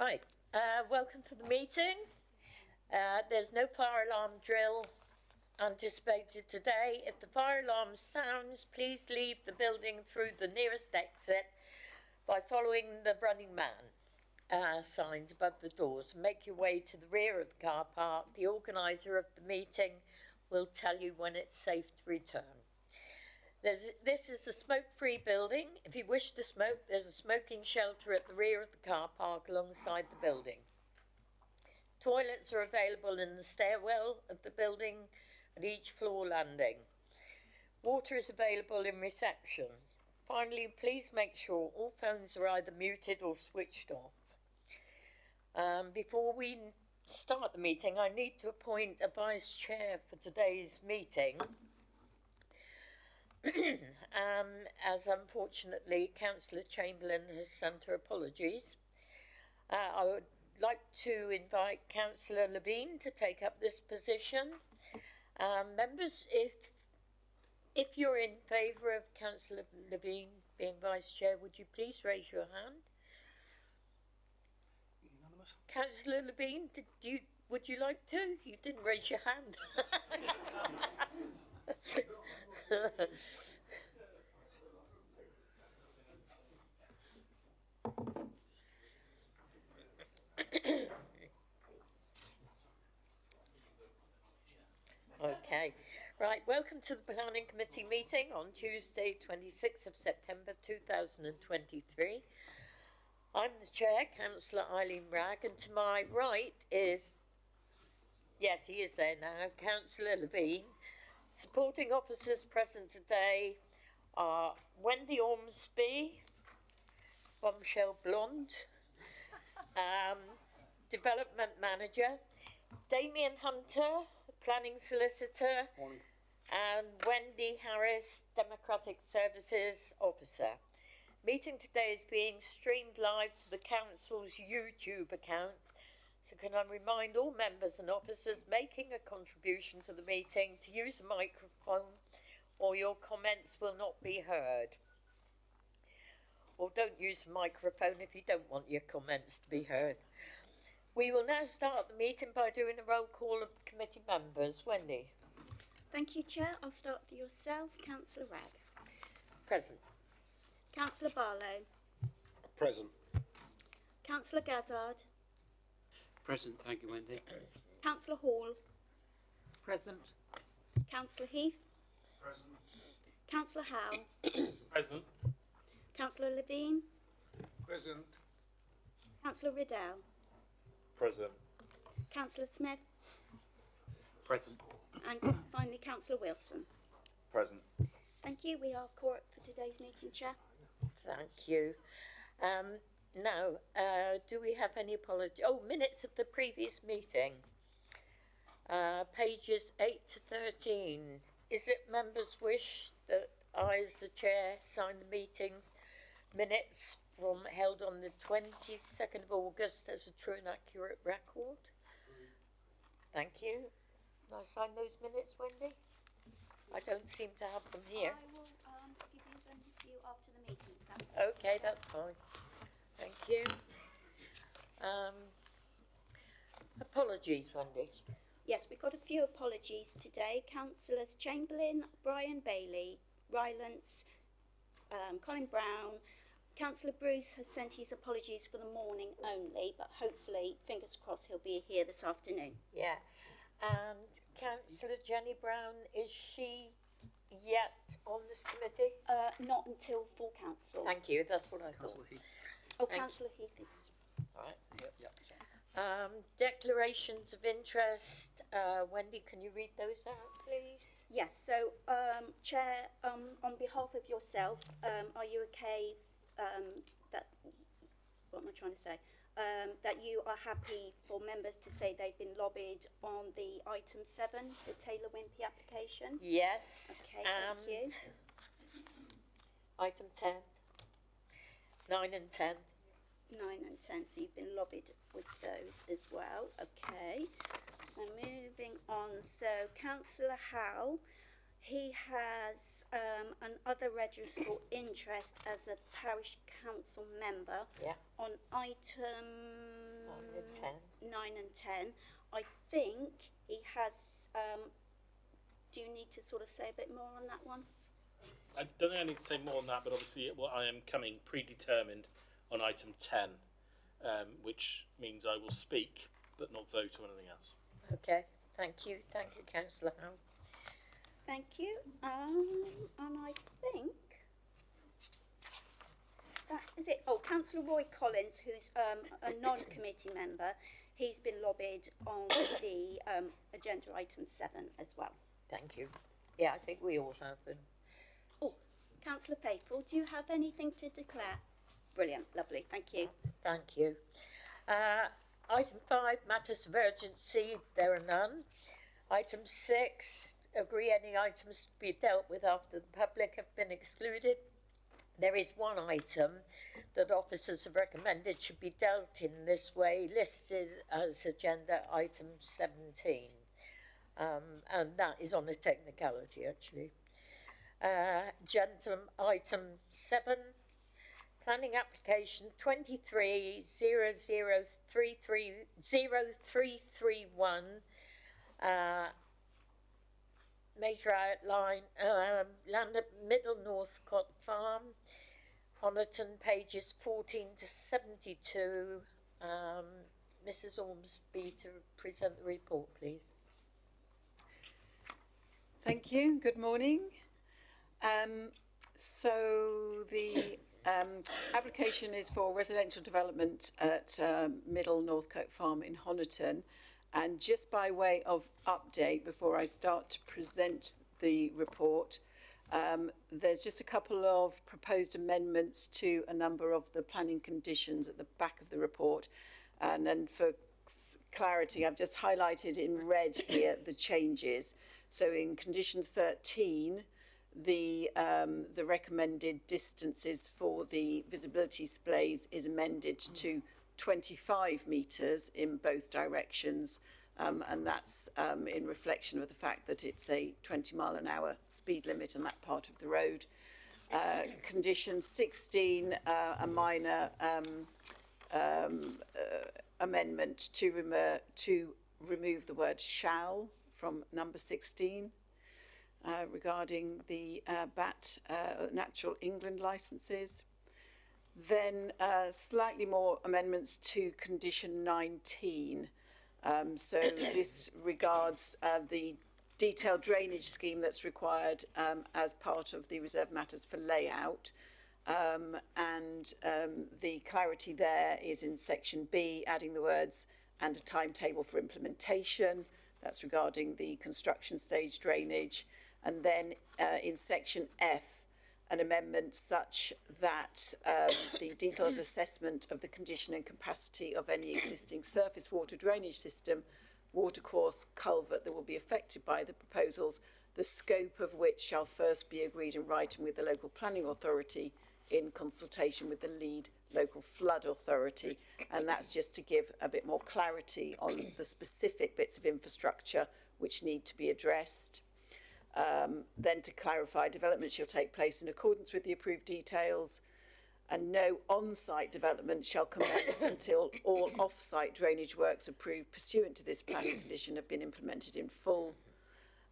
Right, welcome to the meeting. There's no fire alarm drill anticipated today. If the fire alarm sounds, please leave the building through the nearest exit by following the running man signs above the doors. Make your way to the rear of the car park. The organiser of the meeting will tell you when it's safe to return. This is a smoke-free building. If you wish to smoke, there's a smoking shelter at the rear of the car park alongside the building. Toilets are available in the stairwell of the building at each floor landing. Water is available in reception. Finally, please make sure all phones are either muted or switched off. Before we start the meeting, I need to appoint a vice chair for today's meeting. As unfortunately Councillor Chamberlain has sent her apologies. I would like to invite Councillor Levine to take up this position. Members, if you're in favour of Councillor Levine being Vice Chair, would you please raise your hand? Unanimous. Councillor Levine, would you like to? You didn't raise your hand. Okay, right, welcome to the Planning Committee meeting on Tuesday 26th of September 2023. I'm the Chair, Councillor Eileen Wragg, and to my right is, yes he is there now, Councillor Levine. Supporting officers present today are Wendy Ormsby, Bombshell Blonde, Development Manager, Damien Hunter, Planning Solicitor, morning, and Wendy Harris, Democratic Services Officer. Meeting today is being streamed live to the Council's YouTube account. So can I remind all members and officers making a contribution to the meeting to use a microphone or your comments will not be heard. Or don't use a microphone if you don't want your comments to be heard. We will now start the meeting by doing a roll call of committee members. Wendy. Thank you, Chair. I'll start with yourself, Councillor Wragg. Present. Councillor Barlow. Present. Councillor Gazzard. Present, thank you, Wendy. Councillor Hall. Present. Councillor Heath. Present. Councillor Howe. Present. Councillor Levine. Present. Councillor Riddell. Present. Councillor Smith. Present. And finally, Councillor Wilson. Present. Thank you. We are quorum for today's meeting, Chair. Thank you. Now, do we have any apology? Oh, minutes of the previous meeting. Pages 8 to 13. Is it members' wish that I, as the chair, sign the meetings minutes from held on the 22nd of August as a true and accurate record? Thank you. Can I sign those minutes, Wendy? I don't seem to have them here. I will give them to you after the meeting. That's okay, that's fine. Thank you. Apologies, Wendy. Yes, we've got a few apologies today. Councillors Chamberlain, Brian Bailey, Rylance, Colin Brown. Councillor Bruce has sent his apologies for the morning only, but hopefully, fingers crossed, he'll be here this afternoon. Yeah. And Councillor Jenny Brown, is she yet on this committee? Not until full council. Thank you, that's what I thought. Oh, Councillor Heath is... All right. Declarations of interest. Wendy, can you read those out, please? Yes, so, Chair, on behalf of yourself, are you okay that, what am I trying to say? That you are happy for members to say they've been lobbied on the item 7, the Taylor Wimpey application? Yes. Okay, thank you. Item 10. 9 and 10. 9 and 10, so you've been lobbied with those as well. Okay, so moving on. So Councillor Howe, he has an other registrable interest as a parish council member Yeah. on item 9 and 10. I think he has, do you need to sort of say a bit more on that one? I don't think I need to say more than that, but obviously I am coming predetermined on item 10, which means I will speak but not vote or anything else. Okay, thank you, councillor Howe. Thank you. And I think that is it. Oh, Councillor Roy Collins, who's a non-committee member, he's been lobbied on the agenda item 7 as well. Thank you. Yeah, I think we all have them. Oh, Councillor Faithful, do you have anything to declare? Brilliant, lovely, thank you. Thank you. Item 5, matters of urgency, there are none. Item 6, agree any items to be dealt with after the public have been excluded. There is one item that officers have recommended should be dealt in this way, listed as agenda item 17. And that is on a technicality, actually. Agenda item 7, planning application 2300330331, major outline, land at Middle Northcote Farm, Honiton, pages 14 to 72. Mrs. Ormsby to present the report, please. Thank you. Good morning. So the application is for residential development at Middle Northcote Farm in Honiton. And just by way of update, before I start to present the report, there's just a couple of proposed amendments to a number of the planning conditions at the back of the report. And then for clarity, I've just highlighted in red here the changes. So in condition 13, the recommended distances for the visibility displays is amended to 25 metres in both directions, and that's in reflection of the fact that it's a 20-mile-an-hour speed limit on that part of the road. Condition 16, a minor amendment to remove the word shall from number 16 regarding the BAT Natural England licences. Then slightly more amendments to condition 19. So this regards the detailed drainage scheme that's required as part of the reserved matters for layout. And the clarity there is in section B, adding the words and a timetable for implementation. That's regarding the construction stage drainage. And then in section F, an amendment such that the detailed assessment of the condition and capacity of any existing surface water drainage system, watercourse, culvert that will be affected by the proposals, the scope of which shall first be agreed in writing with the local planning authority in consultation with the lead local flood authority. And that's just to give a bit more clarity on the specific bits of infrastructure which need to be addressed. Then to clarify, development shall take place in accordance with the approved details, and no on-site development shall commence until all off-site drainage works approved pursuant to this planning condition have been implemented in full.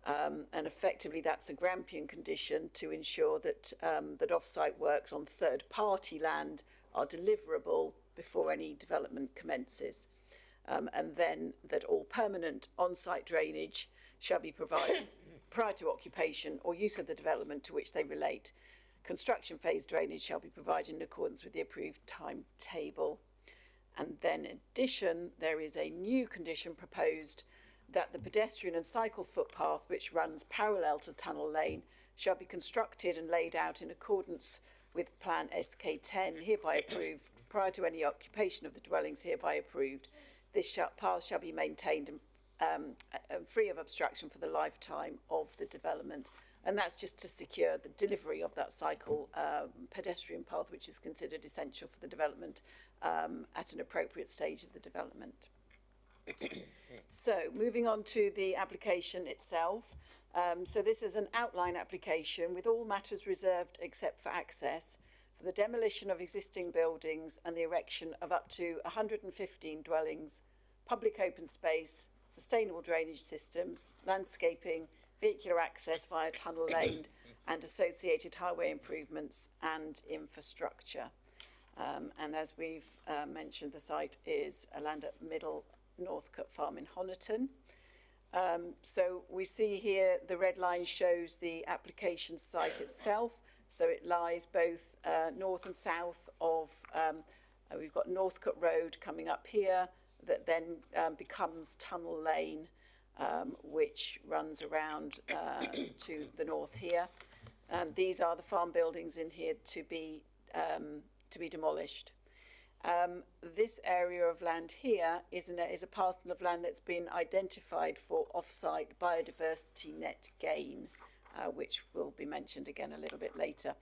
And effectively that's a Grampian condition to ensure that that off-site works on third-party land are deliverable before any development commences. And then that all permanent on-site drainage shall be provided prior to occupation or use of the development to which they relate. Construction phase drainage shall be provided in accordance with the approved timetable. And then in addition, there is a new condition proposed that the pedestrian and cycle footpath which runs parallel to Tunnel Lane shall be constructed and laid out in accordance with Plan SK10 hereby approved prior to any occupation of the dwellings hereby approved. This path shall be maintained and free of obstruction for the lifetime of the development. And that's just to secure the delivery of that cycle pedestrian path, which is considered essential for the development at an appropriate stage of the development. So moving on to the application itself. So this is an outline application with all matters reserved except for access for the demolition of existing buildings and the erection of up to 115 dwellings, public open space, sustainable drainage systems, landscaping, vehicular access via tunnel lane, and associated highway improvements and infrastructure. And as we've mentioned, the site is a land at Middle Northcote Farm in Honiton. So we see here the red line shows the application site itself. So it lies both north and south of, we've got Northcote Road coming up here that then becomes Tunnel Lane, which runs around to the north here. These are the farm buildings in here to be demolished. This area of land here is a parcel of land that's been identified for off-site biodiversity net gain, which will be mentioned again a little bit later.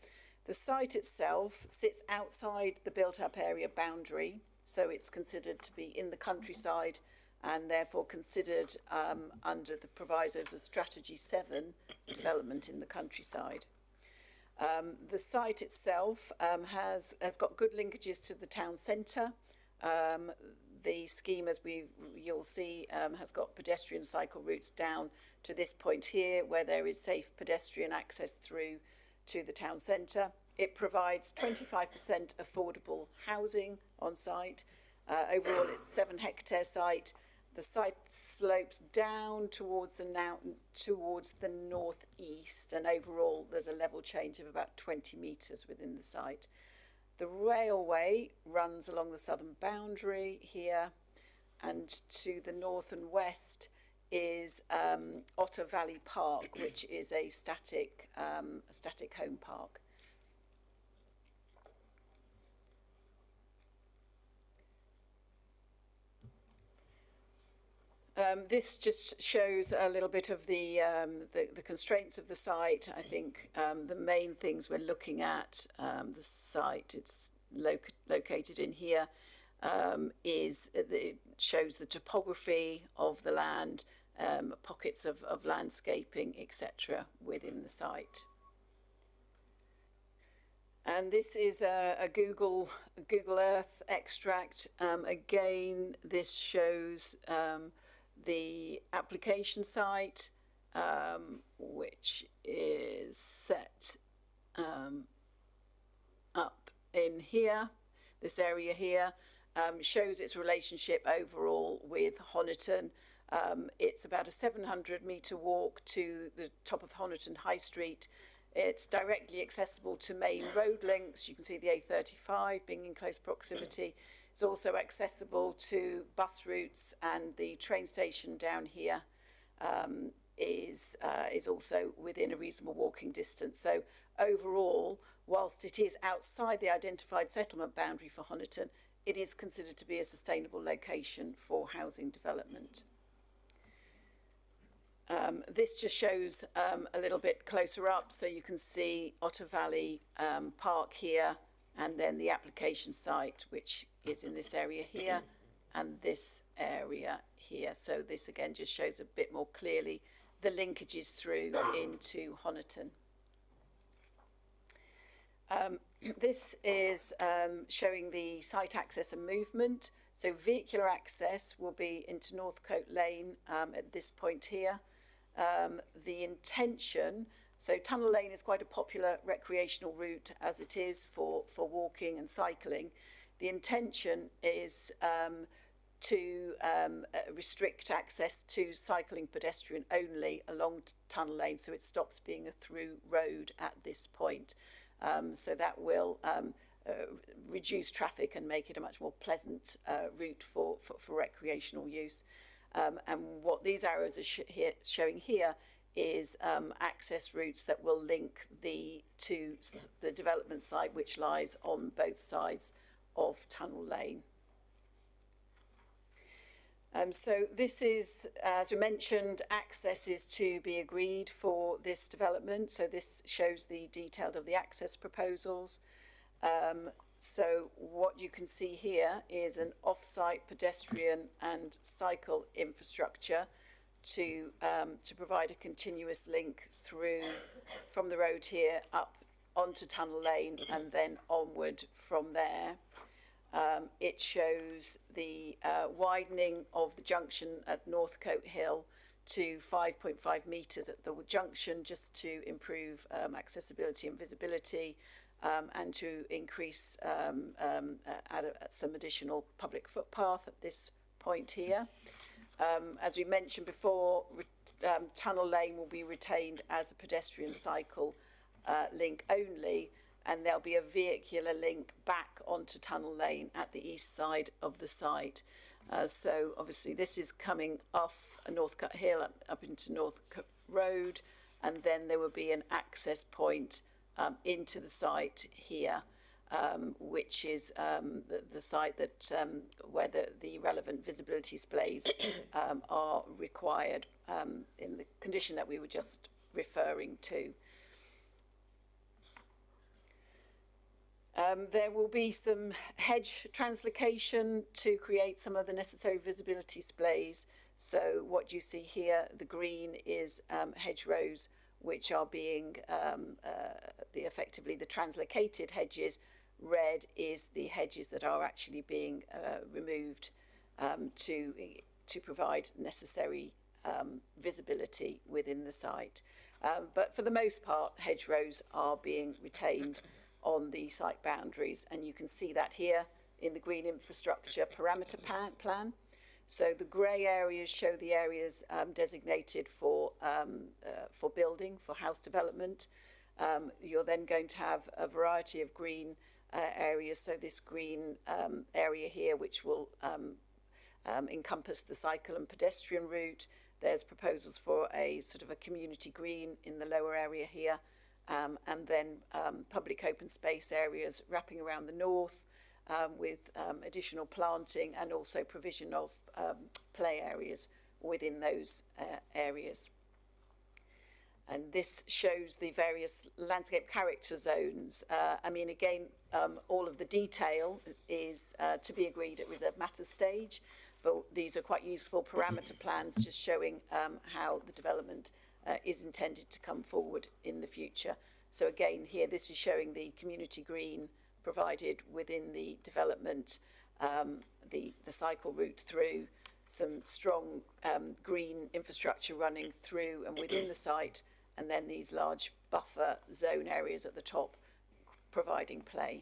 The site itself sits outside the built-up area boundary, so it's considered to be in the countryside and therefore considered under the provisos of Strategy 7, development in the countryside. The site itself has got good linkages to the town centre. The scheme, as you'll see, has got pedestrian cycle routes down to this point here, where there is safe pedestrian access through to the town centre. It provides 25% affordable housing on site. Overall, it's a 7-hectare site. The site slopes down towards the northeast, and overall there's a level change of about 20 metres within the site. The railway runs along the southern boundary here, and to the north and west is Otter Valley Park, which is a static home park. This just shows a little bit of the constraints of the site. I think the main things we're looking at, the site, it's located in here, it shows the topography of the land, pockets of landscaping, etc. within the site. And this is a Google Earth extract. Again, this shows the application site, which is set up in here. This area here shows its relationship overall with Honiton. It's about a 700-metre walk to the top of Honiton High Street. It's directly accessible to main road links. You can see the A35 being in close proximity. It's also accessible to bus routes, and the train station down here is also within a reasonable walking distance. So overall, whilst it is outside the identified settlement boundary for Honiton, it is considered to be a sustainable location for housing development. This just shows a little bit closer up, so you can see Otter Valley Park here, and then the application site, which is in this area here and this area here. So this again just shows a bit more clearly the linkages through into Honiton. This is showing the site access and movement. So vehicular access will be into Northcote Lane at this point here. The intention, so Tunnel Lane is quite a popular recreational route as it is for walking and cycling. The intention is to restrict access to cycling pedestrian only along Tunnel Lane, so it stops being a through road at this point. So that will reduce traffic and make it a much more pleasant route for recreational use. And what these arrows are showing here is access routes that will link to the development site, which lies on both sides of Tunnel Lane. So this is, as we mentioned, access is to be agreed for this development. So this shows the detail of the access proposals. So what you can see here is an off-site pedestrian and cycle infrastructure to provide a continuous link through from the road here up onto Tunnel Lane and then onward from there. It shows the widening of the junction at Northcote Hill to 5.5 metres at the junction, just to improve accessibility and visibility, and to increase add some additional public footpath at this point here. As we mentioned before, Tunnel Lane will be retained as a pedestrian cycle link only, and there'll be a vehicular link back onto Tunnel Lane at the east side of the site. So obviously this is coming off Northcote Hill up into Northcote Road, and then there will be an access point into the site here, which is the site that where the relevant visibility displays are required in the condition that we were just referring to. There will be some hedge translocation to create some of the necessary visibility displays. So what you see here, the green is hedgerows which are being effectively the translocated hedges. Red is the hedges that are actually being removed to provide necessary visibility within the site. But for the most part, hedgerows are being retained on the site boundaries, and you can see that here in the green infrastructure parameter plan. So the grey areas show the areas designated for building, for house development. You're then going to have a variety of green areas. So this green area here, which will encompass the cycle and pedestrian route. There's proposals for a sort of a community green in the lower area here. And then public open space areas wrapping around the north with additional planting and also provision of play areas within those areas. And this shows the various landscape character zones. I mean, again, all of the detail is to be agreed at reserved matters stage, but these are quite useful parameter plans just showing how the development is intended to come forward in the future. So again, here this is showing the community green provided within the development, the cycle route through, some strong green infrastructure running through and within the site, and then these large buffer zone areas at the top providing play.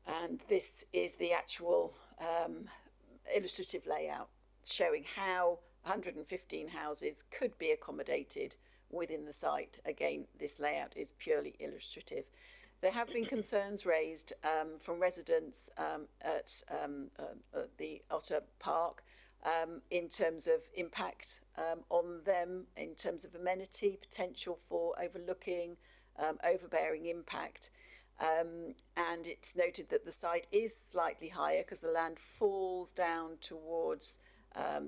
And this is the actual illustrative layout showing how 115 houses could be accommodated within the site. Again, this layout is purely illustrative. There have been concerns raised from residents at the Otter Park in terms of impact on them, in terms of amenity, potential for overlooking, overbearing impact. And it's noted that the site is slightly higher because the land falls down towards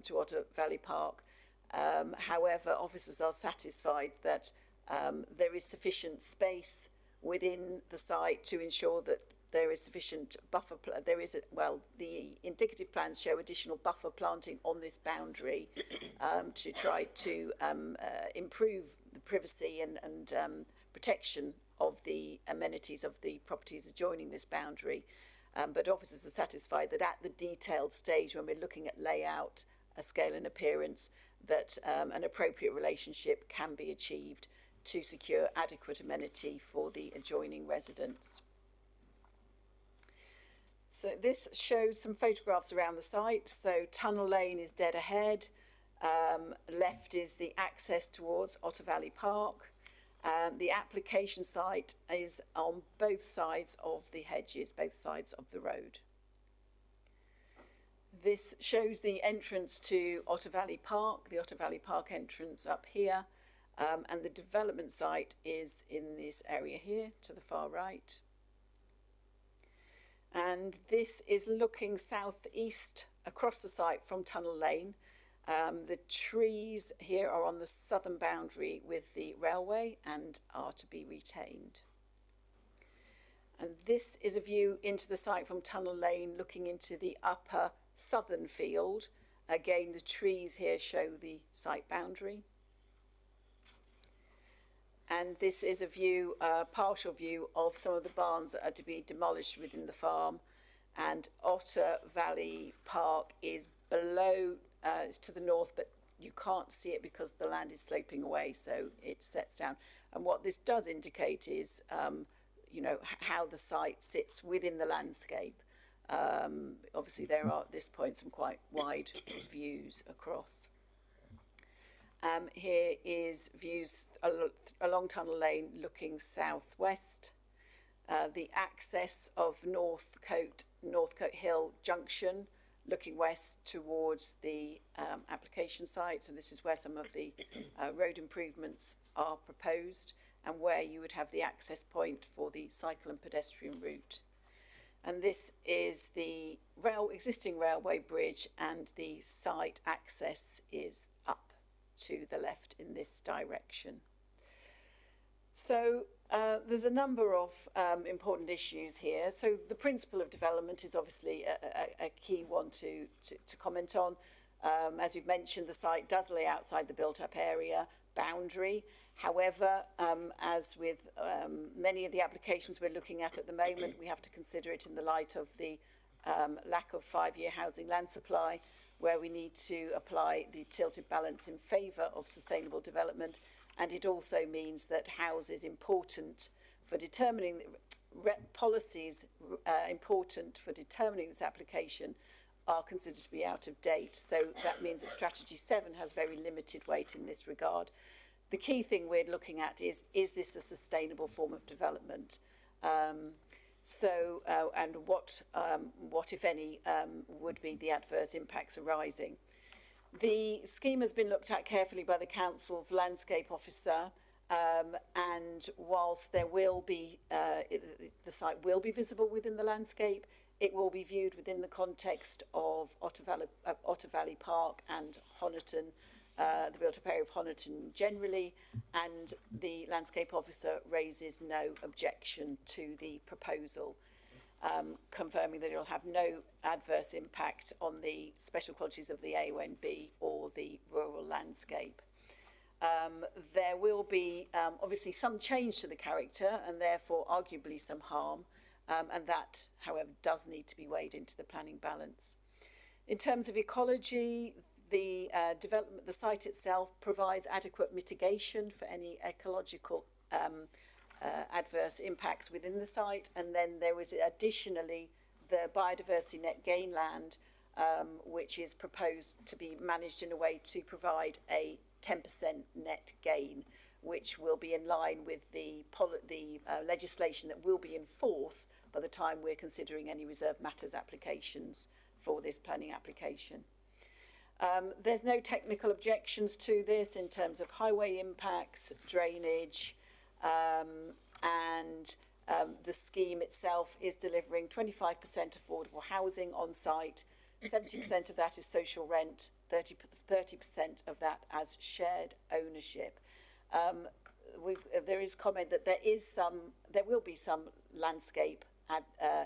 to Otter Valley Park. However, officers are satisfied that there is sufficient space within the site to ensure that there is sufficient buffer. The indicative plans show additional buffer planting on this boundary to try to improve the privacy and protection of the amenities of the properties adjoining this boundary. But officers are satisfied that at the detailed stage, when we're looking at layout, scale and appearance, that an appropriate relationship can be achieved to secure adequate amenity for the adjoining residents. So this shows some photographs around the site. So Tunnel Lane is dead ahead. Left is the access towards Otter Valley Park. The application site is on both sides of the hedges, both sides of the road. This shows the entrance to Otter Valley Park, the Otter Valley Park entrance up here, and the development site is in this area here to the far right. And this is looking southeast across the site from Tunnel Lane. The trees here are on the southern boundary with the railway and are to be retained. And this is a view into the site from Tunnel Lane, looking into the upper southern field. Again, the trees here show the site boundary. and this is a view, partial view of some of the barns that are to be demolished within the farm. And Otter Valley Park is below, it's to the north, but you can't see it because the land is sloping away, so it sets down. And what this does indicate is, how the site sits within the landscape. Obviously, there are at this point some quite wide views across. Here is views along Tunnel Lane looking southwest. The access of Northcote Hill Junction looking west towards the application site. So this is where some of the road improvements are proposed and where you would have the access point for the cycle and pedestrian route. And this is the existing railway bridge, and the site access is up to the left in this direction. So there's a number of important issues here. So the principle of development is obviously a key one to comment on. As we've mentioned, the site does lay outside the built-up area boundary. However, as with many of the applications we're looking at the moment, we have to consider it in the light of the lack of 5-year housing land supply, where we need to apply the tilted balance in favour of sustainable development. And it also means that houses important for determining policies important for determining this application are considered to be out of date. So that means that Strategy 7 has very limited weight in this regard. The key thing we're looking at is this a sustainable form of development? And what, if any, would be the adverse impacts arising? The scheme has been looked at carefully by the council's landscape officer, and whilst there will be the site will be visible within the landscape, it will be viewed within the context of Otter Valley Park and Honiton, the built-up area of Honiton generally, and the landscape officer raises no objection to the proposal. Confirming that it will have no adverse impact on the special qualities of the AONB or the rural landscape. There will be obviously some change to the character and therefore arguably some harm, and that, however, does need to be weighed into the planning balance. In terms of ecology, the site itself provides adequate mitigation for any ecological adverse impacts within the site, and then there is additionally the biodiversity net gain land, which is proposed to be managed in a way to provide a 10% net gain, which will be in line with the legislation that will be in force by the time we're considering any reserved matters applications for this planning application. There's no technical objections to this in terms of highway impacts, drainage, and the scheme itself is delivering 25% affordable housing on site. 70% of that is social rent, 30% of that as shared ownership. There is comment that there will be some landscape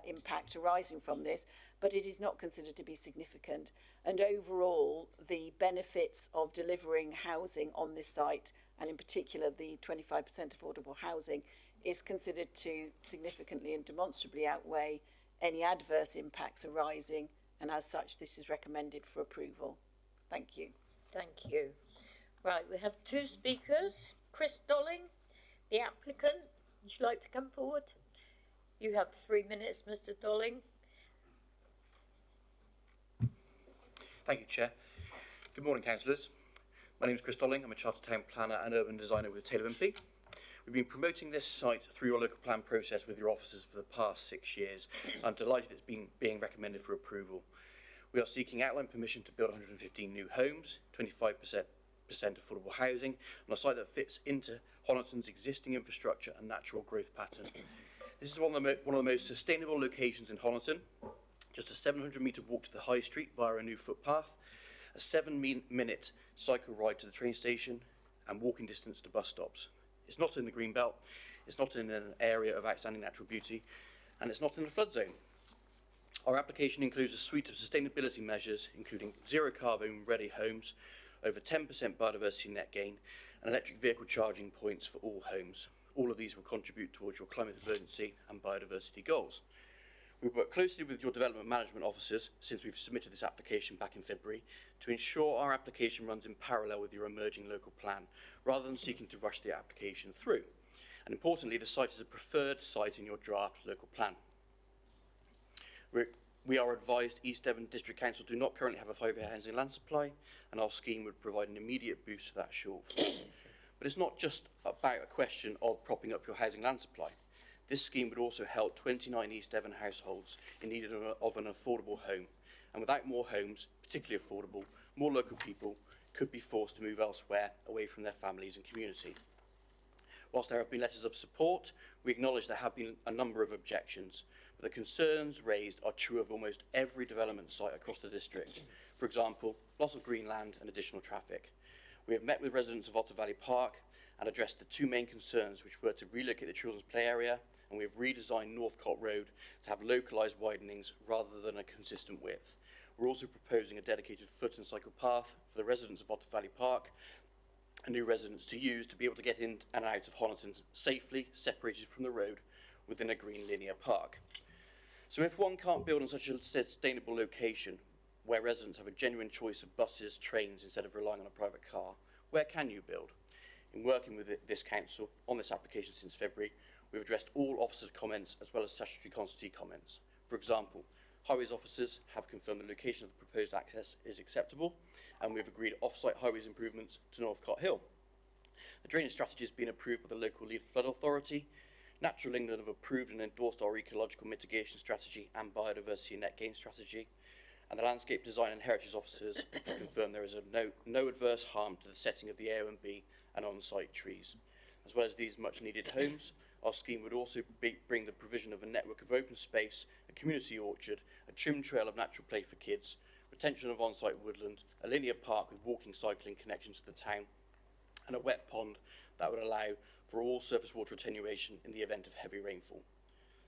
impact arising from this, but it is not considered to be significant. And overall, the benefits of delivering housing on this site, and in particular the 25% affordable housing, is considered to significantly and demonstrably outweigh any adverse impacts arising, and as such this is recommended for approval. Thank you. Thank you. Right, we have two speakers. Chris Dolling, the applicant. Would you like to come forward? You have 3 minutes, Mr. Dolling. Thank you, Chair. Good morning, councillors. My name is Chris Dolling. I'm a Chartered Town Planner and Urban Designer with Taylor Wimpey. We've been promoting this site through your local plan process with your officers for the past 6 years. I'm delighted it's being recommended for approval. We are seeking outline permission to build 115 new homes, 25% affordable housing, on a site that fits into Honiton's existing infrastructure and natural growth pattern. This is one of the most sustainable locations in Honiton. Just a 700-metre walk to the high street via a new footpath, a 7-minute cycle ride to the train station, and walking distance to bus stops. It's not in the green belt, it's not in an area of outstanding natural beauty, and it's not in a flood zone. Our application includes a suite of sustainability measures, including zero carbon ready homes, over 10% biodiversity net gain, and electric vehicle charging points for all homes. All of these will contribute towards your climate emergency and biodiversity goals. We've worked closely with your development management officers since we've submitted this application back in February to ensure our application runs in parallel with your emerging local plan, rather than seeking to rush the application through. And importantly, the site is a preferred site in your draft local plan. We are advised East Devon District Council do not currently have a 5-year housing land supply, and our scheme would provide an immediate boost to that shortfall. But it's not just about a question of propping up your housing land supply. This scheme would also help 29 East Devon households in need of an affordable home. And without more homes, particularly affordable, more local people could be forced to move elsewhere, away from their families and community. Whilst there have been letters of support, we acknowledge there have been a number of objections. But the concerns raised are true of almost every development site across the district. For example, loss of green land and additional traffic. We have met with residents of Otter Valley Park and addressed the two main concerns, which were to relocate the children's play area, and we have redesigned Northcott Road to have localised widenings rather than a consistent width. We're also proposing a dedicated foot and cycle path for the residents of Otter Valley Park and new residents to use to be able to get in and out of Honiton safely, separated from the road within a green linear park. So if one can't build on such a sustainable location where residents have a genuine choice of buses, trains instead of relying on a private car, where can you build? In working with this council on this application since February, we've addressed all officers' comments as well as statutory consultee comments. For example, highways officers have confirmed the location of the proposed access is acceptable, and we've agreed off-site highways improvements to Northcott Hill. The drainage strategy has been approved by the local Leith Flood Authority. Natural England have approved and endorsed our ecological mitigation strategy and biodiversity net gain strategy, and the landscape design and heritage officers have confirmed there is no adverse harm to the setting of the AONB and on-site trees. As well as these much needed homes, our scheme would also bring the provision of a network of open space, a community orchard, a trimmed trail of natural play for kids, retention of on-site woodland, a linear park with walking, cycling connections to the town, and a wet pond that would allow for all surface water attenuation in the event of heavy rainfall.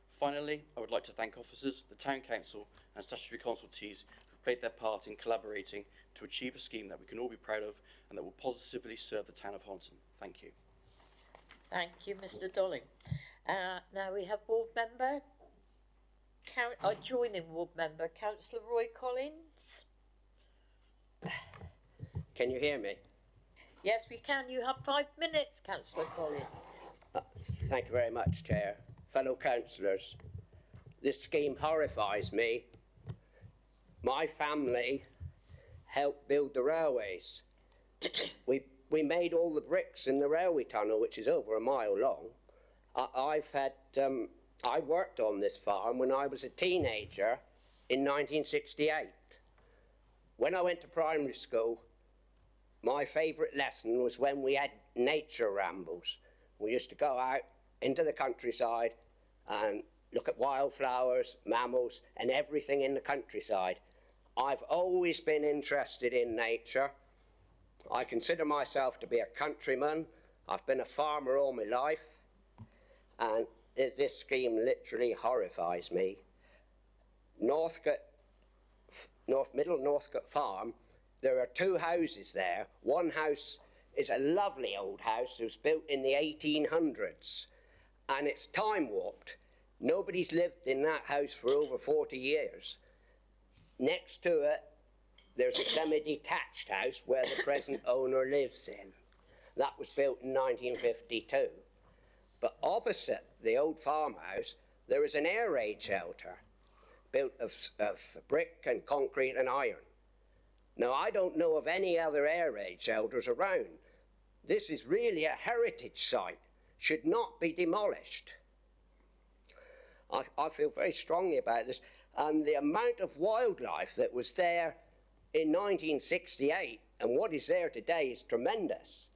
Finally, I would like to thank officers, the Town Council and statutory consultees who have played their part in collaborating to achieve a scheme that we can all be proud of and that will positively serve the town of Honiton. Thank you. Thank you, Mr. Dolling. Now we have ward member, joining ward member, Councillor Roy Collins. Can you hear me? Yes, we can. You have 5 minutes, Councillor Collins. Thank you very much, Chair. Fellow councillors, this scheme horrifies me. My family helped build the railways. We made all the bricks in the railway tunnel, which is over a mile long. I worked on this farm when I was a teenager in 1968. When I went to primary school, my favourite lesson was when we had nature rambles. We used to go out into the countryside and look at wildflowers, mammals, and everything in the countryside. I've always been interested in nature. I consider myself to be a countryman. I've been a farmer all my life, and this scheme literally horrifies me. Middle Northcote Farm, there are 2 houses there. One house is a lovely old house. It was built in the 1800s, and it's time warped. Nobody's lived in that house for over 40 years. Next to it, there's a semi-detached house where the present owner lives in. That was built in 1952. But opposite the old farmhouse, there is an air raid shelter built of brick and concrete and iron. Now, I don't know of any other air raid shelters around. This is really a heritage site, should not be demolished. I feel very strongly about this, and the amount of wildlife that was there in 1968 and what is there today is tremendous.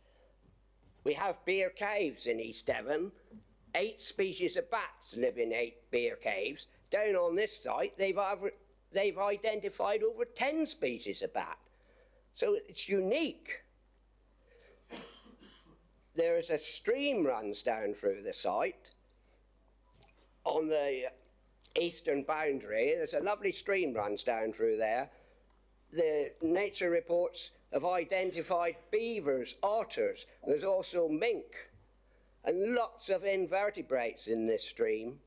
We have beer caves in East Devon. 8 species of bats live in 8 beer caves. Down on this site, they've identified over 10 species of bat. So it's unique. There is a stream runs down through the site. On the eastern boundary, there's a lovely stream runs down through there. The nature reports have identified beavers, otters. There's also mink and lots of invertebrates in this stream.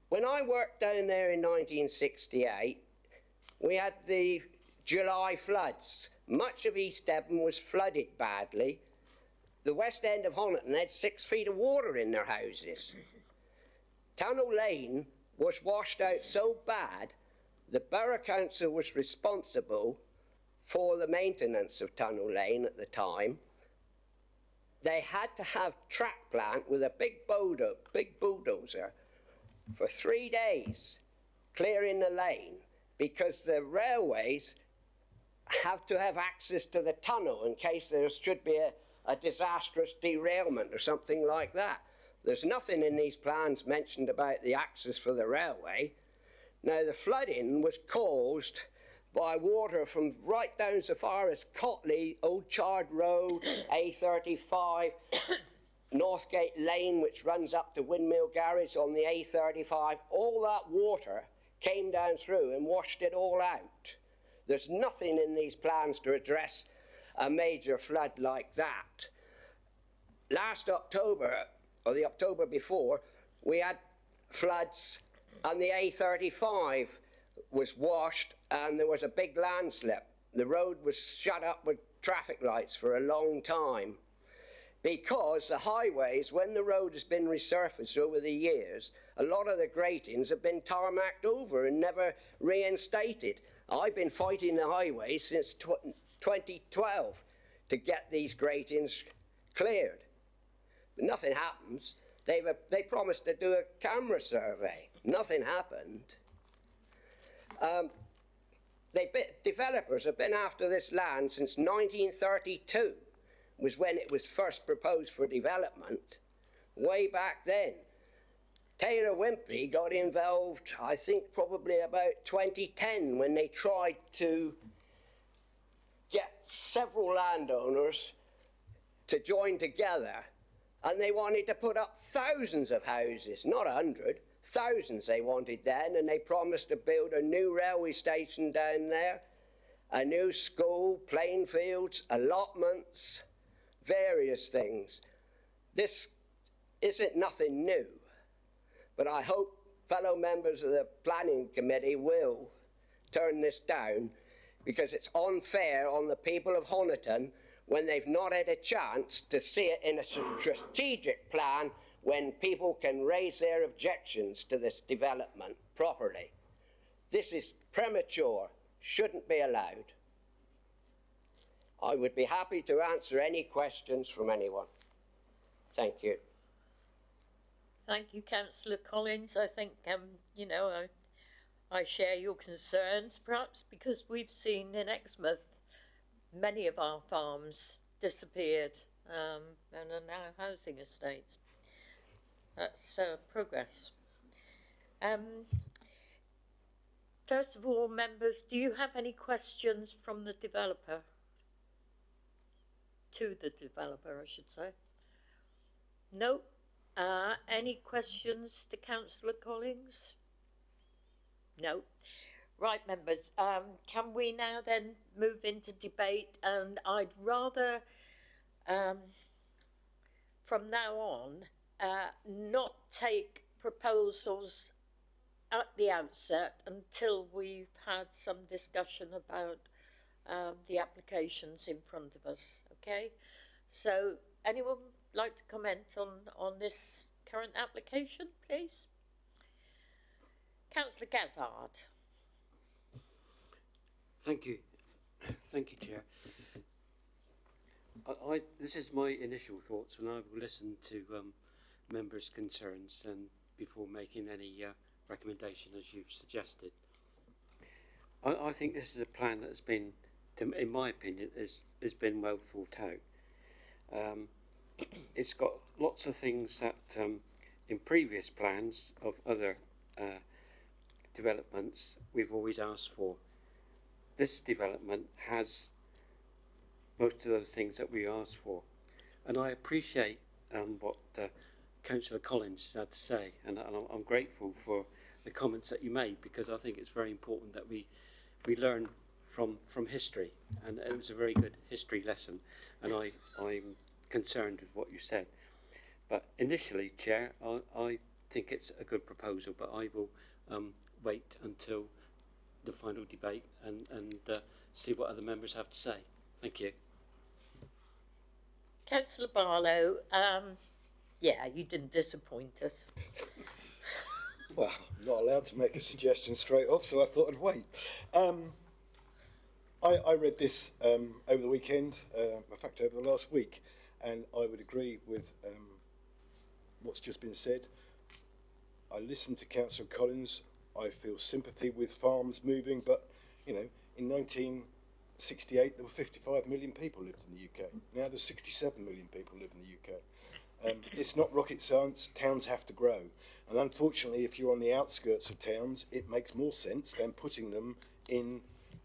When I worked down there in 1968, we had the July floods. Much of East Devon was flooded badly. The west end of Honiton had 6 feet of water in their houses. Tunnel Lane was washed out so bad, the Borough Council was responsible for the maintenance of Tunnel Lane at the time. They had to have track plant with a big bulldozer for 3 days clearing the lane, because the railways have to have access to the tunnel in case there should be a disastrous derailment or something like that. There's nothing in these plans mentioned about the access for the railway. Now, the flooding was caused by water from right down so far as Cotley, Old Chard Road, A35, Northgate Lane, which runs up to Windmill Garage on the A35. All that water came down through and washed it all out. There's nothing in these plans to address a major flood like that. Last October, or the October before, we had floods and the A35 was washed and there was a big landslip. The road was shut up with traffic lights for a long time, because the highways, when the road has been resurfaced over the years, a lot of the gratings have been tarmacked over and never reinstated. I've been fighting the highways since 2012 to get these gratings cleared. But nothing happens. They promised to do a camera survey. Nothing happened. Developers have been after this land since 1932, was when it was first proposed for development, way back then. Taylor Wimpey got involved, I think, probably about 2010, when they tried to get several landowners to join together, and they wanted to put up thousands of houses, not 100, thousands they wanted then, and they promised to build a new railway station down there, a new school, playing fields, allotments, various things. This isn't nothing new, but I hope fellow members of the planning committee will turn this down, because it's unfair on the people of Honiton when they've not had a chance to see it in a strategic plan, when people can raise their objections to this development properly. This is premature, shouldn't be allowed. I would be happy to answer any questions from anyone. Thank you. Thank you, Councillor Collins. I think, you know, I share your concerns, perhaps because we've seen in Exmouth many of our farms disappeared and are now housing estates. That's progress. First of all, members, do you have any questions from the developer? To the developer, I should say. No? Any questions to Councillor Collins? No. Right, members, can we now then move into debate? And I'd rather, from now on, not take proposals at the outset until we've had some discussion about the applications in front of us, okay? So, anyone like to comment on this current application, please? Councillor Gazzard. Thank you. Thank you, Chair. This is my initial thoughts, and I will listen to members' concerns and before making any recommendation, as you've suggested. I think this is a plan that has been, in my opinion, has been well thought out. It's got lots of things that in previous plans of other developments we've always asked for. This development has most of those things that we asked for, and I appreciate what Councillor Collins had to say, and I'm grateful for the comments that you made, because I think it's very important that we learn from history, and it was a very good history lesson, and I'm concerned with what you said. But initially, Chair, I think it's a good proposal, but I will wait until the final debate and see what other members have to say. Thank you. Councillor Barlow, yeah, you didn't disappoint us. Well, I'm not allowed to make a suggestion straight off, so I thought I'd wait. I read this over the weekend, in fact over the last week, and I would agree with what's just been said. I listened to Councillor Collins. I feel sympathy with farms moving, but, you know, in 1968 there were 55 million people lived in the UK. Now there's 67 million people live in the UK. It's not rocket science. Towns have to grow, and unfortunately, if you're on the outskirts of towns, it makes more sense than putting them in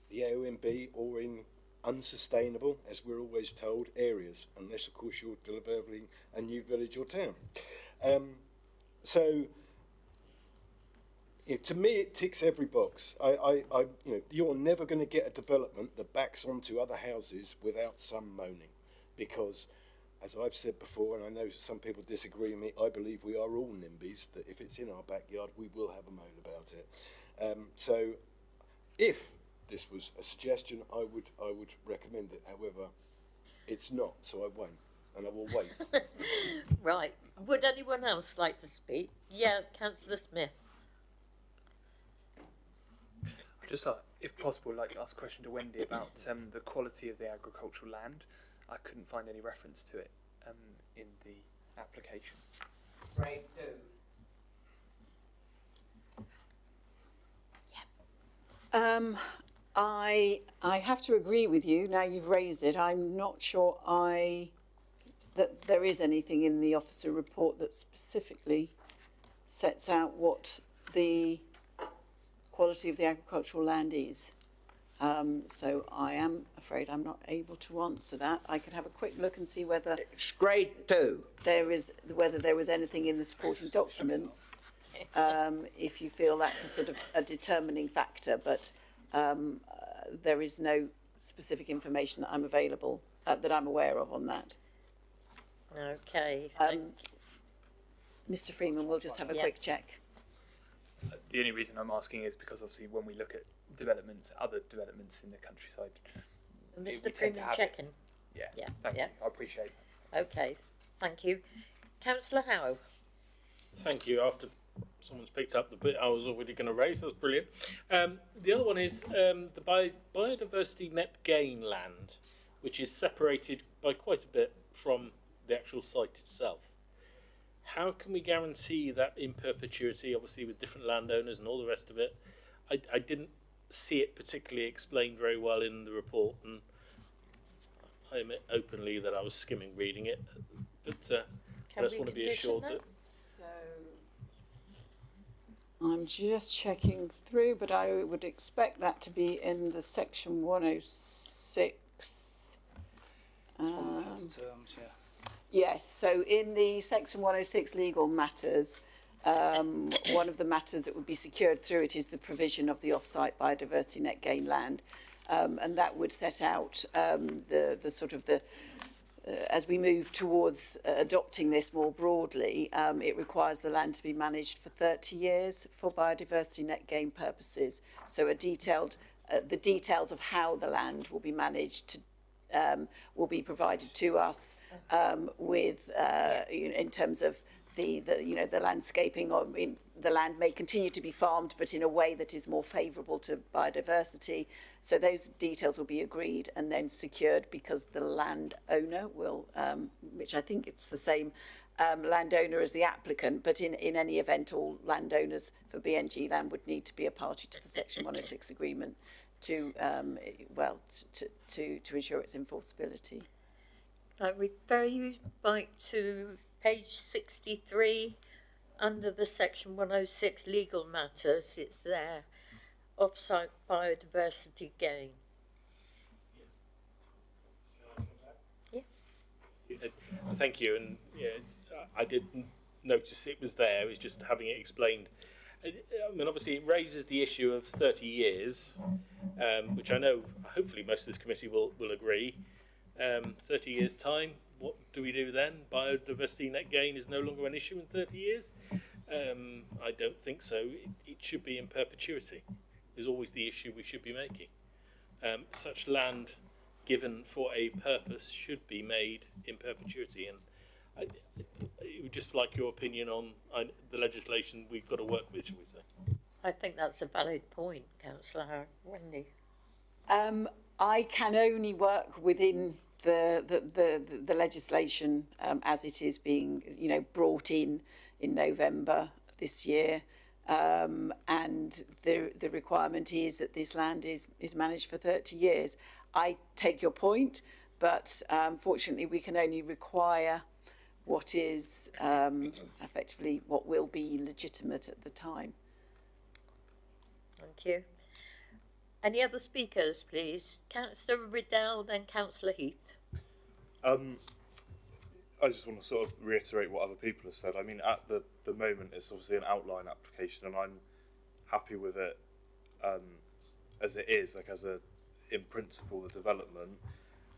the AONB or in unsustainable, as we're always told, areas, unless of course you're developing a new village or town. So, you know, to me, it ticks every box. You know, you're never going to get a development that backs onto other houses without some moaning, because, as I've said before, and I know some people disagree with me, I believe we are all NIMBYs, that if it's in our backyard, we will have a moan about it. So, if this was a suggestion, I would recommend it. However, it's not, so I won't, and I will wait. Right. Would anyone else like to speak? Yeah, Councillor Smith. Just, if possible, I'd like to ask a question to Wendy about the quality of the agricultural land. I couldn't find any reference to it in the application. Grade 2. I have to agree with you. Now you've raised it, I'm not sure that there is anything in the officer report that specifically sets out what the quality of the agricultural land is. So I am afraid I'm not able to answer that. I could have a quick look and see whether It's grade 2. whether there was anything in the supporting documents, if you feel that's a sort of a determining factor, but there is no specific information that I'm available, that I'm aware of on that. Okay. Mr. Freeman, we'll just have a Yeah. quick check. The only reason I'm asking is because obviously when we look at developments, other developments in the countryside, we Mr. tend to Freeman have it. checking. Yeah, Yeah, thank yeah. you. I appreciate it. Okay. Thank you. Councillor Howe. Thank you. After someone's picked up the bit I was already going to raise, that was brilliant. The other one is the biodiversity net gain land, which is separated by quite a bit from the actual site itself. How can we guarantee that in perpetuity, obviously with different landowners and all the rest of it? I didn't see it particularly explained very well in the report, and I admit openly that I was skimming reading it, but I just want to be assured that. So I'm just checking through, but I would expect that to be in the section 106. Yes, so in the section 106 legal matters, one of the matters that would be secured through it is the provision of the off-site biodiversity net gain land, and that would set out the sort of the as we move towards adopting this more broadly, it requires the land to be managed for 30 years for biodiversity net gain purposes. So a detailed, the details of how the land will be managed will be provided to us with, in terms of the landscaping. The land may continue to be farmed, but in a way that is more favourable to biodiversity. So those details will be agreed and then secured, because the landowner will, which I think it's the same landowner as the applicant, but in any event, all landowners for BNG land would need to be a party to the Section 106 agreement to ensure its enforceability. I refer you back to page 63 under the section 106 legal matters. It's there, off-site biodiversity gain. Yeah. Thank you, and yeah, I did notice it was there. It was just having it explained I mean, obviously, it raises the issue of 30 years, which I know hopefully most of this committee will agree. 30 years' time, what do we do then? Biodiversity net gain is no longer an issue in 30 years? I don't think so. It should be in perpetuity, is always the issue we should be making. Such land given for a purpose should be made in perpetuity, and I would just like your opinion on the legislation we've got to work with, shall we say? I think that's a valid point, Councillor Wendy. I can only work within the legislation as it is being, brought in November this year, and the requirement is that this land is managed for 30 years. I take your point, but fortunately we can only require what is effectively what will be legitimate at the time. Thank you. Any other speakers, please? Councillor Riddell, then Councillor Heath. I just want to sort of reiterate what other people have said. I mean, at the moment, it's obviously an outline application, and I'm happy with it as it is, like as in principle, the development.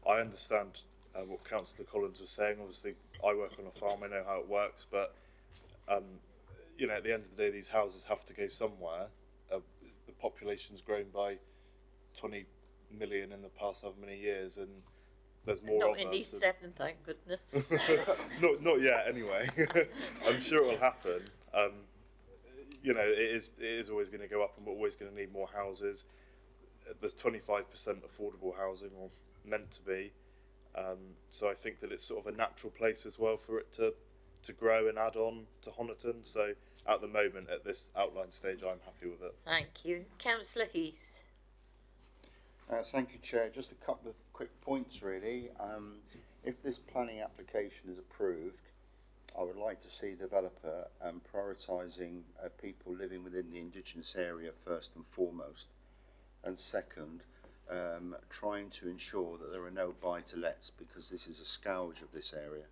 I understand what Councillor Collins was saying. Obviously, I work on a farm, I know how it works, but at the end of the day, these houses have to go somewhere. The population's grown by 20 million in the past however many years, and there's more Not of in us. East Devon, thank goodness. not yet, anyway. I'm sure it will happen. It is always going to go up, and we're always going to need more houses. There's 25% affordable housing, or meant to be. So I think that it's sort of a natural place as well for it to grow and add on to Honiton. So at the moment, at this outline stage, I'm happy with it. Thank you. Councillor Heath. Thank you, Chair. Just a couple of quick points, really. If this planning application is approved, I would like to see a developer prioritising people living within the Indigenous area first and foremost, and second, trying to ensure that there are no buy-to-lets, because this is a scourge of this area,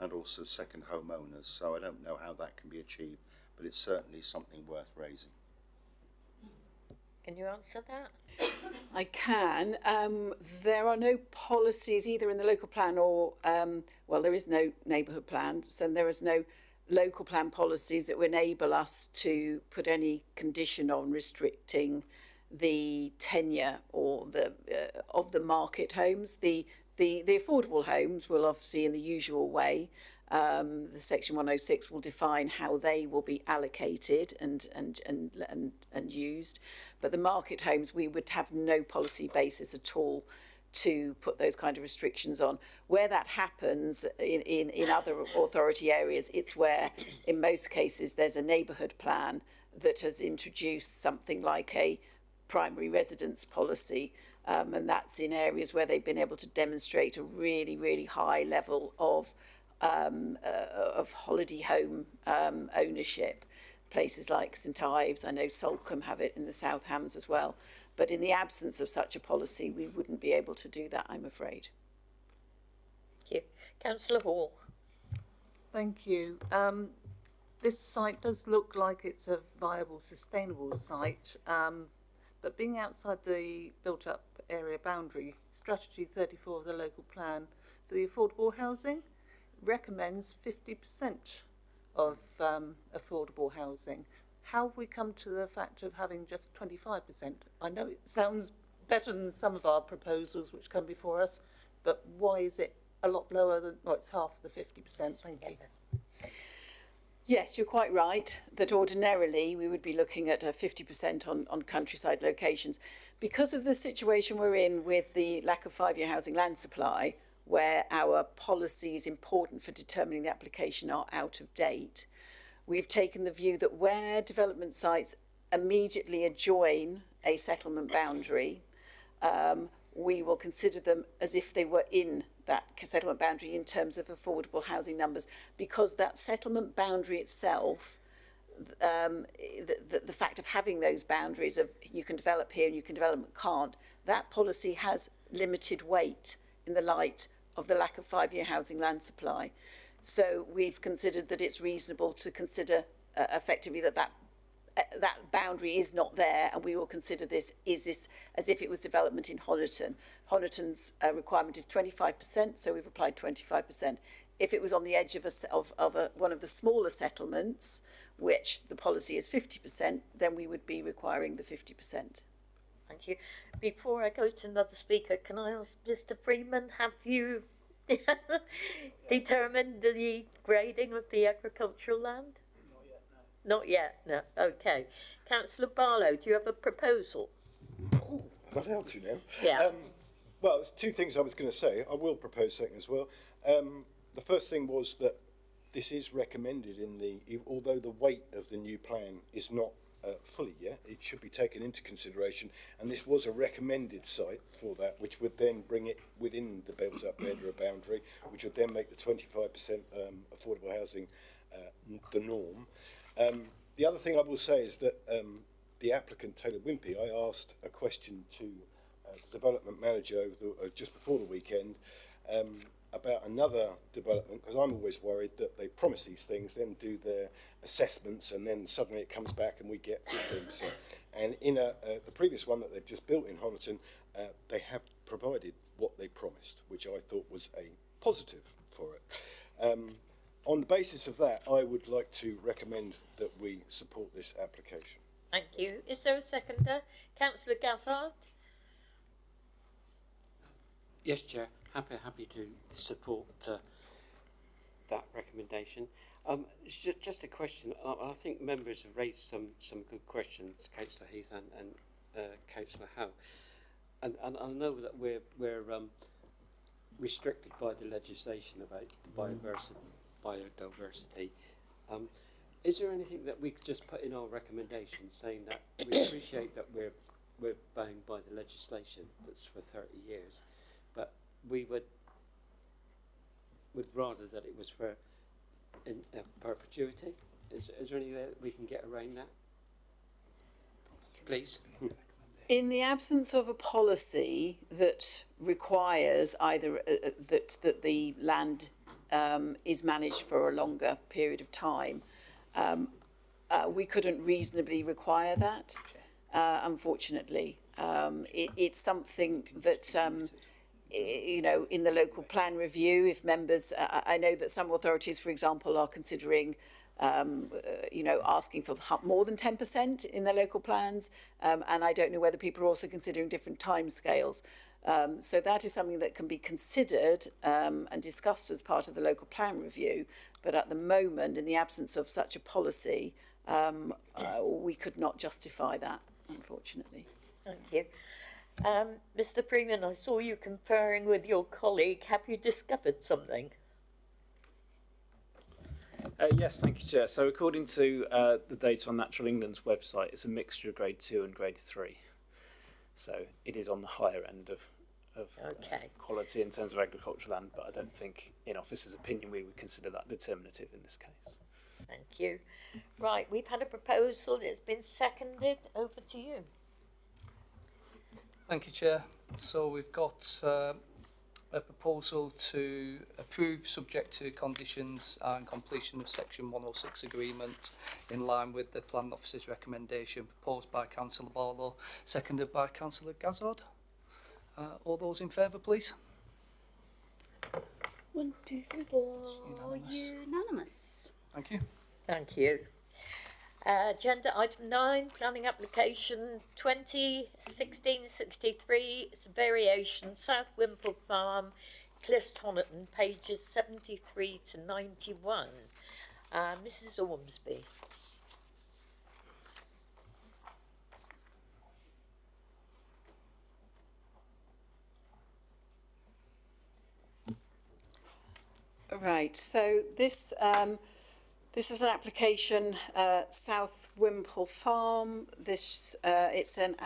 and also second homeowners. So I don't know how that can be achieved, but it's certainly something worth raising. Can you answer that? I can. There are no policies either in the local plan or, there is no neighbourhood plan, so there is no local plan policies that would enable us to put any condition on restricting the tenure or of the market homes. The affordable homes will obviously, in the usual way, the Section 106 will define how they will be allocated and used, but the market homes, we would have no policy basis at all to put those kind of restrictions on. Where that happens in other authority areas, it's where in most cases there's a neighbourhood plan that has introduced something like a primary residence policy, and that's in areas where they've been able to demonstrate a really, really high level of holiday home ownership. Places like St Ives, I know Salcombe have it in the South Hams as well. But in the absence of such a policy, we wouldn't be able to do that, I'm afraid. Thank you. Councillor Hall. Thank you. This site does look like it's a viable, sustainable site, but being outside the built-up area boundary, strategy 34 of the local plan for the affordable housing recommends 50% of affordable housing. How have we come to the fact of having just 25%? I know it sounds better than some of our proposals which come before us, but why is it a lot lower than, it's half of the 50%? Thank you. Yes, you're quite right that ordinarily we would be looking at a 50% on countryside locations. Because of the situation we're in with the lack of 5-year housing land supply, where our policies important for determining the application are out of date, we've taken the view that where development sites immediately adjoin a settlement boundary, we will consider them as if they were in that settlement boundary in terms of affordable housing numbers, because that settlement boundary itself, the fact of having those boundaries of you can develop here and you can develop can't, that policy has limited weight in the light of the lack of 5-year housing land supply. So we've considered that it's reasonable to consider effectively that that boundary is not there, and we will consider this as if it was development in Honiton. Honiton's requirement is 25%, so we've applied 25%. If it was on the edge of one of the smaller settlements, which the policy is 50%, then we would be requiring the 50%. Thank you. Before I go to another speaker, can I ask Mr. Freeman, have you determined the grading of the agricultural land? Not yet, no. Okay. Councillor Barlow, do you have a proposal? Oh, I'm allowed to now. Yeah. Well, there's two things I was going to say. I will propose something as well. The first thing was that this is recommended although the weight of the new plan is not fully yet, it should be taken into consideration, and this was a recommended site for that, which would then bring it within the built-up area boundary, which would then make the 25% affordable housing the norm. The other thing I will say is that the applicant, Taylor Wimpey, I asked a question to the development manager just before the weekend about another development, because I'm always worried that they promise these things, then do their assessments, and then suddenly it comes back and we get 15%. And in the previous one that they've just built in Honiton, they have provided what they promised, which I thought was a positive for it. On the basis of that, I would like to recommend that we support this application. Thank you. Is there a seconder? Councillor Gazzard? Yes, Chair. Happy to support that recommendation. It's just a question. I think members have raised some good questions, Councillor Heath and Councillor Howe, and I know that we're restricted by the legislation about biodiversity. Is there anything that we could just put in our recommendation saying that we appreciate that we're bound by the legislation that's for 30 years, but we would rather that it was for in perpetuity? Is there any way that we can get around that? Please. In the absence of a policy that requires either that the land is managed for a longer period of time, we couldn't reasonably require that, unfortunately. It's something that you know, in the local plan review, if members, I know that some authorities, for example, are considering, you know, asking for more than 10% in their local plans, and I don't know whether people are also considering different timescales. So that is something that can be considered and discussed as part of the local plan review, but at the moment, in the absence of such a policy, we could not justify that, unfortunately. Thank you. Mr. Freeman, I saw you conferring with your colleague. Have you discovered something? Yes, thank you, Chair. So according to the data on Natural England's website, it's a mixture of grade 2 and grade 3. So it is on the higher end of quality in terms of agricultural land, but I don't think, in officer's opinion, we would consider that determinative in this case. Thank you. Right, we've had a proposal. It's been seconded. Over to you. Thank you, Chair. So we've got a proposal to approve subject to conditions and completion of Section 106 agreement in line with the Planning Officer's recommendation, proposed by Councillor Barlow, seconded by Councillor Gazzard. All those in favour, please. 1, 2, 3, 4. Unanimous. Unanimous. Thank you. Thank you. Agenda item 9, planning application 2016-63. It's a variation, South Wimple Farm, Clyst Honiton, pages 73 to 91. Mrs. Ormsby. Right, so this is an application, South Wimple Farm. This it's an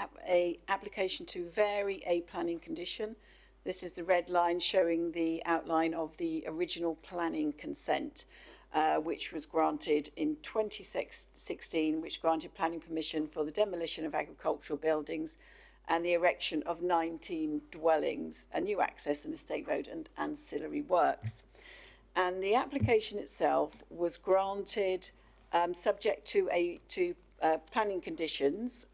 application to vary a planning condition. This is the red line showing the outline of the original planning consent, which was granted in 2016, which granted planning permission for the demolition of agricultural buildings and the erection of 19 dwellings, a new access and estate road and ancillary works. And the application itself was granted subject to planning conditions,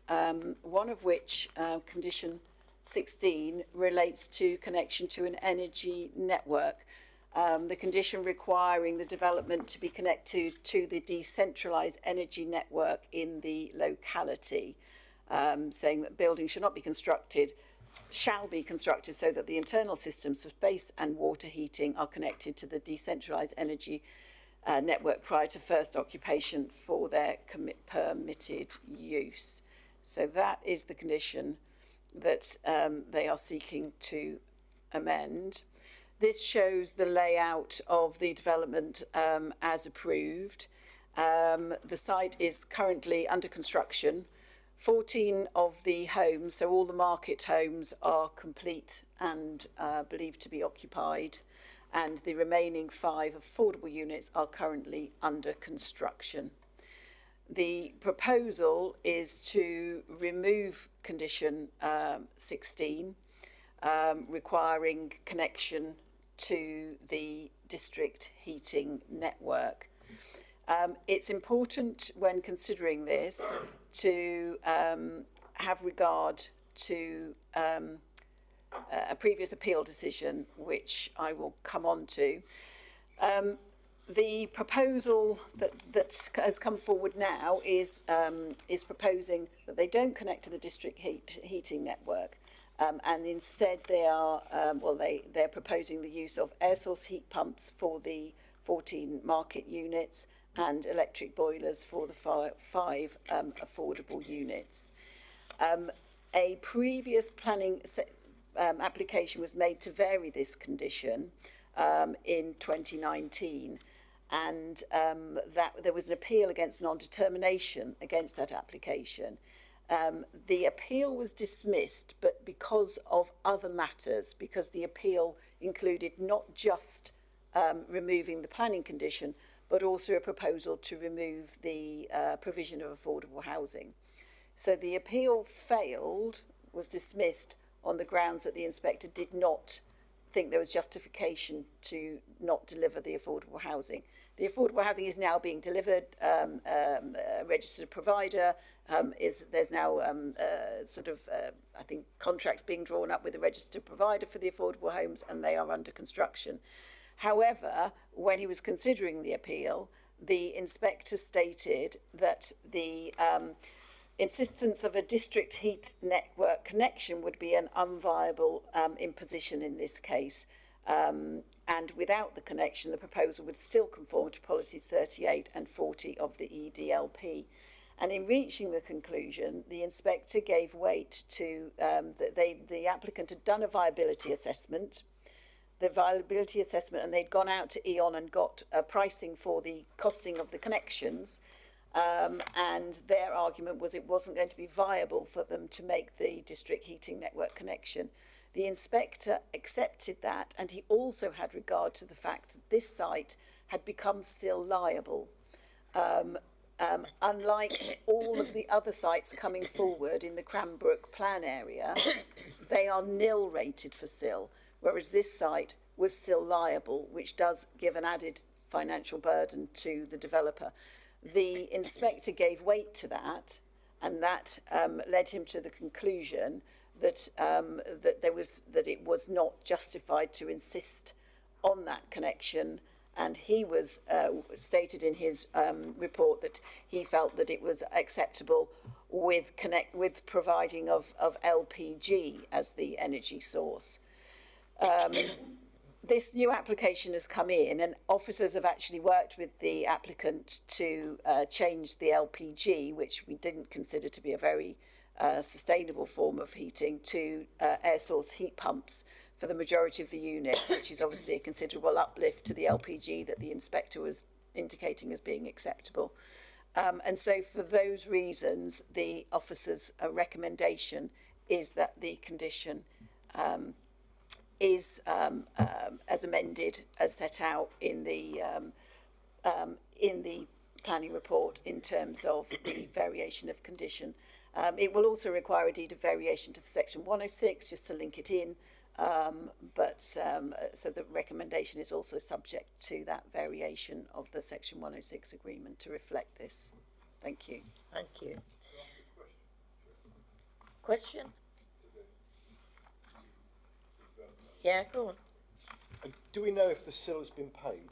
one of which, condition 16, relates to connection to an energy network. The condition requiring the development to be connected to the decentralised energy network in the locality, saying that buildings shall be constructed so that the internal systems of space and water heating are connected to the decentralised energy network prior to first occupation for their permitted use. So that is the condition that they are seeking to amend. This shows the layout of the development as approved. The site is currently under construction. 14 of the homes, so all the market homes, are complete and believed to be occupied, and the remaining 5 affordable units are currently under construction. The proposal is to remove condition 16, requiring connection to the district heating network. It's important when considering this to have regard to a previous appeal decision, which I will come on to. The proposal that has come forward now is proposing that they don't connect to the district heating network, and instead they are they're proposing the use of air source heat pumps for the 14 market units and electric boilers for the 5 affordable units. A previous planning application was made to vary this condition in 2019, and that there was an appeal against non-determination against that application. The appeal was dismissed, but because of other matters, because the appeal included not just removing the planning condition, but also a proposal to remove the provision of affordable housing. So the appeal failed, was dismissed on the grounds that the inspector did not think there was justification to not deliver the affordable housing. The affordable housing is now being delivered. A registered provider there's now I think contracts being drawn up with a registered provider for the affordable homes, and they are under construction. However, when he was considering the appeal, the inspector stated that the insistence of a district heat network connection would be an unviable imposition in this case. And without the connection, the proposal would still conform to policies 38 and 40 of the EDLP. And in reaching the conclusion, the inspector gave weight to the applicant had done a viability assessment. The viability assessment, and they'd gone out to E.ON and got pricing for the costing of the connections, and their argument was it wasn't going to be viable for them to make the district heating network connection. The inspector accepted that, and he also had regard to the fact that this site had become still liable. Unlike all of the other sites coming forward in the Cranbrook plan area, they are nil rated for still, whereas this site was still liable, which does give an added financial burden to the developer. The inspector gave weight to that, and that led him to the conclusion that that it was not justified to insist on that connection, and he was stated in his report that he felt that it was acceptable with providing of LPG as the energy source. This new application has come in, and officers have actually worked with the applicant to change the LPG, which we didn't consider to be a very sustainable form of heating, to air source heat pumps for the majority of the units, which is obviously a considerable uplift to the LPG that the inspector was indicating as being acceptable. And so for those reasons, the officer's recommendation is that the condition is as amended, as set out in the planning report in terms of the variation of condition. It will also require a deed of variation to the section 106 just to link it in, so the recommendation is also subject to that variation of the section 106 agreement to reflect this. Thank you. Thank you. Question? Yeah, go on. Do we know if the SIL has been paid?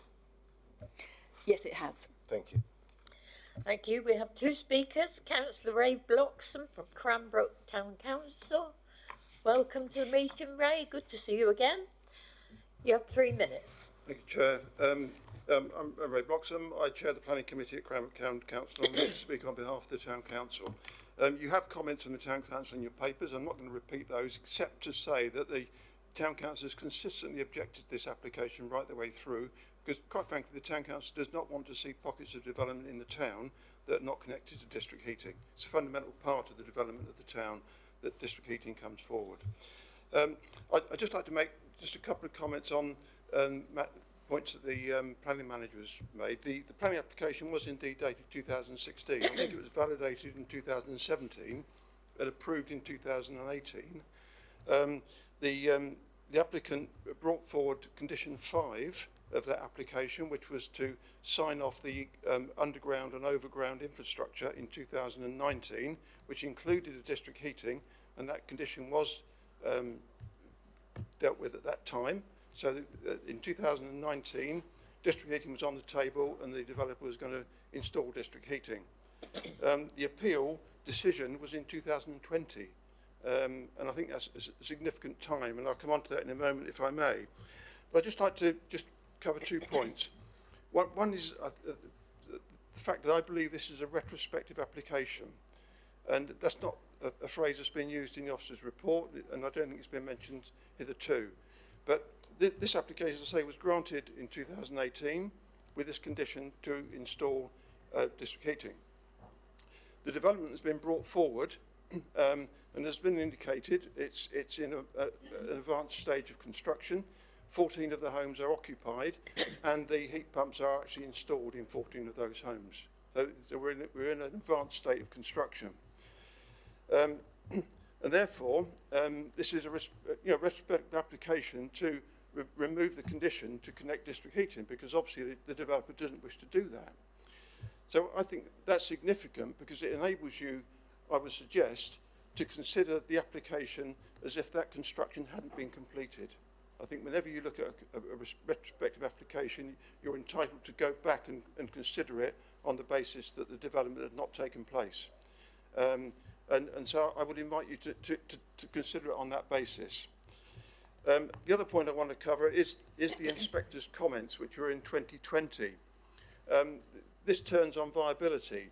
Yes, it has. Thank you. Thank you. We have two speakers. Councillor Ray Bloxham from Cranbrook Town Council. Welcome to the meeting, Ray. Good to see you again. You have 3 minutes. Thank you, Chair. I'm Ray Bloxham. I chair the Planning Committee at Cranbrook Town Council. I'm here to speak on behalf of the Town Council. You have comments on the Town Council in your papers. I'm not going to repeat those, except to say that the Town Council has consistently objected to this application right the way through, because quite frankly the Town Council does not want to see pockets of development in the town that are not connected to district heating. It's a fundamental part of the development of the town that district heating comes forward. I'd just like to make just a couple of comments on points that the planning manager has made. The planning application was indeed dated 2016. I think it was validated in 2017 and approved in 2018. The applicant brought forward condition 5 of that application, which was to sign off the underground and overground infrastructure in 2019, which included the district heating, and that condition was dealt with at that time. So in 2019, district heating was on the table and the developer was going to install district heating. The appeal decision was in 2020. And I think that's a significant time, and I'll come on to that in a moment if I may. But I'd just like to just cover 2 points. One is the fact that I believe this is a retrospective application, and that's not a phrase that's been used in the officer's report, and I don't think it's been mentioned hitherto. But this application, as I say, was granted in 2018 with this condition to install district heating. The development has been brought forward, and as been indicated, it's in an advanced stage of construction. 14 of the homes are occupied, and the heat pumps are actually installed in 14 of those homes. So we're in an advanced state of construction. And therefore, this is a retrospective application to remove the condition to connect district heating, because obviously the developer doesn't wish to do that. So I think that's significant because it enables you, I would suggest, to consider the application as if that construction hadn't been completed. I think whenever you look at a retrospective application, you're entitled to go back and consider it on the basis that the development had not taken place. And so I would invite you to consider it on that basis. The other point I want to cover is the inspector's comments, which were in 2020. This turns on viability.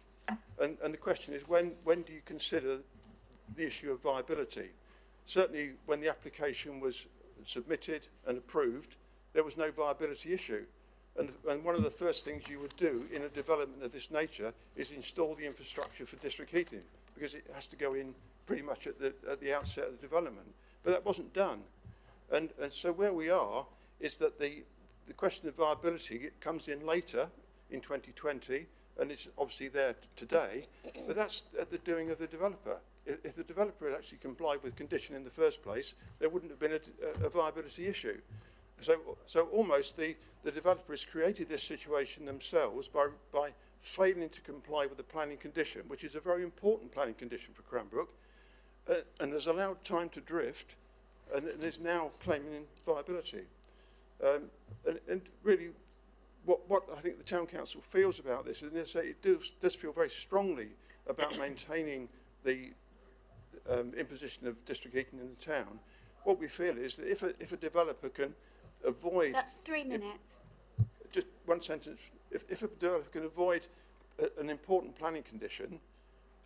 And the question is, when do you consider the issue of viability? Certainly when the application was submitted and approved, there was no viability issue. And one of the first things you would do in a development of this nature is install the infrastructure for district heating, because it has to go in pretty much at the outset of the development. But that wasn't done. And so where we are is that the question of viability, it comes in later in 2020, and it's obviously there today, but that's at the doing of the developer. If the developer had actually complied with condition in the first place, there wouldn't have been a viability issue. So almost the developer has created this situation themselves by failing to comply with the planning condition, which is a very important planning condition for Cranbrook, and has allowed time to drift, and is now claiming viability. And really, what I think the Town Council feels about this, and they say it does feel very strongly about maintaining the imposition of district heating in the town. What we feel is that if a developer can avoid... That's 3 minutes. Just one sentence. If a developer can avoid an important planning condition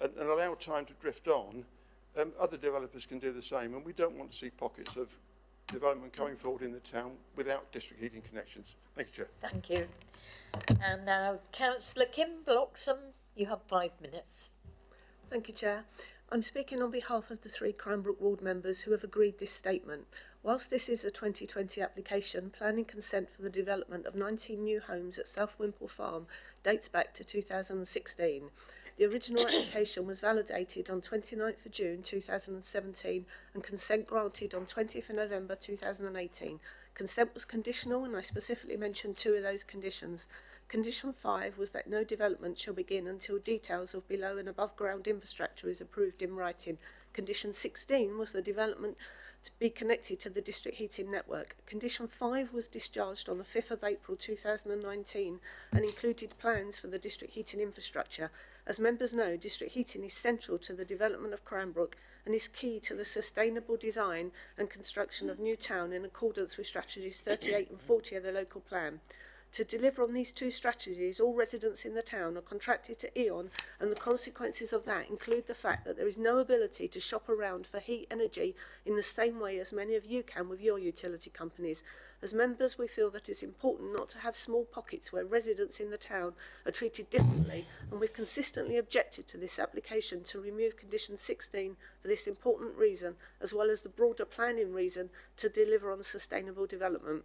and allow time to drift on, other developers can do the same, and we don't want to see pockets of development coming forward in the town without district heating connections. Thank you, Chair. Thank you. And now, Councillor Kim Bloxham, you have 5 minutes. Thank you, Chair. I'm speaking on behalf of the 3 Cranbrook ward members who have agreed this statement. Whilst this is a 2020 application, planning consent for the development of 19 new homes at South Wimpole Farm dates back to 2016. The original application was validated on 29th of June 2017 and consent granted on 20th of November 2018. Consent was conditional, and I specifically mentioned 2 of those conditions. Condition 5 was that no development shall begin until details of below and above ground infrastructure is approved in writing. Condition 16 was the development to be connected to the district heating network. Condition 5 was discharged on the 5th of April 2019 and included plans for the district heating infrastructure. As members know, district heating is central to the development of Cranbrook and is key to the sustainable design and construction of New Town in accordance with strategies 38 and 40 of the local plan. To deliver on these 2 strategies, all residents in the town are contracted to E.ON, and the consequences of that include the fact that there is no ability to shop around for heat energy in the same way as many of you can with your utility companies. As members, we feel that it's important not to have small pockets where residents in the town are treated differently, and we've consistently objected to this application to remove condition 16 for this important reason, as well as the broader planning reason to deliver on sustainable development.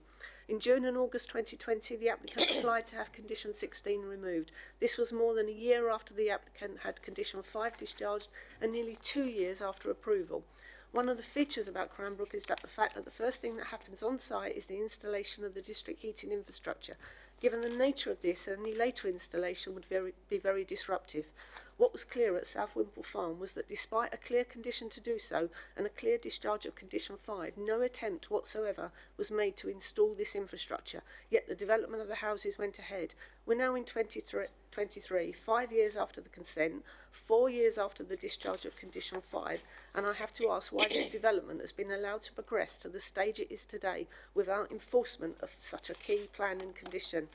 In June and August 2020, the applicant applied to have condition 16 removed. This was more than a year after the applicant had condition 5 discharged and nearly 2 years after approval. One of the features about Cranbrook is that the fact that the first thing that happens on site is the installation of the district heating infrastructure. Given the nature of this, any later installation would be very disruptive. What was clear at South Wimple Farm was that despite a clear condition to do so and a clear discharge of condition 5, no attempt whatsoever was made to install this infrastructure, yet the development of the houses went ahead. We're now in 23, 5 years after the consent, 4 years after the discharge of condition 5, and I have to ask why this development has been allowed to progress to the stage it is today without enforcement of such a key planning condition.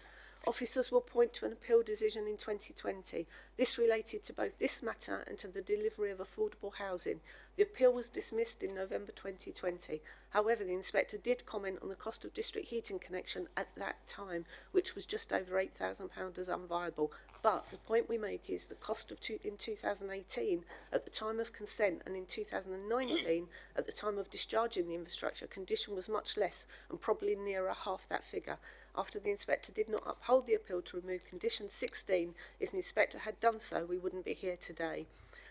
Officers will point to an appeal decision in 2020. This related to both this matter and to the delivery of affordable housing. The appeal was dismissed in November 2020. However, the inspector did comment on the cost of district heating connection at that time, which was just over £8,000 as unviable. But the point we make is the cost of in 2018, at the time of consent, and in 2019, at the time of discharging the infrastructure, condition was much less and probably nearer half that figure. After the inspector did not uphold the appeal to remove condition 16, if the inspector had done so, we wouldn't be here today.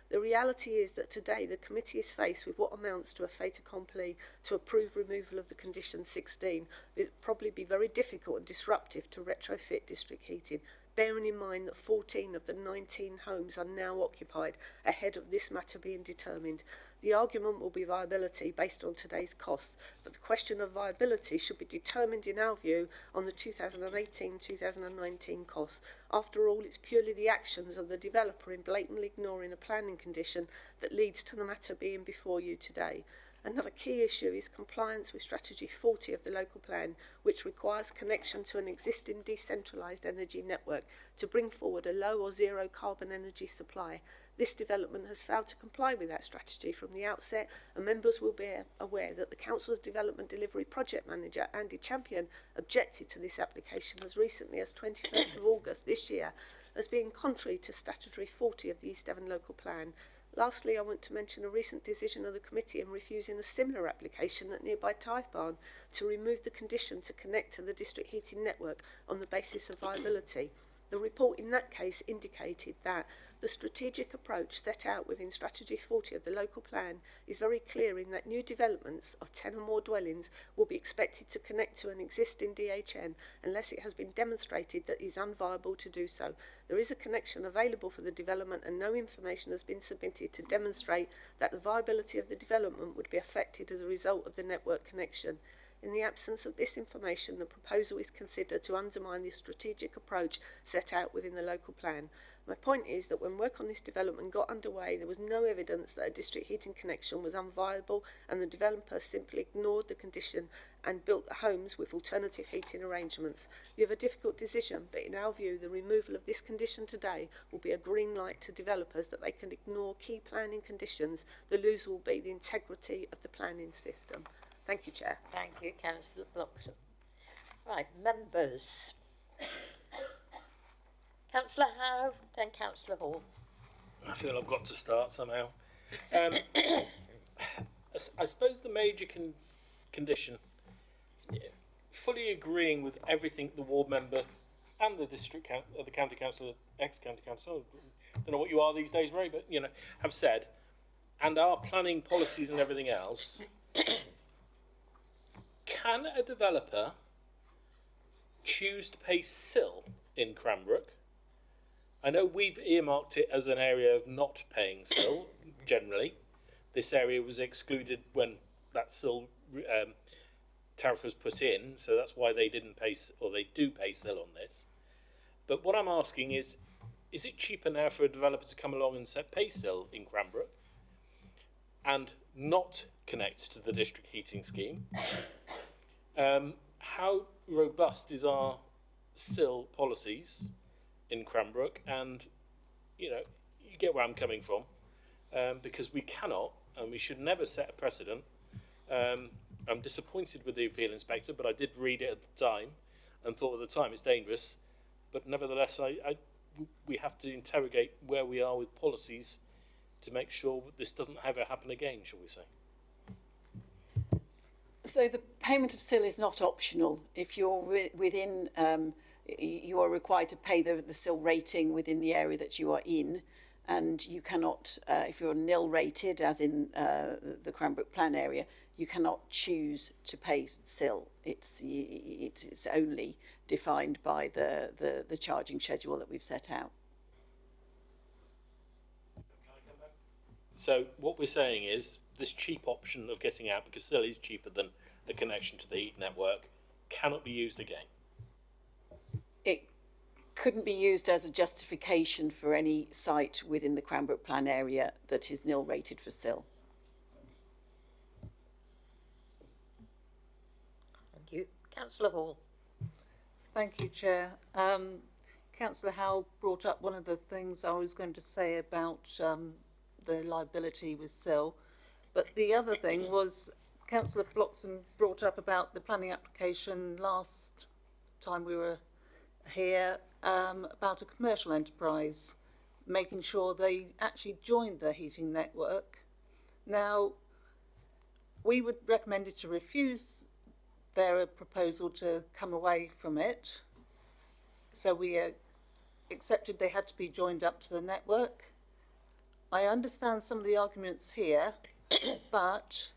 The reality is that today the committee is faced with what amounts to a fait accompli to approve removal of the condition 16. It would probably be very difficult and disruptive to retrofit district heating, bearing in mind that 14 of the 19 homes are now occupied ahead of this matter being determined. The argument will be viability based on today's costs, but the question of viability should be determined, in our view, on the 2018-2019 costs. After all, it's purely the actions of the developer in blatantly ignoring a planning condition that leads to the matter being before you today. Another key issue is compliance with Strategy 40 of the local plan, which requires connection to an existing decentralised energy network to bring forward a low or zero carbon energy supply. This development has failed to comply with that strategy from the outset, and members will be aware that the Council's Development Delivery Project Manager, Andy Champion, objected to this application as recently as 21st of August this year as being contrary to Statutory 40 of the East Devon Local Plan. Lastly, I want to mention a recent decision of the committee in refusing a similar application at nearby Tithe Barn to remove the condition to connect to the district heating network on the basis of viability. The report in that case indicated that the strategic approach set out within Strategy 40 of the local plan is very clear in that new developments of 10 or more dwellings will be expected to connect to an existing DHN unless it has been demonstrated that it is unviable to do so. There is a connection available for the development and no information has been submitted to demonstrate that the viability of the development would be affected as a result of the network connection. In the absence of this information, the proposal is considered to undermine the strategic approach set out within the local plan. My point is that when work on this development got underway, there was no evidence that a district heating connection was unviable, and the developer simply ignored the condition and built the homes with alternative heating arrangements. You have a difficult decision, but in our view, the removal of this condition today will be a green light to developers that they can ignore key planning conditions. The loser will be the integrity of the planning system. Thank you, Chair. Thank you, Councillor Bloxham. Right, members. Councillor Howe, then Councillor Hall. I feel I've got to start somehow. I suppose the major condition, fully agreeing with everything the ward member and the the county councillor, ex-county councillor, don't know what you are these days, Ray, but you know, have said, and our planning policies and everything else, can a developer choose to pay SIL in Cranbrook? I know we've earmarked it as an area of not paying SIL generally. This area was excluded when that SIL tariff was put in, so that's why they didn't pay, or they do pay SIL on this. But what I'm asking is it cheaper now for a developer to come along and pay SIL in Cranbrook and not connect to the district heating scheme? How robust is our SIL policies in Cranbrook? And, you know, you get where I'm coming from, because we cannot and we should never set a precedent. I'm disappointed with the appeal inspector, but I did read it at the time and thought at the time it's dangerous. But nevertheless, we have to interrogate where we are with policies to make sure this doesn't ever happen again, shall we say. So the payment of SIL is not optional. If you're within, you are required to pay the SIL rating within the area that you are in, and you cannot, if you're nil rated, as in the Cranbrook Plan area, you cannot choose to pay SIL. It's only defined by the charging schedule that we've set out. So what we're saying is this cheap option of getting out, because SIL is cheaper than a connection to the heat network, cannot be used again. It couldn't be used as a justification for any site within the Cranbrook Plan area that is nil rated for SIL. Thank you. Councillor Hall. Thank you, Chair. Councillor Howell brought up one of the things I was going to say about the liability with SIL, but the other thing was Councillor Bloxham brought up about the planning application last time we were here, about a commercial enterprise, making sure they actually joined the heating network. Now, we would recommend it to refuse their proposal to come away from it. So we accepted they had to be joined up to the network. I understand some of the arguments here, but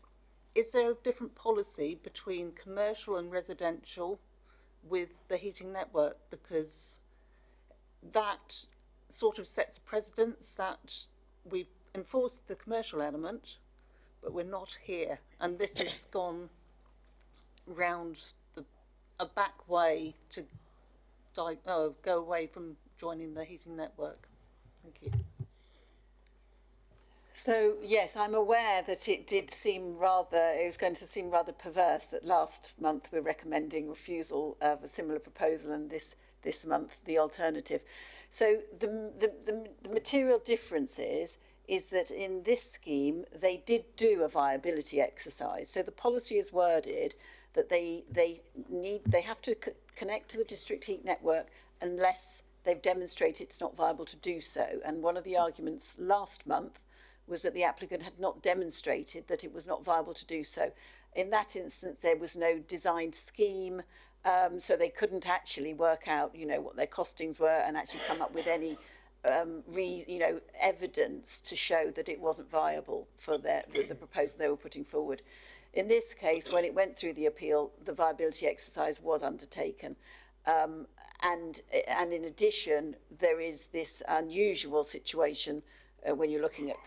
is there a different policy between commercial and residential with the heating network? Because that sort of sets a precedence that we've enforced the commercial element, but we're not here. And this has gone round a back way to go away from joining the heating network. Thank you. So yes, I'm aware that it was going to seem rather perverse that last month we're recommending refusal of a similar proposal, and this month the alternative. So the material difference is that in this scheme they did do a viability exercise. So the policy is worded that they have to connect to the district heat network unless they've demonstrated it's not viable to do so. And one of the arguments last month was that the applicant had not demonstrated that it was not viable to do so. In that instance, there was no designed scheme, so they couldn't actually work out, what their costings were and actually come up with any, evidence to show that it wasn't viable for the proposal they were putting forward. In this case, when it went through the appeal, the viability exercise was undertaken. And in addition, there is this unusual situation when you're looking at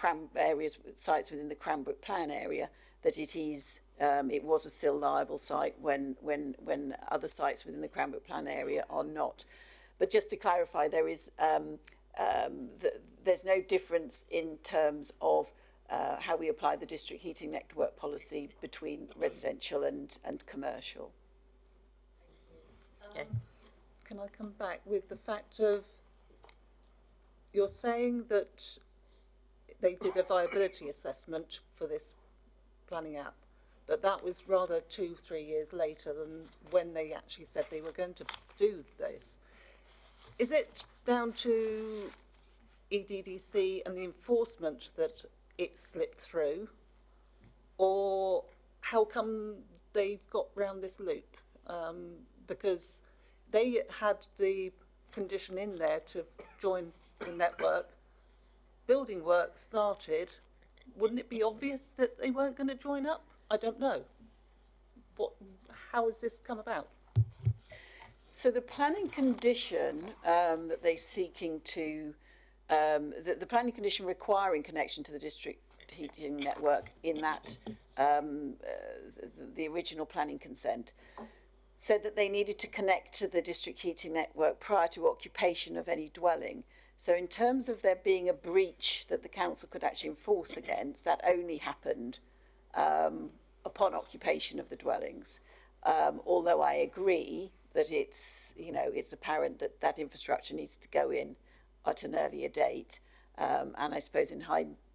sites within the Cranbrook Plan area, that it was a SIL liable site when other sites within the Cranbrook Plan area are not. But just to clarify, there's no difference in terms of how we apply the district heating network policy between residential and commercial. Okay. Can I come back with the fact of, you're saying that they did a viability assessment for this planning app, but that was rather 2-3 years later than when they actually said they were going to do this. Is it down to EDDC and the enforcement that it slipped through, or how come they've got round this loop? Because they had the condition in there to join the network, building work started, wouldn't it be obvious that they weren't going to join up? I don't know. How has this come about? So the planning condition that they're seeking to, the planning condition requiring connection to the district heating network in that the original planning consent said that they needed to connect to the district heating network prior to occupation of any dwelling. So in terms of there being a breach that the council could actually enforce against, that only happened upon occupation of the dwellings. Although I agree that it's apparent that that infrastructure needs to go in at an earlier date. And I suppose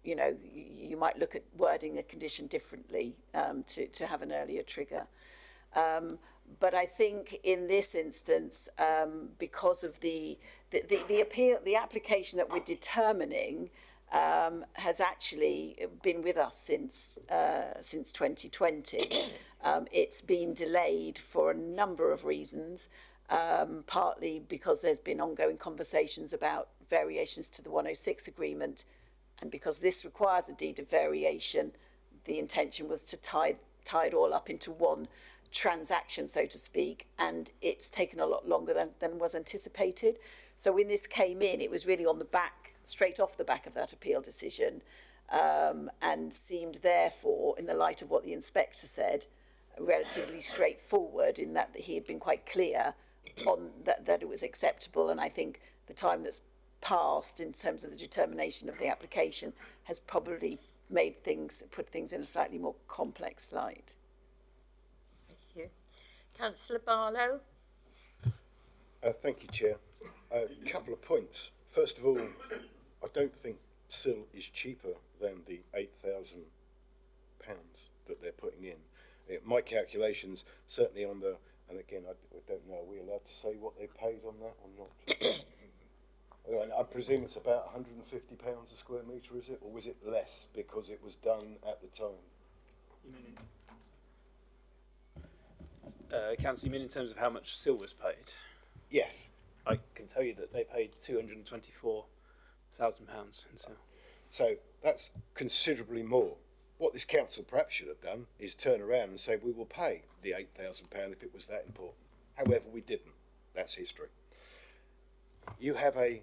you might look at wording a condition differently to have an earlier trigger. But I think in this instance, because of the application that we're determining has actually been with us since 2020. It's been delayed for a number of reasons, partly because there's been ongoing conversations about variations to the 106 agreement, and because this requires a deed of variation, the intention was to tie it all up into one transaction, so to speak, and it's taken a lot longer than was anticipated. So when this came in, it was really on the back, straight off the back of that appeal decision, and seemed therefore, in the light of what the inspector said, relatively straightforward in that he had been quite clear on that it was acceptable. And I think the time that's passed in terms of the determination of the application has probably put things in a slightly more complex light. Thank you. Councillor Barlow. Thank you, Chair. A couple of points. First of all, I don't think SIL is cheaper than the £8,000 that they're putting in. My calculations, certainly on the, and again, I don't know, are we allowed to say what they paid on that or not? I presume it's about £150 a square metre, is it? Or was it less because it was done at the time? Councillor, you mean in terms of how much SIL was paid? Yes. I can tell you that they paid £224,000 in SIL. So that's considerably more. What this council perhaps should have done is turn around and say we will pay the £8,000 if it was that important. However, we didn't. That's history. You have a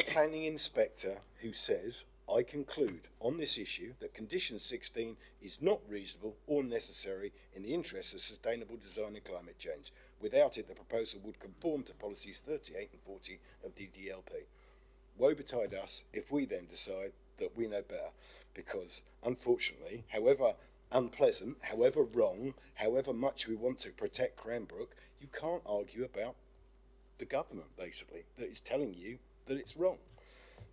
planning inspector who says, I conclude on this issue that condition 16 is not reasonable or necessary in the interest of sustainable design and climate change. Without it, the proposal would conform to policies 38 and 40 of the DLP. Woe betide us if we then decide that we know better, because unfortunately, however unpleasant, however wrong, however much we want to protect Cranbrook, you can't argue about the government, basically, that is telling you that it's wrong.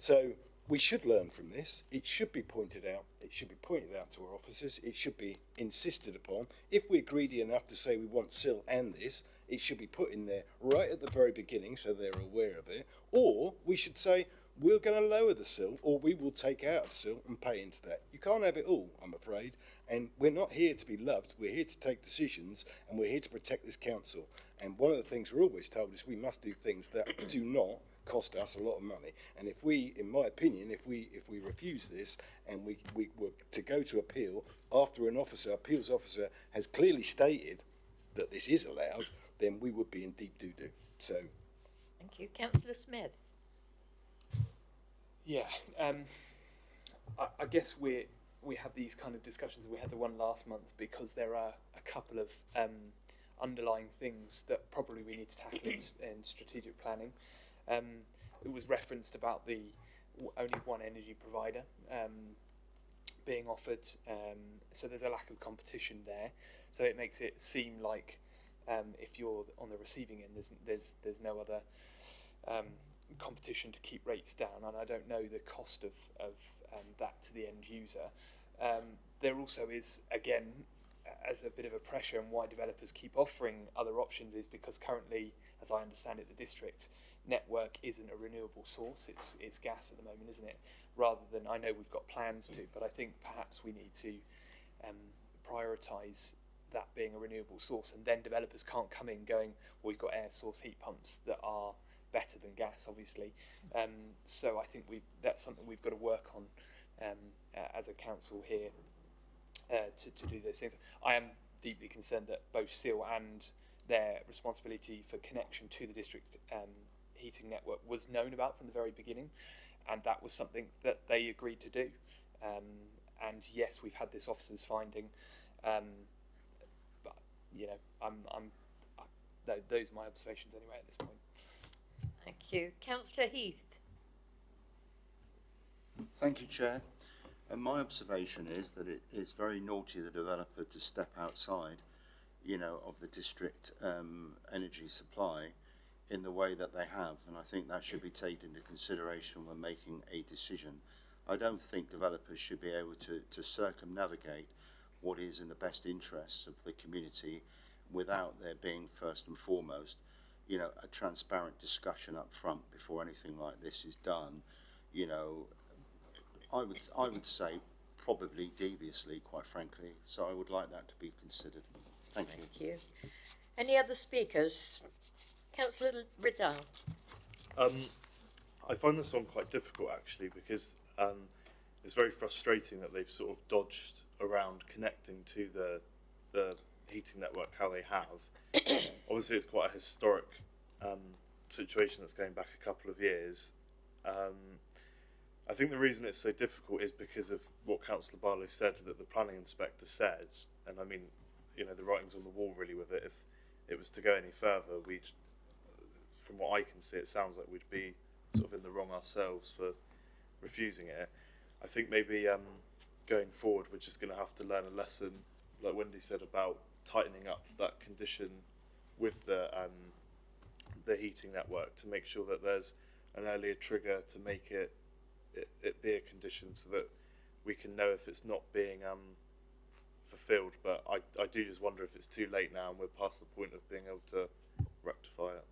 So we should learn from this. It should be pointed out. It should be pointed out to our officers. It should be insisted upon. If we're greedy enough to say we want SIL and this, it should be put in there right at the very beginning so they're aware of it. Or we should say, we're going to lower the SIL, or we will take out of SIL and pay into that. You can't have it all, I'm afraid. And we're not here to be loved. We're here to take decisions, and we're here to protect this council. And one of the things we're always told is we must do things that do not cost us a lot of money. And if we, in my opinion, if we refuse this and we were to go to appeal after an appeals officer has clearly stated that this is allowed, then we would be in deep doo-doo. So, thank you. Councillor Smith. Yeah, I guess we have these kind of discussions. We had the one last month because there are a couple of underlying things that probably we need to tackle in strategic planning. It was referenced about the only one energy provider being offered, so there's a lack of competition there. So it makes it seem like if you're on the receiving end, there's no other competition to keep rates down, and I don't know the cost of that to the end user. There also is, again, as a bit of a pressure, and why developers keep offering other options is because currently, as I understand it, the district network isn't a renewable source. It's gas at the moment, isn't it? Rather than, I know we've got plans to, but I think perhaps we need to prioritise that being a renewable source, and then developers can't come in going, well, we've got air source heat pumps that are better than gas, obviously. So I think that's something we've got to work on as a council here to do those things. I am deeply concerned that both SEAL and their responsibility for connection to the district heating network was known about from the very beginning, and that was something that they agreed to do. And yes, we've had this officer's finding, but you know, those are my observations anyway at this point. Thank you. Councillor Heath. Thank you, Chair. And my observation is that it is very naughty of the developer to step outside, you know, of the district energy supply in the way that they have, and I think that should be taken into consideration when making a decision. I don't think developers should be able to circumnavigate what is in the best interests of the community without there being, first and foremost, you know, a transparent discussion up front before anything like this is done. You know, I would say probably deviously, quite frankly, so I would like that to be considered. Thank you. Any other speakers? Councillor Riddell. I find this one quite difficult actually, because it's very frustrating that they've sort of dodged around connecting to the heating network how they have. Obviously it's quite a historic situation that's going back a couple of years. I think the reason it's so difficult is because of what Councillor Barlow said, that the planning inspector said, and I mean, you know, the writing's on the wall really with it. If it was to go any further, from what I can see, it sounds like we'd be sort of in the wrong ourselves for refusing it. I think maybe going forward, we're just going to have to learn a lesson, like Wendy said, about tightening up that condition with the heating network to make sure that there's an earlier trigger to make it be a condition, so that we can know if it's not being fulfilled. But I do just wonder if it's too late now and we're past the point of being able to rectify it.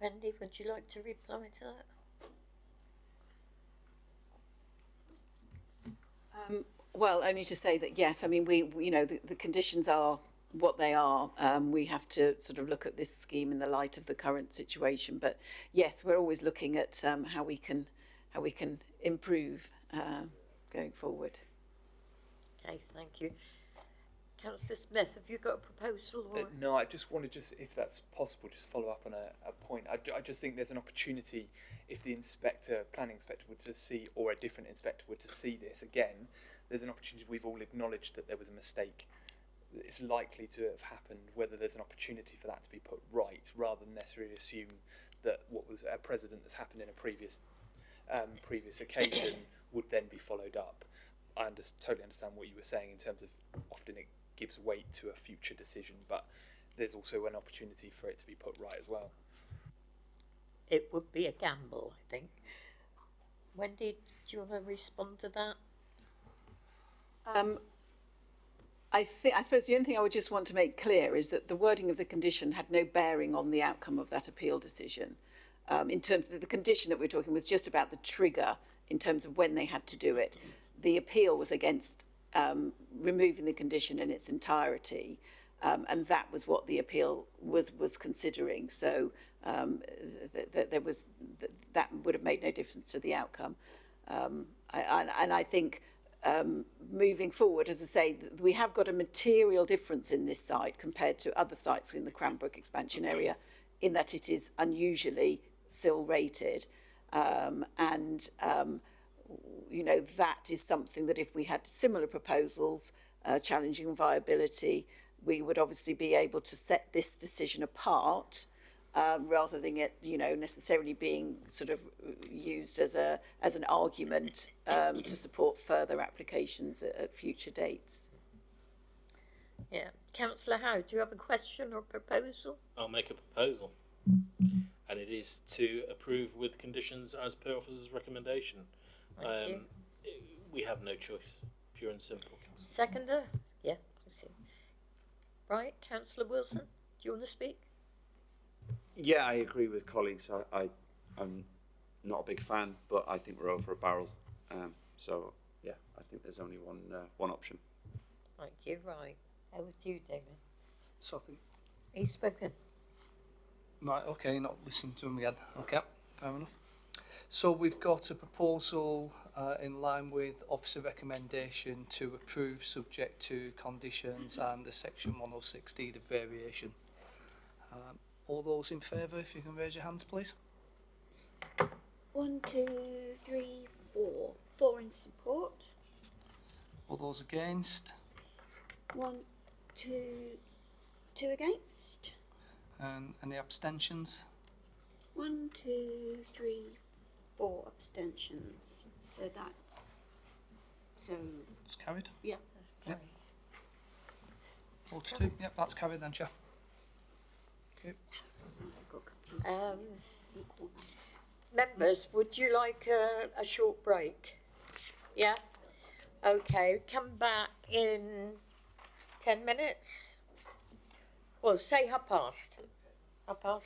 Wendy, would you like to reply to that? Well, only to say that yes, I mean we you know the conditions are what they are. We have to sort of look at this scheme in the light of the current situation. But yes, we're always looking at how we can improve going forward. Okay, thank you. Councillor Smith, have you got a proposal? Or? No, I just want to if that's possible, just follow up on a point. I just think there's an opportunity if the planning inspector were to see, or a different inspector were to see this again, there's an opportunity. We've all acknowledged that there was a mistake. It's likely to have happened, whether there's an opportunity for that to be put right, rather than necessarily assume that what was a precedent that's happened in a previous occasion would then be followed up. I totally understand what you were saying in terms of often it gives weight to a future decision, but there's also an opportunity for it to be put right as well. It would be a gamble, I think. Wendy, do you want to respond to that? I suppose the only thing I would just want to make clear is that the wording of the condition had no bearing on the outcome of that appeal decision. In terms of the condition that we're talking was just about the trigger in terms of when they had to do it. The appeal was against removing the condition in its entirety, and that was what the appeal was considering. So that would have made no difference to the outcome. And I think moving forward, as I say, we have got a material difference in this site compared to other sites in the Cranbrook expansion area, in that it is unusually SIL rated, you know, that is something that if we had similar proposals challenging viability, we would obviously be able to set this decision apart, rather than it, you know, necessarily being sort of used as an argument to support further applications at future dates. Yeah, Councillor Howe, do you have a question or proposal? I'll make a proposal, and it is to approve with conditions as per officer's recommendation. Thank you. We have no choice, pure and simple. Seconder? Yeah, right, Councillor Wilson, do you want to speak? Yeah, I agree with colleagues. I'm not a big fan, but I think we're over a barrel. So yeah, I think there's only one option. Thank you. Right. Over to you, David. So I think he's spoken. Right, okay, not listening to them again. Okay, fair enough. So we've got a proposal in line with officer recommendation to approve subject to conditions and the section 106 deed of variation. All those in favour, if you can raise your hands, please. 1, 2, 3, 4. 4 in support. All those against? 1, 2, 2 against. And any abstentions? 1, 2, 3, 4 abstentions. So it's carried. Yeah. Yep. 4 to 2. Yep, that's carried then, Chair. Okay. Members, would you like a short break? Yeah? Okay, come back in 10 minutes. Well, say 1:30. 1:30.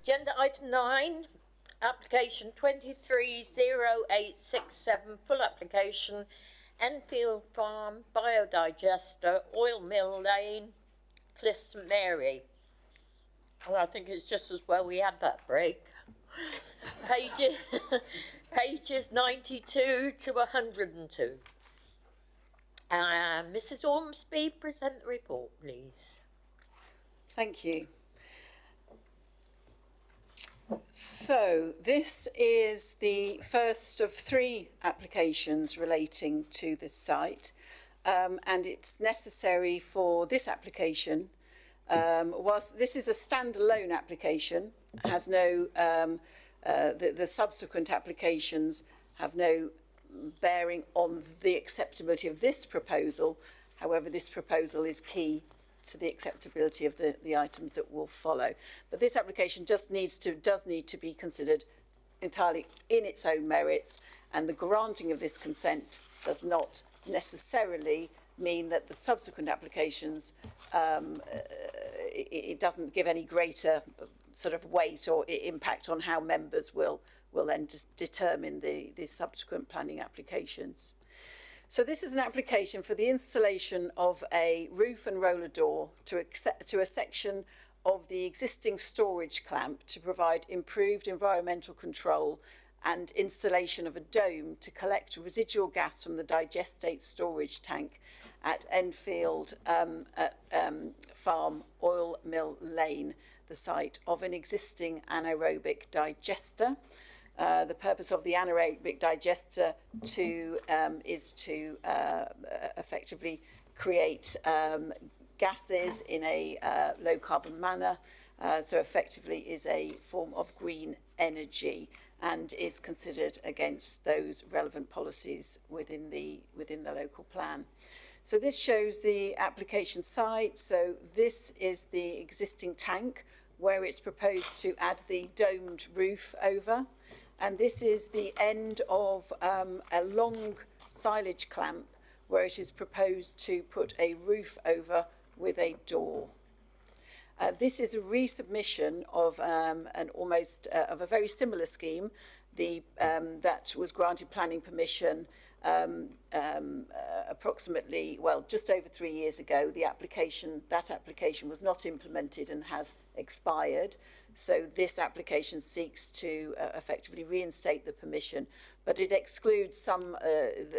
Agenda item 9, application 230867, full application, Enfield Farm Biodigester, Oil Mill Lane, Cliff St Mary. Well, I think it's just as well we had that break. Pages 92 to 102. Mrs. Ormsby, present the report, please. Thank you. So this is the first of 3 applications relating to this site, and it's necessary for this application, whilst this is a standalone application, has no, the subsequent applications have no bearing on the acceptability of this proposal. However, this proposal is key to the acceptability of the items that will follow. But this application does need to be considered entirely in its own merits, and the granting of this consent does not necessarily mean that the subsequent applications, it doesn't give any greater sort of weight or impact on how members will then determine the subsequent planning applications. So this is an application for the installation of a roof and roller door to a section of the existing storage clamp to provide improved environmental control and installation of a dome to collect residual gas from the digestate storage tank at Enfield Farm Oil Mill Lane, the site of an existing anaerobic digester. The purpose of the anaerobic digester is to effectively create gases in a low carbon manner, so effectively is a form of green energy and is considered against those relevant policies within the local plan. So this shows the application site. So this is the existing tank where it's proposed to add the domed roof over. And this is the end of a long silage clamp where it is proposed to put a roof over with a door. This is a resubmission of of a very similar scheme that was granted planning permission approximately, well, just over 3 years ago. That application was not implemented and has expired. So this application seeks to effectively reinstate the permission, but it excludes some,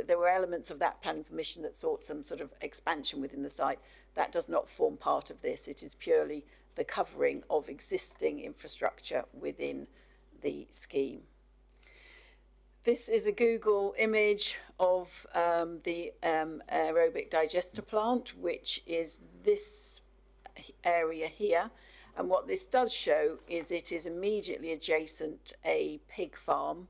there were elements of that planning permission that sought some sort of expansion within the site. That does not form part of this. It is purely the covering of existing infrastructure within the scheme. This is a Google image of the aerobic digester plant, which is this area here. And what this does show is it is immediately adjacent a pig farm,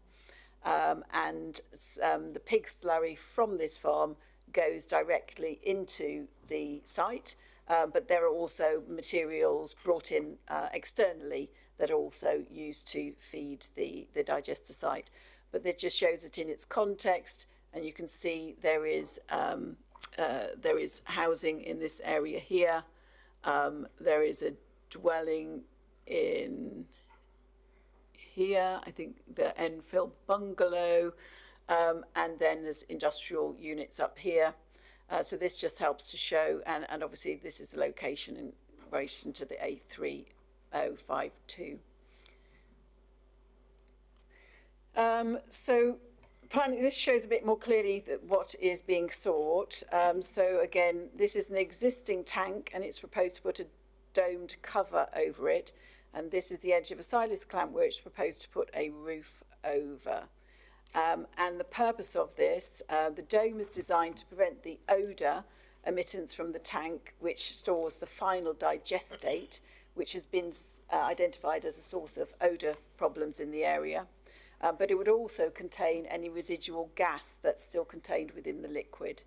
and the pig slurry from this farm goes directly into the site, but there are also materials brought in externally that are also used to feed the digester site. But this just shows it in its context, and you can see there is housing in this area here. There is a dwelling in here, I think the Enfield bungalow, and then there's industrial units up here. So this just helps to show, and obviously this is the location in relation to the A3052. So this shows a bit more clearly what is being sought. So again, this is an existing tank and it's proposed to put a domed cover over it, and this is the edge of a silage clamp where it's proposed to put a roof over. And the purpose of this, the dome is designed to prevent the odour emittance from the tank, which stores the final digestate, which has been identified as a source of odour problems in the area. But it would also contain any residual gas that's still contained within the liquid.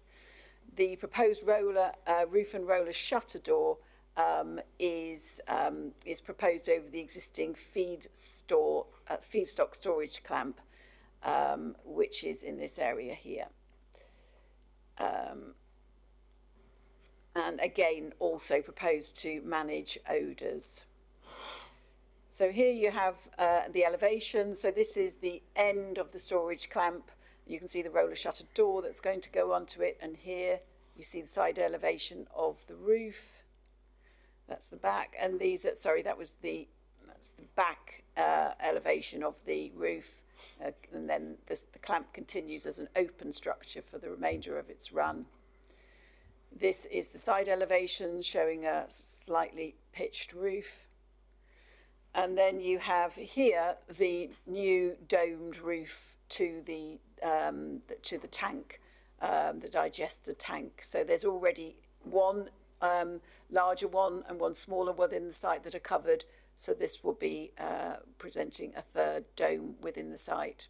The proposed roof and roller shutter door is proposed over the existing feedstock storage clamp, which is in this area here. And again, also proposed to manage odours. So here you have the elevation. So this is the end of the storage clamp. You can see the roller shutter door that's going to go onto it. And here you see the side elevation of the roof. That's the back. And these are, sorry, that's the back elevation of the roof. And then the clamp continues as an open structure for the remainder of its run. This is the side elevation showing a slightly pitched roof. And then you have here the new domed roof to the tank, the digester tank. So there's already one larger one and one smaller within the site that are covered. So this will be presenting a third dome within the site.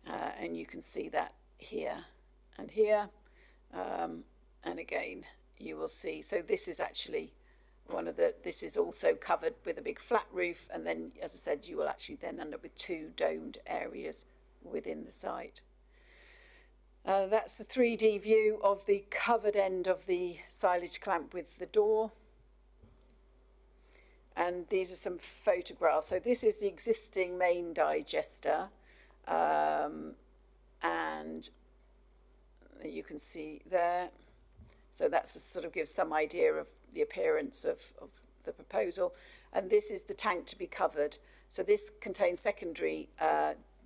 And you can see that here and here. And again, you will see, so this is actually this is also covered with a big flat roof. And then, as I said, you will actually then end up with two domed areas within the site. That's the 3D view of the covered end of the silage clamp with the door. And these are some photographs. So this is the existing main digester. And you can see there. So that's to sort of give some idea of the appearance of the proposal. And this is the tank to be covered. So this contains secondary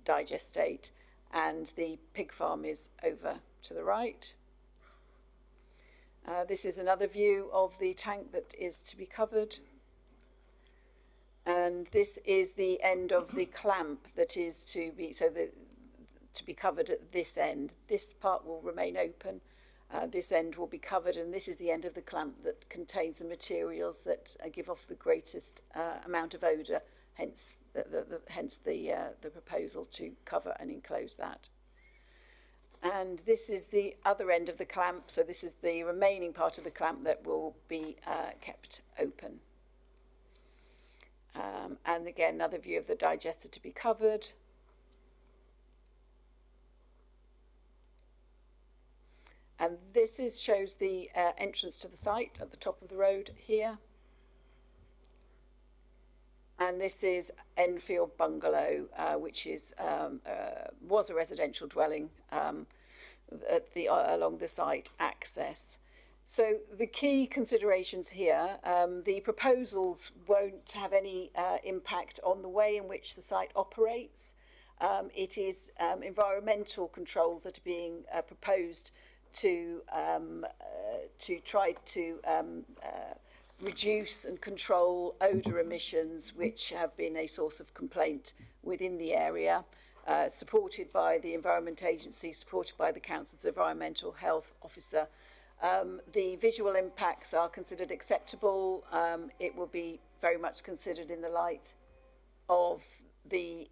digestate, and the pig farm is over to the right. This is another view of the tank that is to be covered. And this is the end of the clamp that is to be, to be covered at this end. This part will remain open. This end will be covered, and this is the end of the clamp that contains the materials that give off the greatest amount of odour, hence the proposal to cover and enclose that. And this is the other end of the clamp, so this is the remaining part of the clamp that will be kept open. And again, another view of the digester to be covered. And this shows the entrance to the site at the top of the road here. And this is Enfield Bungalow, which is was a residential dwelling at along the site access. So the key considerations here, the proposals won't have any impact on the way in which the site operates. It is environmental controls that are being proposed to try to reduce and control odour emissions, which have been a source of complaint within the area, supported by the Environment Agency, supported by the Council's Environmental Health Officer. The visual impacts are considered acceptable. It will be very much considered in the light of the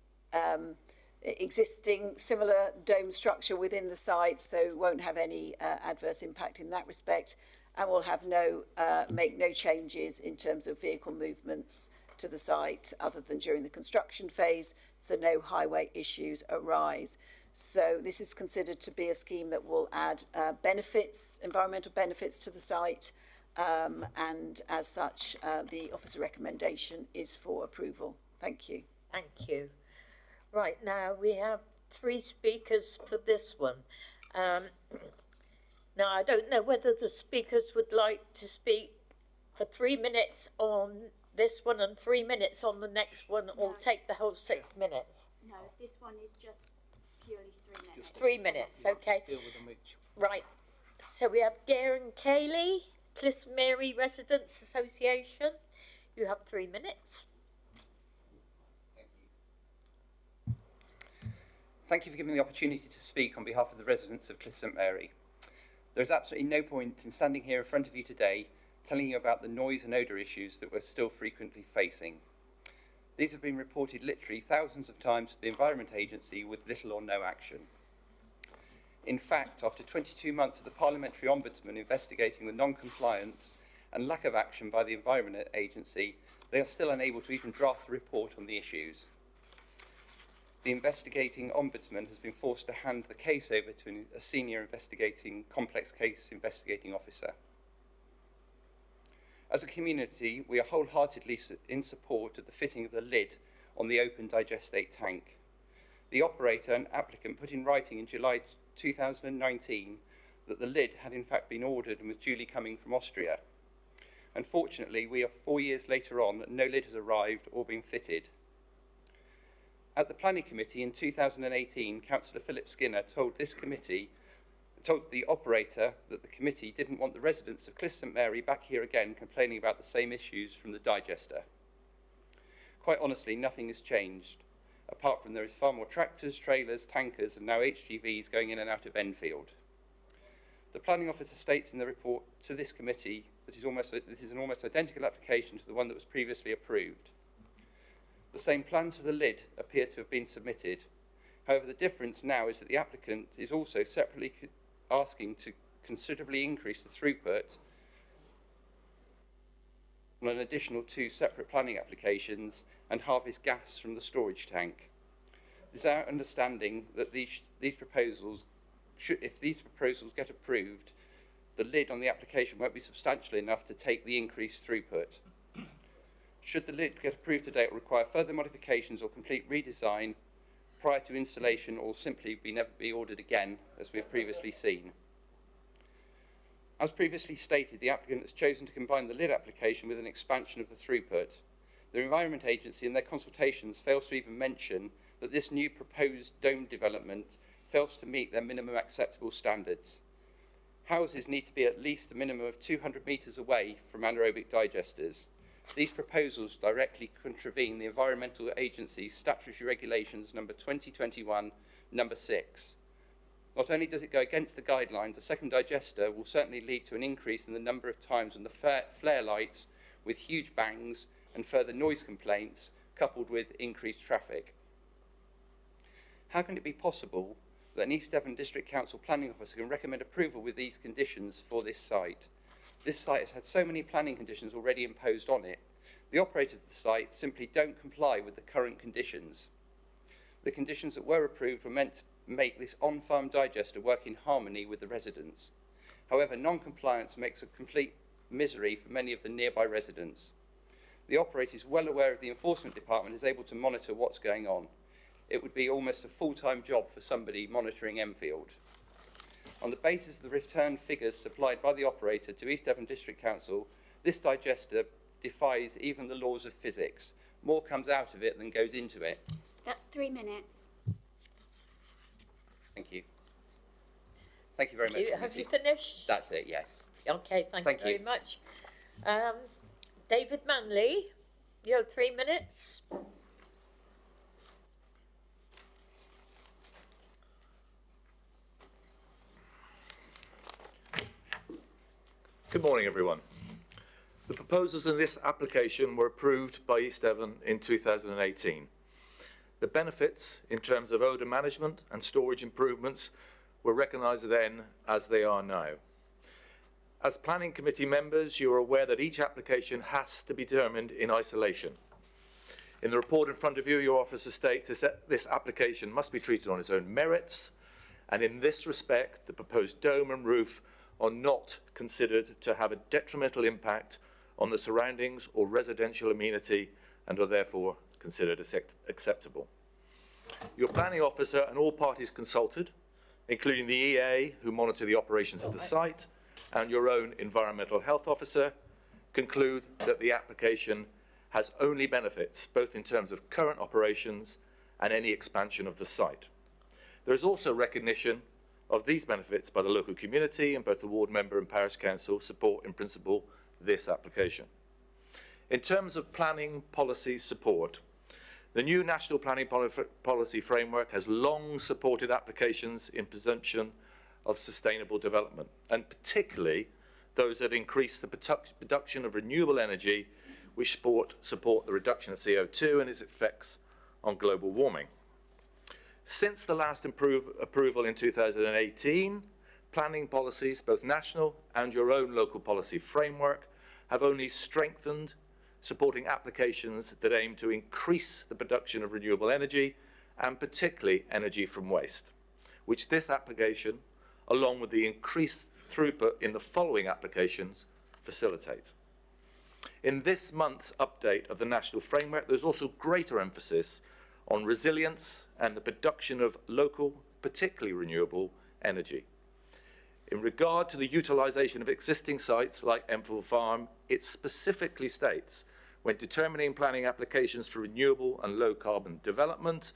existing similar dome structure within the site, so it won't have any adverse impact in that respect, and will have make no changes in terms of vehicle movements to the site other than during the construction phase, so no highway issues arise. So this is considered to be a scheme that will add environmental benefits to the site, and as such the officer recommendation is for approval. Thank you. Thank you. Right, now we have 3 speakers for this one. Now, I don't know whether the speakers would like to speak for 3 minutes on this one and 3 minutes on the next one, or take the whole 6 minutes. No, this one is just purely 3 minutes. Just 3 minutes, okay. Deal with them each. Right, so we have Garen Cayley, Clifton Mary Residents Association. You have 3 minutes. Thank you for giving me the opportunity to speak on behalf of the residents of Clifton St Mary. There is absolutely no point in standing here in front of you today telling you about the noise and odour issues that we're still frequently facing. These have been reported literally thousands of times to the Environment Agency with little or no action. In fact, after 22 months of the Parliamentary Ombudsman investigating the non-compliance and lack of action by the Environment Agency, they are still unable to even draft a report on the issues. The investigating Ombudsman has been forced to hand the case over to a senior complex case investigating officer. As a community, we are wholeheartedly in support of the fitting of the lid on the open digestate tank. The operator and applicant put in writing in July 2019 that the lid had in fact been ordered and was duly coming from Austria. Unfortunately, we are 4 years later on and no lid has arrived or been fitted. At the Planning Committee in 2018, Councillor Philip Skinner told the operator that the committee didn't want the residents of Cliff St Mary back here again complaining about the same issues from the digester. Quite honestly, nothing has changed, apart from there is far more tractors, trailers, tankers and now HGVs going in and out of Enfield. The Planning Officer states in the report to this committee that this is an almost identical application to the one that was previously approved. The same plans for the lid appear to have been submitted. However, the difference now is that the applicant is also separately asking to considerably increase the throughput on an additional 2 separate planning applications and harvest gas from the storage tank. It is our understanding that these proposals, if these proposals get approved, the lid on the application won't be substantial enough to take the increased throughput. Should the lid get approved today, it will require further modifications or complete redesign prior to installation, or simply never be ordered again, as we have previously seen. As previously stated, the applicant has chosen to combine the lid application with an expansion of the throughput. The Environment Agency in their consultations fails to even mention that this new proposed dome development fails to meet their minimum acceptable standards. Houses need to be at least a minimum of 200 metres away from anaerobic digesters. These proposals directly contravene the Environmental Agency's statutory regulations number 2021, number 6. Not only does it go against the guidelines, a second digester will certainly lead to an increase in the number of times when the flare lights with huge bangs and further noise complaints coupled with increased traffic. How can it be possible that an East Devon District Council planning officer can recommend approval with these conditions for this site? This site has had so many planning conditions already imposed on it. The operators of the site simply don't comply with the current conditions. The conditions that were approved were meant to make this on-farm digester work in harmony with the residents. However, non-compliance makes a complete misery for many of the nearby residents. The operator is well aware of the enforcement department is able to monitor what's going on. It would be almost a full-time job for somebody monitoring Enfield. On the basis of the return figures supplied by the operator to East Devon District Council, this digester defies even the laws of physics. More comes out of it than goes into it. That's 3 minutes. Thank you. Thank you very much. Have you finished? That's it, yes. Okay, thank you very much. David Manley, you have 3 minutes. Good morning, everyone. The proposals in this application were approved by East Devon in 2018. The benefits in terms of odour management and storage improvements were recognised then as they are now. As planning committee members, you are aware that each application has to be determined in isolation. In the report in front of you, your officer states that this application must be treated on its own merits, and in this respect, the proposed dome and roof are not considered to have a detrimental impact on the surroundings or residential amenity and are therefore considered acceptable. Your planning officer and all parties consulted, including the EA, who monitor the operations of the site, and your own environmental health officer, conclude that the application has only benefits, both in terms of current operations and any expansion of the site. There is also recognition of these benefits by the local community, and both the ward member and parish council support in principle this application. In terms of planning policy support, the new National Planning Policy Framework has long supported applications in presumption of sustainable development, and particularly those that increase the production of renewable energy, which support the reduction of CO2 and its effects on global warming. Since the last approval in 2018, planning policies, both national and your own local policy framework, have only strengthened, supporting applications that aim to increase the production of renewable energy, and particularly energy from waste, which this application, along with the increased throughput in the following applications, facilitate. In this month's update of the national framework, there's also greater emphasis on resilience and the production of local, particularly renewable energy. In regard to the utilisation of existing sites like Enfield Farm, it specifically states, when determining planning applications for renewable and low carbon development,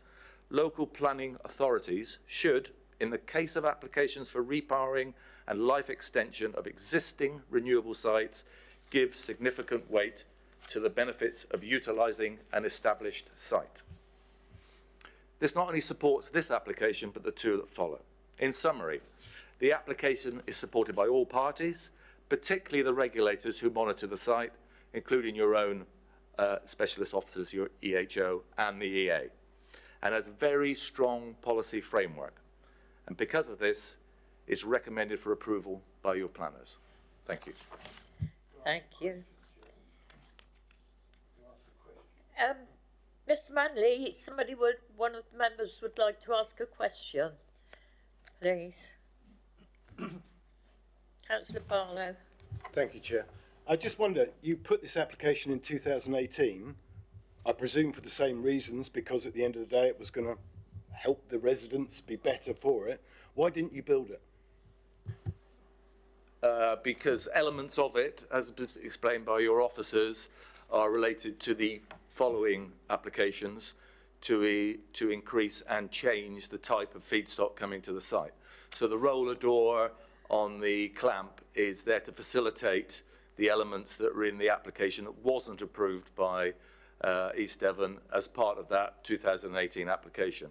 local planning authorities should, in the case of applications for repowering and life extension of existing renewable sites, give significant weight to the benefits of utilising an established site. This not only supports this application, but the two that follow. In summary, the application is supported by all parties, particularly the regulators who monitor the site, including your own specialist officers, your EHO and the EA, and has a very strong policy framework. And because of this, it's recommended for approval by your planners. Thank you. Thank you. Mr. Manley, one of the members would like to ask a question, please. Councillor Barlow. Thank you, Chair. I just wonder, you put this application in 2018, I presume for the same reasons, because at the end of the day it was going to help the residents be better for it. Why didn't you build it? Because elements of it, as explained by your officers, are related to the following applications to increase and change the type of feedstock coming to the site. So the roller door on the clamp is there to facilitate the elements that were in the application that wasn't approved by East Devon as part of that 2018 application.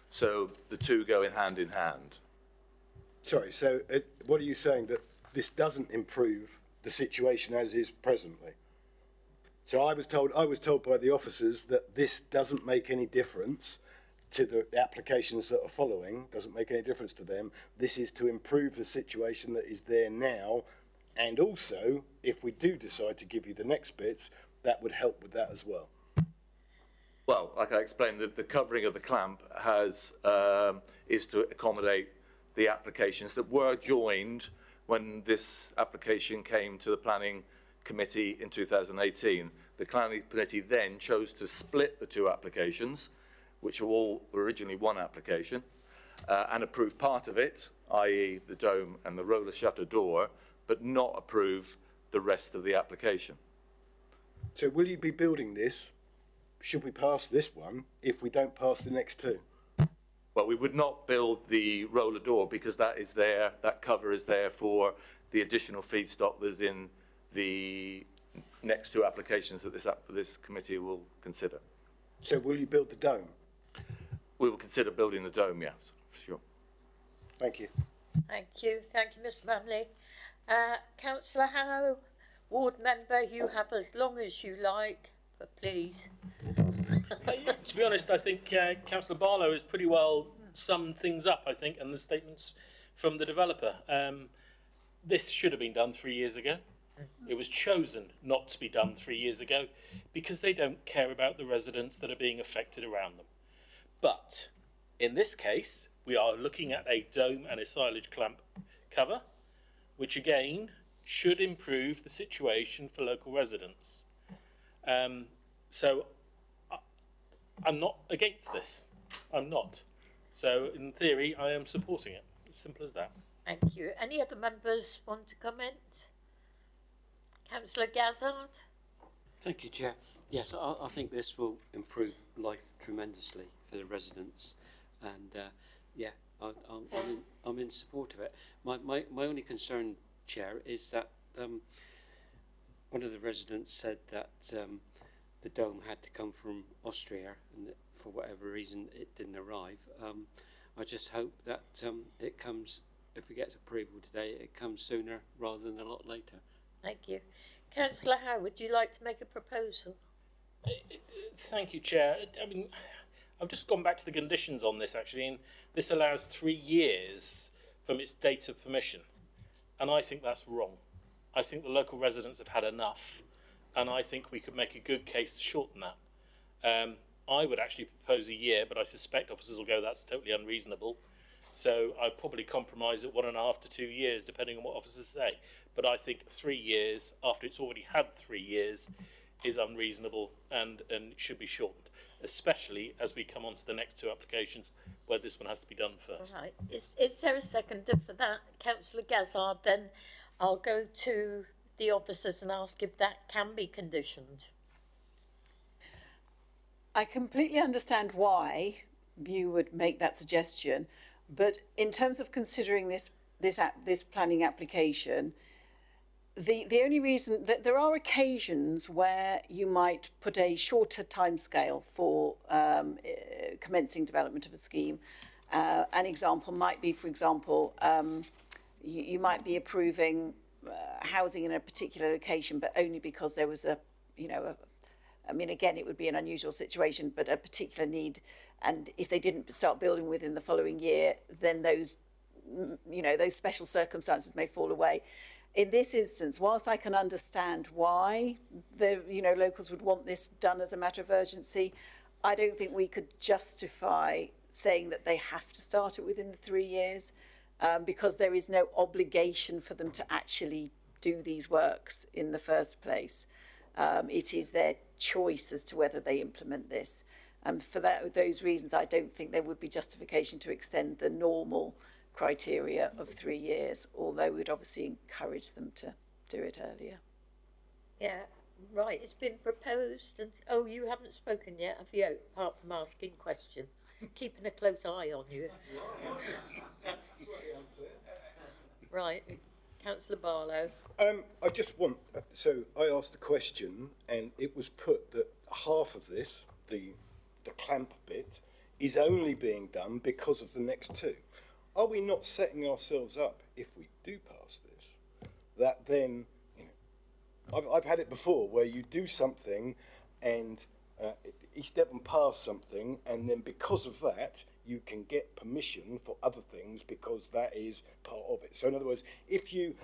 So the two go in hand in hand. Sorry, so what are you saying, that this doesn't improve the situation as is presently? So I was told by the officers that this doesn't make any difference to the applications that are following, doesn't make any difference to them. This is to improve the situation that is there now, and also, if we do decide to give you the next bits, that would help with that as well. Well, like I explained, the covering of the clamp is to accommodate the applications that were joined when this application came to the planning committee in 2018. The planning committee then chose to split the two applications, which were all originally one application, and approve part of it, i.e. the dome and the roller shutter door, but not approve the rest of the application. So will you be building this, should we pass this one, if we don't pass the next two? Well, we would not build the roller door because that is there, that cover is there for the additional feedstock that's in the next two applications that this committee will consider. So will you build the dome? We will consider building the dome, yes, for sure. Thank you. Thank you, Mr. Manley. Councillor Howe, ward member, you have as long as you like, but please. To be honest, I think Councillor Barlow has pretty well summed things up, I think, and the statements from the developer. This should have been done 3 years ago. It was chosen not to be done 3 years ago because they don't care about the residents that are being affected around them. But in this case, we are looking at a dome and a silage clamp cover, which again should improve the situation for local residents. So I'm not against this. I'm not. So in theory, I am supporting it. As simple as that. Thank you. Any other members want to comment? Councillor Gazzard? Thank you, Chair. Yes, I think this will improve life tremendously for the residents, and yeah, I'm in support of it. My only concern, Chair, is that one of the residents said that the dome had to come from Austria, and that for whatever reason it didn't arrive. I just hope that it comes, if it gets approval today, it comes sooner rather than a lot later. Thank you. Councillor Howe, would you like to make a proposal? Thank you, Chair. I mean, I've just gone back to the conditions on this, actually, and this allows 3 years from its date of permission. And I think that's wrong. I think the local residents have had enough, and I think we could make a good case to shorten that. I would actually propose a year, but I suspect officers will go, that's totally unreasonable. So I'd probably compromise at 1.5 to 2 years, depending on what officers say. But I think 3 years, after it's already had 3 years, is unreasonable and should be shortened, especially as we come on to the next two applications where this one has to be done first. Right. Is there a seconder for that? Councillor Gazzard, then I'll go to the officers and ask if that can be conditioned. I completely understand why you would make that suggestion, but in terms of considering this planning application, the only reason that there are occasions where you might put a shorter timescale for commencing development of a scheme. An example might be, for example, you might be approving housing in a particular location, but only because there was I mean, again, it would be an unusual situation, but a particular need. And if they didn't start building within the following year, then those special circumstances may fall away. In this instance, whilst I can understand why the locals would want this done as a matter of urgency, I don't think we could justify saying that they have to start it within the 3 years, because there is no obligation for them to actually do these works in the first place. It is their choice as to whether they implement this. And for those reasons, I don't think there would be justification to extend the normal criteria of 3 years, although we'd obviously encourage them to do it earlier. Yeah, right. It's been proposed, and oh, you haven't spoken yet, have you? Apart from asking questions, keeping a close eye on you. Right, Councillor Barlow. I just want, so I asked a question and it was put that half of this, the clamp bit, is only being done because of the next two. Are we not setting ourselves up, if we do pass this, that then, I've had it before where you do something and East Devon pass something, and then because of that, you can get permission for other things because that is part of it. So in other words, if you,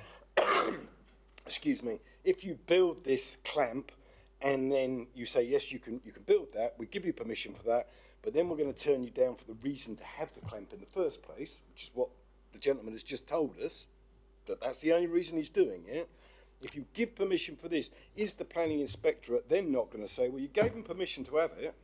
excuse me, if you build this clamp and then you say, yes, you can build that, we give you permission for that, but then we're going to turn you down for the reason to have the clamp in the first place, which is what the gentleman has just told us, that that's the only reason he's doing it. If you give permission for this, is the planning inspectorate then not going to say, well, you gave him permission to have it,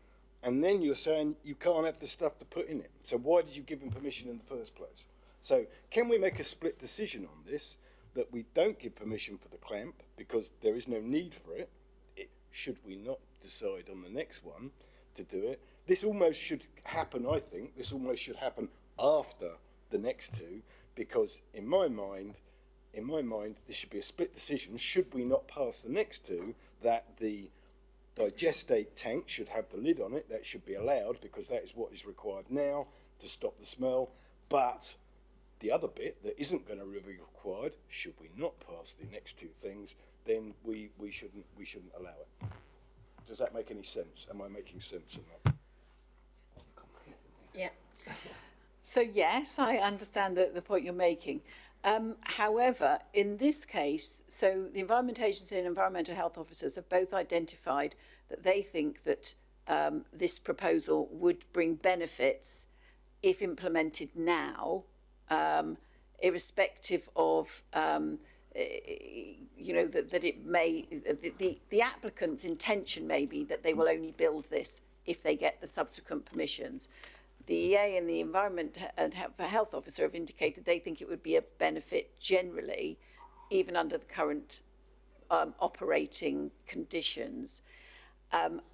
and then you're saying you can't have the stuff to put in it. So why did you give him permission in the first place? So can we make a split decision on this, that we don't give permission for the clamp because there is no need for it? Should we not decide on the next one to do it? This almost should happen, I think, this almost should happen after the next two, because in my mind, this should be a split decision. Should we not pass the next two, that the digestate tank should have the lid on it, that should be allowed because that is what is required now to stop the smell. But the other bit that isn't going to be required, should we not pass the next two things, then we shouldn't allow it. Does that make any sense? Am I making sense or not? Yeah. So yes, I understand the point you're making. However, in this case, so the Environment Agency and Environmental Health Officers have both identified that they think that this proposal would bring benefits if implemented now, irrespective of, that it may, the applicant's intention may be that they will only build this if they get the subsequent permissions. The EA and the Environment and Health Officer have indicated they think it would be of benefit generally, even under the current operating conditions.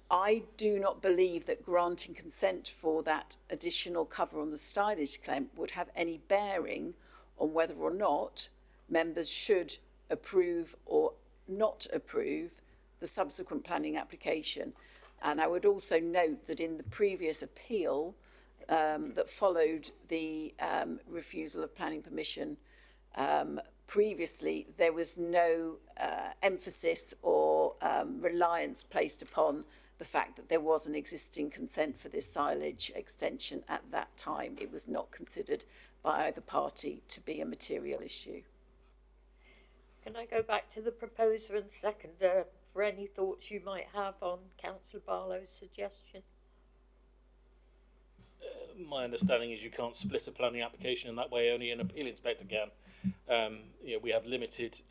I do not believe that granting consent for that additional cover on the stylage clamp would have any bearing on whether or not members should approve or not approve the subsequent planning application. And I would also note that in the previous appeal, that followed the refusal of planning permission previously, there was no emphasis or reliance placed upon the fact that there was an existing consent for this silage extension at that time. It was not considered by either party to be a material issue. Can I go back to the proposer and seconder for any thoughts you might have on Councillor Barlow's suggestion? my understanding is you can't split a planning application in that way. Only an appeal inspector can. We have limited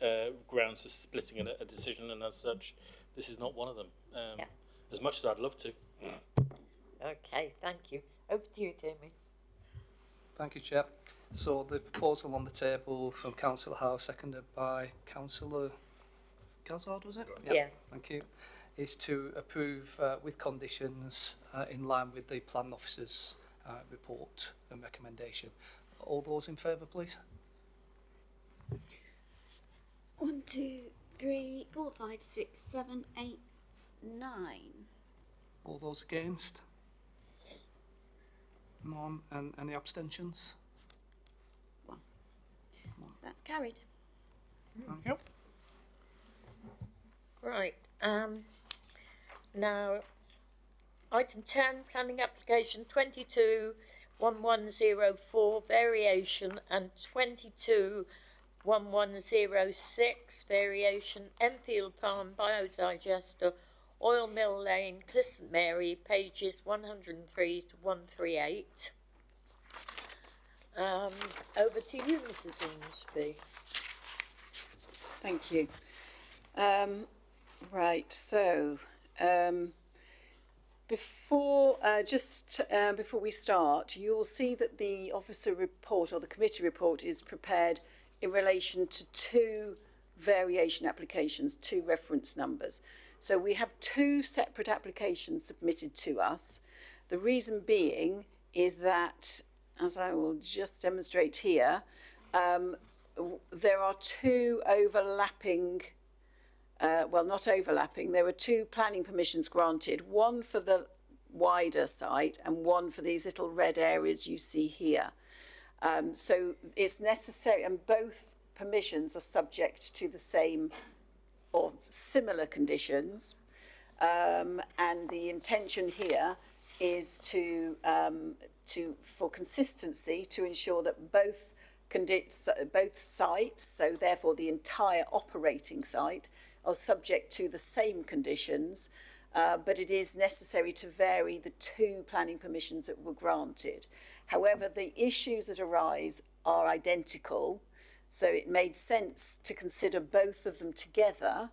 grounds for splitting a decision, and as such, this is not one of them. As much as I'd love to. Okay, thank you. Over to you, Jamie. Thank you, Chair. So the proposal on the table from Councillor Howe, seconded by Councillor Gazard, was it? Yeah. Thank you. Is to approve with conditions in line with the Plan Officer's report and recommendation. All those in favour, please? 1, 2, 3, 4, 5, 6, 7, 8, 9. All those against? None. And any abstentions? 1. So that's carried. Thank you. Right. Now, item 10, planning application 22-1104 variation and 22-1106 variation, Enfield Farm Biodigester, Oil Mill Lane, St Mary, pages 103 to 138. Over to you, Mrs. Ormsby. Thank you. Right, so before we start, you'll see that the officer report or the committee report is prepared in relation to 2 variation applications, 2 reference numbers. So we have 2 separate applications submitted to us. The reason being is that, as I will just demonstrate here, there are 2 overlapping, not overlapping, there were 2 planning permissions granted, one for the wider site and one for these little red areas you see here. So it's necessary, and both permissions are subject to the same or similar conditions, and the intention here is to for consistency, to ensure that both sites, so therefore the entire operating site, are subject to the same conditions, but it is necessary to vary the 2 planning permissions that were granted. However, the issues that arise are identical, so it made sense to consider both of them together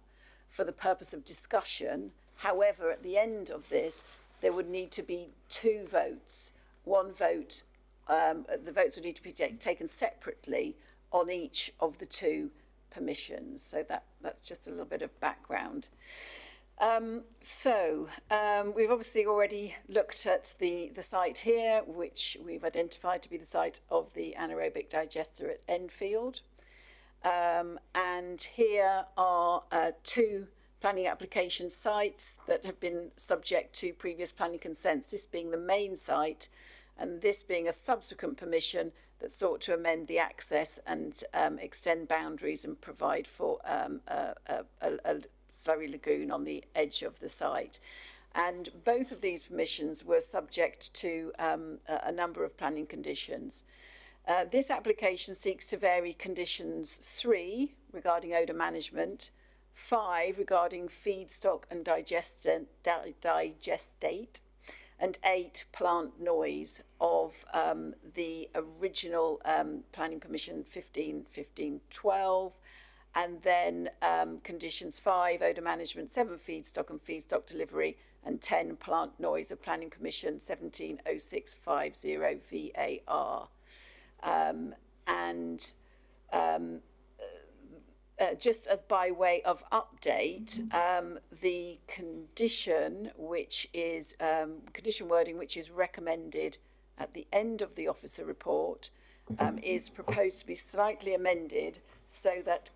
for the purpose of discussion. However, at the end of this, there would need to be 2 votes. One vote, the votes would need to be taken separately on each of the 2 permissions. So that's just a little bit of background. We've obviously already looked at the site here, which we've identified to be the site of the anaerobic digester at Enfield. And here are 2 planning application sites that have been subject to previous planning consents, this being the main site and this being a subsequent permission that sought to amend the access and extend boundaries and provide for a slurry lagoon on the edge of the site. And both of these permissions were subject to a number of planning conditions. This application seeks to vary conditions 3 regarding odour management, 5 regarding feedstock and digestate, and 8 plant noise of the original planning permission 15/15/12, and then conditions 5 odour management, 7 feedstock and feedstock delivery, and 10 plant noise of planning permission 170650 VAR. Just as by way of update, the condition which is condition wording which is recommended at the end of the officer report is proposed to be slightly amended so that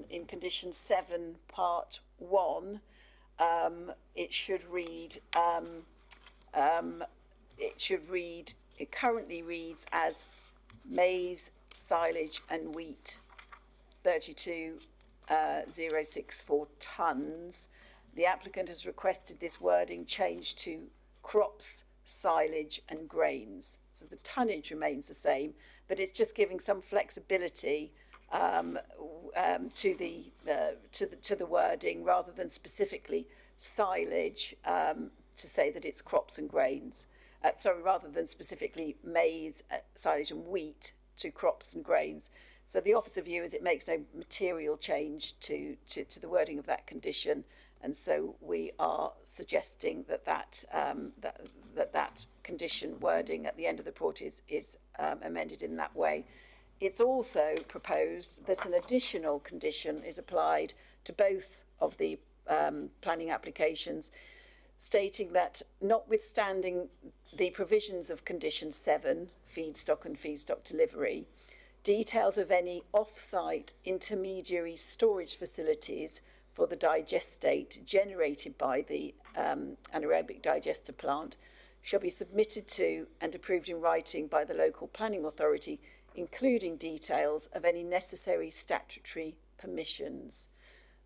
in condition 7 part 1 it currently reads as maize, silage and wheat 32,064 tonnes. The applicant has requested this wording changed to crops, silage and grains. So the tonnage remains the same, but it's just giving some flexibility to the wording rather than specifically silage to say that it's crops and grains. rather than specifically maize, silage and wheat to crops and grains. So the officer view is it makes no material change to the wording of that condition, and so we are suggesting that condition wording at the end of the report is amended in that way. It's also proposed that an additional condition is applied to both of the planning applications, stating that notwithstanding the provisions of condition 7, feedstock and feedstock delivery, details of any off-site intermediary storage facilities for the digestate generated by the anaerobic digester plant shall be submitted to and approved in writing by the local planning authority, including details of any necessary statutory permissions.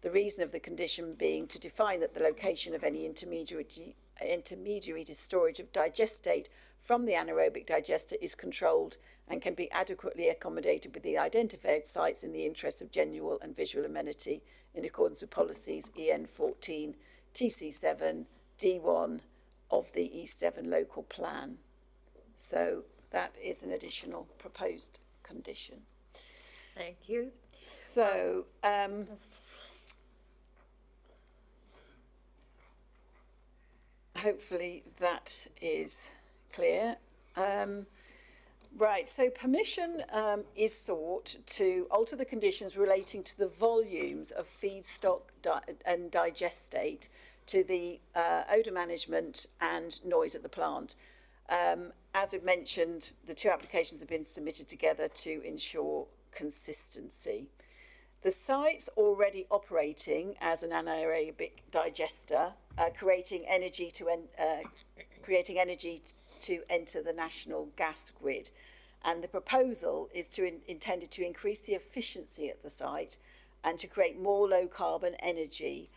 The reason of the condition being to define that the location of any intermediary to storage of digestate from the anaerobic digester is controlled and can be adequately accommodated with the identified sites in the interest of general and visual amenity in accordance with policies EN 14, TC 7, D1 of the East Devon local plan. So that is an additional proposed condition. Thank you. So, hopefully that is clear. Right, so permission is sought to alter the conditions relating to the volumes of feedstock and digestate to the odour management and noise at the plant. As we've mentioned, the two applications have been submitted together to ensure consistency. The site's already operating as an anaerobic digester, creating energy to enter the national gas grid, and the proposal is intended to increase the efficiency at the site and to create more low carbon energy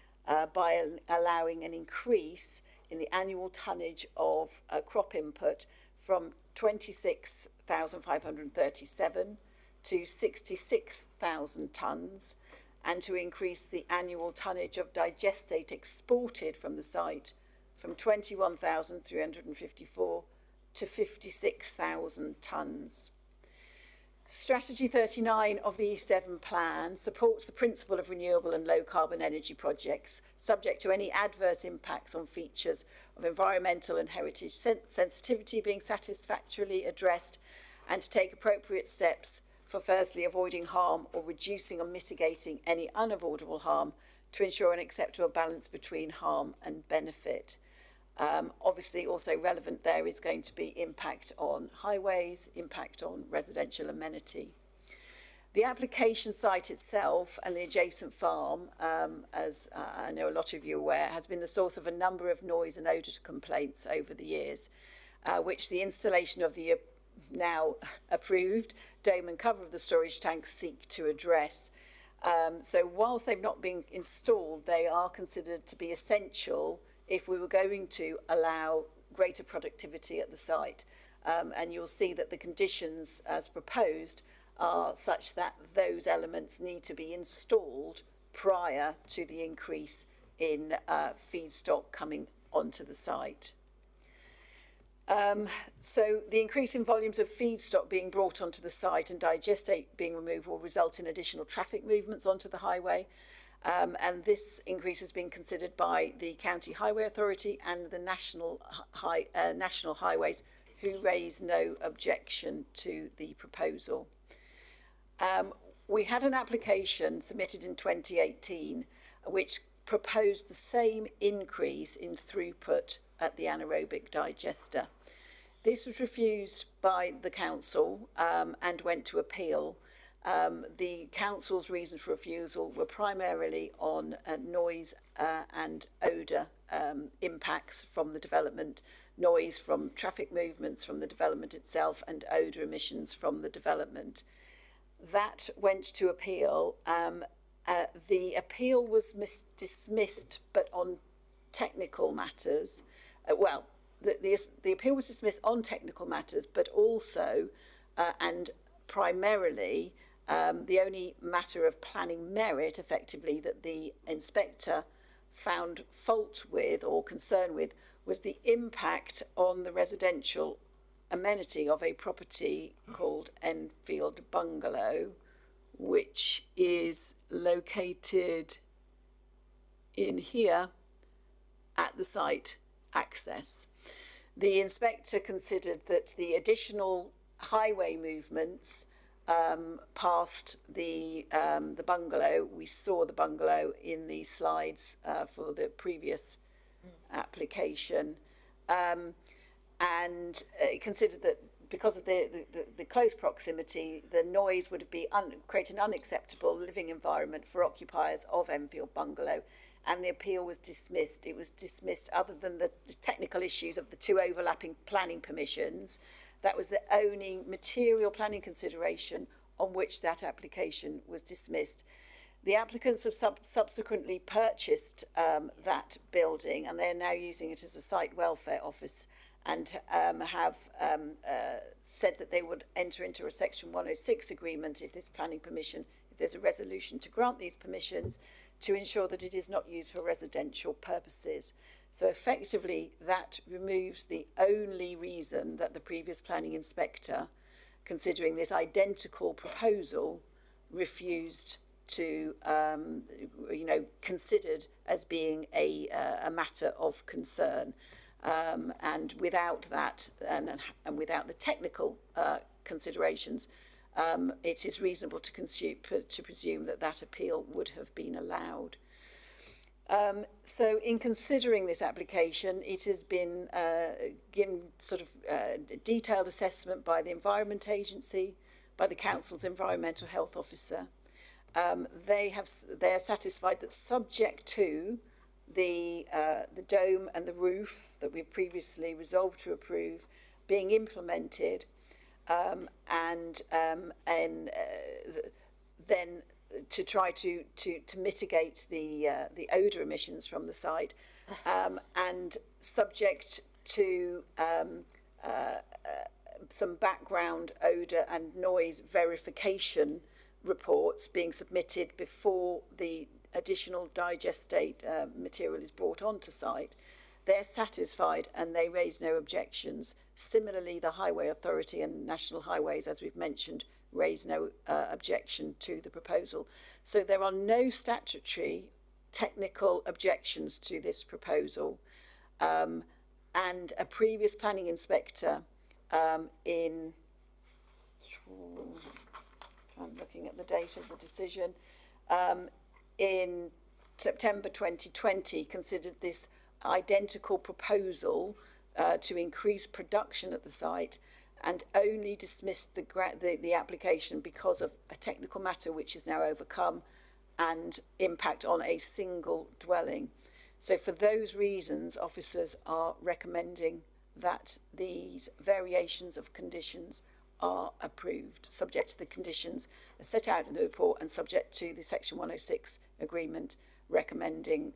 by allowing an increase in the annual tonnage of crop input from 26,537 to 66,000 tonnes, and to increase the annual tonnage of digestate exported from the site from 21,354 to 56,000 tonnes. Strategy 39 of the East Devon Plan supports the principle of renewable and low carbon energy projects, subject to any adverse impacts on features of environmental and heritage sensitivity being satisfactorily addressed, and to take appropriate steps for firstly avoiding harm or reducing or mitigating any unavoidable harm to ensure an acceptable balance between harm and benefit. Obviously also relevant there is going to be impact on highways, impact on residential amenity. The application site itself and the adjacent farm, as I know a lot of you are aware, has been the source of a number of noise and odour complaints over the years, which the installation of the now approved dome and cover of the storage tanks seek to address. So whilst they've not been installed, they are considered to be essential if we were going to allow greater productivity at the site. And you'll see that the conditions as proposed are such that those elements need to be installed prior to the increase in feedstock coming onto the site. So the increase in volumes of feedstock being brought onto the site and digestate being removed will result in additional traffic movements onto the highway. And this increase has been considered by the County Highway Authority and the National Highways, who raised no objection to the proposal. We had an application submitted in 2018 which proposed the same increase in throughput at the anaerobic digester. This was refused by the council and went to appeal. The council's reasons for refusal were primarily on noise and odour impacts from the development, noise from traffic movements from the development itself, and odour emissions from the development. That went to appeal. The appeal was dismissed, but on technical matters. The appeal was dismissed on technical matters, but also and primarily the only matter of planning merit, effectively, that the inspector found fault with or concern with was the impact on the residential amenity of a property called Enfield Bungalow, which is located in here at the site access. The inspector considered that the additional highway movements past the bungalow, we saw the bungalow in the slides for the previous application, and considered that because of the close proximity, the noise would create an unacceptable living environment for occupiers of Enfield Bungalow, and the appeal was dismissed. It was dismissed other than the technical issues of the two overlapping planning permissions. That was the only material planning consideration on which that application was dismissed. The applicants have subsequently purchased that building, and they're now using it as a site welfare office, and have said that they would enter into a Section 106 agreement if there's a resolution to grant these permissions, to ensure that it is not used for residential purposes. So effectively, that removes the only reason that the previous planning inspector, considering this identical proposal, refused to, considered as being a matter of concern. And without that, and without the technical considerations, it is reasonable to presume that that appeal would have been allowed. So in considering this application, it has been given sort of detailed assessment by the Environment Agency, by the Council's Environmental Health Officer. They are satisfied that, subject to the dome and the roof that we've previously resolved to approve being implemented, and then to try to mitigate the odour emissions from the site, and subject to some background odour and noise verification reports being submitted before the additional digestate material is brought onto site. They're satisfied and they raise no objections. Similarly, the Highway Authority and National Highways, as we've mentioned, raise no objection to the proposal. So there are no statutory technical objections to this proposal. And a previous planning inspector I'm looking at the date of the decision, in September 2020 considered this identical proposal to increase production at the site, and only dismissed the application because of a technical matter which is now overcome and impact on a single dwelling. So for those reasons, officers are recommending that these variations of conditions are approved, subject to the conditions set out in the report and subject to the Section 106 agreement recommending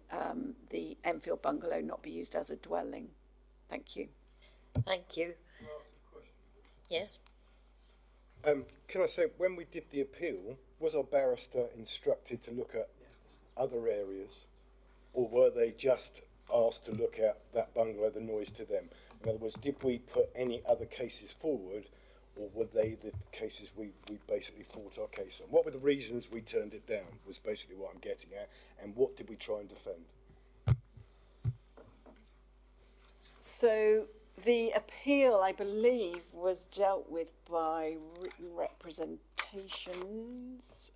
the Enfield Bungalow not be used as a dwelling. Thank you. Thank you. Yes. Can I say, when we did the appeal, was our barrister instructed to look at other areas, or were they just asked to look at that bungalow, the noise to them? In other words, did we put any other cases forward, or were they the cases we basically fought our case on? What were the reasons we turned it down, was basically what I'm getting at, and what did we try and defend? So the appeal, I believe, was dealt with by written representations.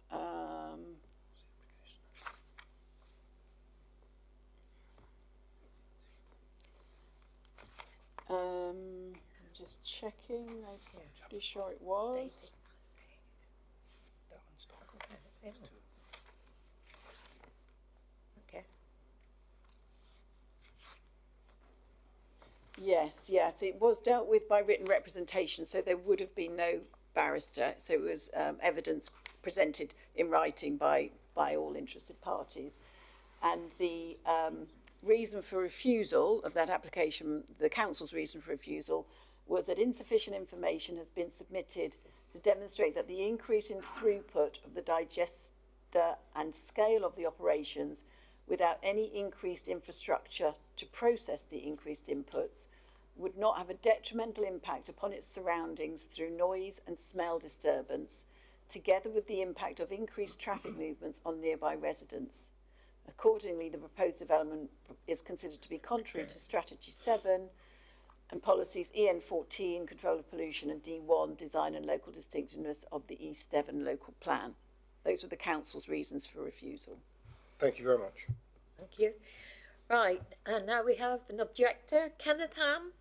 I'm just checking. I'm pretty sure it was. Okay. Yes, it was dealt with by written representation, so there would have been no barrister. So it was evidence presented in writing by all interested parties. And the reason for refusal of that application, the council's reason for refusal, was that insufficient information has been submitted to demonstrate that the increase in throughput of the digester and scale of the operations without any increased infrastructure to process the increased inputs would not have a detrimental impact upon its surroundings through noise and smell disturbance, together with the impact of increased traffic movements on nearby residents. Accordingly, the proposed development is considered to be contrary to Strategy 7 and policies EN14, Control of Pollution, and D1, Design and Local Distinctiveness of the East Devon Local Plan. Those were the Council's reasons for refusal. Thank you very much. Thank you. Right, and now we have an objector, Kenneth Ham.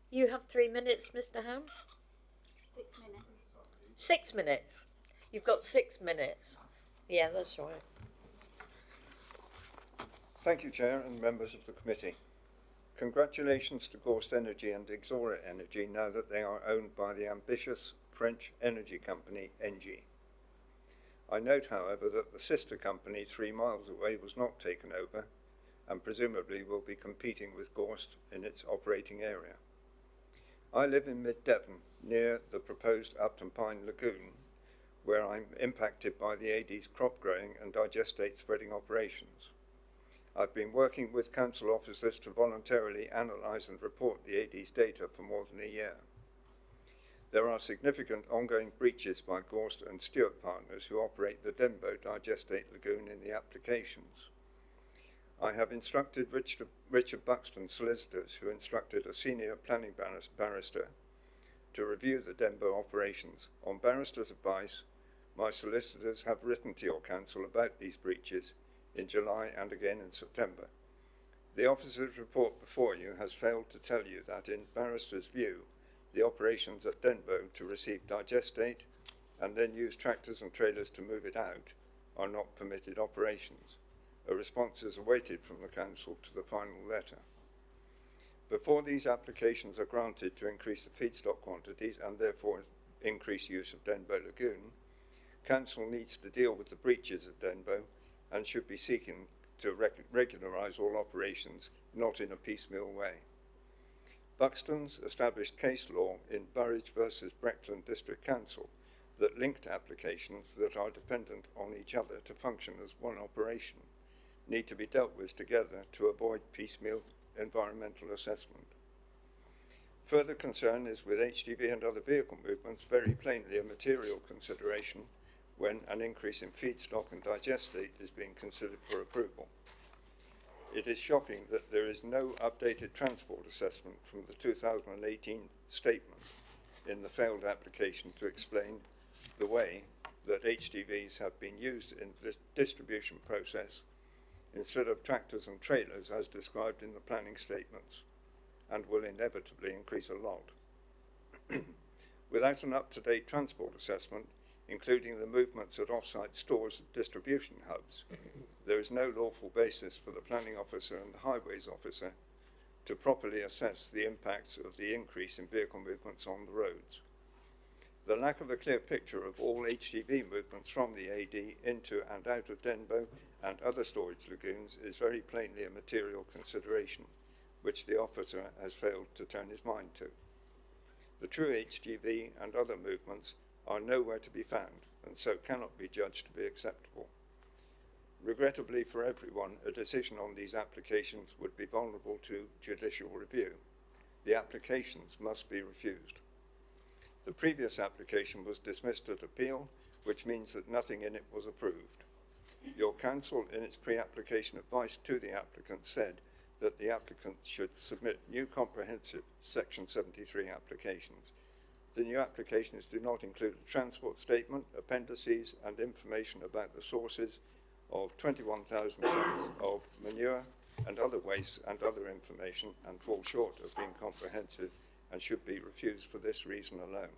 You have 3 minutes, Mr. Ham. 6 minutes. 6 minutes. You've got 6 minutes. Yeah, that's right. Thank you, Chair and members of the committee. Congratulations to Gorst Energy and Exora Energy now that they are owned by the ambitious French energy company Engie. I note, however, that the sister company 3 miles away was not taken over and presumably will be competing with Gorst in its operating area. I live in mid-Devon, near the proposed Upton Pine Lagoon, where I'm impacted by the AD's crop growing and digestate spreading operations. I've been working with council officers to voluntarily analyse and report the AD's data for more than a year. There are significant ongoing breaches by Gorst and Stewart partners who operate the Denbo Digestate Lagoon in the applications. I have instructed Richard Buxton solicitors, who instructed a senior planning barrister, to review the Denbo operations. On barrister's advice, my solicitors have written to your council about these breaches in July and again in September. The officer's report before you has failed to tell you that, in barrister's view, the operations at Denbo to receive digestate and then use tractors and trailers to move it out are not permitted operations. A response is awaited from the council to the final letter. Before these applications are granted to increase the feedstock quantities and therefore increase use of Denbo Lagoon, council needs to deal with the breaches at Denbo and should be seeking to regularise all operations, not in a piecemeal way. Buxton's established case law in Burridge versus Breckland District Council that linked applications that are dependent on each other to function as one operation need to be dealt with together to avoid piecemeal environmental assessment. Further concern is with HGV and other vehicle movements very plainly a material consideration when an increase in feedstock and digestate is being considered for approval. It is shocking that there is no updated transport assessment from the 2018 statement in the failed application to explain the way that HGVs have been used in the distribution process instead of tractors and trailers as described in the planning statements, and will inevitably increase a lot. Without an up-to-date transport assessment, including the movements at off-site stores and distribution hubs, there is no lawful basis for the planning officer and the highways officer to properly assess the impacts of the increase in vehicle movements on the roads. The lack of a clear picture of all HGV movements from the AD into and out of Denbo and other storage lagoons is very plainly a material consideration, which the officer has failed to turn his mind to. The true HGV and other movements are nowhere to be found, and so cannot be judged to be acceptable. Regrettably for everyone, a decision on these applications would be vulnerable to judicial review. The applications must be refused. The previous application was dismissed at appeal, which means that nothing in it was approved. Your council, in its pre-application advice to the applicant, said that the applicant should submit new comprehensive Section 73 applications. The new applications do not include a transport statement, appendices, and information about the sources of 21,000 tons of manure and other waste and other information, and fall short of being comprehensive and should be refused for this reason alone.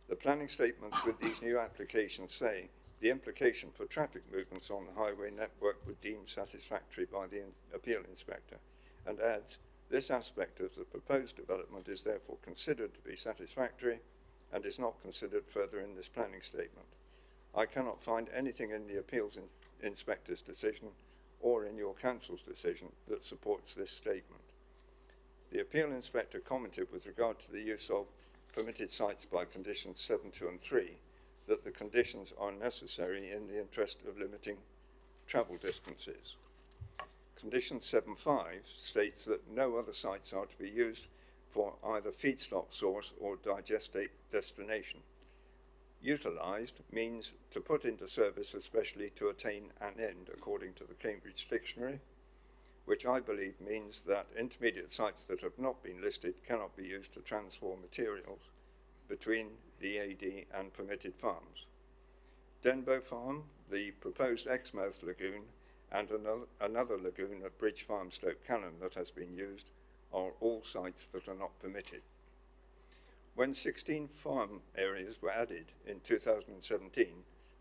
The planning statements with these new applications say the implication for traffic movements on the highway network would deem satisfactory by the appeal inspector, and adds, this aspect of the proposed development is therefore considered to be satisfactory and is not considered further in this planning statement. I cannot find anything in the appeals inspector's decision or in your council's decision that supports this statement. The appeal inspector commented with regard to the use of permitted sites by conditions 7, 2 and 3 that the conditions are necessary in the interest of limiting travel distances. Condition 7.5 states that no other sites are to be used for either feedstock source or digestate destination. Utilised means to put into service, especially to attain an end, according to the Cambridge Dictionary, which I believe means that intermediate sites that have not been listed cannot be used to transform materials between the AD and permitted farms. Denbo Farm, the proposed Exmouth Lagoon, and another lagoon at Bridge Farm, Stoke Cannon, that has been used, are all sites that are not permitted. When 16 farm areas were added in 2017,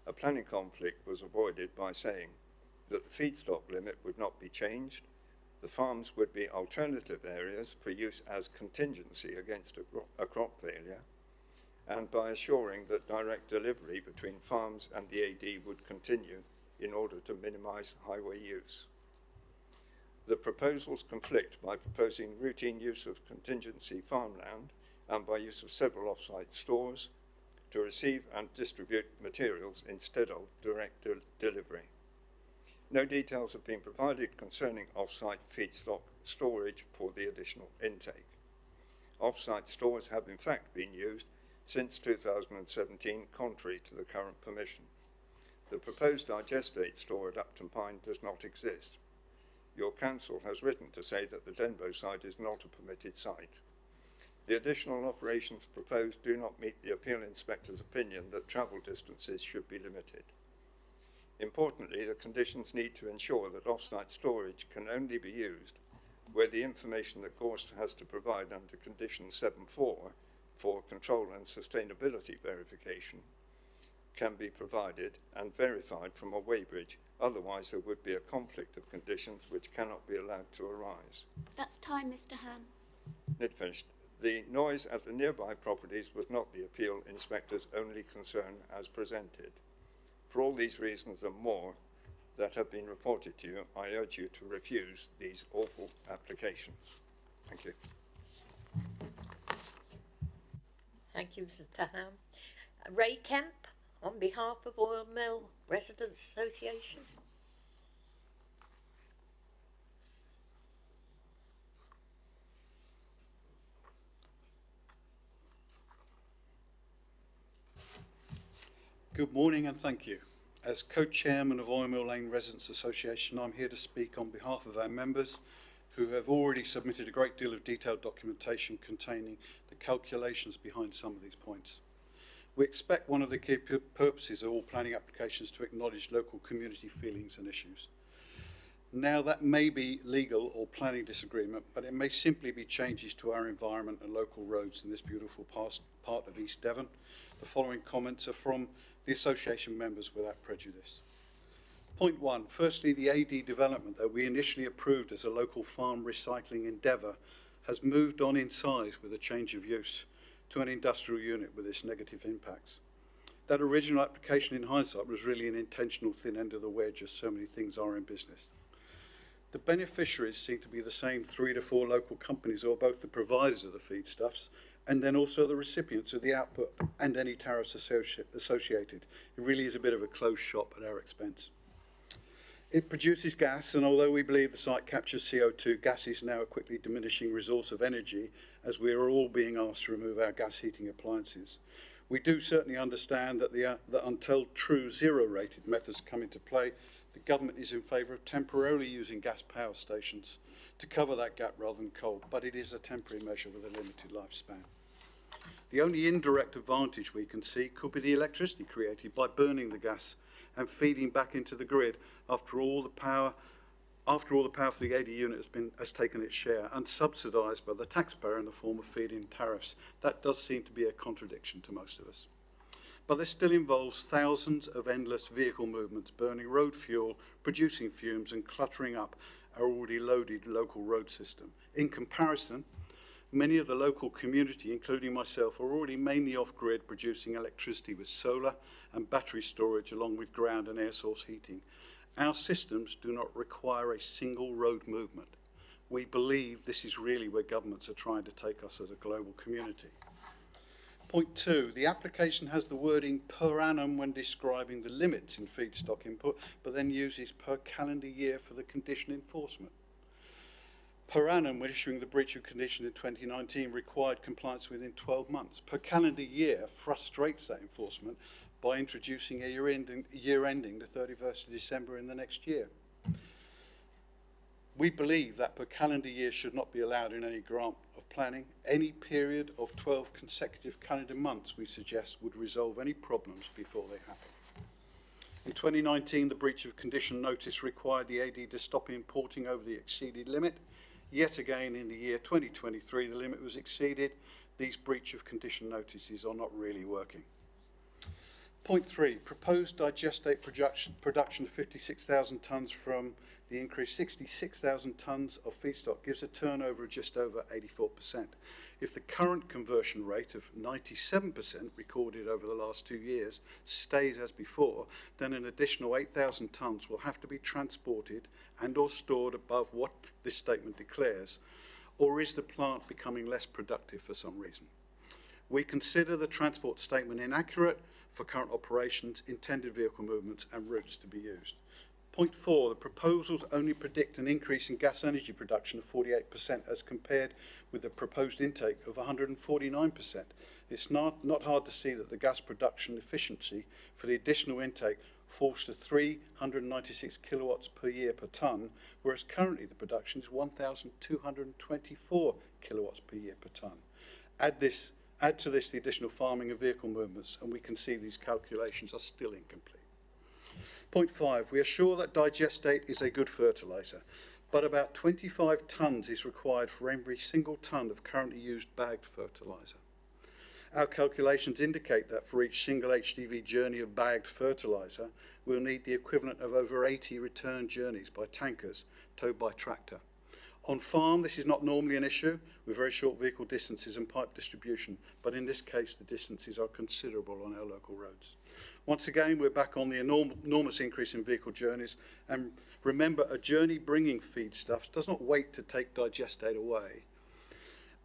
a planning conflict was avoided by saying that the feedstock limit would not be changed, the farms would be alternative areas for use as contingency against a crop failure, and by assuring that direct delivery between farms and the AD would continue in order to minimise highway use. The proposals conflict by proposing routine use of contingency farmland and by use of several off-site stores to receive and distribute materials instead of direct delivery. No details have been provided concerning off-site feedstock storage for the additional intake. Off-site stores have in fact been used since 2017, contrary to the current permission. The proposed digestate store at Upton Pine does not exist. Your council has written to say that the Denbo site is not a permitted site. The additional operations proposed do not meet the appeal inspector's opinion that travel distances should be limited. Importantly, the conditions need to ensure that off-site storage can only be used where the information that Gorst has to provide under condition 7.4 for control and sustainability verification can be provided and verified from a weighbridge. Otherwise, there would be a conflict of conditions which cannot be allowed to arise. That's time, Mr. Han. It finished. The noise at the nearby properties was not the appeal inspector's only concern as presented. For all these reasons and more that have been reported to you, I urge you to refuse these awful applications. Thank you. Thank you, Mr. Tahan. Ray Kemp, on behalf of Oil Mill Residents Association. Good morning and thank you. As co-chairman of Oil Mill Lane Residents Association, I'm here to speak on behalf of our members who have already submitted a great deal of detailed documentation containing the calculations behind some of these points. We expect one of the key purposes of all planning applications to acknowledge local community feelings and issues. Now, that may be legal or planning disagreement, but it may simply be changes to our environment and local roads in this beautiful part of East Devon. The following comments are from the association members without prejudice. Point one, firstly, the AD development that we initially approved as a local farm recycling endeavour has moved on in size with a change of use to an industrial unit with its negative impacts. That original application in hindsight was really an intentional thin end of the wedge, as so many things are in business. The beneficiaries seem to be the same 3 to 4 local companies who are both the providers of the feedstuffs and then also the recipients of the output and any tariffs associated. It really is a bit of a closed shop at our expense. It produces gas, and although we believe the site captures CO2, gas is now a quickly diminishing resource of energy as we are all being asked to remove our gas heating appliances. We do certainly understand that that until true zero-rated methods come into play, the government is in favour of temporarily using gas power stations to cover that gap rather than coal, but it is a temporary measure with a limited lifespan. The only indirect advantage we can see could be the electricity created by burning the gas and feeding back into the grid after all the power for the AD unit has taken its share and subsidised by the taxpayer in the form of feed-in tariffs. That does seem to be a contradiction to most of us. But this still involves thousands of endless vehicle movements, burning road fuel, producing fumes and cluttering up our already loaded local road system. In comparison, many of the local community, including myself, are already mainly off-grid, producing electricity with solar and battery storage along with ground and air source heating. Our systems do not require a single road movement. We believe this is really where governments are trying to take us as a global community. Point 2, the application has the wording per annum when describing the limits in feedstock input, but then uses per calendar year for the condition enforcement. Per annum, when issuing the breach of condition in 2019, required compliance within 12 months. Per calendar year frustrates that enforcement by introducing a year ending the 31st of December in the next year. We believe that per calendar year should not be allowed in any grant of planning. Any period of 12 consecutive calendar months, we suggest, would resolve any problems before they happen. In 2019, the breach of condition notice required the AD to stop importing over the exceeded limit. Yet again, in the year 2023, the limit was exceeded. These breach of condition notices are not really working. Point 3, proposed digestate production of 56,000 tonnes from the increased 66,000 tonnes of feedstock gives a turnover of just over 84%. If the current conversion rate of 97% recorded over the last 2 years stays as before, then an additional 8,000 tonnes will have to be transported and or stored above what this statement declares. Or is the plant becoming less productive for some reason? We consider the transport statement inaccurate for current operations, intended vehicle movements and routes to be used. Point 4, the proposals only predict an increase in gas energy production of 48% as compared with the proposed intake of 149%. It's not hard to see that the gas production efficiency for the additional intake falls to 396 kilowatts per year per tonne, whereas currently the production is 1,224 kilowatts per year per tonne. Add to this the additional farming and vehicle movements, and we can see these calculations are still incomplete. Point 5, we are sure that digestate is a good fertiliser, but about 25 tonnes is required for every single tonne of currently used bagged fertiliser. Our calculations indicate that for each single HDV journey of bagged fertiliser, we'll need the equivalent of over 80 return journeys by tankers towed by tractor. On farm, this is not normally an issue with very short vehicle distances and pipe distribution, but in this case, the distances are considerable on our local roads. Once again, we're back on the enormous increase in vehicle journeys, and remember, a journey bringing feedstuffs does not wait to take digestate away.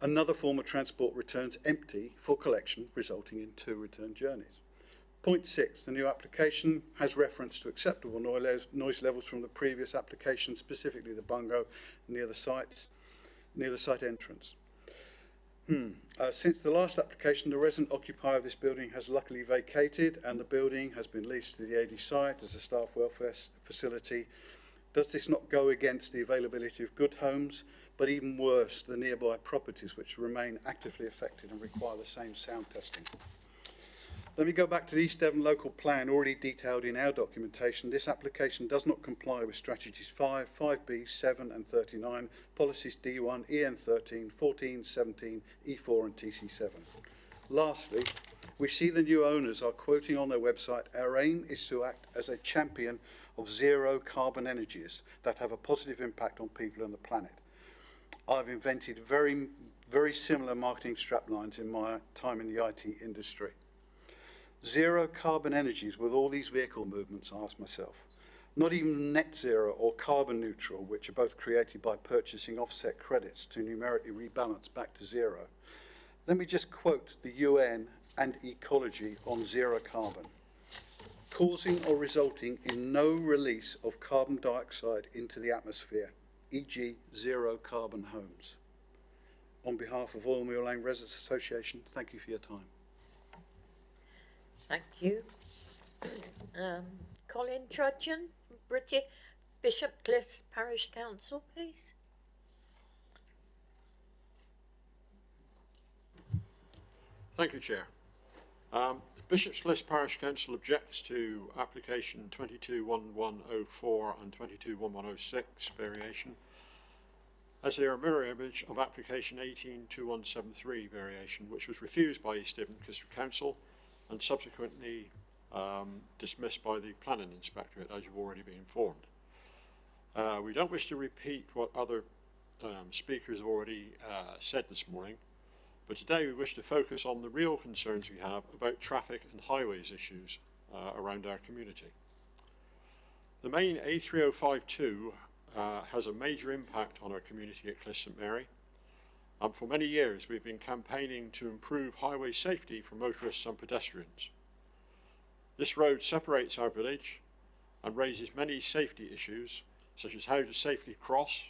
Another form of transport returns empty for collection, resulting in 2 return journeys. Point 6, the new application has reference to acceptable noise levels from the previous application, specifically the bungo near the site entrance. Since the last application, the resident occupier of this building has luckily vacated and the building has been leased to the AD site as a staff welfare facility. Does this not go against the availability of good homes, but even worse, the nearby properties which remain actively affected and require the same sound testing? Let me go back to the East Devon local plan already detailed in our documentation. This application does not comply with strategies 5, 5B, 7 and 39, policies D1, EN13, 14, 17, E4 and TC7. Lastly, we see the new owners are quoting on their website, our aim is to act as a champion of zero carbon energies that have a positive impact on people and the planet. I've invented very, very similar marketing straplines in my time in the IT industry. Zero carbon energies with all these vehicle movements, I ask myself. Not even net zero or carbon neutral, which are both created by purchasing offset credits to numerically rebalance back to zero. Let me just quote the UN and Ecology on zero carbon. Causing or resulting in no release of carbon dioxide into the atmosphere, e.g. zero carbon homes. On behalf of Oil Mill Lane Residents Association, thank you for your time. Thank you. Colin Trudgeon, Bishop Cliffs Parish Council, please. Thank you, Chair. Bishop's Cliffs Parish Council objects to application 221104 and 221106 variation, as they are a mirror image of application 182173 variation, which was refused by East Devon District Council and subsequently dismissed by the Planning Inspectorate, as you've already been informed. We don't wish to repeat what other speakers have already said this morning, but today we wish to focus on the real concerns we have about traffic and highways issues around our community. The main A3052 has a major impact on our community at Cliffs St Mary, and for many years we've been campaigning to improve highway safety for motorists and pedestrians. This road separates our village and raises many safety issues, such as how to safely cross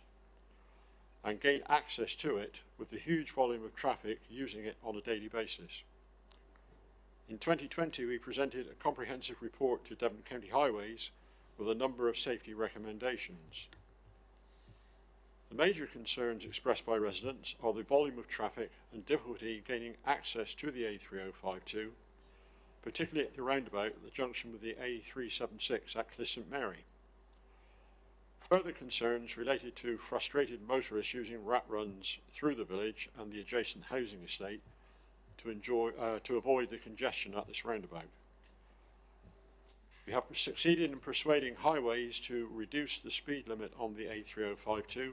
and gain access to it with the huge volume of traffic using it on a daily basis. In 2020, we presented a comprehensive report to Devon County Highways with a number of safety recommendations. The major concerns expressed by residents are the volume of traffic and difficulty gaining access to the A3052, particularly at the roundabout at the junction with the A376 at Clyst St Mary. Further concerns related to frustrated motorists using rat runs through the village and the adjacent housing estate to avoid the congestion at this roundabout. We have succeeded in persuading highways to reduce the speed limit on the A3052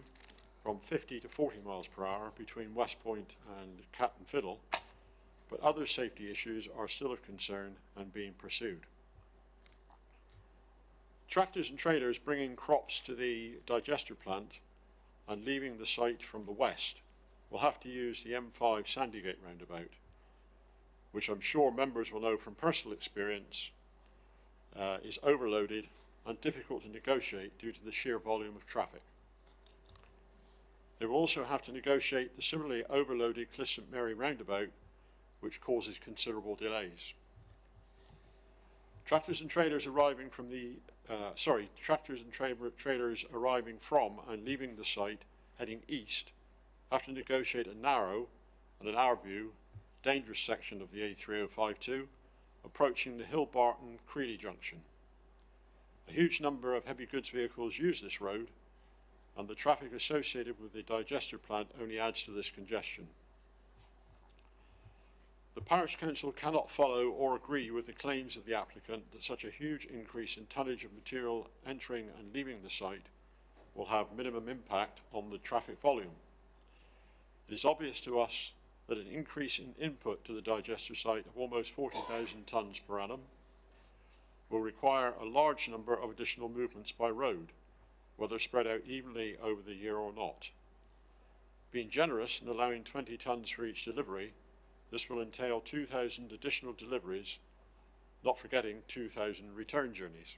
from 50 to 40 miles per hour between West Point and Cat and Fiddle, but other safety issues are still of concern and being pursued. Tractors and trailers bringing crops to the digester plant and leaving the site from the west will have to use the M5 Sandygate roundabout, which I'm sure members will know from personal experience is overloaded and difficult to negotiate due to the sheer volume of traffic. They will also have to negotiate the similarly overloaded Clyst St Mary roundabout, which causes considerable delays. Tractors and trailers arriving from trailers arriving from and leaving the site heading east have to negotiate a narrow and, in our view, dangerous section of the A3052 approaching the Hill-Barton-Creeley junction. A huge number of heavy goods vehicles use this road, and the traffic associated with the digester plant only adds to this congestion. The Parish Council cannot follow or agree with the claims of the applicant that such a huge increase in tonnage of material entering and leaving the site will have minimum impact on the traffic volume. It is obvious to us that an increase in input to the digester site of almost 40,000 tonnes per annum will require a large number of additional movements by road, whether spread out evenly over the year or not. Being generous and allowing 20 tonnes for each delivery, this will entail 2,000 additional deliveries, not forgetting 2,000 return journeys.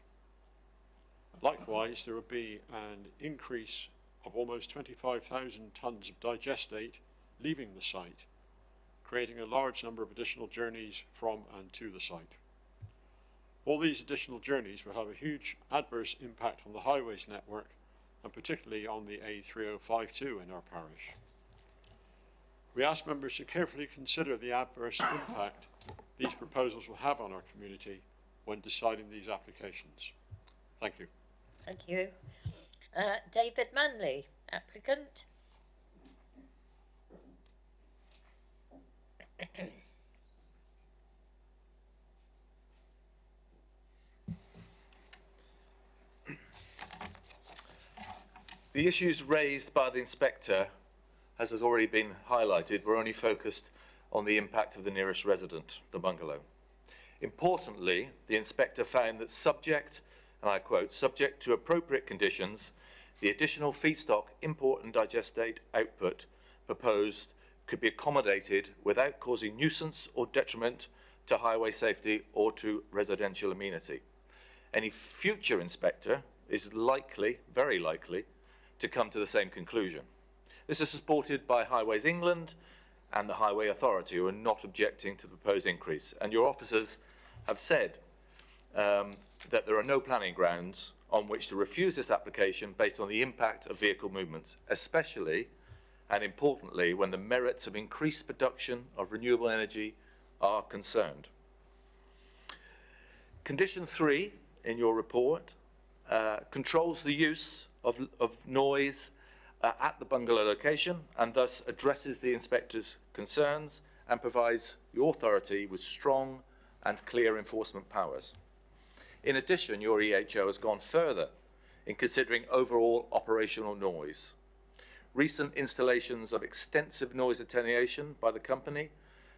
Likewise, there will be an increase of almost 25,000 tonnes of digestate leaving the site, creating a large number of additional journeys from and to the site. All these additional journeys will have a huge adverse impact on the highways network, and particularly on the A3052 in our parish. We ask members to carefully consider the adverse impact these proposals will have on our community when deciding these applications. Thank you. Thank you. David Manley, applicant. The issues raised by the inspector, as has already been highlighted, were only focused on the impact of the nearest resident, the bungalow. Importantly, the inspector found that subject, and I quote, subject to appropriate conditions, the additional feedstock import and digestate output proposed could be accommodated without causing nuisance or detriment to highway safety or to residential amenity. Any future inspector is likely, very likely, to come to the same conclusion. This is supported by Highways England and the Highway Authority, who are not objecting to the proposed increase. And your officers have said that there are no planning grounds on which to refuse this application based on the impact of vehicle movements, especially and importantly when the merits of increased production of renewable energy are concerned. Condition 3 in your report controls the use of noise at the bungalow location and thus addresses the inspector's concerns and provides the authority with strong and clear enforcement powers. In addition, your EHO has gone further in considering overall operational noise. Recent installations of extensive noise attenuation by the company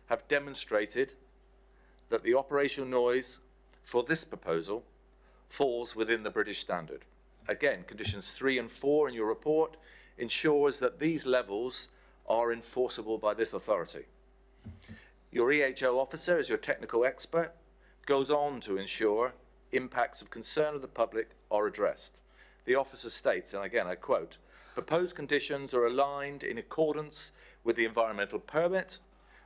have demonstrated that the operational noise for this proposal falls within the British standard. Again, conditions 3 and 4 in your report ensures that these levels are enforceable by this authority. Your EHO officer, as your technical expert, goes on to ensure impacts of concern of the public are addressed. The officer states, and again I quote, proposed conditions are aligned in accordance with the environmental permit,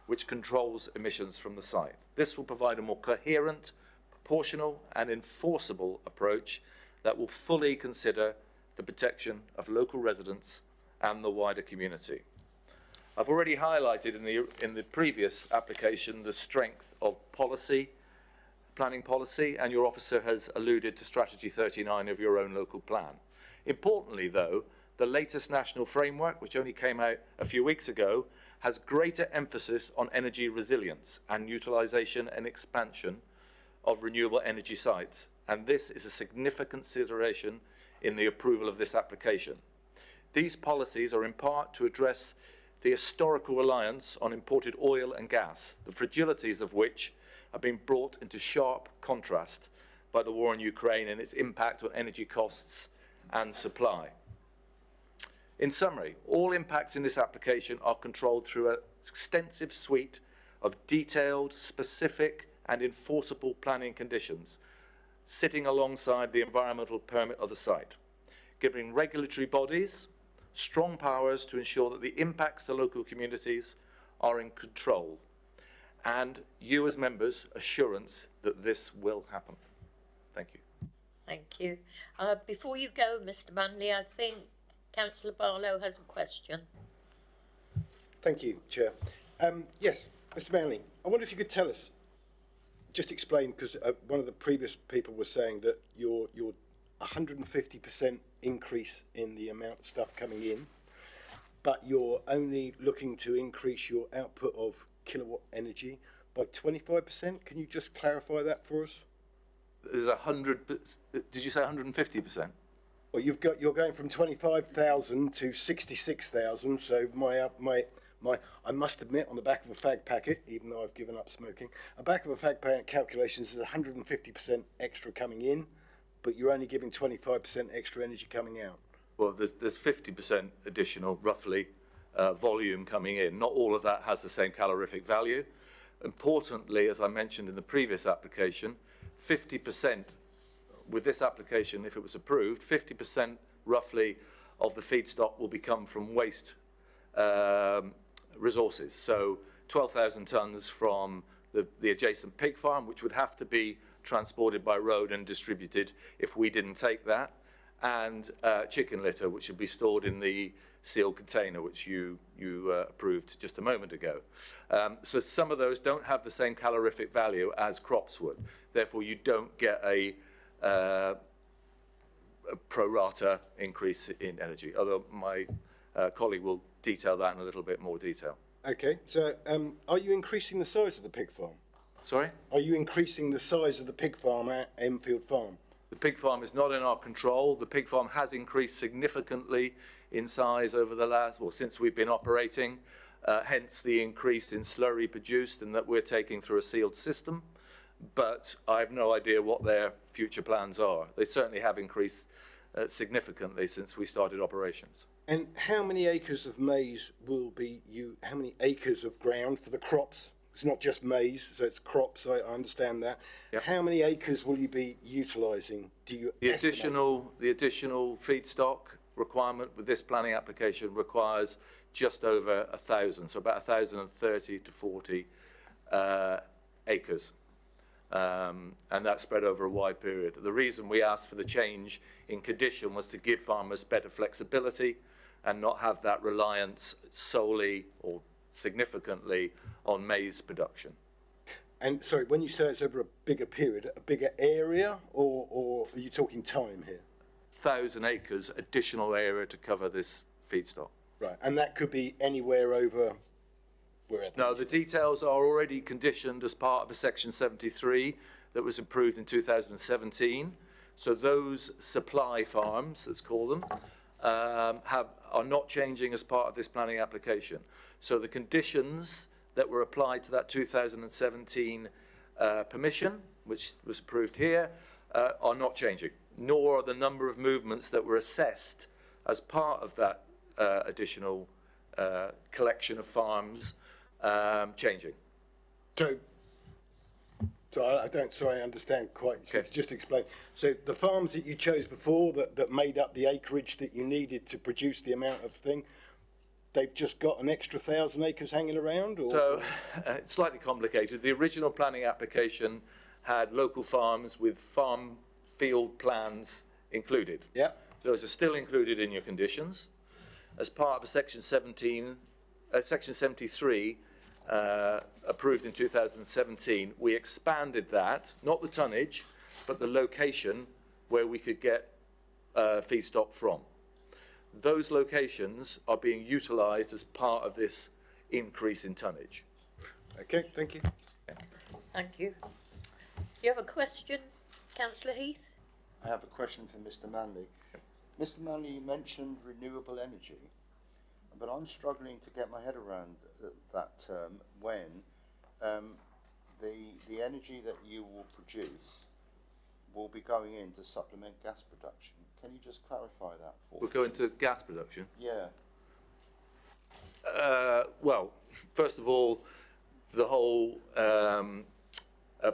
which controls emissions from the site. This will provide a more coherent, proportional and enforceable approach that will fully consider the protection of local residents and the wider community. I've already highlighted in the previous application the strength of policy, planning policy, and your officer has alluded to Strategy 39 of your own local plan. Importantly, though, the latest national framework, which only came out a few weeks ago, has greater emphasis on energy resilience and utilisation and expansion of renewable energy sites, and this is a significant consideration in the approval of this application. These policies are in part to address the historical reliance on imported oil and gas, the fragilities of which have been brought into sharp contrast by the war in Ukraine and its impact on energy costs and supply. In summary, all impacts in this application are controlled through an extensive suite of detailed, specific and enforceable planning conditions sitting alongside the environmental permit of the site, giving regulatory bodies strong powers to ensure that the impacts to local communities are in control, and you as members assurance that this will happen. Thank you. Thank you. Before you go, Mr. Manley, I think Councillor Barlow has a question. Thank you, Chair. Yes, Mr. Manley, I wonder if you could tell us, just explain, because one of the previous people was saying that your 150% increase in the amount of stuff coming in, but you're only looking to increase your output of kilowatt energy by 25%. Can you just clarify that for us? There's 100. Did you say 150%? Well, you're going from 25,000 to 66,000. So I must admit, on the back of a fag packet, even though I've given up smoking, a back of a fag packet calculations is 150% extra coming in, but you're only giving 25% extra energy coming out. Well, there's 50% additional, roughly, volume coming in. Not all of that has the same calorific value. Importantly, as I mentioned in the previous application, 50%, with this application, if it was approved, 50% roughly of the feedstock will become from waste resources. So 12,000 tonnes from the adjacent pig farm, which would have to be transported by road and distributed if we didn't take that, and chicken litter, which would be stored in the sealed container, which you approved just a moment ago. So some of those don't have the same calorific value as crops would. Therefore, you don't get a pro rata increase in energy, although my colleague will detail that in a little bit more detail. Okay, so are you increasing the size of the pig farm? Sorry? Are you increasing the size of the pig farm at Enfield Farm? The pig farm is not in our control. The pig farm has increased significantly in size over the since we've been operating, hence the increase in slurry produced and that we're taking through a sealed system. But I have no idea what their future plans are. They certainly have increased significantly since we started operations. And how many acres of maize will be how many acres of ground for the crops? It's not just maize, so it's crops, I understand that. Yep. How many acres will you be utilising? Do you estimate? The additional feedstock requirement with this planning application requires just over 1,000, so about 1,030 to 40 acres. And that's spread over a wide period. The reason we asked for the change in condition was to give farmers better flexibility and not have that reliance solely or significantly on maize production. And sorry, when you say it's over a bigger period, a bigger area, or are you talking time here? 1,000 acres additional area to cover this feedstock. Right, and that could be anywhere over wherever? No, the details are already conditioned as part of a Section 73 that was approved in 2017. So those supply farms, let's call them, are not changing as part of this planning application. So the conditions that were applied to that 2017 permission, which was approved here, are not changing, nor are the number of movements that were assessed as part of that additional collection of farms changing. So I don't, sorry, I understand quite. Okay. Just explain. So the farms that you chose before that made up the acreage that you needed to produce the amount of thing, they've just got an extra 1,000 acres hanging around? Or? So it's slightly complicated. The original planning application had local farms with farm field plans included. Yeah. Those are still included in your conditions. As part of Section 73, approved in 2017, we expanded that, not the tonnage, but the location where we could get feedstock from. Those locations are being utilised as part of this increase in tonnage. Okay, thank you. Yeah. Thank you. Do you have a question, Councillor Heath? I have a question for Mr. Manley. Mr. Manley, you mentioned renewable energy, but I'm struggling to get my head around that term when the energy that you will produce will be going in to supplement gas production. Can you just clarify that for me? We'll go into gas production. Yeah. Well, first of all, the whole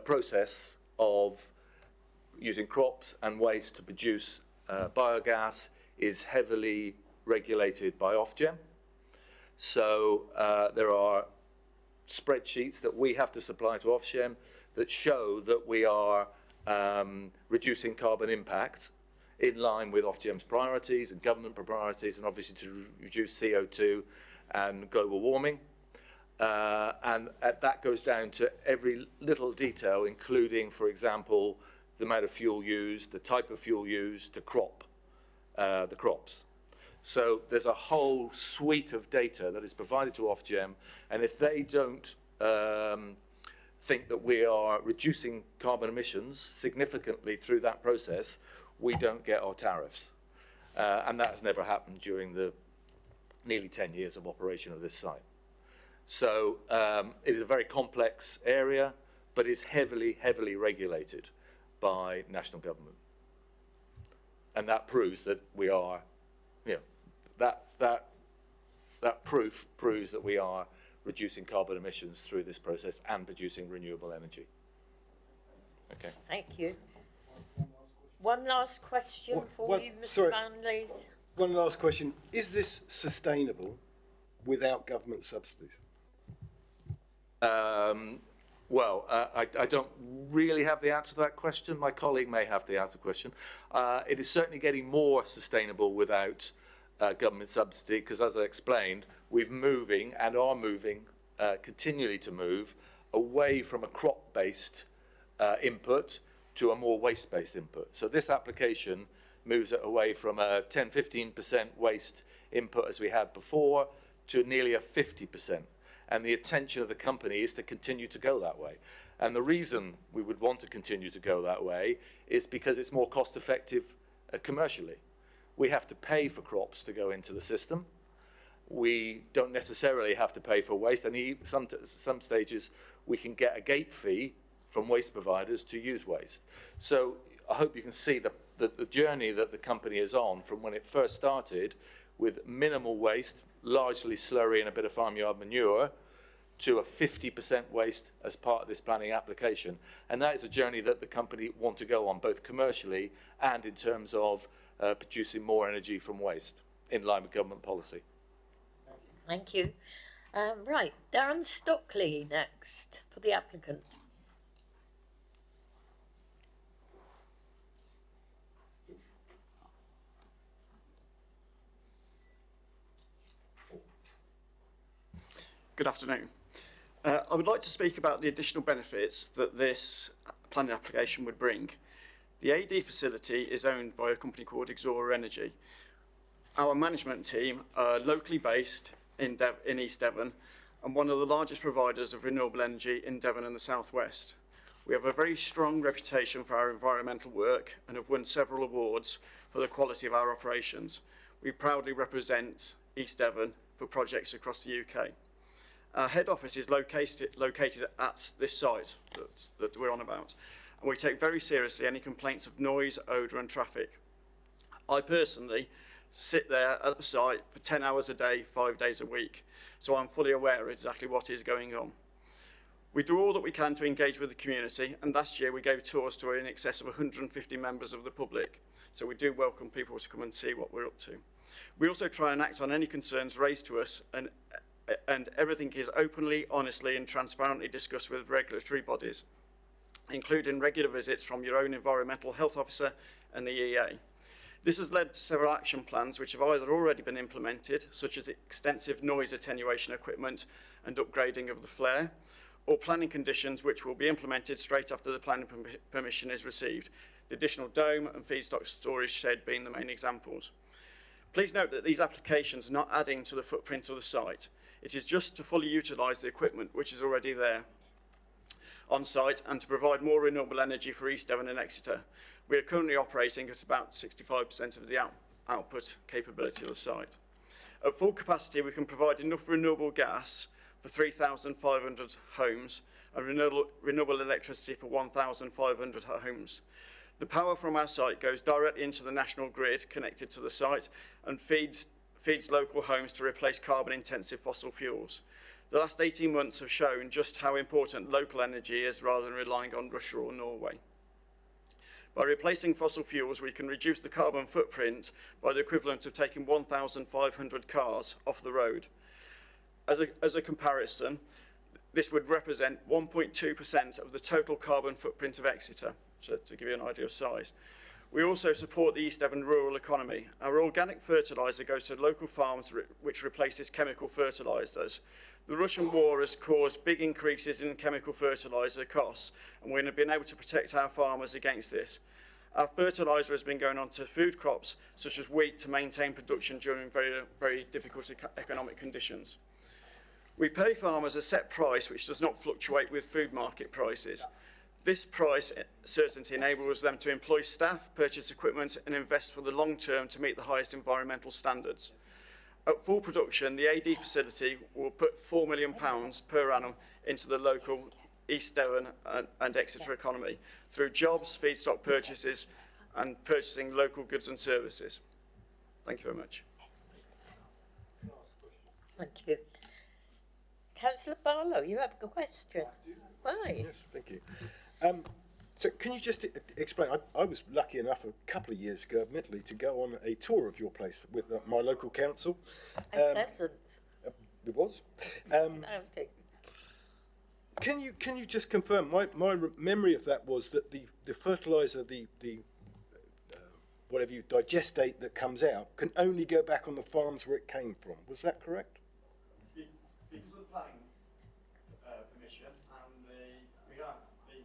process of using crops and waste to produce biogas is heavily regulated by Ofgem. So there are spreadsheets that we have to supply to Ofgem that show that we are reducing carbon impact in line with Ofgem's priorities and government priorities, and obviously to reduce CO2 and global warming. And that goes down to every little detail, including, for example, the amount of fuel used, the type of fuel used to crop the crops. So there's a whole suite of data that is provided to Ofgem, and if they don't think that we are reducing carbon emissions significantly through that process, we don't get our tariffs. And that has never happened during the nearly 10 years of operation of this site. So it is a very complex area, but it's heavily, heavily regulated by national government. And that proves that we are, you know, that proof proves that we are reducing carbon emissions through this process and producing renewable energy. Okay. Thank you. One last question for you, Mr. Sorry. Manley. One last question. Is this sustainable without government subsidies? Well, I don't really have the answer to that question. My colleague may have the answer to the question. It is certainly getting more sustainable without government subsidy, because as I explained, we're moving and are moving, continually to move, away from a crop-based input to a more waste-based input. So this application moves it away from a 10-15% waste input as we had before to nearly a 50%. And the intention of the company is to continue to go that way. And the reason we would want to continue to go that way is because it's more cost effective commercially. We have to pay for crops to go into the system. We don't necessarily have to pay for waste, and some stages we can get a gate fee from waste providers to use waste. So I hope you can see the journey that the company is on from when it first started with minimal waste, largely slurry and a bit of farmyard manure, to a 50% waste as part of this planning application. And that is a journey that the company want to go on, both commercially and in terms of producing more energy from waste, in line with government policy. Thank you. Right, Darren Stockley next for the applicant. Good afternoon. I would like to speak about the additional benefits that this planning application would bring. The AD facility is owned by a company called Exora Energy. Our management team are locally based in East Devon and one of the largest providers of renewable energy in Devon and the Southwest. We have a very strong reputation for our environmental work and have won several awards for the quality of our operations. We proudly represent East Devon for projects across the UK. Our head office is located at this site that we're on about, and we take very seriously any complaints of noise, odour and traffic. I personally sit there at the site for 10 hours a day, 5 days a week. So I'm fully aware of exactly what is going on. We do all that we can to engage with the community, and last year we gave tours to in excess of 150 members of the public. So we do welcome people to come and see what we're up to. We also try and act on any concerns raised to us, and everything is openly, honestly and transparently discussed with regulatory bodies, including regular visits from your own environmental health officer and the EA. This has led to several action plans which have either already been implemented, such as extensive noise attenuation equipment and upgrading of the flare, or planning conditions which will be implemented straight after the planning permission is received, the additional dome and feedstock storage shed being the main examples. Please note that these applications are not adding to the footprint of the site. It is just to fully utilise the equipment which is already there on site and to provide more renewable energy for East Devon and Exeter. We are currently operating at about 65% of the output capability of the site. At full capacity, we can provide enough renewable gas for 3,500 homes and renewable electricity for 1,500 homes. The power from our site goes directly into the national grid connected to the site and feeds local homes to replace carbon-intensive fossil fuels. The last 18 months have shown just how important local energy is rather than relying on Russia or Norway. By replacing fossil fuels, we can reduce the carbon footprint by the equivalent of taking 1,500 cars off the road. As a comparison, this would represent 1.2% of the total carbon footprint of Exeter, so to give you an idea of size. We also support the East Devon rural economy. Our organic fertiliser goes to local farms which replaces chemical fertilisers. The Russian war has caused big increases in chemical fertiliser costs, and we've been able to protect our farmers against this. Our fertiliser has been going on to food crops such as wheat to maintain production during very, very difficult economic conditions. We pay farmers a set price which does not fluctuate with food market prices. This price certainty enables them to employ staff, purchase equipment and invest for the long term to meet the highest environmental standards. At full production, the AD facility will put £4 million per annum into the local East Devon and Exeter economy through jobs, feedstock purchases and purchasing local goods and services. Thank you very much. Thank you. Councillor Barlow, you have a question. Why? Yes, thank you. So can you just explain, I was lucky enough a couple of years ago, admittedly, to go on a tour of your place with my local council. Pleasant. It was. Can you just confirm, my memory of that was that the fertiliser, the whatever you digestate that comes out, can only go back on the farms where it came from. Was that correct? Because of the planning permission and we have the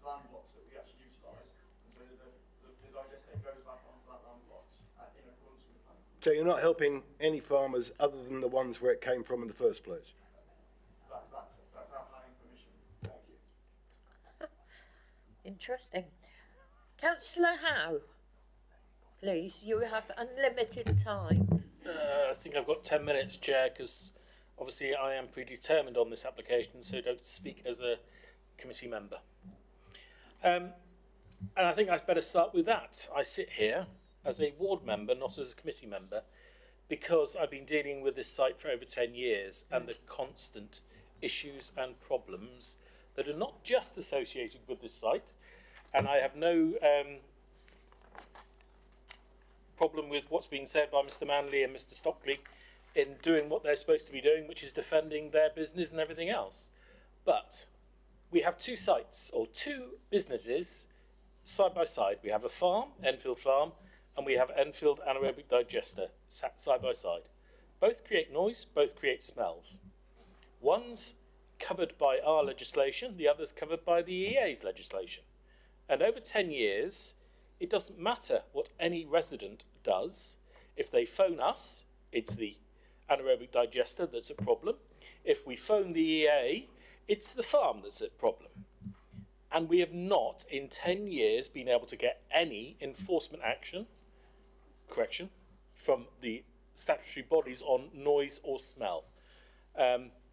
land blocks that we actually utilise, and so the digestate goes back onto that land blocks in accordance with the plan. So you're not helping any farmers other than the ones where it came from in the first place? That's our planning permission. Thank you. Interesting. Councillor Howe, please, you have unlimited time. I think I've got 10 minutes, Chair, because obviously I am predetermined on this application, so don't speak as a committee member. And I think I'd better start with that. I sit here as a ward member, not as a committee member, because I've been dealing with this site for over 10 years and the constant issues and problems that are not just associated with this site. And I have no problem with what's been said by Mr. Manley and Mr. Stockley in doing what they're supposed to be doing, which is defending their business and everything else. But we have two sites, or two businesses, side by side. We have a farm, Enfield Farm, and we have Enfield Anaerobic Digester, sat side by side. Both create noise, both create smells. One's covered by our legislation, the other's covered by the EA's legislation. And over 10 years, it doesn't matter what any resident does. If they phone us, it's the anaerobic digester that's a problem. If we phone the EA, it's the farm that's at problem. And we have not, in 10 years, been able to get any enforcement action, correction, from the statutory bodies on noise or smell.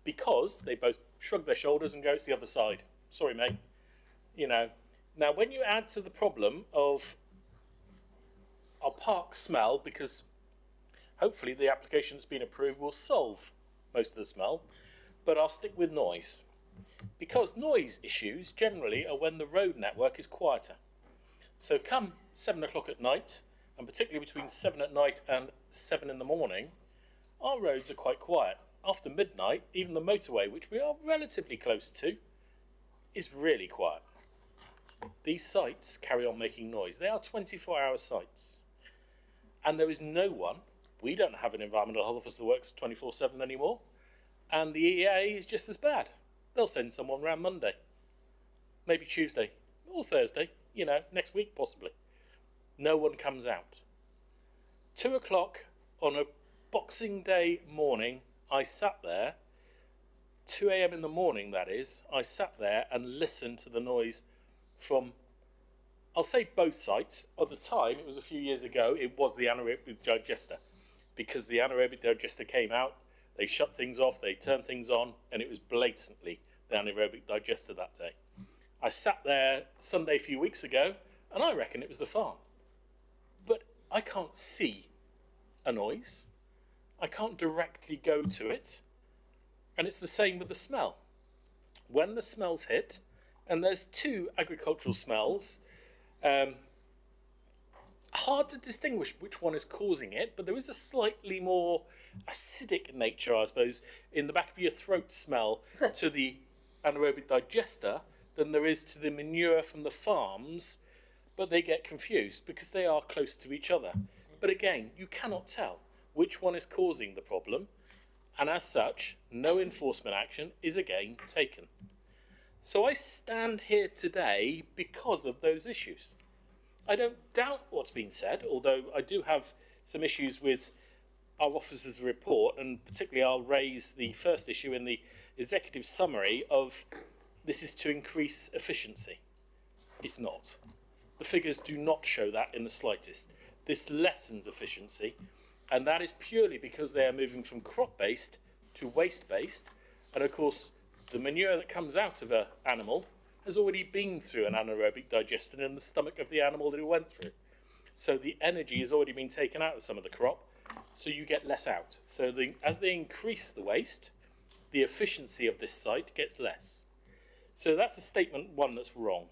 Because they both shrug their shoulders and go, it's the other side. Sorry, mate. You know. Now, when you add to the problem of our park smell, because hopefully the application that's been approved will solve most of the smell, but I'll stick with noise. Because noise issues generally are when the road network is quieter. So come 7 o'clock at night, and particularly between 7 at night and 7 in the morning, our roads are quite quiet. After midnight, even the motorway, which we are relatively close to, is really quiet. These sites carry on making noise. They are 24-hour sites. And there is no one, we don't have an environmental health officer that works 24/7 anymore, and the EA is just as bad. They'll send someone around Monday, maybe Tuesday, or Thursday, you know, next week possibly. No one comes out. 2 o'clock on a Boxing Day morning, I sat there, 2 a.m. in the morning that is, I sat there and listened to the noise from, I'll say both sites. At the time, it was a few years ago, it was the anaerobic digester. Because the anaerobic digester came out, they shut things off, they turned things on, and it was blatantly the anaerobic digester that day. I sat there Sunday a few weeks ago, and I reckon it was the farm. But I can't see a noise. I can't directly go to it. And it's the same with the smell. When the smells hit, and there's two agricultural smells, hard to distinguish which one is causing it, but there is a slightly more acidic nature, I suppose, in the back of your throat smell to the anaerobic digester than there is to the manure from the farms, but they get confused because they are close to each other. But again, you cannot tell which one is causing the problem, and as such, no enforcement action is again taken. So I stand here today because of those issues. I don't doubt what's been said, although I do have some issues with our officer's report, and particularly I'll raise the first issue in the executive summary of this is to increase efficiency. It's not. The figures do not show that in the slightest. This lessens efficiency, and that is purely because they are moving from crop-based to waste-based, and of course the manure that comes out of an animal has already been through an anaerobic digestion in the stomach of the animal that it went through. So the energy has already been taken out of some of the crop, so you get less out. So as they increase the waste, the efficiency of this site gets less. So that's a statement one that's wrong.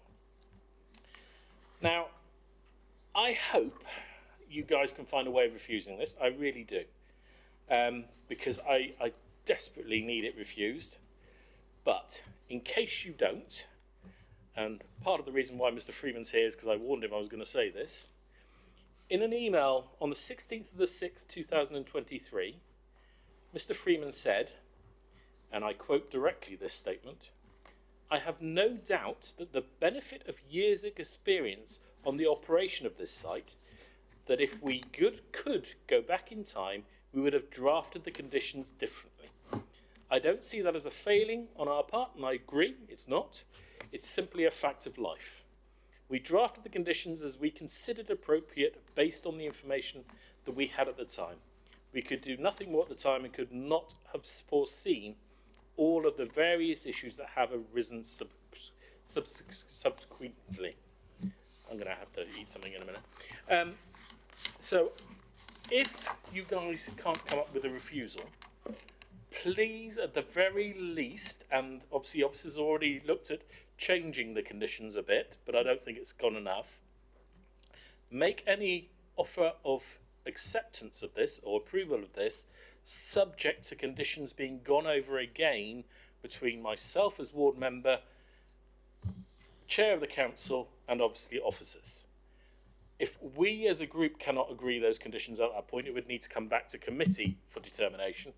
Now, I hope you guys can find a way of refusing this. I really do. Because I desperately need it refused. But in case you don't, and part of the reason why Mr. Freeman's here is because I warned him I was going to say this. In an email on the 16th of the 6th, 2023, Mr. Freeman said, and I quote directly this statement, "I have no doubt that the benefit of years of experience on the operation of this site, that if we could go back in time, we would have drafted the conditions differently. I don't see that as a failing on our part, and I agree, it's not. It's simply a fact of life. We drafted the conditions as we considered appropriate based on the information that we had at the time. We could do nothing more at the time and could not have foreseen all of the various issues that have arisen subsequently." I'm going to have to eat something in a minute. So if you guys can't come up with a refusal, please, at the very least, and obviously officers already looked at changing the conditions a bit, but I don't think it's gone enough, make any offer of acceptance of this or approval of this subject to conditions being gone over again between myself as ward member, chair of the council, and obviously officers. If we as a group cannot agree those conditions at that point, it would need to come back to committee for determination.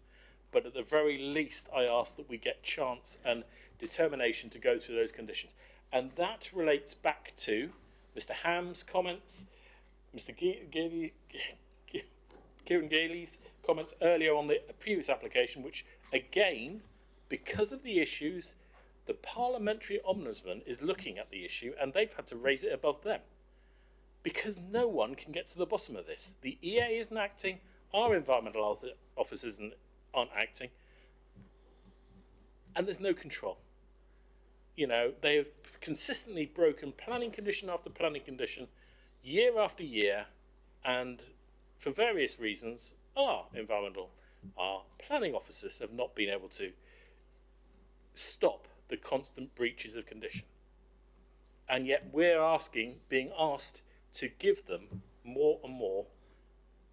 But at the very least, I ask that we get chance and determination to go through those conditions. And that relates back to Mr. Ham's comments, Mr. Kieran Gailey's comments earlier on the previous application, which again, because of the issues, the Parliamentary Ombudsman is looking at the issue and they've had to raise it above them. Because no one can get to the bottom of this. The EA isn't acting, our environmental health officers aren't acting, and there's no control. You know, they have consistently broken planning condition after planning condition, year after year, and for various reasons, our environmental, our planning officers have not been able to stop the constant breaches of condition. And yet we're being asked to give them more and more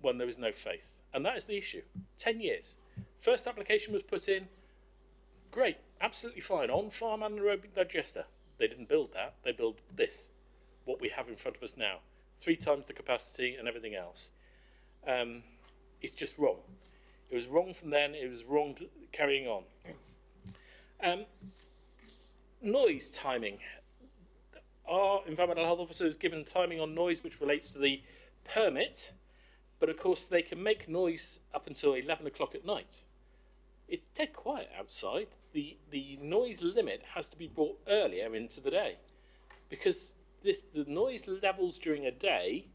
when there is no faith. And that is the issue. 10 years. First application was put in, great, absolutely fine, on farm anaerobic digester. They didn't build that, they built this, what we have in front of us now. 3 times the capacity and everything else. It's just wrong. It was wrong from then, it was wrong carrying on. Noise timing. Our environmental health officer is given timing on noise which relates to the permit, but of course they can make noise up until 11 o'clock at night. It's dead quiet outside. The noise limit has to be brought earlier into the day, because the noise levels during a day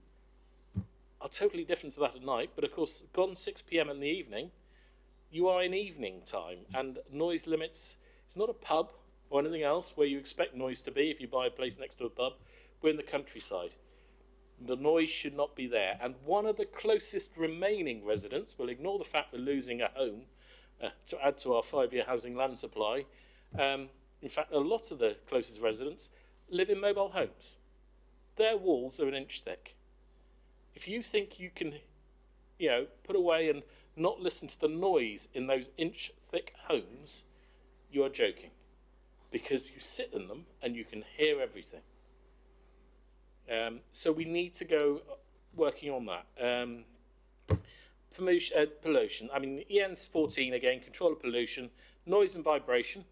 are totally different to that at night. But of course, gone 6 p.m. in the evening, you are in evening time, and noise limits. It's not a pub or anything else where you expect noise to be if you buy a place next to a pub. We're in the countryside. The noise should not be there. And one of the closest remaining residents will ignore the fact we're losing a home to add to our 5-year housing land supply. In fact, a lot of the closest residents live in mobile homes. Their walls are an inch thick. If you think you can, put away and not listen to the noise in those inch thick homes, you are joking. Because you sit in them and you can hear everything. So we need to go working on that. Pollution. I mean, EN's 14 again, control of pollution, noise and vibration.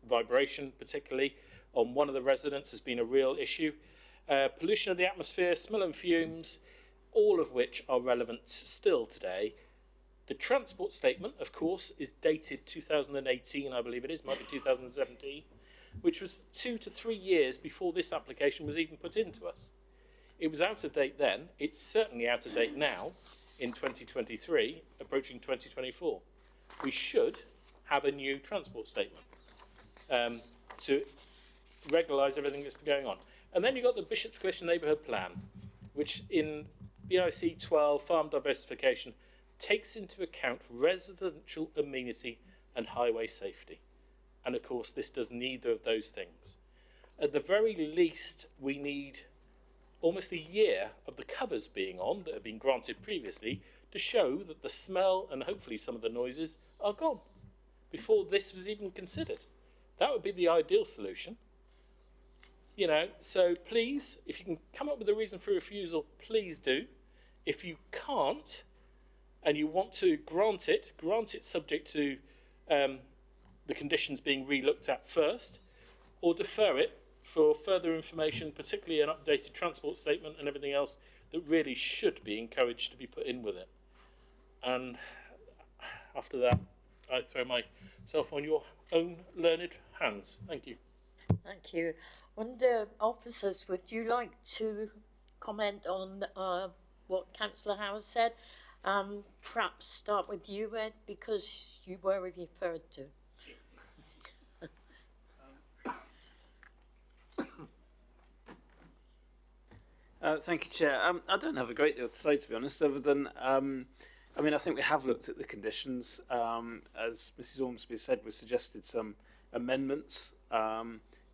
Vibration, particularly on one of the residents, has been a real issue. Pollution of the atmosphere, smell and fumes, all of which are relevant still today. The transport statement, of course, is dated 2018, I believe it is, might be 2017. Which was 2 to 3 years before this application was even put into us. It was out of date then. It's certainly out of date now in 2023, approaching 2024. We should have a new transport statement to regularise everything that's been going on. And then you've got the Bishop's Cliff Neighbourhood Plan, which in BIC 12, farm diversification, takes into account residential amenity and highway safety. And of course, this does neither of those things. At the very least, we need almost a year of the covers being on that have been granted previously to show that the smell and hopefully some of the noises are gone before this was even considered. That would be the ideal solution. So please, if you can come up with a reason for refusal, please do. If you can't, and you want to grant it subject to the conditions being re-looked at first, or defer it for further information, particularly an updated transport statement and everything else that really should be encouraged to be put in with it. And after that, I throw myself on your own learned hands. Thank you. Thank you. Wonder, officers, would you like to comment on what Councillor Howard said? Perhaps start with you, Ed, because you were referred to. Thank you, Chair. I don't have a great deal to say, to be honest, other than, I think we have looked at the conditions. As Mrs Ormsby said, we suggested some amendments.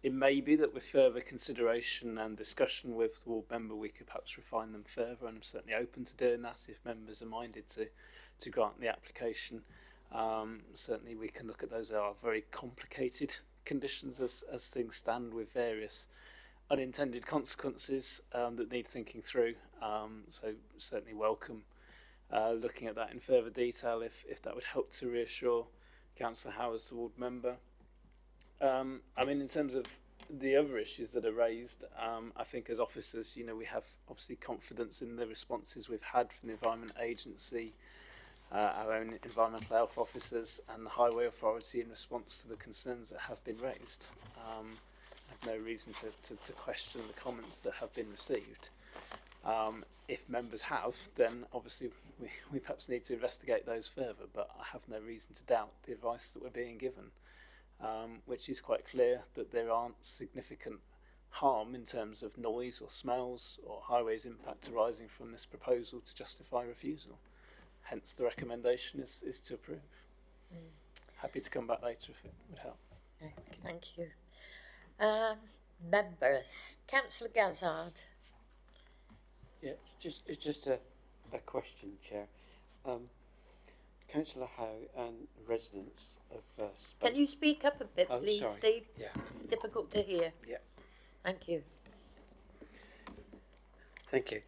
It may be that with further consideration and discussion with the ward member, we could perhaps refine them further, and I'm certainly open to doing that if members are minded to grant the application. Certainly we can look at those. There are very complicated conditions as things stand, with various unintended consequences that need thinking through. So certainly welcome looking at that in further detail if that would help to reassure Councillor Howard, the ward member. In terms of the other issues that are raised, I think as officers, we have obviously confidence in the responses we've had from the Environment Agency, our own environmental health officers and the Highway Authority in response to the concerns that have been raised. I have no reason to question the comments that have been received. If members have, then obviously we perhaps need to investigate those further, but I have no reason to doubt the advice that we're being given, which is quite clear that there aren't significant harm in terms of noise or smells or highways impact arising from this proposal to justify refusal. hence the recommendation is to approve. Happy to come back later if it would help. Okay, thank you. Members, Councillor Gazzard. Yeah, it's just a question, Chair. Councillor Howe and residents of Can you speak up a bit, Oh, please, sorry. Steve? Yeah. It's difficult to hear. Yeah. Thank you. Thank you.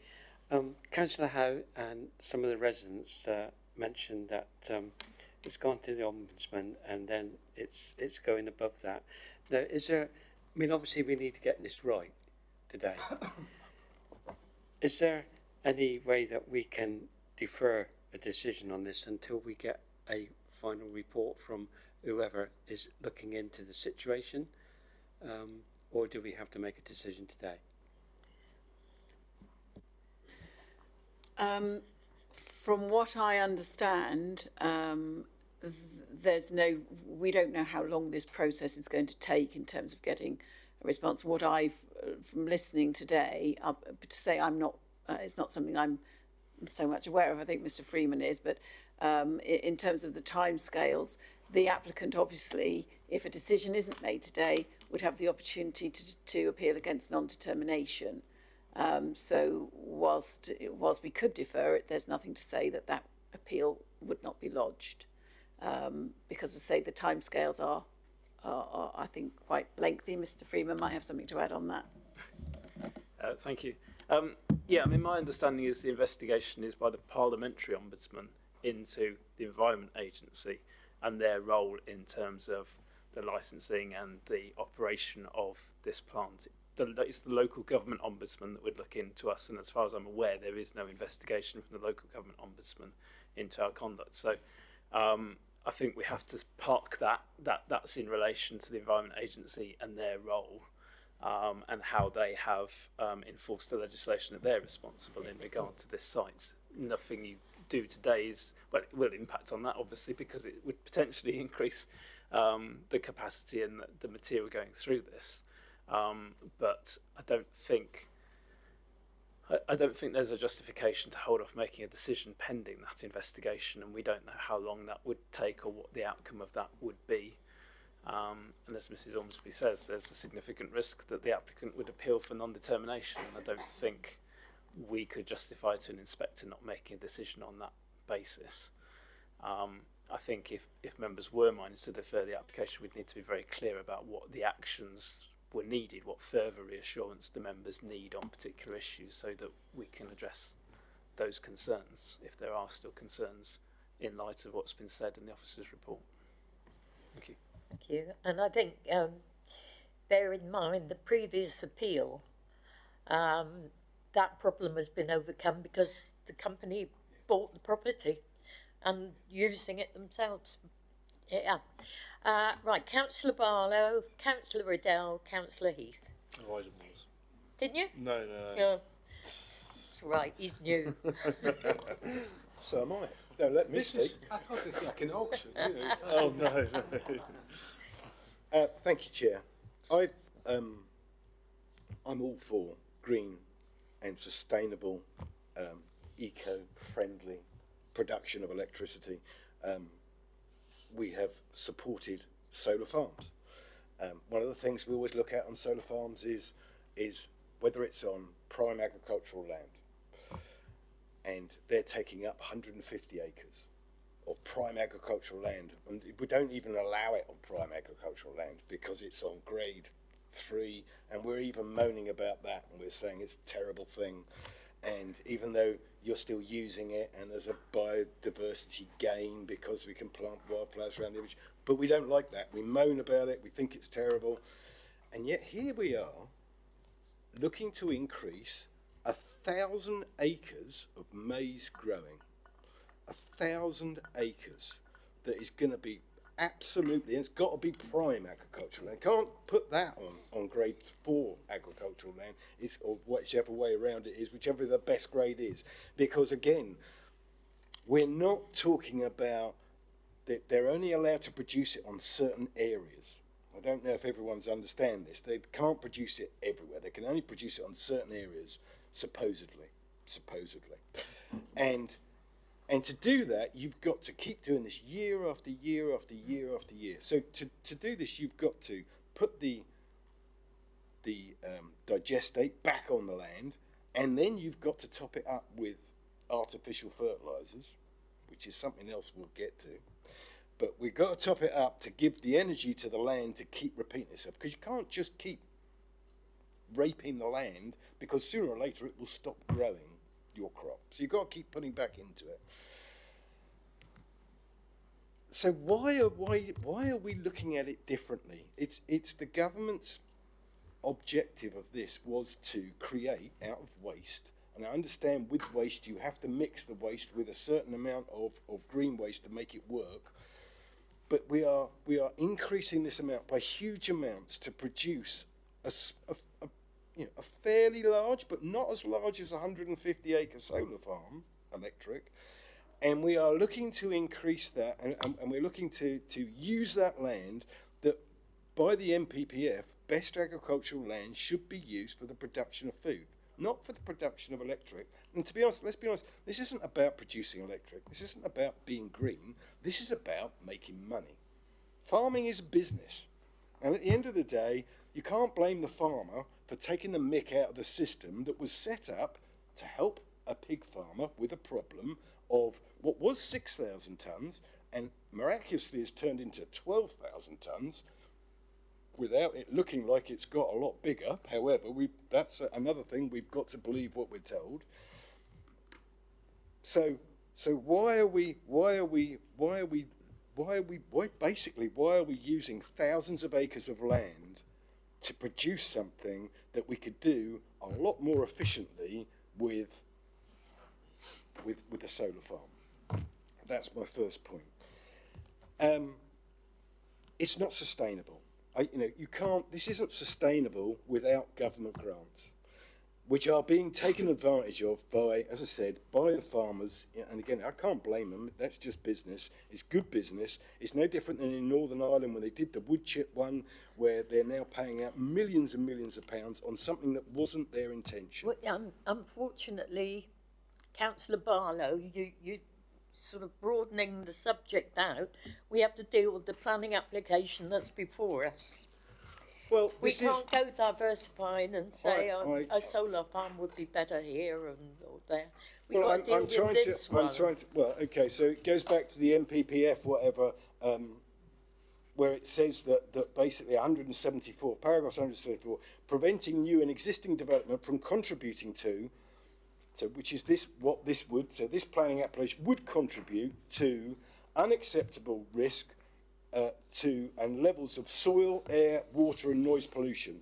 Councillor Howe and some of the residents mentioned that it's gone to the Ombudsman and then it's going above that. Now, is there, I mean, obviously we need to get this right today. Is there any way that we can defer a decision on this until we get a final report from whoever is looking into the situation? Or do we have to make a decision today? From what I understand, we don't know how long this process is going to take in terms of getting a response. What from listening today, to say it's not something I'm so much aware of. I think Mr. Freeman is, but in terms of the timescales, the applicant obviously, if a decision isn't made today, would have the opportunity to appeal against non-determination. So whilst we could defer it, there's nothing to say that appeal would not be lodged, because, as I say, the timescales are I think quite lengthy. Mr. Freeman might have something to add on that. Thank you. Yeah, I mean, my understanding is the investigation is by the Parliamentary Ombudsman into the Environment Agency and their role in terms of the licensing and the operation of this plant. It's the local government ombudsman that would look into us, and as far as I'm aware, there is no investigation from the local government ombudsman into our conduct. So I think we have to park that's in relation to the Environment Agency and their role, and how they have enforced the legislation that they're responsible in regard to this site. Nothing you do today it will impact on that, obviously, because it would potentially increase the capacity and the material going through this. But I don't think there's a justification to hold off making a decision pending that investigation, and we don't know how long that would take or what the outcome of that would be. And as Mrs. Ormsby says, there's a significant risk that the applicant would appeal for non-determination, and I don't think we could justify to an inspector not making a decision on that basis. I think if members were minded to defer the application, we'd need to be very clear about what the actions were needed, what further reassurance the members need on particular issues, so that we can address those concerns, if there are still concerns, in light of what's been said in the officer's report. Thank you. Thank you. And I think, bear in mind the previous appeal, that problem has been overcome because the company bought the property and using it themselves. Yeah. Right, Councillor Barlow, Councillor Riddell, Councillor Heath. Oh, I didn't was. Didn't you? No. No. That's right, he's new. So am I. Don't let me speak. I thought it's like an auction. Oh, no. Thank you, Chair. I'm all for green and sustainable, eco-friendly production of electricity. We have supported solar farms. One of the things we always look at on solar farms is whether it's on prime agricultural land, and they're taking up 150 acres of prime agricultural land, and we don't even allow it on prime agricultural land because it's on grade 3, and we're even moaning about that, and we're saying it's a terrible thing. And even though you're still using it, and there's a biodiversity gain because we can plant wildflowers around the edge, but we don't like that. We moan about it, we think it's terrible, and yet here we are looking to increase 1,000 acres of maize growing. 1,000 acres that is going to be absolutely, it's got to be prime agricultural land. Can't put that on grade 4 agricultural land, or whichever way around it is, whichever the best grade is. Because again, we're not talking about that they're only allowed to produce it on certain areas. I don't know if everyone's understand this. They can't produce it everywhere. They can only produce it on certain areas, supposedly. And And to do that, you've got to keep doing this year after year after year after year. So to do this, you've got to put the digestate back on the land, and then you've got to top it up with artificial fertilizers, which is something else we'll get to. But we've got to top it up to give the energy to the land to keep repeating itself, because you can't just keep raping the land, because sooner or later it will stop growing your crop. So you've got to keep putting back into it. So why are we looking at it differently? It's the government's objective of this was to create out of waste. And I understand with waste you have to mix the waste with a certain amount of green waste to make it work. But we are increasing this amount by huge amounts to produce a fairly large, but not as large as a 150-acre solar farm, electric. And we are looking to increase that, and we're looking to use that land that, by the NPPF, best agricultural land should be used for the production of food, not for the production of electric. And to be honest, let's be honest, this isn't about producing electric. This isn't about being green. This is about making money. Farming is a business. And at the end of the day, you can't blame the farmer for taking the mick out of the system that was set up to help a pig farmer with a problem of what was 6,000 tonnes and miraculously has turned into 12,000 tonnes without it looking like it's got a lot bigger. However, that's another thing, we've got to believe what we're told. So why are we using thousands of acres of land to produce something that we could do a lot more efficiently with a solar farm? That's my first point. It's not sustainable. You can't. This isn't sustainable without government grants, which are being taken advantage of by, as I said, by the farmers. And again, I can't blame them. That's just business. It's good business. It's no different than in Northern Ireland when they did the wood chip one, where they're now paying out millions and millions of pounds on something that wasn't their intention. Well, unfortunately, Councillor Barlow, you sort of broadening the subject out. We have to deal with the planning application that's before us. Well, we can't go diversifying and say a solar farm would be better here or there. We've got to deal with this one. Well, okay, so it goes back to the NPPF, whatever, where it says that basically 174, paragraph 174, preventing new and existing development from contributing to, so which is this planning application would contribute to unacceptable risk and levels of soil, air, water and noise pollution.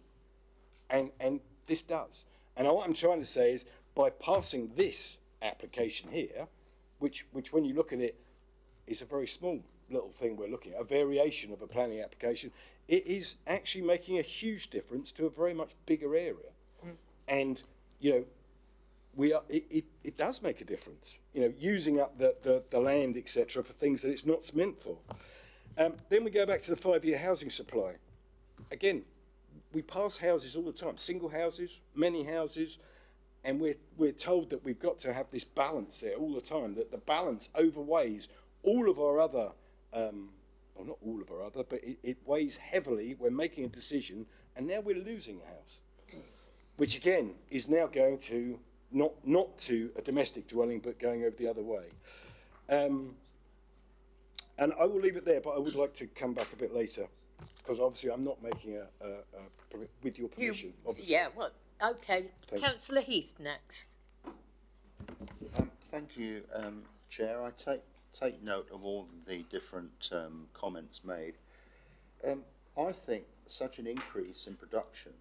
And this does. And what I'm trying to say is, by passing this application here, which when you look at it is a very small little thing we're looking at, a variation of a planning application, it is actually making a huge difference to a very much bigger area. And, it does make a difference, using up the land, etc., for things that it's not meant for. Then we go back to the 5-year housing supply. Again, we pass houses all the time, single houses, many houses, and we're told that we've got to have this balance there all the time, that the balance overweighs all of our other, well, not all of our other, but it weighs heavily when making a decision, and now we're losing a house, which again is now going to not to a domestic dwelling, but going over the other way. And I will leave it there, but I would like to come back a bit later, because obviously I'm not making with your permission, obviously. Yeah, well, okay. Councillor Heath next. Thank you, Chair. I take note of all the different comments made. I think such an increase in production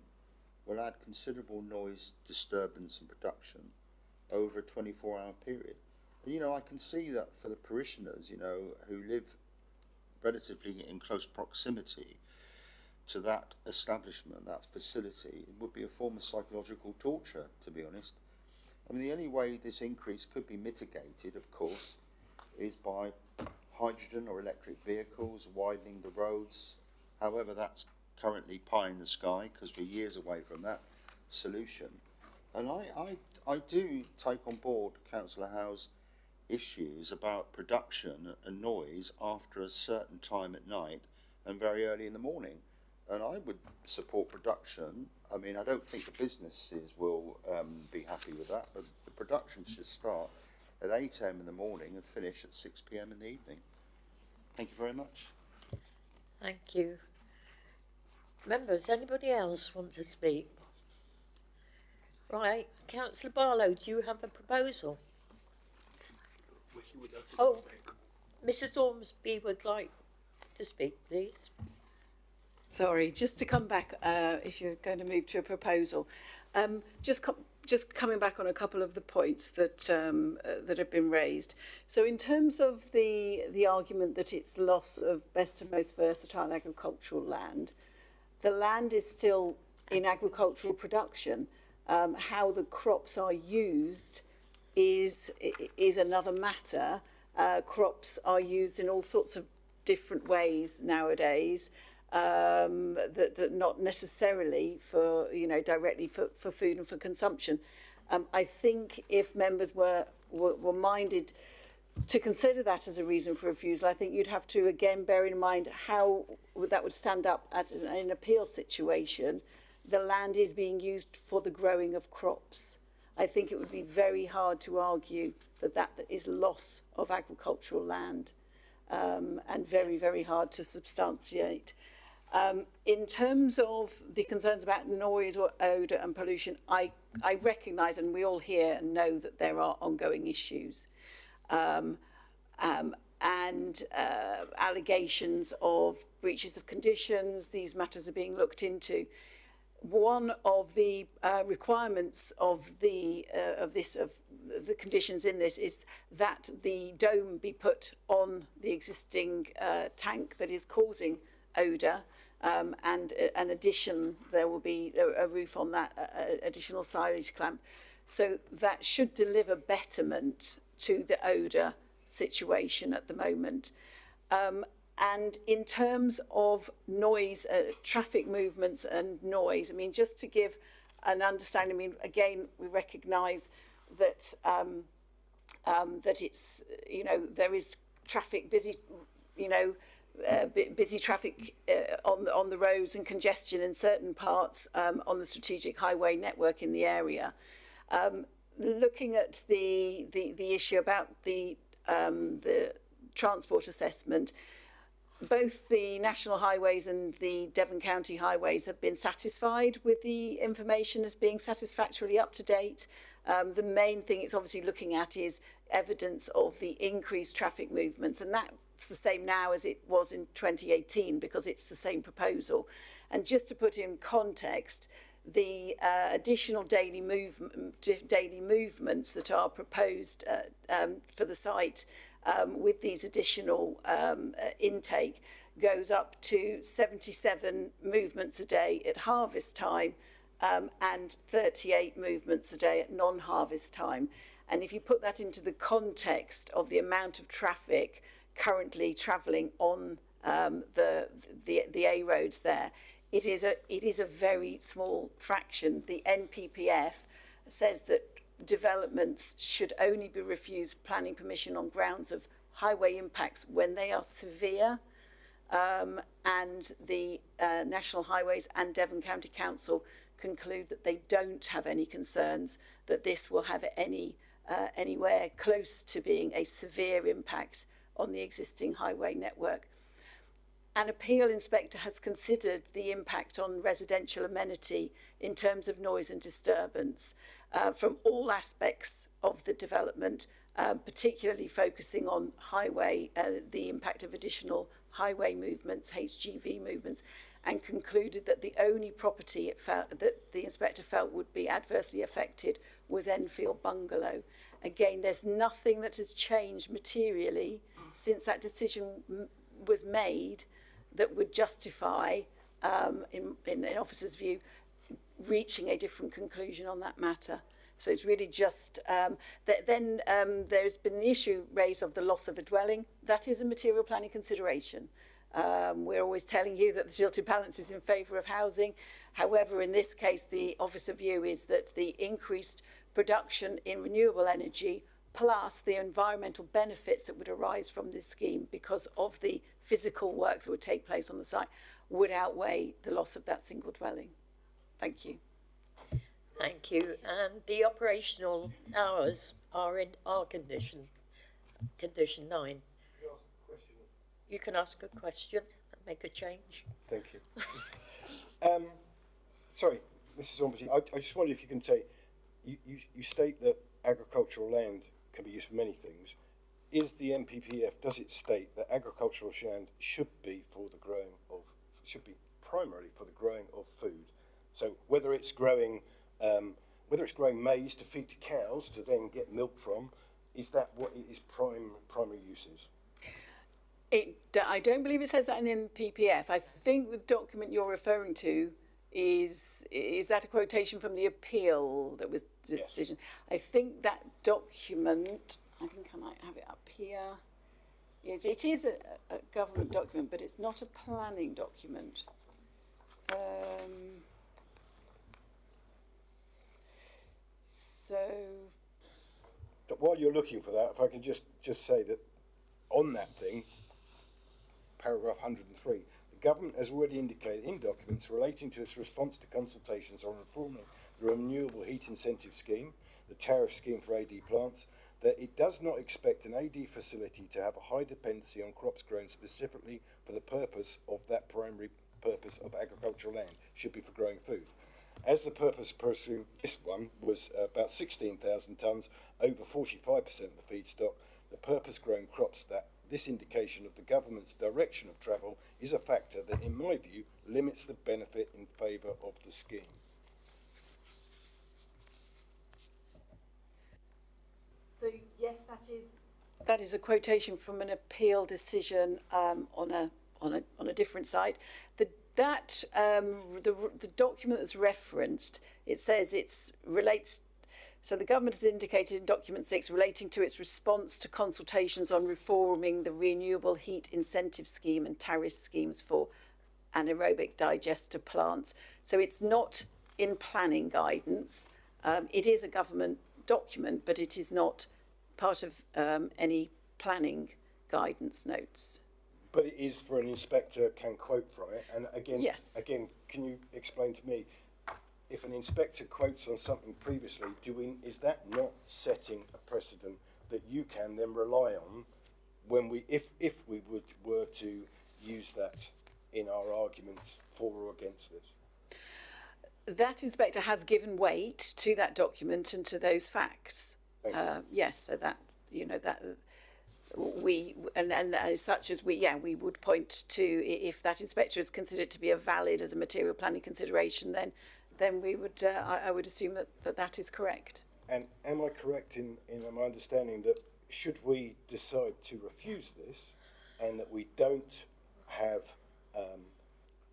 will add considerable noise, disturbance and production over a 24-hour period. And, I can see that for the parishioners, who live relatively in close proximity to that establishment, that facility, it would be a form of psychological torture, to be honest. I mean, the only way this increase could be mitigated, of course, is by hydrogen or electric vehicles, widening the roads. However, that's currently pie in the sky, because we're years away from that solution. And I do take on board Councillor Howe's issues about production and noise after a certain time at night and very early in the morning. And I would support production. I mean, I don't think the businesses will be happy with that, but the production should start at 8 a.m. in the morning and finish at 6 p.m. in the evening. Thank you very much. Thank you. Members, anybody else want to speak? Right, Councillor Barlow, do you have a proposal? Oh, Mrs. Ormsby would like to speak, please. Sorry, just to come back, if you're going to move to a proposal, just coming back on a couple of the points that that have been raised. So, in terms of the argument that it's loss of best and most versatile agricultural land, the land is still in agricultural production. How the crops are used is another matter. Crops are used in all sorts of different ways nowadays. That not necessarily for, directly for food and for consumption. I think if members were minded to consider that as a reason for refusal, I think you'd have to again bear in mind how that would stand up at an appeal situation. The land is being used for the growing of crops. I think it would be very hard to argue that is loss of agricultural land, and very, very hard to substantiate. In terms of the concerns about noise or odour and pollution, I recognise, and we all hear and know that there are ongoing issues, and allegations of breaches of conditions. These matters are being looked into. One of the requirements of the conditions in this is that the dome be put on the existing tank that is causing odour. And an addition, there will be a roof on that, additional silage clamp. So that should deliver betterment to the odour situation at the moment. And in terms of noise, traffic movements and noise, I mean, just to give an understanding, I mean, again, we recognise that that it's, there is traffic, busy, busy traffic on the roads and congestion in certain parts on the strategic highway network in the area. Looking at the issue about the transport assessment, both the National Highways and the Devon County Highways have been satisfied with the information as being satisfactorily up to date. The main thing it's obviously looking at is evidence of the increased traffic movements, and that's the same now as it was in 2018 because it's the same proposal. And just to put in context, the additional daily movements that are proposed for the site with these additional intake goes up to 77 movements a day at harvest time and 38 movements a day at non-harvest time. And if you put that into the context of the amount of traffic currently travelling on the A roads there, it is a very small fraction. The NPPF says that developments should only be refused planning permission on grounds of highway impacts when they are severe, and the National Highways and Devon County Council conclude that they don't have any concerns that this will have anywhere close to being a severe impact on the existing highway network. An appeal inspector has considered the impact on residential amenity in terms of noise and disturbance from all aspects of the development, particularly focusing on highway, the impact of additional highway movements, HGV movements, and concluded that the only property that the inspector felt would be adversely affected was Enfield Bungalow. Again, there's nothing that has changed materially since that decision was made that would justify, in an officer's view, reaching a different conclusion on that matter. So it's really just, then there's been the issue raised of the loss of a dwelling. That is a material planning consideration. We're always telling you that the tilted balance is in favour of housing. However, in this case, the officer view is that the increased production in renewable energy plus the environmental benefits that would arise from this scheme because of the physical works that would take place on the site would outweigh the loss of that single dwelling. Thank you. Thank you. And the operational hours are in our condition 9. You can ask a question and make a change. Thank you. Sorry, Mrs. Ormsby, I just wonder if you can say, you state that agricultural land can be used for many things. Is the MPPF, does it state that agricultural land should be primarily for the growing of food? So whether it's growing maize to feed to cows to then get milk from, is that what it is primary uses? I don't believe it says that in PPF. I think the document you're referring to is that a quotation from the appeal that was the decision? I think that document, I think I might have it up here. Yes, it is a government document, but it's not a planning document. But while you're looking for that, if I can just say that on that thing, paragraph 103, the government has already indicated in documents relating to its response to consultations on reforming the Renewable Heat Incentive Scheme, the tariff scheme for AD plants, that it does not expect an AD facility to have a high dependency on crops grown specifically for the purpose of that primary purpose of agricultural land, should be for growing food. As the purpose pursuing this one was about 16,000 tonnes, over 45% of the feedstock, the purpose grown crops, that this indication of the government's direction of travel is a factor that, in my view, limits the benefit in favour of the scheme. So yes, that is a quotation from an appeal decision on a different site. The document that's referenced, it says it relates. So the government has indicated in document 6 relating to its response to consultations on reforming the Renewable Heat Incentive Scheme and tariff schemes for anaerobic digester plants. So it's not in planning guidance. It is a government document, but it is not part of any planning guidance notes. But it is for an inspector can quote from it. And again, again, can you explain to me, if an inspector quotes on something previously, is that not setting a precedent that you can then rely on when if we were to use that in our arguments for or against this? That inspector has given weight to that document and to those facts. Yes, so that that we and as such as we would point to, if that inspector is considered to be valid as a material planning consideration, then we would I would assume that is correct. And am I correct in my understanding that should we decide to refuse this, and that we don't have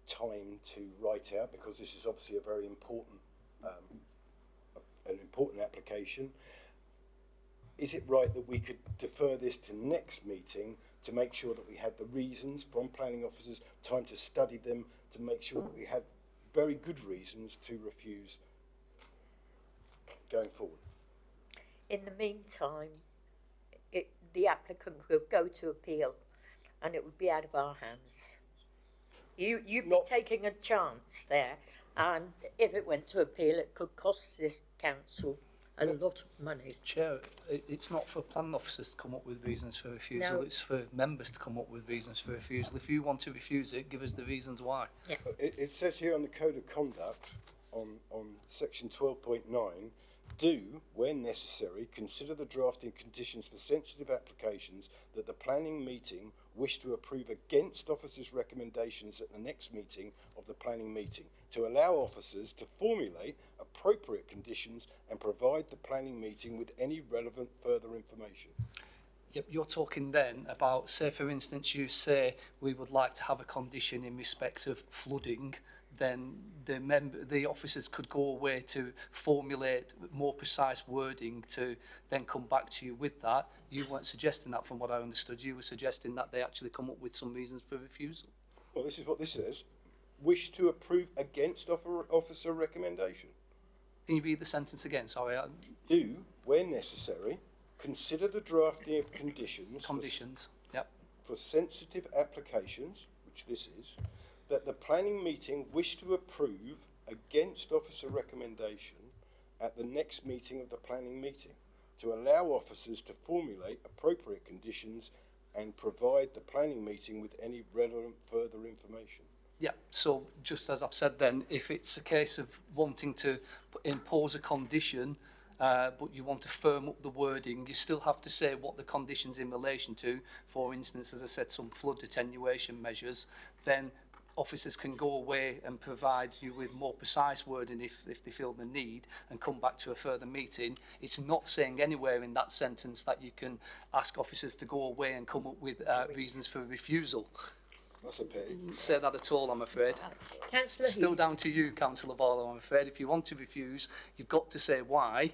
time to write out, because this is obviously a very important an important application, is it right that we could defer this to next meeting to make sure that we had the reasons from planning officers, time to study them, to make sure that we had very good reasons to refuse going forward? In the meantime, the applicant could go to appeal and it would be out of our hands. You'd be taking a chance there, and if it went to appeal, it could cost this council a lot of money. Chair, it's not for planning officers to come up with reasons for refusal, it's for members to come up with reasons for refusal. If you want to refuse it, give us the reasons why. Yeah. It says here on the Code of Conduct, on section 12.9, do, when necessary, consider the drafting conditions for sensitive applications that the planning meeting wish to approve against officers' recommendations at the next meeting of the planning meeting, to allow officers to formulate appropriate conditions and provide the planning meeting with any relevant further information. Yep, you're talking then about, say for instance, you say we would like to have a condition in respect of flooding, then the officers could go away to formulate more precise wording to then come back to you with that. You weren't suggesting that, from what I understood. You were suggesting that they actually come up with some reasons for refusal. Well, this is what this says. Wish to approve against officer recommendation. Can you read the sentence again? Sorry. Do, where necessary, consider the drafting of conditions. Yep. For sensitive applications, which this is, that the planning meeting wish to approve against officer recommendation at the next meeting of the planning meeting, to allow officers to formulate appropriate conditions and provide the planning meeting with any relevant further information. Yeah, so just as I've said then, if it's a case of wanting to impose a condition, but you want to firm up the wording, you still have to say what the condition's in relation to. For instance, as I said, some flood attenuation measures, then officers can go away and provide you with more precise wording if they feel the need, and come back to a further meeting. It's not saying anywhere in that sentence that you can ask officers to go away and come up with reasons for refusal. That's a pity. Didn't say that at all, I'm afraid. Councillor Still Heath. down to you, Councillor Barlow, I'm afraid. If you want to refuse, you've got to say why.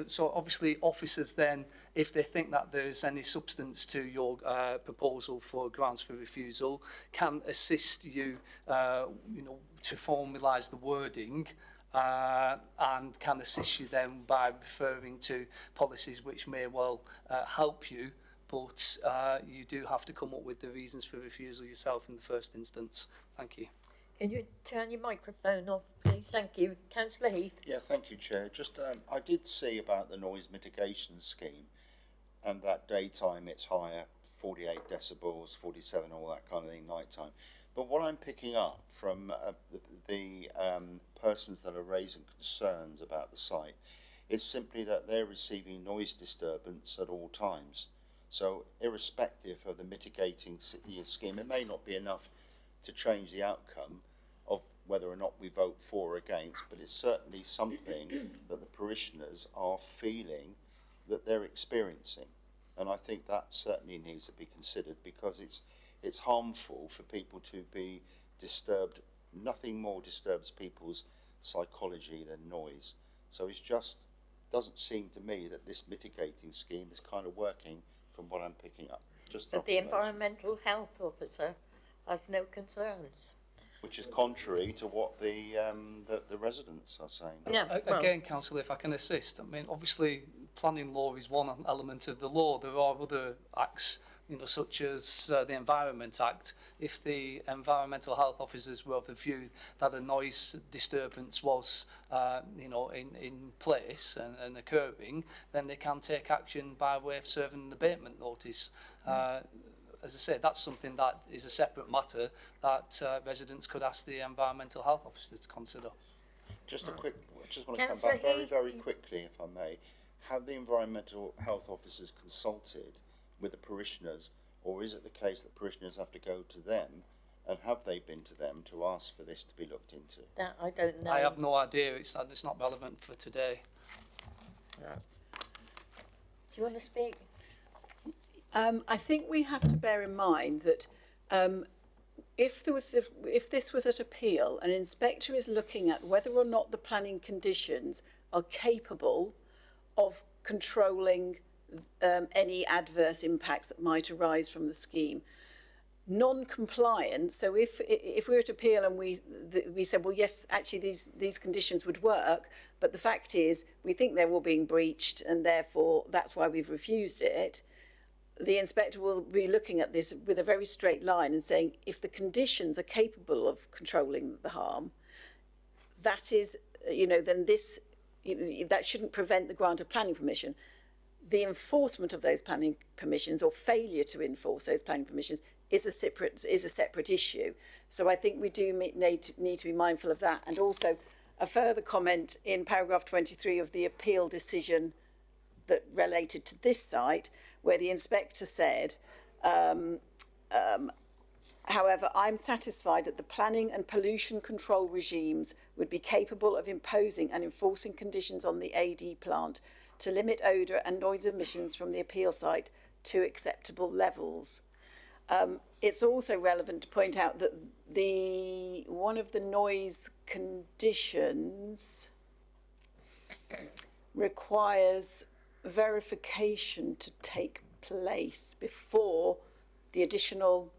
So obviously officers then, if they think that there's any substance to your proposal for grounds for refusal, can assist you, to formalise the wording, and can assist you then by referring to policies which may well help you. But you do have to come up with the reasons for refusal yourself in the first instance. Thank you. Can you turn your microphone off, please? Thank you. Councillor Heath. Yeah, thank you, Chair. Just, I did see about the noise mitigation scheme, and that daytime it's higher, 48 decibels, 47, all that kind of thing, nighttime. But what I'm picking up from the persons that are raising concerns about the site is simply that they're receiving noise disturbance at all times. So irrespective of the mitigating scheme, it may not be enough to change the outcome of whether or not we vote for or against, but it's certainly something that the parishioners are feeling that they're experiencing. And I think that certainly needs to be considered, because it's harmful for people to be disturbed. Nothing more disturbs people's psychology than noise. So it just doesn't seem to me that this mitigating scheme is kind of working from what I'm picking up. Just But the environmental health officer has no concerns. Which is contrary to what the residents are saying. Yeah, Again, Councillor, if I can assist, I mean, obviously, planning law is one element of the law. There are other acts, such as the Environment Act. If the environmental health officers were of the view that a noise disturbance was, in place and occurring, then they can take action by way of serving an abatement notice. As I said, that's something that is a separate matter that residents could ask the environmental health officers to consider. Just want to come back very, very quickly, if I may. Have the environmental health officers consulted with the parishioners, or is it the case that parishioners have to go to them, and have they been to them to ask for this to be looked into? That I don't know. I have no idea. It's not relevant for today. Yeah. Do you want to speak? I think we have to bear in mind that if this was at appeal, an inspector is looking at whether or not the planning conditions are capable of controlling any adverse impacts that might arise from the scheme. Non-compliance, so if we were to appeal and we said, well, yes, actually these conditions would work, but the fact is we think they're all being breached and therefore that's why we've refused it, the inspector will be looking at this with a very straight line and saying, if the conditions are capable of controlling the harm, that is, then this, that shouldn't prevent the grant of planning permission. The enforcement of those planning permissions, or failure to enforce those planning permissions, is a separate issue. So I think we do need to be mindful of that. And also a further comment in paragraph 23 of the appeal decision that related to this site, where the inspector said, however, I'm satisfied that the planning and pollution control regimes would be capable of imposing and enforcing conditions on the AD plant to limit odour and noise emissions from the appeal site to acceptable levels. It's also relevant to point out that one of the noise conditions requires verification to take place before the additional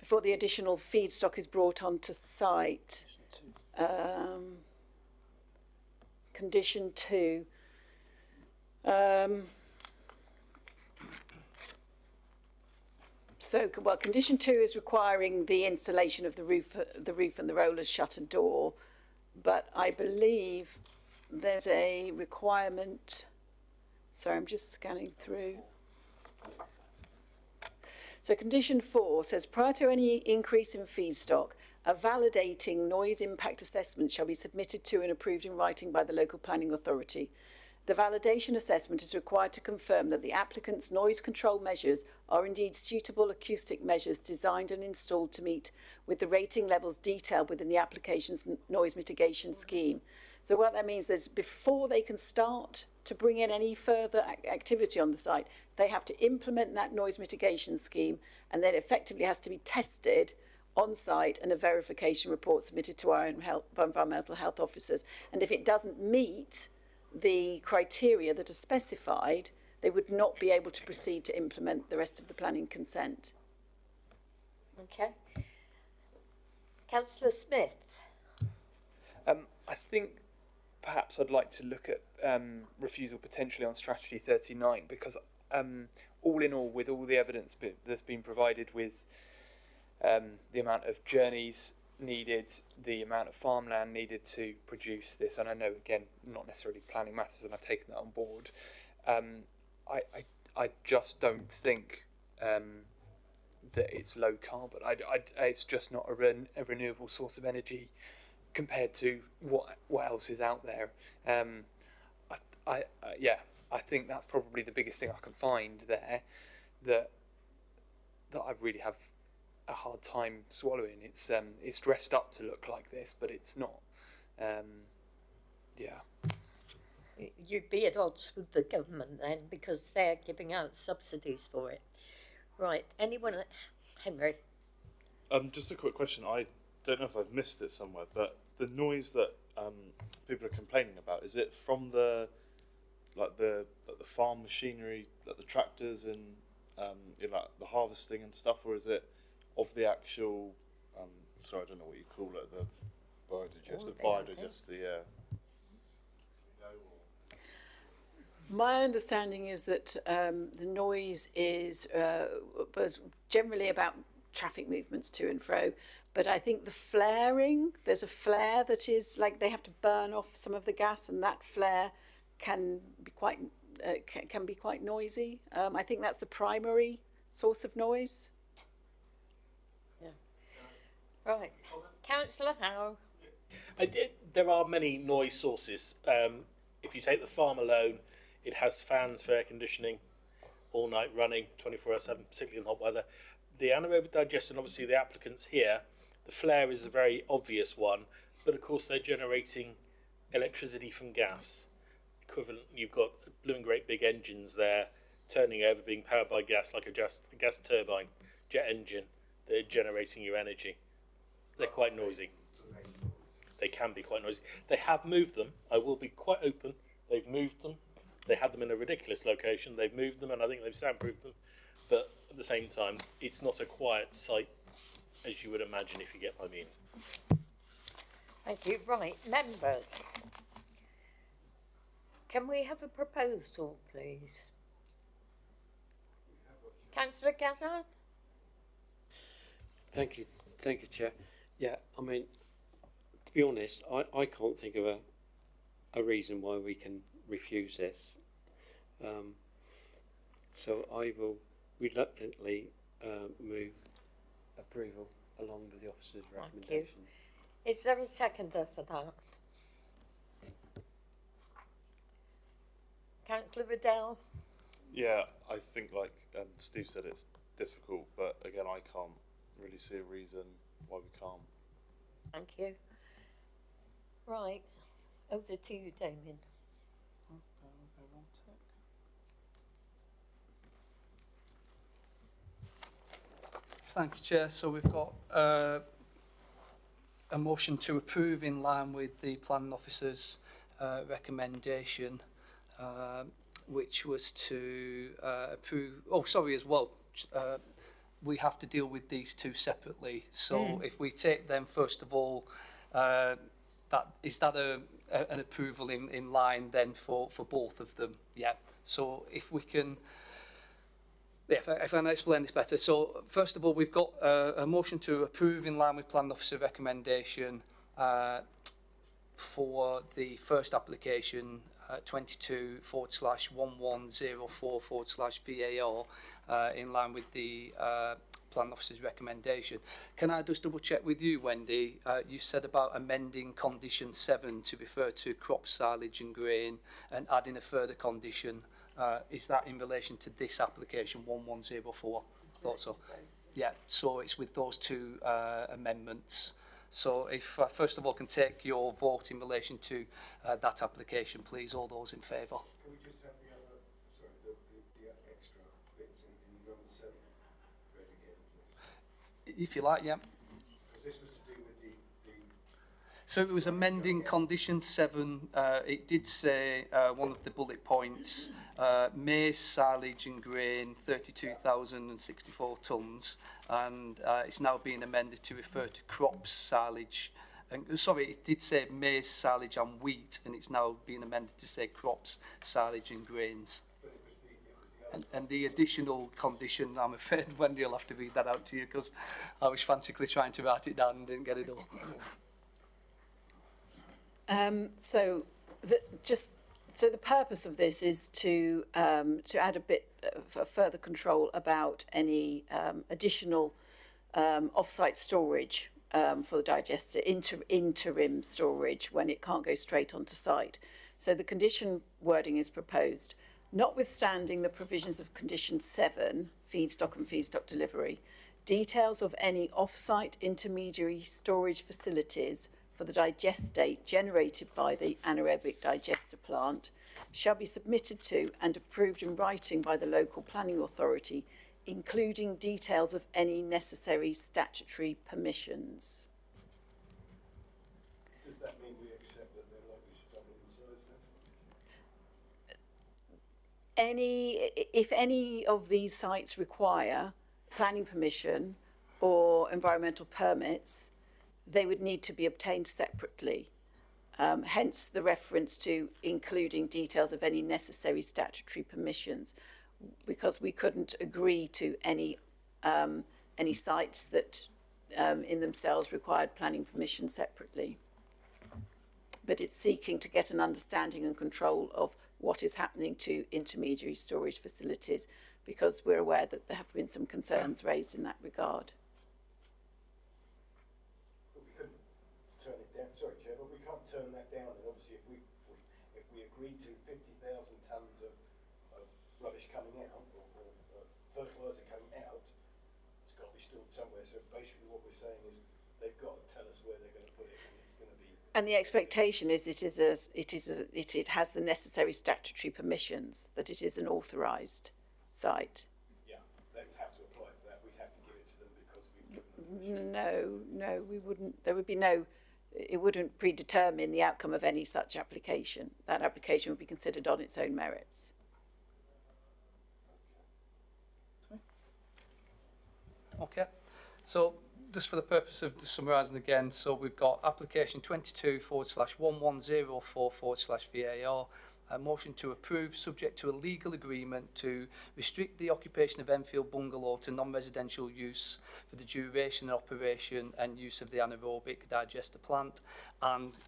feedstock is brought onto site. condition 2. Condition 2 is requiring the installation of the roof and the rollers shutter door, but I believe there's a requirement. Sorry, I'm just scanning through. So condition 4 says, prior to any increase in feedstock, a validating noise impact assessment shall be submitted to and approved in writing by the local planning authority. The validation assessment is required to confirm that the applicant's noise control measures are indeed suitable acoustic measures designed and installed to meet with the rating levels detailed within the application's noise mitigation scheme. So what that means is before they can start to bring in any further activity on the site, they have to implement that noise mitigation scheme, and then effectively has to be tested on site and a verification report submitted to our environmental health officers. And if it doesn't meet the criteria that are specified, they would not be able to proceed to implement the rest of the planning consent. Okay. Councillor Smith. I think perhaps I'd like to look at refusal potentially on strategy 39, because all in all, with all the evidence that's been provided with the amount of journeys needed, the amount of farmland needed to produce this, and I know, again, not necessarily planning matters, and I've taken that on board, I just don't think that it's low carbon. It's just not a renewable source of energy compared to what else is out there. I think that's probably the biggest thing I can find there that I really have a hard time swallowing. It's dressed up to look like this, but it's not. You'd be at odds with the government then, because they're giving out subsidies for it. Right, anyone? Henry? Just a quick question. I don't know if I've missed it somewhere, but the noise that people are complaining about, is it from the farm machinery, like the tractors and like the harvesting and stuff, or is it of the actual sorry, I don't know what you call it, the biodigester, yeah. My understanding is that the noise is was generally about traffic movements to and fro, but I think the flaring, there's a flare that is like they have to burn off some of the gas, and that flare can be quite noisy. I think that's the primary source of noise. Yeah. Right, Councillor Howe. There are many noise sources. If you take the farm alone, it has fans for air conditioning, all night running, 24/7, particularly in hot weather. The anaerobic digestion, obviously the applicants here, the flare is a very obvious one, but of course they're generating electricity from gas. Equivalent, you've got blooming great big engines there, turning over, being powered by gas, like a gas turbine, jet engine, they're generating your energy. They're quite noisy. They can be quite noisy. They have moved them, I will be quite open, they've moved them. They had them in a ridiculous location, they've moved them, and I think they've soundproofed them. But at the same time, it's not a quiet site as you would imagine, if you get what I mean. Thank you. Right, members. Can we have a proposal, please? Councillor Gazzard? Thank you, Chair. Yeah, I mean, to be honest, I can't think of a reason why we can refuse this. So I will reluctantly move approval along with the officer's recommendation. Is there a seconder for that? Councillor Riddell? Yeah, I think like Steve said, it's difficult, but again, I can't really see a reason why we can't. Thank you. Right, over to you, Damien. Thank you, Chair. So we've got a motion to approve in line with the planning officer's recommendation, which was to approve. Oh, sorry, as well. We have to deal with these two separately. So if we take them first of all, is that an approval in line then for both of them? Yeah. So if we can, yeah, if I can explain this better. So first of all, we've got a motion to approve in line with Planning Officer recommendation for the first application 22/1104/VAR in line with the Planning Officer's recommendation. Can I just double check with you, Wendy? You said about amending condition 7 to refer to crop silage and grain and adding a further condition. Is that in relation to this application 1104? I thought so. Yeah, so it's with those two amendments. So if first of all can take your vote in relation to that application, please, all those in favour. Can we just have the other, sorry, the extra bits in number 7 read again, please? If you like, yeah. Because this was to do with the So it was amending condition 7. It did say one of the bullet points, maize, silage and grain, 32,064 tonnes, and it's now being amended to refer to crops, silage, and sorry, it did say maize, silage and wheat, and it's now being amended to say crops, silage and grains. And the additional condition, I'm afraid Wendy will have to read that out to you because I was frantically trying to write it down and didn't get it all. So the purpose of this is to add a bit of further control about any additional off-site storage for the digester, interim storage when it can't go straight onto site. So the condition wording is proposed, notwithstanding the provisions of condition 7, feedstock and feedstock delivery, details of any off-site intermediary storage facilities for the digestate generated by the anaerobic digester plant shall be submitted to and approved in writing by the local planning authority, including details of any necessary statutory permissions. Does that mean we accept that they're likely to double in size then? If any of these sites require planning permission or environmental permits, they would need to be obtained separately. Hence the reference to including details of any necessary statutory permissions, because we couldn't agree to any sites that in themselves required planning permission separately. But it's seeking to get an understanding and control of what is happening to intermediary storage facilities, because we're aware that there have been some concerns raised in that regard. Sorry, Chair, but we can't turn that down. And obviously, if we agree to 50,000 tonnes of rubbish coming out or fertiliser coming out, it's got to be stored somewhere. So basically, what we're saying is they've got to tell us where they're going to put it, and it's going to be. And the expectation is it has the necessary statutory permissions, that it is an authorised site. Yeah, they would have to apply for that. We'd have to give it to them because we've given them permission. No, we wouldn't. There would be no. It wouldn't predetermine the outcome of any such application. That application would be considered on its own merits. Okay, so just for the purpose of just summarising again, so we've got application 22/1104/VAR, a motion to approve subject to a legal agreement to restrict the occupation of Enfield Bungalow to non-residential use for the duration and operation and use of the anaerobic digester plant, and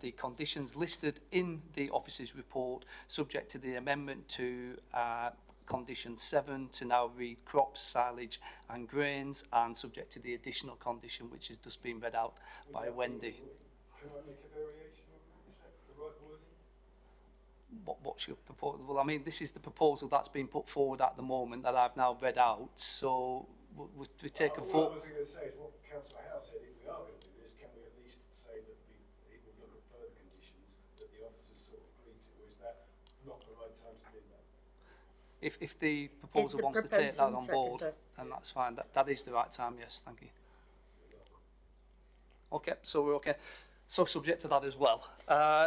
the conditions listed in the officer's report subject to the amendment to condition 7 to now read crops, silage and grains, and subject to the additional condition which has just been read out by Wendy. Can I make a variation? Is that the right wording? What's your proposal? Well, I mean, this is the proposal that's been put forward at the moment that I've now read out, so we take a vote. What I was going to say is what Councillor Howe said, if we are going to do this, can we at least say that it will look at further conditions that the officers sort of agreed to, or is that not the right time to do that? If the proposer wants to take that on board, then that's fine. That is the right time, yes, thank you. Okay, so we're okay. So subject to that as well.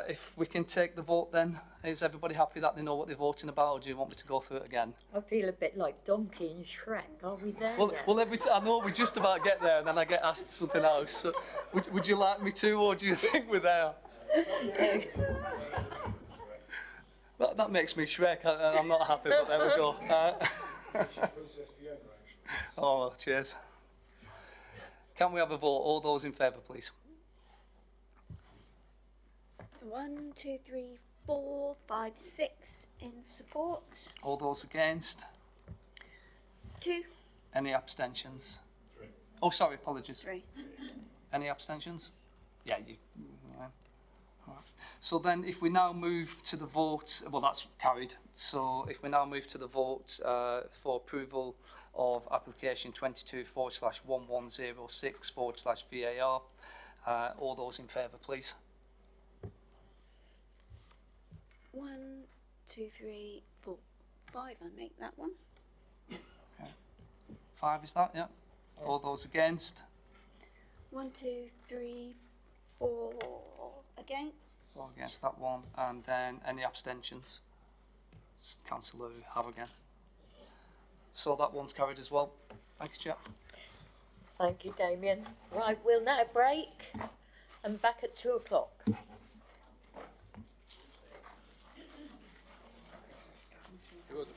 If we can take the vote then, is everybody happy that they know what they're voting about, or do you want me to go through it again? I feel a bit like Donkey and Shrek. Are we there Well, yet? well every I know we just about get there and then I get asked something else. So would you like me to, or do you think we're there? That makes me Shrek. I'm not happy, but there we go. Oh, well, cheers. Can we have a vote? All those in favour, please. 1, 2, 3, 4, 5, 6 in support. All those against? 2, Any abstentions? 3. Oh, sorry, apologies. 3. Any abstentions? Yeah, you. Yeah. All right. So then, if we now move to the vote, well, that's carried. So if we now move to the vote for approval of application 22/1106/VAR, all those in favour, please. 1, 2, 3, 4, 5. I make that one. Okay. 5 is that? Yeah. All those against? 1, 2, 3, 4 against. 4 against that one, and then any abstentions? Councillor Have again. So that one's carried as well. Thank you, Chair. Thank you, Damien. Right, we'll now break and back at 2 o'clock. Good.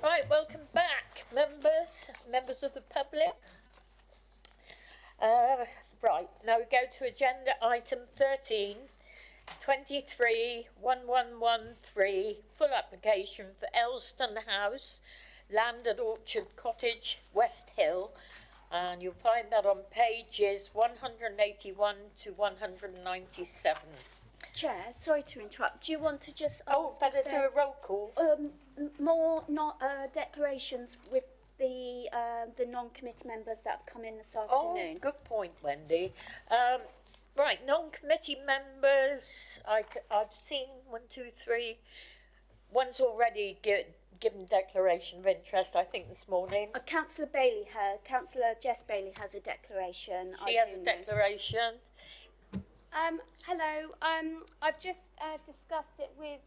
Right, welcome back, members of the public. Right, now we go to agenda item 13, 23-1113, full application for Elston House, land at Orchard Cottage, West Hill, and you'll find that on pages 181 to 197. Chair, sorry to interrupt. Do you want to just better do a roll call. More declarations with the non-committee members that have come in this afternoon? Oh, good point, Wendy. Right, non-committee members. I've seen 1, 2, 3. One's already given declaration of interest, I think, this morning. Councillor Jess Bailey has a declaration. She has a declaration. Hello, I've just discussed it with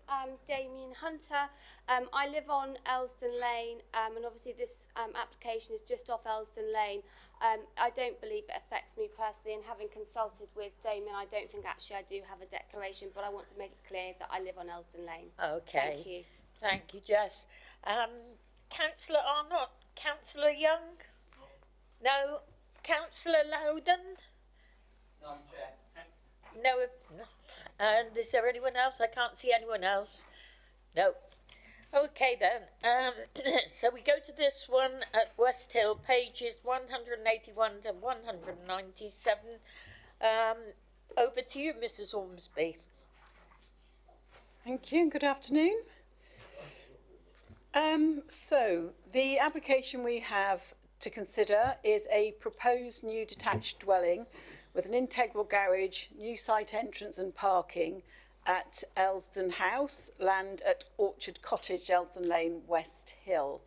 Damien Hunter. I live on Elsdon Lane, and obviously this application is just off Elsdon Lane. I don't believe it affects me personally, and having consulted with Damien, I don't think actually I do have a declaration, but I want to make it clear that I live on Elsdon Lane. Okay. Thank you. Thank you, Jess. Councillor Arnott, Councillor Young? No. Councillor Loudon? None, Chair. No. And is there anyone else? I can't see anyone else. No. Okay then. So we go to this one at West Hill, pages 181 to 197. Over to you, Mrs. Ormsby. Thank you and good afternoon. So the application we have to consider is a proposed new detached dwelling with an integral garage, new site entrance and parking at Elsdon House, land at Orchard Cottage, Elsdon Lane, West Hill.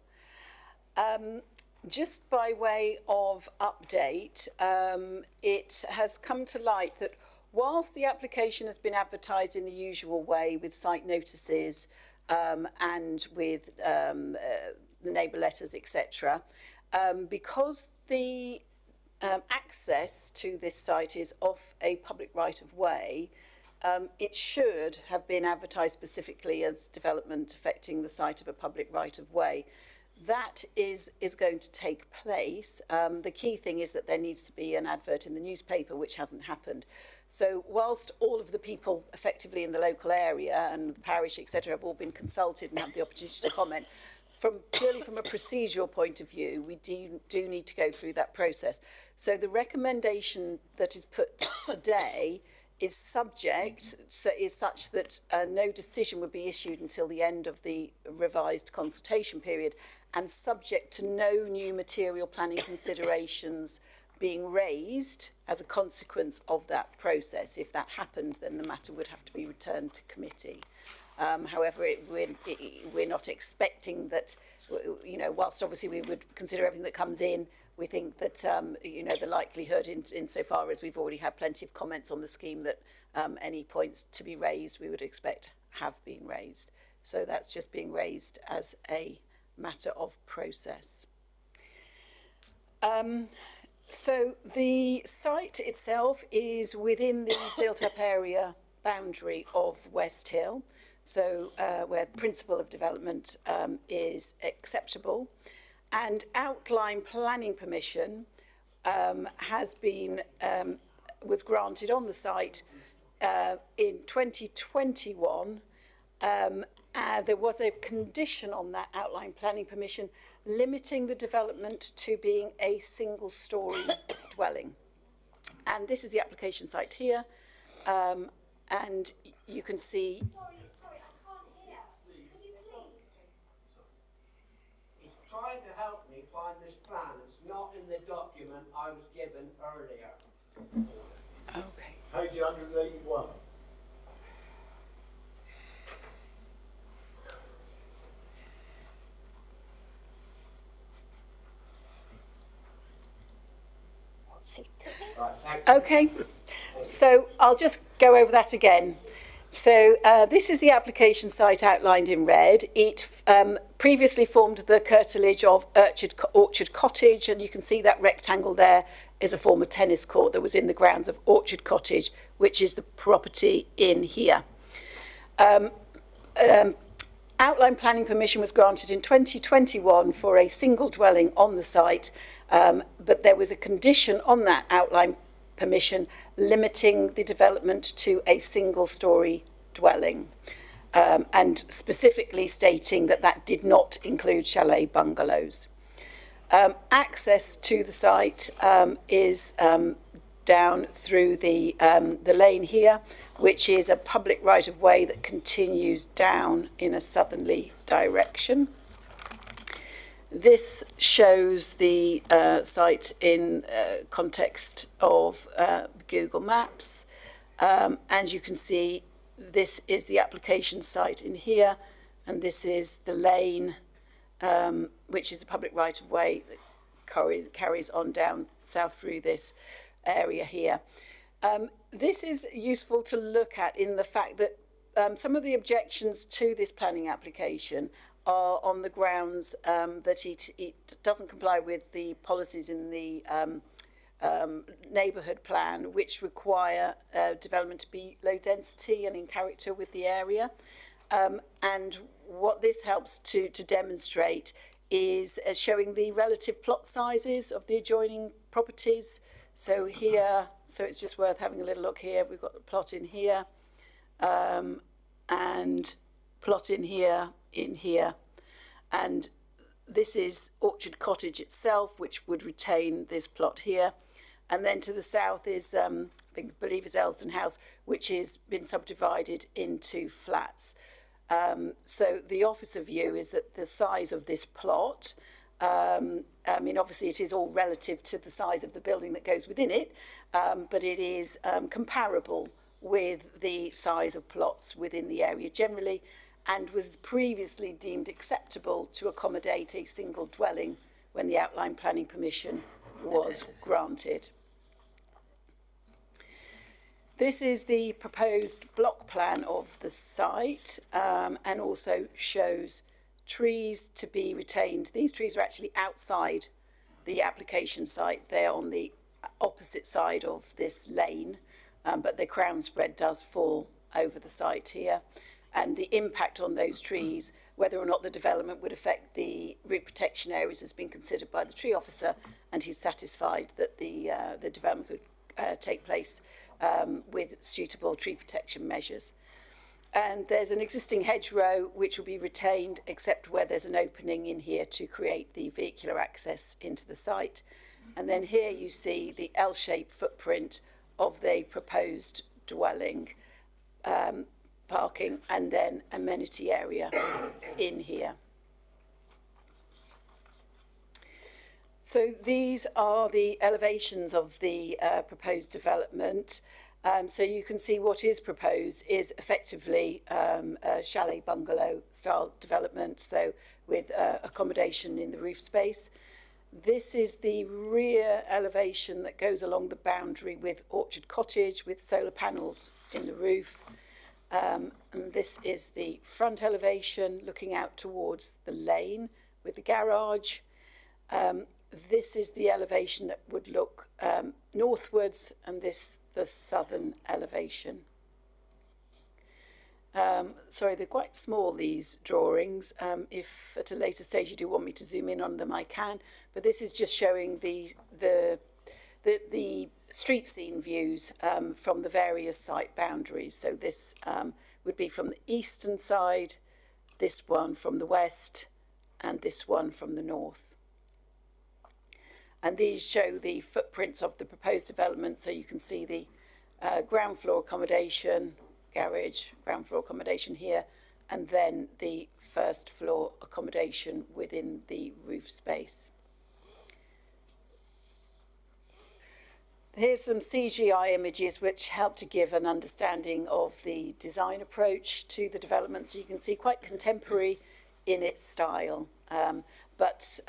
Just by way of update, it has come to light that whilst the application has been advertised in the usual way with site notices and with the neighbour letters, etc., because the access to this site is off a public right of way, it should have been advertised specifically as development affecting the site of a public right of way. That is going to take place. The key thing is that there needs to be an advert in the newspaper, which hasn't happened. So whilst all of the people effectively in the local area and the parish, etc., have all been consulted and have the opportunity to comment, purely from a procedural point of view, we do need to go through that process. So the recommendation that is put today is such that no decision would be issued until the end of the revised consultation period, and subject to no new material planning considerations being raised as a consequence of that process. If that happened, then the matter would have to be returned to committee. However, we're not expecting that, whilst obviously we would consider everything that comes in, we think that, the likelihood insofar as we've already had plenty of comments on the scheme that any points to be raised we would expect have been raised. So that's just being raised as a matter of process. So the site itself is within the built-up area boundary of West Hill. So where the principle of development is acceptable, and outline planning permission was granted on the site in 2021. There was a condition on that outline planning permission limiting the development to being a single-storey dwelling. And this is the application site here, and you can see. Trying to help me find this plan. It's not in the document I was given earlier. Okay. Page 181. Okay, so I'll just go over that again. So this is the application site outlined in red. It previously formed the curtilage of Orchard Cottage, and you can see that rectangle there is a former tennis court that was in the grounds of Orchard Cottage, which is the property in here. Outline planning permission was granted in 2021 for a single dwelling on the site, but there was a condition on that outline permission limiting the development to a single-storey dwelling, and specifically stating that that did not include chalet bungalows. Access to the site is down through the lane here, which is a public right-of-way that continues down in a southerly direction. This shows the site in context of Google Maps, and you can see this is the application site in here, and this is the lane, which is a public right-of-way that carries on down south through this area here. This is useful to look at in the fact that some of the objections to this planning application are on the grounds that it doesn't comply with the policies in the neighbourhood plan, which require development to be low density and in character with the area. And what this helps to demonstrate is showing the relative plot sizes of the adjoining properties. So here, so it's just worth having a little look here. We've got the plot in here, and plot in here, and this is Orchard Cottage itself, which would retain this plot here. And then to the south is, I believe is Elsdon House, which has been subdivided into flats. So the officer view is that the size of this plot, I mean, obviously it is all relative to the size of the building that goes within it, but it is comparable with the size of plots within the area generally, and was previously deemed acceptable to accommodate a single dwelling when the outline planning permission was granted. This is the proposed block plan of the site, and also shows trees to be retained. These trees are actually outside the application site. They're on the opposite side of this lane, but the crown spread does fall over the site here. And the impact on those trees, whether or not the development would affect the root protection areas, has been considered by the tree officer, and he's satisfied that the development could take place with suitable tree protection measures. And there's an existing hedgerow which will be retained, except where there's an opening in here to create the vehicular access into the site. And then here you see the L-shaped footprint of the proposed dwelling, parking, and then amenity area in here. So these are the elevations of the proposed development. So you can see what is proposed is effectively a chalet bungalow style development, so with accommodation in the roof space. This is the rear elevation that goes along the boundary with Orchard Cottage with solar panels in the roof. And this is the front elevation looking out towards the lane with the garage. This is the elevation that would look northwards, and this the southern elevation. Sorry, they're quite small, these drawings. If at a later stage you do want me to zoom in on them, I can. But this is just showing the street scene views from the various site boundaries. So this would be from the eastern side, this one from the west, and this one from the north. And these show the footprints of the proposed development, so you can see the ground floor accommodation, garage, ground floor accommodation here, and then the first floor accommodation within the roof space. Here's some CGI images which help to give an understanding of the design approach to the development, so you can see quite contemporary in its style. But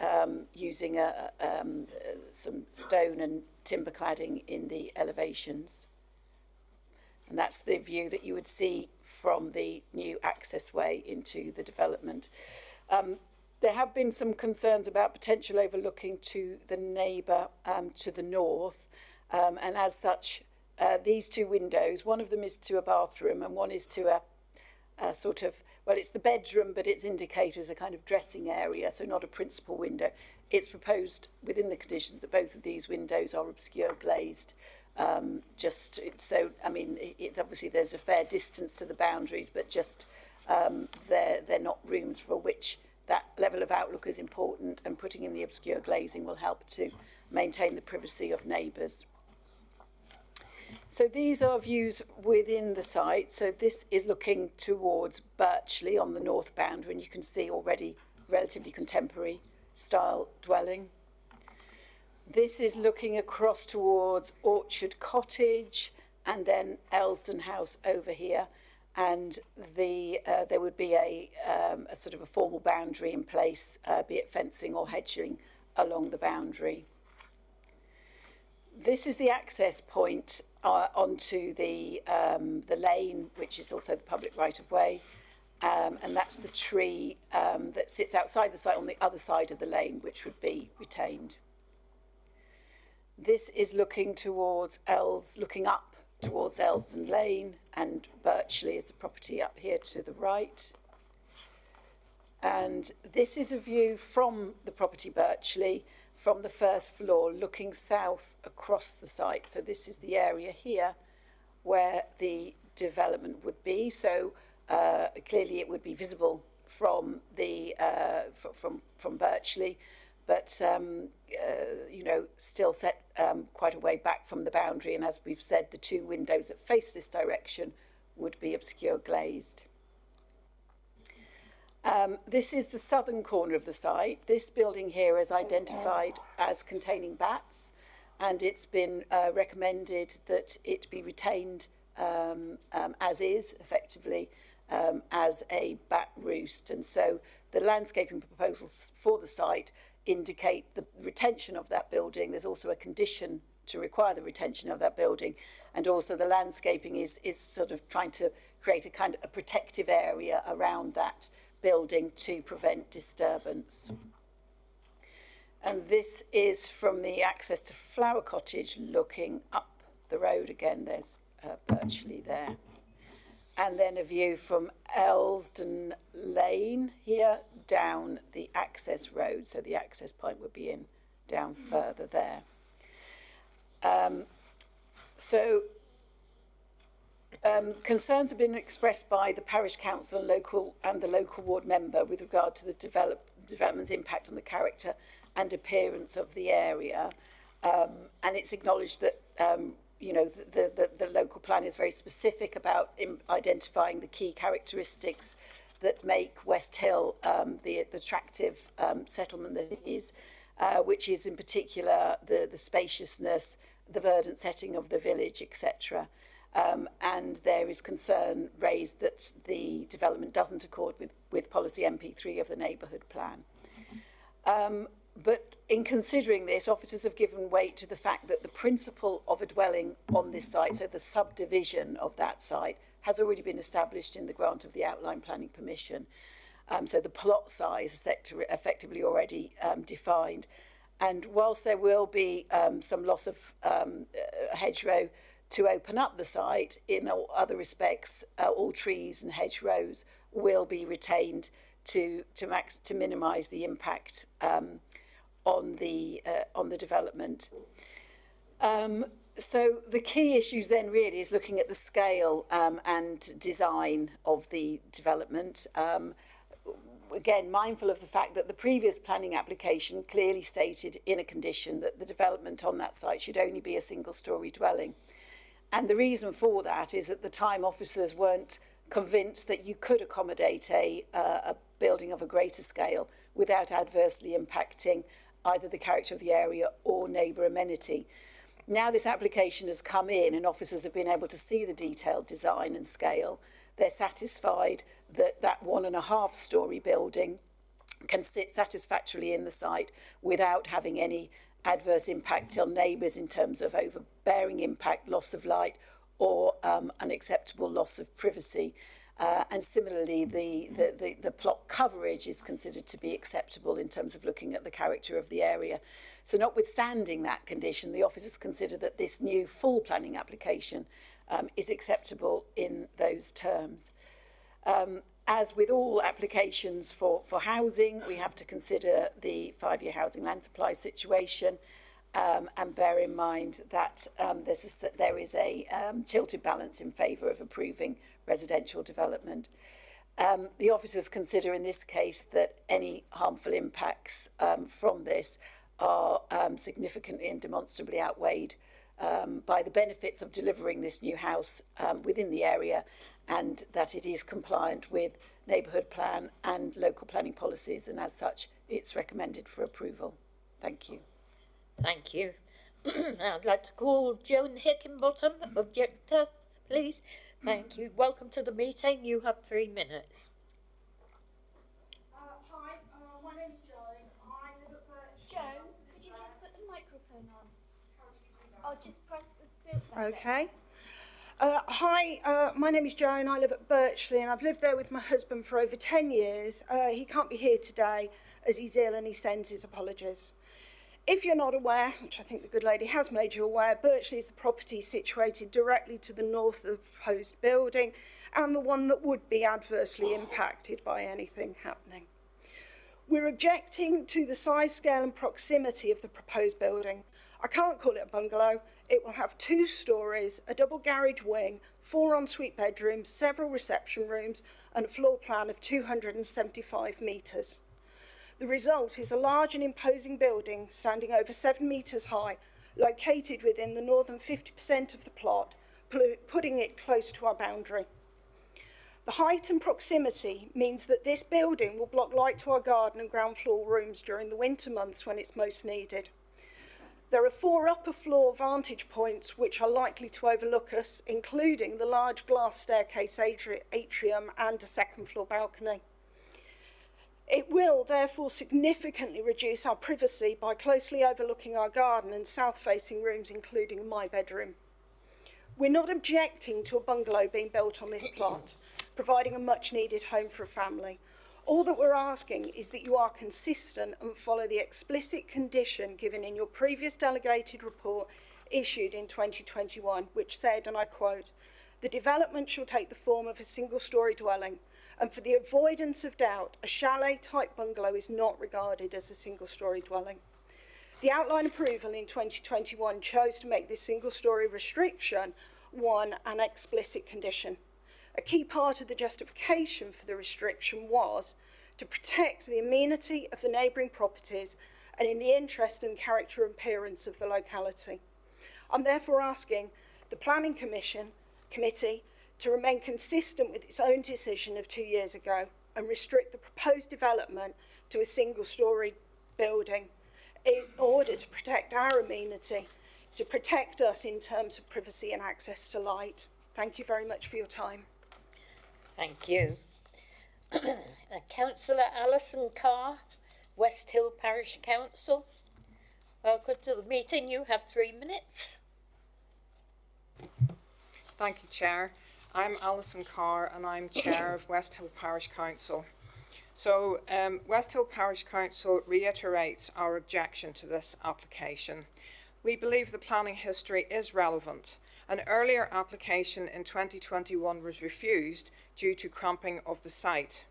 using some stone and timber cladding in the elevations. And that's the view that you would see from the new accessway into the development. There have been some concerns about potential overlooking to the neighbour to the north. And as such, these two windows, one of them is to a bathroom and one is to a sort of well, it's the bedroom, but it's indicated as a kind of dressing area, so not a principal window. It's proposed within the conditions that both of these windows are obscure glazed. Obviously there's a fair distance to the boundaries, but just they're not rooms for which that level of outlook is important, and putting in the obscure glazing will help to maintain the privacy of neighbours. So these are views within the site. So this is looking towards Birchley on the north boundary, and you can see already relatively contemporary style dwelling. This is looking across towards Orchard Cottage and then Elsdon House over here. And there would be a sort of a formal boundary in place, be it fencing or hedging along the boundary. This is the access point onto the lane, which is also the public right-of-way, and that's the tree that sits outside the site on the other side of the lane, which would be retained. This is looking up towards Elsdon Lane, and Birchley is the property up here to the right. And this is a view from the property Birchley, from the first floor, looking south across the site. So this is the area here where the development would be. So clearly it would be visible from the from Birchley, but still set quite a way back from the boundary. And as we've said, the two windows that face this direction would be obscure glazed. This is the southern corner of the site. This building here is identified as containing bats, and it's been recommended that it be retained as is, effectively, as a bat roost. And so the landscaping proposals for the site indicate the retention of that building. There's also a condition to require the retention of that building, and also the landscaping is sort of trying to create a kind of a protective area around that building to prevent disturbance. And this is from the access to Flower Cottage looking up the road again. There's Birchley there. And then a view from Elsdon Lane here down the access road. So the access point would be down further there. Concerns have been expressed by the parish council and the local ward member with regard to the development's impact on the character and appearance of the area, and it's acknowledged that the local plan is very specific about identifying the key characteristics that make West Hill the attractive settlement that it is, which is in particular the spaciousness, the verdant setting of the village, etc. And there is concern raised that the development doesn't accord with policy MP3 of the neighbourhood plan. But in considering this, officers have given weight to the fact that the principle of a dwelling on this site, so the subdivision of that site, has already been established in the grant of the outline planning permission. So the plot size is effectively already defined. And whilst there will be some loss of hedgerow to open up the site, in all other respects, all trees and hedgerows will be retained to minimise the impact on the development. So the key issues then really is looking at the scale and design of the development. Again, mindful of the fact that the previous planning application clearly stated in a condition that the development on that site should only be a single-storey dwelling. And the reason for that is at the time officers weren't convinced that you could accommodate a building of a greater scale without adversely impacting either the character of the area or neighbour amenity. Now this application has come in and officers have been able to see the detailed design and scale. They're satisfied that that 1.5-storey building can sit satisfactorily in the site without having any adverse impact on neighbours in terms of overbearing impact, loss of light, or unacceptable loss of privacy. And similarly, the plot coverage is considered to be acceptable in terms of looking at the character of the area. So notwithstanding that condition, the officers consider that this new full planning application is acceptable in those terms. As with all applications for housing, we have to consider the 5-year housing land supply situation and bear in mind that there is a tilted balance in favour of approving residential development. The officers consider in this case that any harmful impacts from this are significantly and demonstrably outweighed by the benefits of delivering this new house within the area, and that it is compliant with neighbourhood plan and local planning policies, and as such it's recommended for approval. Thank you. Thank you. I'd like to call Joan Hickenbottom, objector, please. Thank you. Welcome to the meeting. You have 3 minutes. Hi, my name's Joan. I live at Birch. Joan, could you just put the microphone on? I'll just press the silver. Okay. Hi, my name is Joan. I live at Birchley and I've lived there with my husband for over 10 years. He can't be here today as he's ill and he sends his apologies. If you're not aware, which I think the good lady has made you aware, Birchley is the property situated directly to the north of the proposed building and the one that would be adversely impacted by anything happening. We're objecting to the size, scale and proximity of the proposed building. I can't call it a bungalow. It will have 2 stories, a double garage wing, 4 ensuite bedrooms, several reception rooms and a floor plan of 275 metres. The result is a large and imposing building standing over 7 metres high, located within the northern 50% of the plot, putting it close to our boundary. The height and proximity means that this building will block light to our garden and ground floor rooms during the winter months when it's most needed. There are 4 upper floor vantage points which are likely to overlook us, including the large glass staircase atrium and a 2nd floor balcony. It will therefore significantly reduce our privacy by closely overlooking our garden and south-facing rooms, including my bedroom. We're not objecting to a bungalow being built on this plot, providing a much-needed home for a family. All that we're asking is that you are consistent and follow the explicit condition given in your previous delegated report issued in 2021, which said, and I quote, "The development shall take the form of a single-storey dwelling, and for the avoidance of doubt, a chalet-type bungalow is not regarded as a single-storey dwelling." The outline approval in 2021 chose to make this single-storey restriction an explicit condition. A key part of the justification for the restriction was to protect the amenity of the neighbouring properties and in the interest and character and appearance of the locality. I'm therefore asking the Planning Committee to remain consistent with its own decision of 2 years ago and restrict the proposed development to a single-storey building in order to protect our amenity, to protect us in terms of privacy and access to light. Thank you very much for your time. Thank you. Councillor Alison Carr, West Hill Parish Council. Welcome to the meeting. You have 3 minutes. Thank you, Chair. I'm Alison Carr and I'm Chair of West Hill Parish Council. So West Hill Parish Council reiterates our objection to this application. We believe the planning history is relevant. An earlier application in 2021 was refused due to cramping of the site.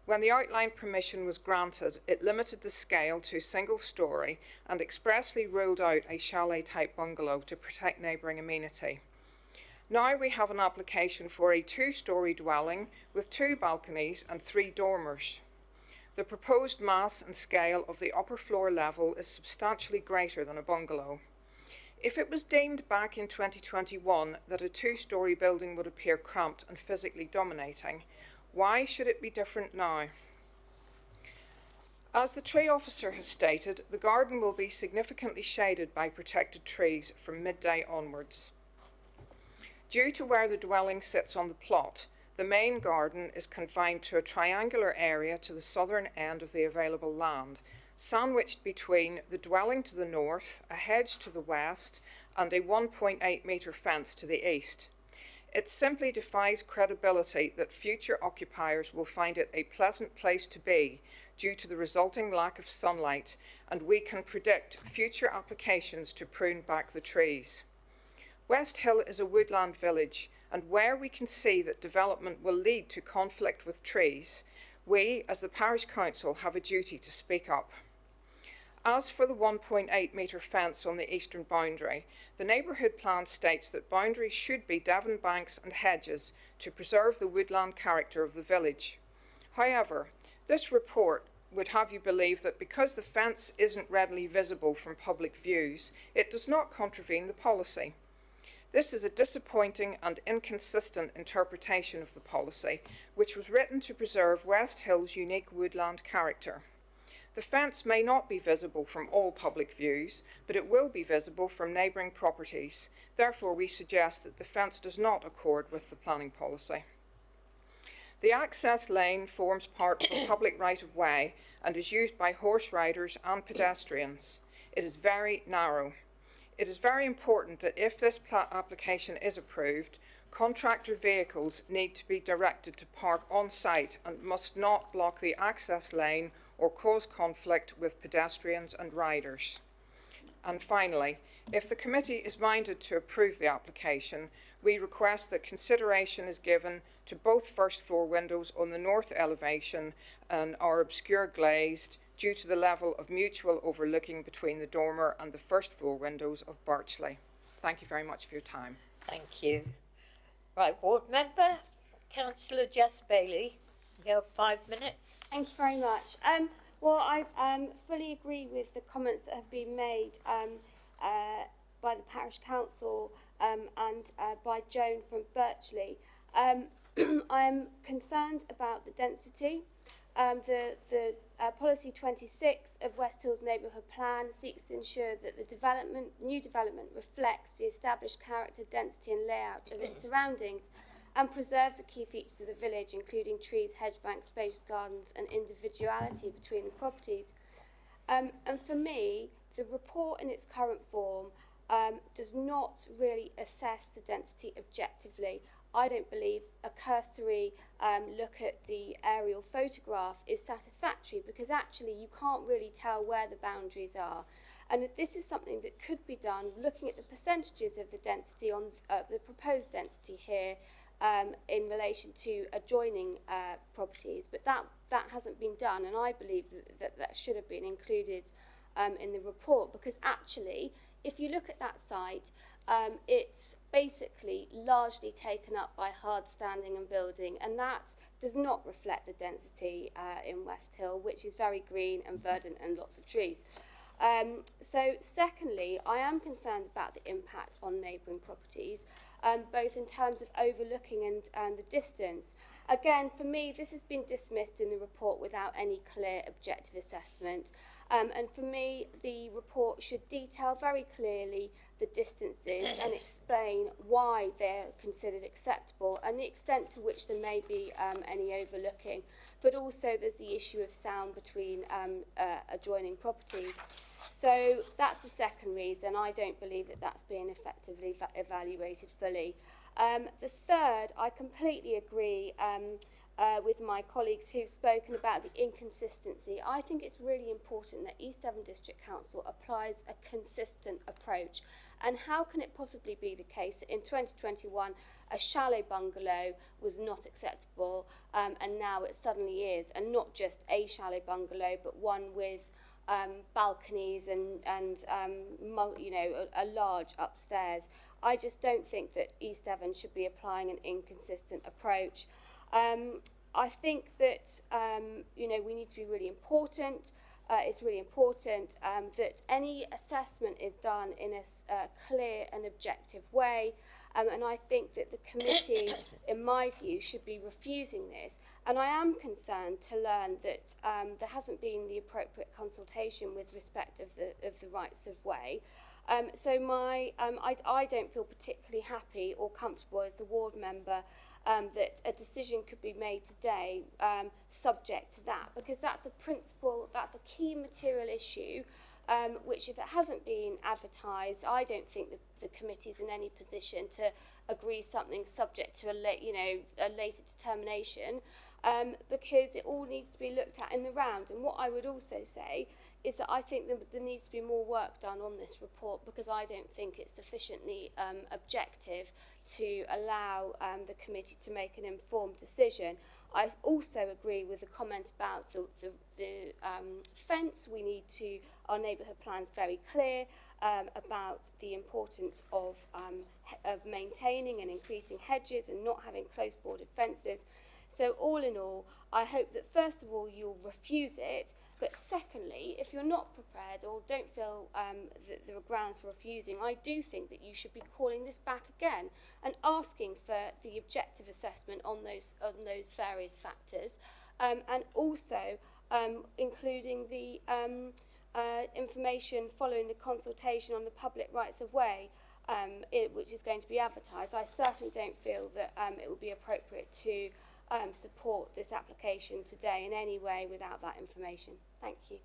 When the outline permission was granted, it limited the scale to single-storey and expressly ruled out a chalet-type bungalow to protect neighbouring amenity. Now we have an application for a 2-storey dwelling with 2 balconies and 3 dormers. The proposed mass and scale of the upper floor level is substantially greater than a bungalow. If it was deemed back in 2021 that a 2-storey building would appear cramped and physically dominating, why should it be different now? As the tree officer has stated, the garden will be significantly shaded by protected trees from midday onwards. Due to where the dwelling sits on the plot, the main garden is confined to a triangular area to the southern end of the available land, sandwiched between the dwelling to the north, a hedge to the west, and a 1.8 metre fence to the east. It simply defies credibility that future occupiers will find it a pleasant place to be due to the resulting lack of sunlight, and we can predict future applications to prune back the trees. West Hill is a woodland village, and where we can see that development will lead to conflict with trees, we, as the Parish Council, have a duty to speak up. As for the 1.8 metre fence on the eastern boundary, the neighbourhood plan states that boundaries should be Devon banks and hedges to preserve the woodland character of the village. However, this report would have you believe that because the fence isn't readily visible from public views, it does not contravene the policy. This is a disappointing and inconsistent interpretation of the policy, which was written to preserve West Hill's unique woodland character. The fence may not be visible from all public views, but it will be visible from neighbouring properties. Therefore, we suggest that the fence does not accord with the planning policy. The access lane forms part of a public right-of-way and is used by horse riders and pedestrians. It is very narrow. It is very important that if this application is approved, contractor vehicles need to be directed to park on site and must not block the access lane or cause conflict with pedestrians and riders. And finally, if the committee is minded to approve the application, we request that consideration is given to both first floor windows on the north elevation and are obscure glazed due to the level of mutual overlooking between the dormer and the first floor windows of Birchley. Thank you very much for your time. Thank you. Right, Ward Member, Councillor Jess Bailey, you have 5 minutes. Thank you very much. Well, I fully agree with the comments that have been made by the Parish Council and by Joan from Birchley. I'm concerned about the density. The Policy 26 of West Hills Neighbourhood Plan seeks to ensure that the new development reflects the established character, density and layout of its surroundings and preserves the key features of the village, including trees, hedge banks, spacious gardens and individuality between the properties. And for me, the report in its current form does not really assess the density objectively. I don't believe a cursory look at the aerial photograph is satisfactory because actually you can't really tell where the boundaries are. And this is something that could be done looking at the percentages of the density on the proposed density here in relation to adjoining properties, but that hasn't been done, and I believe that should have been included in the report because actually, if you look at that site, it's basically largely taken up by hard standing and building, and that does not reflect the density in West Hill, which is very green and verdant and lots of trees. So secondly, I am concerned about the impact on neighbouring properties, both in terms of overlooking and the distance. Again, for me, this has been dismissed in the report without any clear objective assessment. And for me, the report should detail very clearly the distances and explain why they're considered acceptable and the extent to which there may be any overlooking. But also there's the issue of sound between adjoining properties. So that's the second reason. I don't believe that that's being effectively evaluated fully. The third, I completely agree with my colleagues who've spoken about the inconsistency. I think it's really important that East Devon District Council applies a consistent approach. And how can it possibly be the case that in 2021 a chalet bungalow was not acceptable and now it suddenly is, and not just a chalet bungalow but one with balconies and you know, a large upstairs. I just don't think that East Devon should be applying an inconsistent approach. I think that you know, we need to be really important. It's really important that any assessment is done in a clear and objective way. And I think that the committee, in my view, should be refusing this. And I am concerned to learn that there hasn't been the appropriate consultation with respect of the rights of way. So I don't feel particularly happy or comfortable as a ward member that a decision could be made today subject to that, because that's a principle, that's a key material issue, which if it hasn't been advertised, I don't think the committee's in any position to agree something subject to a later determination, because it all needs to be looked at in the round. And what I would also say is that I think that there needs to be more work done on this report, because I don't think it's sufficiently objective to allow the committee to make an informed decision. I also agree with the comment about the fence. We need to, our neighbourhood plan's very clear about the importance of maintaining and increasing hedges and not having close bordered fences. So all in all, I hope that first of all you'll refuse it, but secondly, if you're not prepared or don't feel that there are grounds for refusing, I do think that you should be calling this back again and asking for the objective assessment on those various factors, and also including the information following the consultation on the public rights of way, which is going to be advertised. I certainly don't feel that it would be appropriate to support this application today in any way without that information. Thank you.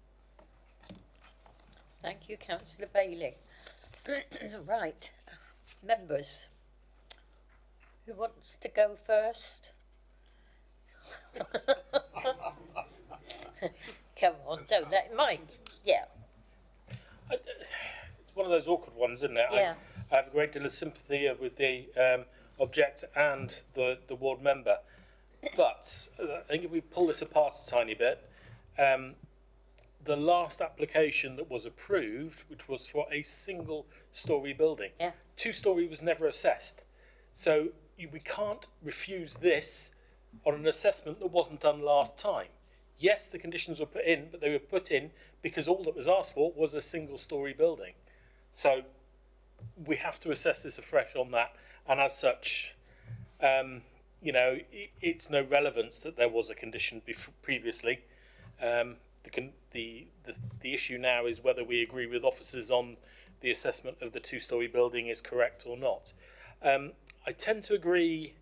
Thank you, Councillor Bailey. Right, members. Who wants to go first? Come on, don't let Mike. Yeah. It's one of those awkward ones, isn't it? Yeah. I have a great deal of sympathy with the object and the ward member. But I think if we pull this apart a tiny bit, the last application that was approved, which was for a single-storey building, two-storey was never assessed. So we can't refuse this on an assessment that wasn't done last time. Yes, the conditions were put in, but they were put in because all that was asked for was a single-storey building. So we have to assess this afresh on that, and as such, you know, it's no relevance that there was a condition previously. The issue now is whether we agree with officers on the assessment of the two-storey building is correct or not. I tend to agree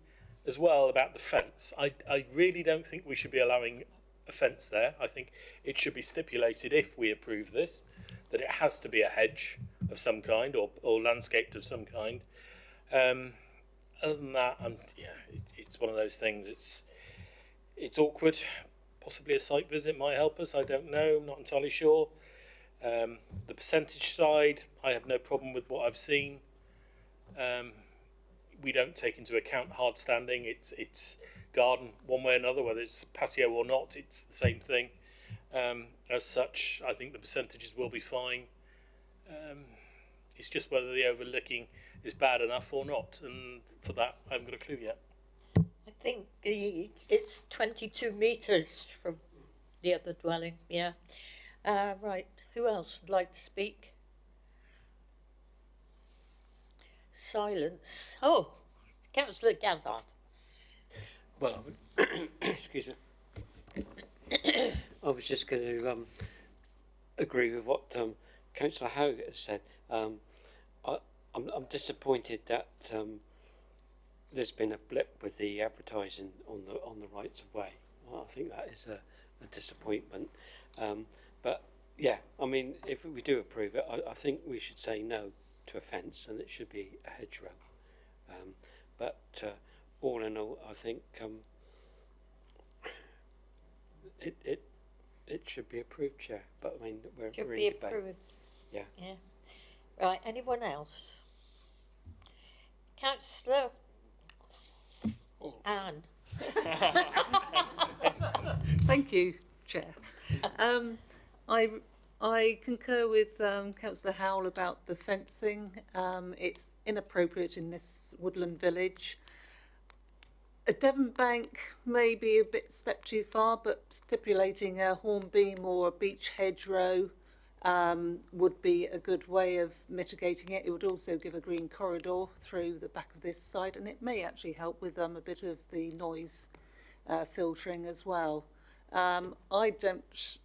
as well about the fence. I really don't think we should be allowing a fence there. I think it should be stipulated, if we approve this, that it has to be a hedge of some kind or landscaped of some kind. Other than that, it's one of those things. It's awkward. Possibly a site visit might help us. I don't know. I'm not entirely sure. The percentage side, I have no problem with what I've seen. We don't take into account hard standing. It's garden one way or another, whether it's patio or not. It's the same thing. As such, I think the percentages will be fine. It's just whether the overlooking is bad enough or not, and for that I haven't got a clue yet. I think it's 22 metres from the other dwelling, yeah. Right, who else would like to speak? Silence. Oh, Councillor Gazzard. Well, excuse me. I was just going to agree with what Councillor Howe has said. I'm disappointed that there's been a blip with the advertising on the rights of way. Well, I think that is a disappointment. But yeah, I mean, if we do approve it, I think we should say no to a fence, and it should be a hedgerow. But all in all, I think it should be approved, Chair. But I mean, we're in debate. Approved. Yeah. Yeah. Right. Anyone else? Councillor Anne. Thank you, Chair. I concur with Councillor Howell about the fencing. It's inappropriate in this woodland village. A Devon bank may be a bit step too far, but stipulating a hornbeam or a beech hedgerow would be a good way of mitigating it. It would also give a green corridor through the back of this site, and it may actually help with a bit of the noise filtering as well. I don't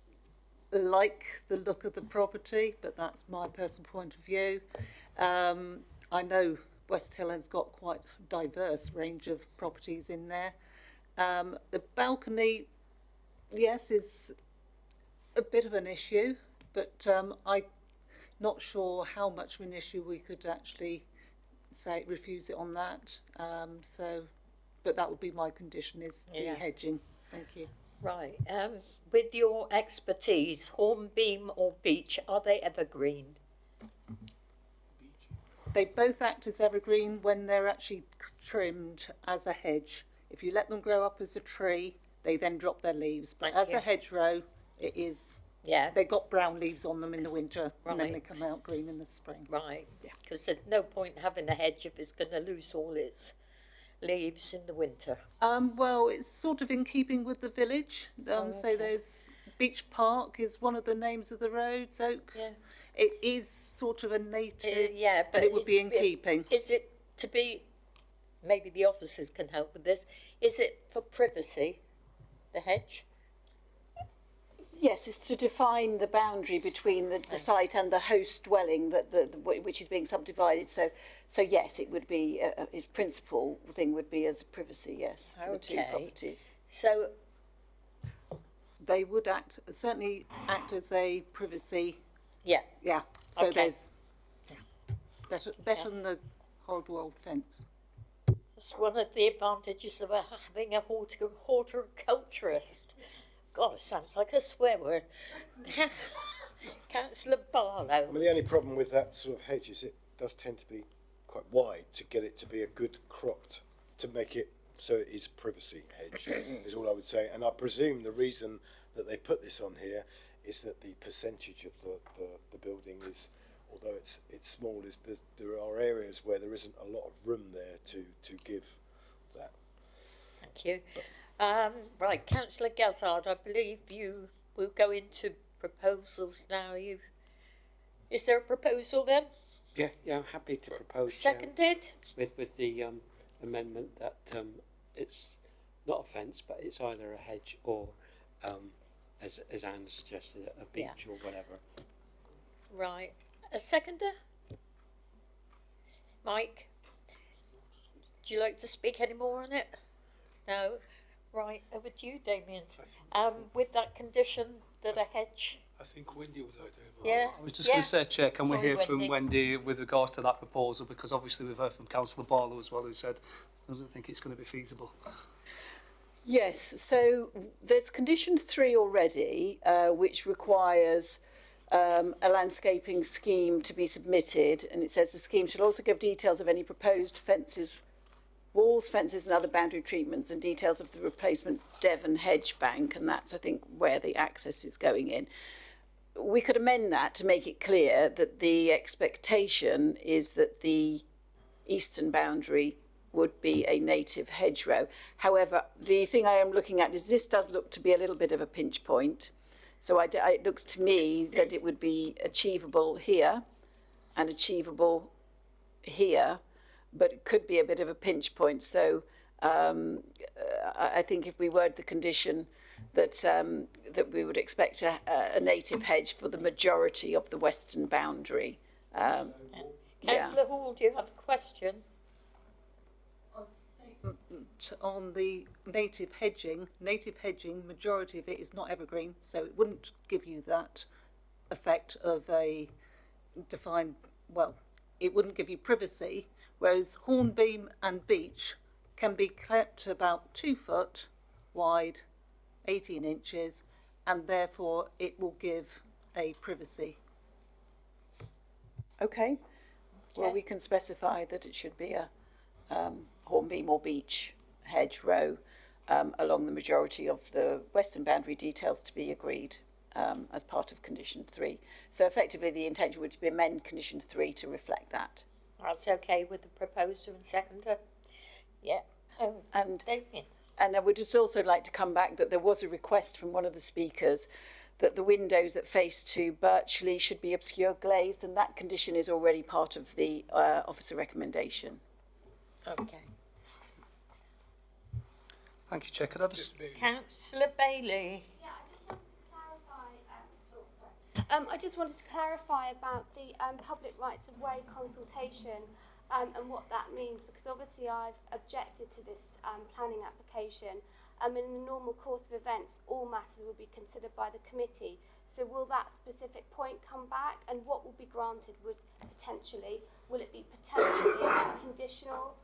like the look of the property, but that's my personal point of view. I know West Hill has got quite a diverse range of properties in there. The balcony, yes, is a bit of an issue, but I'm not sure how much of an issue we could actually say refuse it on that. But that would be my condition, is the hedging. Thank you. Right. With your expertise, hornbeam or beech, are they evergreen? They both act as evergreen when they're actually trimmed as a hedge. If you let them grow up as a tree, they then drop their leaves. But as a hedgerow, it is. Yeah. They got brown leaves on them in the winter, and then they Right. come out green in the spring. Right. Because there's no point having a hedge if it's going to lose all its leaves in the winter. Well, it's sort of in keeping with the village. So there's Beech Park is one of the names of the roads. Oak. Yeah. It is sort of a native. Yeah, but and it would be in keeping. Is it to be? Maybe the officers can help with this. Is it for privacy, the hedge? Yes, it's to define the boundary between the site and the host dwelling which is being subdivided. So yes, it would be its principal thing would be as a privacy. Yes, for the two properties. So they would certainly act as a privacy. Yeah. Yeah. So Okay. there's better than the horrible old fence. That's one of the advantages of having a horticulturist. God, it sounds like a swear word. Councillor Barlow. I mean, the only problem with that sort of hedge is it does tend to be quite wide to get it to be a good cropped, to make it so it is privacy hedge, is all I would say. And I presume the reason that they put this on here is that the percentage of the building is, although it's small, is that there are areas where there isn't a lot of room there to give that. Thank you. Right, Councillor Gazzard, I believe you will go into proposals now. Is there a proposal then? Yeah, I'm happy to propose. Seconded? With the amendment that it's not a fence, but it's either a hedge or, as Anne suggested, a beech or whatever. Right. A seconder? Mike? Do you like to speak any more on it? No? Right, over to you, Damien. With that condition that a hedge... I think Wendy was out there. Yeah. I was just going to say, Chair, can we Sorry, hear from Wendy. Wendy with regards to that proposal? Because obviously we've heard from Councillor Barlow as well, who said doesn't think it's going to be feasible. Yes, so there's condition 3 already, which requires a landscaping scheme to be submitted, and it says the scheme should also give details of any proposed fences, walls, fences and other boundary treatments, and details of the replacement Devon hedge bank, and that's, I think, where the access is going in. We could amend that to make it clear that the expectation is that the eastern boundary would be a native hedgerow. However, the thing I am looking at is this does look to be a little bit of a pinch point. So it looks to me that it would be achievable here and achievable here, but it could be a bit of a pinch point. So I think if we word the condition that that we would expect a native hedge for the majority of the western boundary. Councillor Hall, do you have a question? On the native hedging, majority of it is not evergreen, so it wouldn't give you that effect of a defined, well, it wouldn't give you privacy, whereas hornbeam and beech can be kept about 2 foot wide, 18 inches, and therefore it will give a privacy. Okay. Well, we can specify that it should be a hornbeam or beech hedgerow along the majority of the western boundary, details to be agreed as part of condition 3. So effectively the intention would be amend condition 3 to reflect that. That's okay with the proposer and seconder? Yeah. And Damien. And I would just also like to come back that there was a request from one of the speakers that the windows that face to Birchley should be obscure glazed, and that condition is already part of the officer recommendation. Okay. Thank you, Chair. Could I just... Councillor Bailey. I just wanted to clarify about the public rights of way consultation and what that means, because obviously I've objected to this planning application. In the normal course of events, all matters will be considered by the committee. So will that specific point come back, and what will be granted? Will it be potentially a conditional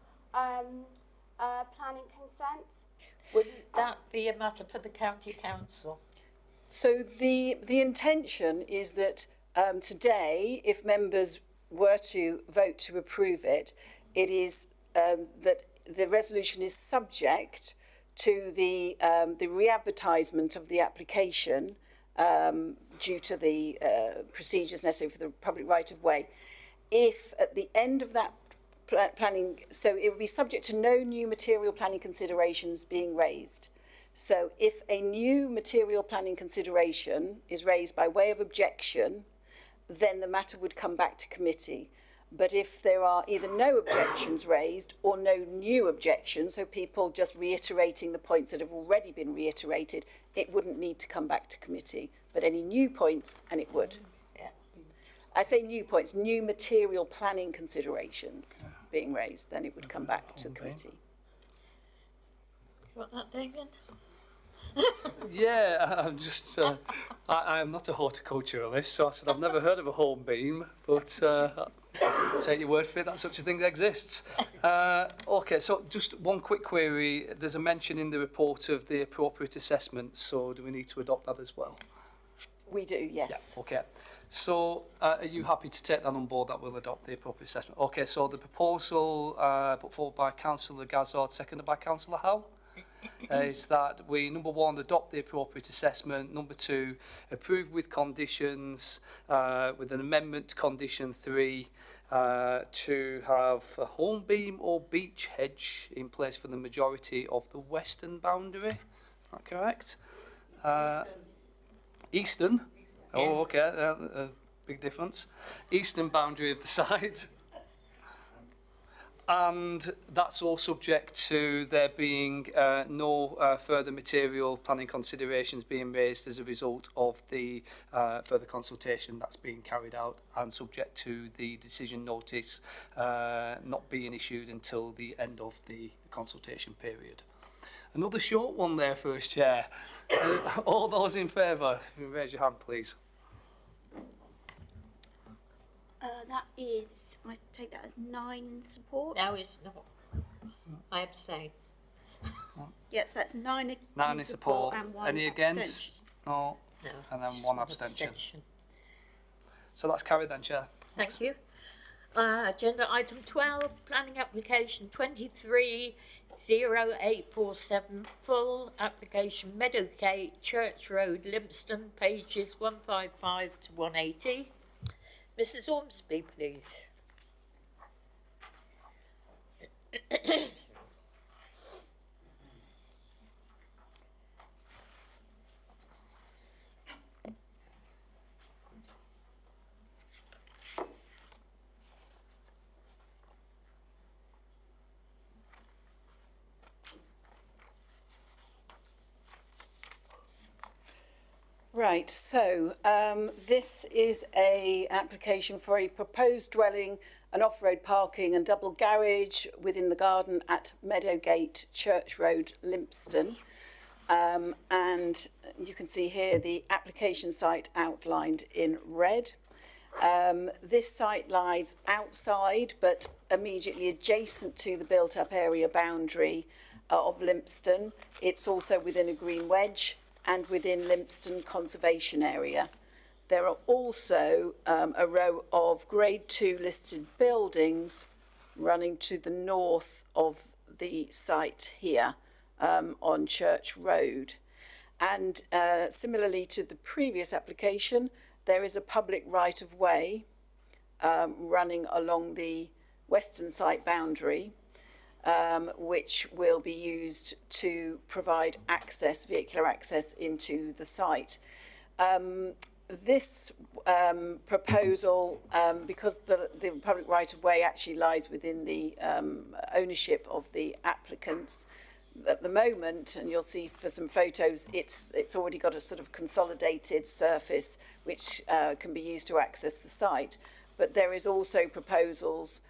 planning consent. Wouldn't that be a matter for the county council? So the intention is that today, if members were to vote to approve it, it is that the resolution is subject to the re-advertisement of the application due to the procedures necessary for the public right of way. If at the end of that planning, so it would be subject to no new material planning considerations being raised. So if a new material planning consideration is raised by way of objection, then the matter would come back to committee. But if there are either no objections raised or no new objections, so people just reiterating the points that have already been reiterated, it wouldn't need to come back to committee. But any new points, and it would. Yeah. I say new points, new material planning considerations being raised, then it would come back to committee. You want that, Damien? Yeah, I'm just, I am not a horticulturalist, so I said I've never heard of a horn beam, but I'll take your word for it that such a thing exists. Okay, so just one quick query. There's a mention in the report of the appropriate assessment, so do we need to adopt that as well? We do, yes. Yeah, okay. So are you happy to take that on board, that we'll adopt the appropriate assessment? Okay, so the proposal put forward by Councillor Gazzard, seconded by Councillor Howe, is that we, number one, adopt the appropriate assessment, number two, approve with conditions, with an amendment to condition 3, to have a horn beam or beech hedge in place for the majority of the western boundary. Is that correct? Eastern. Oh, okay. Big difference. Eastern boundary of the site. And that's all subject to there being no further material planning considerations being raised as a result of the further consultation that's being carried out, and subject to the decision notice not being issued until the end of the consultation period. Another short one there, First Chair. All those in favour, raise your hand, please. That is, I take that as 9 in support. No, it's not. I abstain. Yes, that's 9 in support. And 1 Any abstention. against? No. No. And then just one abstention. So that's carried then, Chair. Thank you. Agenda item 12, planning application 230847, full application Meadowgate, Church Road, Limpston, pages 155 to 180. Mrs. Ormsby, please. Right, so this is an application for a proposed dwelling, an off-road parking and double garage within the garden at Meadowgate, Church Road, Limpston. And you can see here the application site outlined in red. This site lies outside but immediately adjacent to the built-up area boundary of Limpston. It's also within a green wedge and within Limpston Conservation Area. There are also a row of Grade 2 listed buildings running to the north of the site here on Church Road. And similarly to the previous application, there is a public right-of-way running along the western site boundary, which will be used to provide access, vehicular access into the site. This proposal, because the public right-of-way actually lies within the ownership of the applicants at the moment, and you'll see for some photos, it's already got a sort of consolidated surface which can be used to access the site. But there is also proposals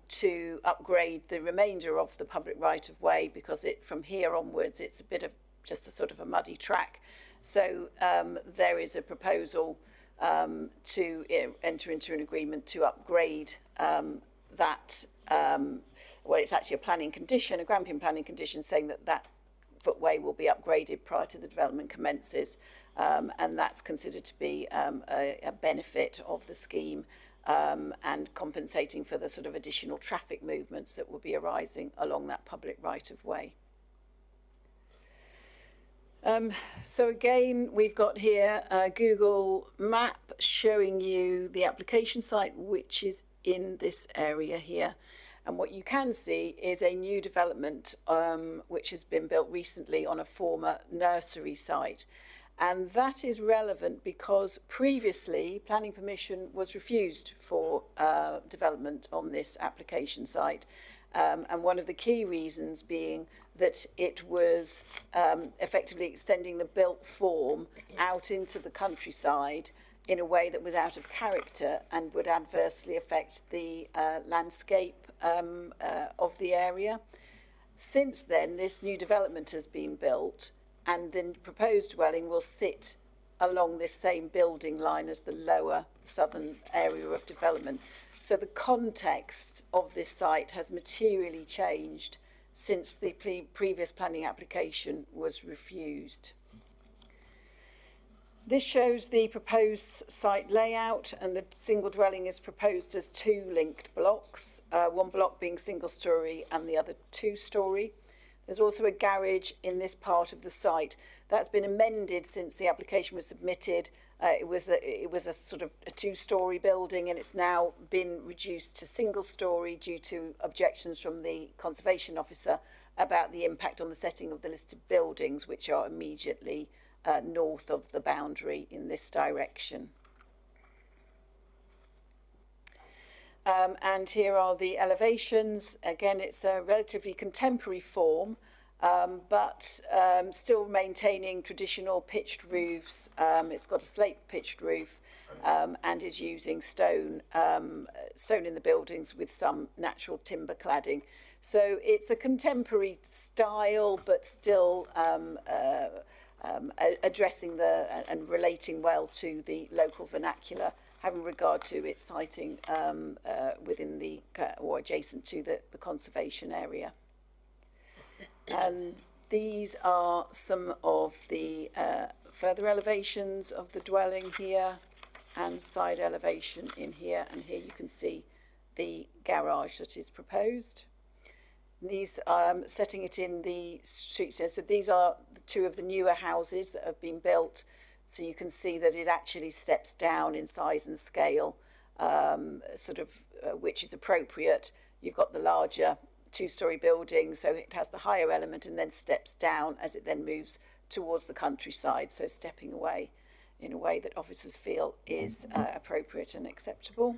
to upgrade the remainder of the public right-of-way, because from here onwards it's a bit of just a sort of a muddy track. So there is a proposal to enter into an agreement to upgrade that, well, it's actually a planning condition, a Grampian planning condition, saying that that footway will be upgraded prior to the development commences, and that's considered to be a benefit of the scheme, and compensating for the sort of additional traffic movements that will be arising along that public right of way. So again, we've got here a Google map showing you the application site, which is in this area here. And what you can see is a new development which has been built recently on a former nursery site. And that is relevant because previously planning permission was refused for development on this application site. And one of the key reasons being that it was effectively extending the built form out into the countryside in a way that was out of character and would adversely affect the landscape of the area. Since then, this new development has been built, and the proposed dwelling will sit along this same building line as the lower southern area of development. So the context of this site has materially changed since the previous planning application was refused. This shows the proposed site layout, and the single dwelling is proposed as two linked blocks, one block being single storey and the other 2-storey. There's also a garage in this part of the site. That's been amended since the application was submitted. It was a sort of a 2-storey building, and it's now been reduced to single storey due to objections from the conservation officer about the impact on the setting of the listed buildings, which are immediately north of the boundary in this direction. And here are the elevations. Again, it's a relatively contemporary form, but still maintaining traditional pitched roofs. It's got a slate pitched roof and is using stone in the buildings with some natural timber cladding. So it's a contemporary style, but still addressing and relating well to the local vernacular, having regard to its siting within the or adjacent to the conservation area. These are some of the further elevations of the dwelling here, and side elevation in here, and here you can see the garage that is proposed. These setting it in the street center. So these are the two of the newer houses that have been built. So you can see that it actually steps down in size and scale, which is appropriate. You've got the larger 2-storey building, so it has the higher element and then steps down as it then moves towards the countryside. So stepping away in a way that officers feel is appropriate and acceptable.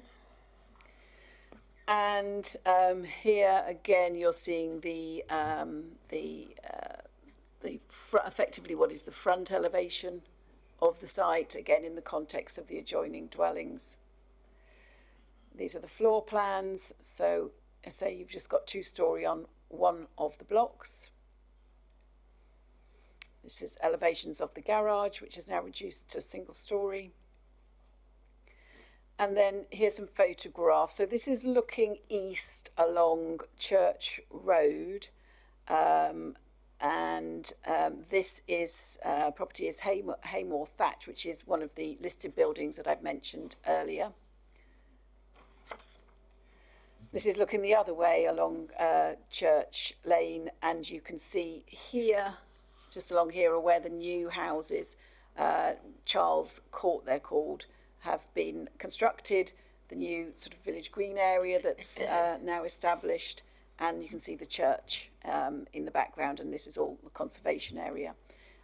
And here again, you're seeing effectively what is the front elevation of the site, again in the context of the adjoining dwellings. These are the floor plans. So I say you've just got 2-storey on one of the blocks. This is elevations of the garage, which is now reduced to single-storey. And then here's some photographs. So this is looking east along Church Road. This is property is Haymore Thatch, which is one of the listed buildings that I've mentioned earlier. This is looking the other way along Church Lane, and you can see here, just along here, are where the new houses, Charles Court they're called, have been constructed, the new sort of village green area that's now established, and you can see the church in the background, and this is all the conservation area.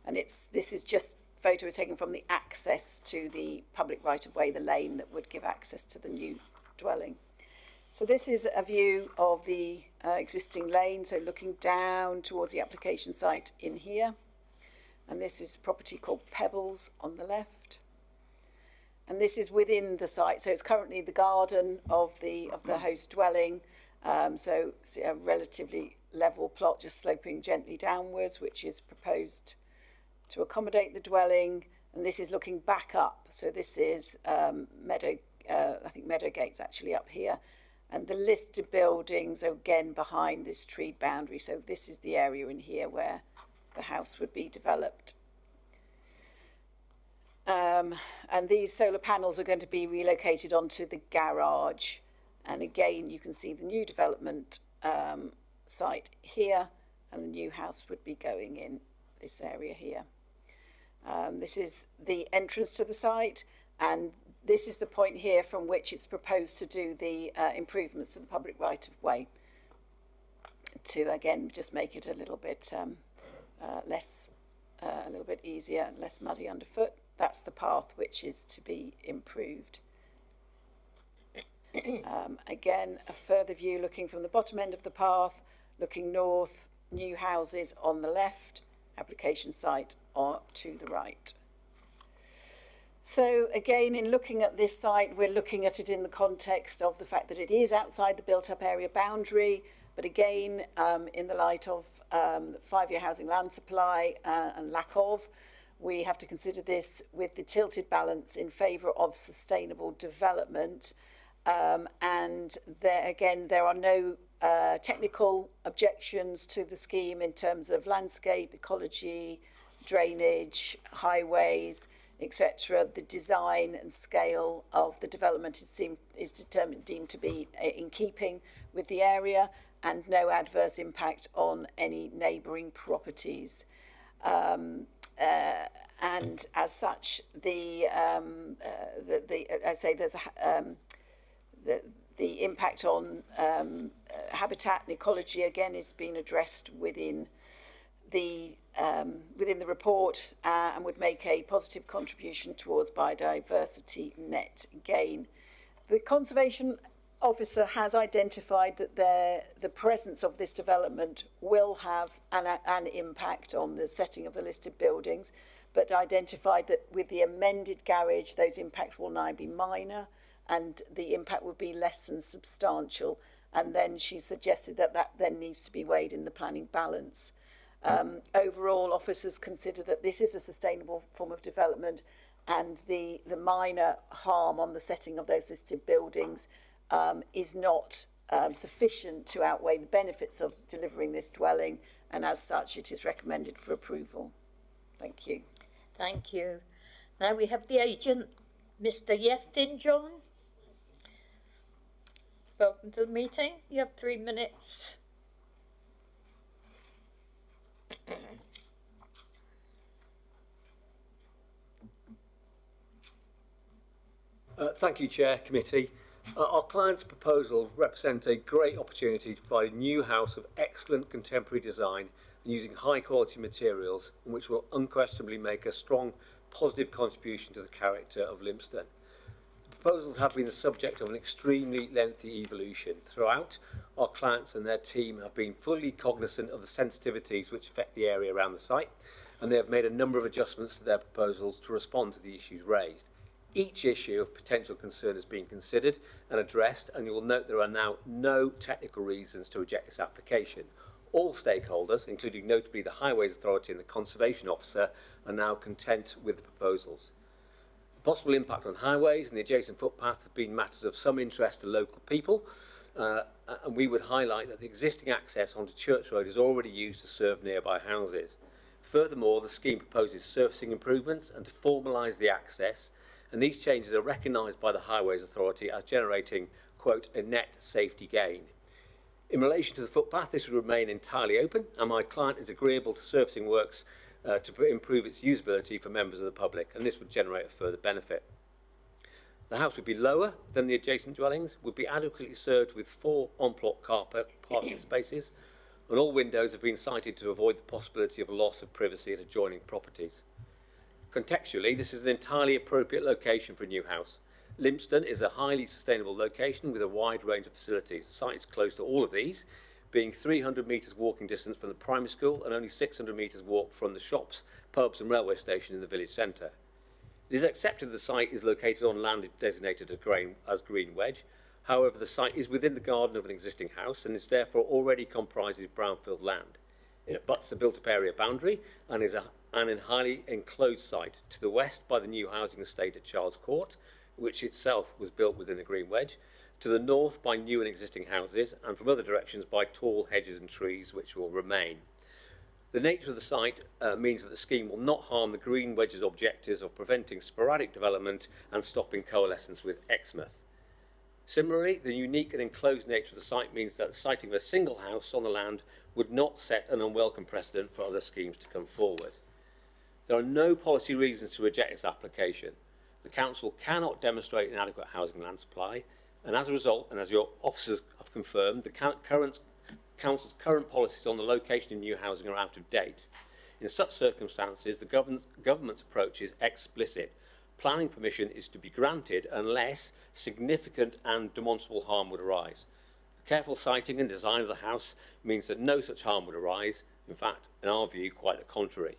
And this is just photo taken from the access to the public right-of-way, the lane that would give access to the new dwelling. So this is a view of the existing lane, so looking down towards the application site in here. And this is a property called Pebbles on the left. And this is within the site, so it's currently the garden of the host dwelling. So it's a relatively level plot, just sloping gently downwards, which is proposed to accommodate the dwelling. And this is looking back up. So this is I think Meadowgate's actually up here. And the listed buildings are again behind this treed boundary. So this is the area in here where the house would be developed. And these solar panels are going to be relocated onto the garage. And again, you can see the new development site here, and the new house would be going in this area here. This is the entrance to the site, and this is the point here from which it's proposed to do the improvements to the public right-of-way to, again, just make it a little bit less, a little bit easier and less muddy underfoot. That's the path which is to be improved. Again, a further view looking from the bottom end of the path, looking north, new houses on the left, application site to the right. So again, in looking at this site, we're looking at it in the context of the fact that it is outside the built-up area boundary, but again, in the light of 5-year housing land supply and lack of, we have to consider this with the tilted balance in favour of sustainable development. And there, again, there are no technical objections to the scheme in terms of landscape, ecology, drainage, highways, etc. The design and scale of the development is deemed to be in keeping with the area, and no adverse impact on any neighbouring properties. And as such, the impact on habitat and ecology again is being addressed within the report and would make a positive contribution towards biodiversity net gain. The Conservation Officer has identified that the presence of this development will have an impact on the setting of the listed buildings, but identified that with the amended garage, those impacts will now be minor and the impact would be less than substantial. And then she suggested that that then needs to be weighed in the planning balance. Overall, officers consider that this is a sustainable form of development, and the minor harm on the setting of those listed buildings is not sufficient to outweigh the benefits of delivering this dwelling, and as such it is recommended for approval. Thank you. Thank you. Now we have the agent, Mr. Yestin John. Welcome to the meeting. You have 3 minutes. Thank you, Chair, Committee. Our client's proposal represents a great opportunity to provide a new house of excellent contemporary design and using high quality materials, and which will unquestionably make a strong positive contribution to the character of Lympstone. The proposals have been the subject of an extremely lengthy evolution. Throughout, our clients and their team have been fully cognizant of the sensitivities which affect the area around the site, and they have made a number of adjustments to their proposals to respond to the issues raised. Each issue of potential concern has been considered and addressed, and you will note there are now no technical reasons to reject this application. All stakeholders, including notably the Highways Authority and the Conservation Officer, are now content with the proposals. The possible impact on highways and the adjacent footpath have been matters of some interest to local people, and we would highlight that the existing access onto Church Road is already used to serve nearby houses. Furthermore, the scheme proposes surfacing improvements and to formalise the access, and these changes are recognised by the Highways Authority as generating, quote, a net safety gain. In relation to the footpath, this would remain entirely open, and my client is agreeable to surfacing works to improve its usability for members of the public, and this would generate a further benefit. The house would be lower than the adjacent dwellings, would be adequately served with 4 on-plot car parking spaces, and all windows have been sited to avoid the possibility of a loss of privacy at adjoining properties. Contextually, this is an entirely appropriate location for a new house. Lympstone is a highly sustainable location with a wide range of facilities. The site is close to all of these, being 300 metres walking distance from the primary school and only 600 metres walk from the shops, pubs and railway station in the village centre. It is accepted that the site is located on land designated as Green Wedge. However, the site is within the garden of an existing house and is therefore already comprises brownfield land. It abuts the built-up area boundary and is an highly enclosed site to the west by the new housing estate at Charles Court, which itself was built within the Green Wedge, to the north by new and existing houses, and from other directions by tall hedges and trees which will remain. The nature of the site means that the scheme will not harm the Green Wedge's objectives of preventing sporadic development and stopping coalescence with Exmouth. Similarly, the unique and enclosed nature of the site means that the siting of a single house on the land would not set an unwelcome precedent for other schemes to come forward. There are no policy reasons to reject this application. The Council cannot demonstrate an adequate housing land supply, and as a result, and as your officers have confirmed, the Council's current policies on the location of new housing are out of date. In such circumstances, the government's approach is explicit. Planning permission is to be granted unless significant and demonstrable harm would arise. The careful siting and design of the house means that no such harm would arise. In fact, in our view, quite the contrary.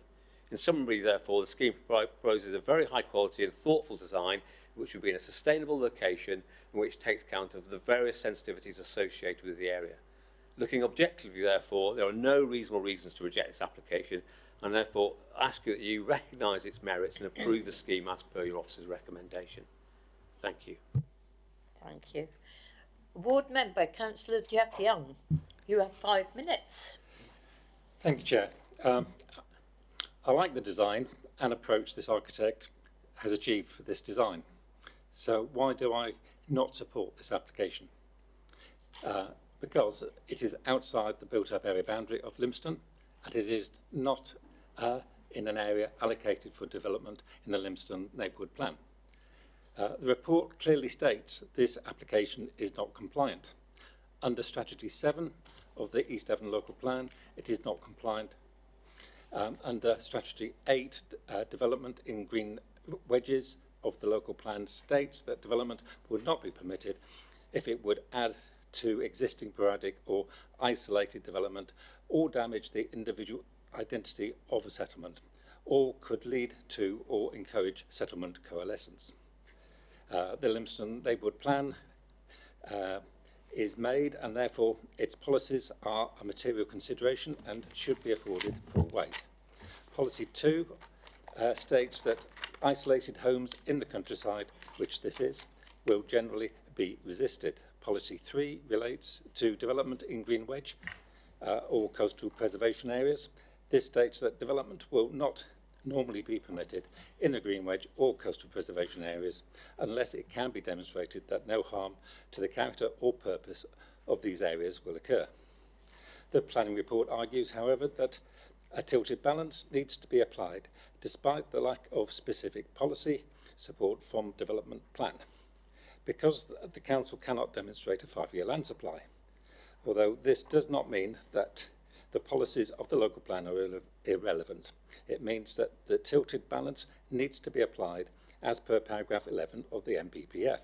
In summary, therefore, the scheme proposes a very high quality and thoughtful design which would be in a sustainable location and which takes account of the various sensitivities associated with the area. Looking objectively, therefore, there are no reasonable reasons to reject this application, and therefore ask you that you recognise its merits and approve the scheme as per your officer's recommendation. Thank you. Thank you. Ward Member, Councillor Jeff Young, you have 5 minutes. Thank you, Chair. I like the design and approach this architect has achieved for this design. So why do I not support this application? Because it is outside the built-up area boundary of Lympstone, and it is not in an area allocated for development in the Lympstone Neighbourhood Plan. The report clearly states this application is not compliant. Under Strategy 7 of the East Devon Local Plan, it is not compliant. Under Strategy 8, development in green wedges of the local plan states that development would not be permitted if it would add to existing sporadic or isolated development or damage the individual identity of a settlement, or could lead to or encourage settlement coalescence. The Lympstone Neighbourhood Plan is made, and therefore its policies are a material consideration and should be afforded full weight. Policy 2 states that isolated homes in the countryside, which this is, will generally be resisted. Policy 3 relates to development in Green Wedge or coastal preservation areas. This states that development will not normally be permitted in the Green Wedge or coastal preservation areas unless it can be demonstrated that no harm to the character or purpose of these areas will occur. The planning report argues, however, that a tilted balance needs to be applied despite the lack of specific policy support from development plan, because the council cannot demonstrate a 5-year land supply. Although this does not mean that the policies of the local plan are irrelevant. It means that the tilted balance needs to be applied as per paragraph 11 of the NPPF.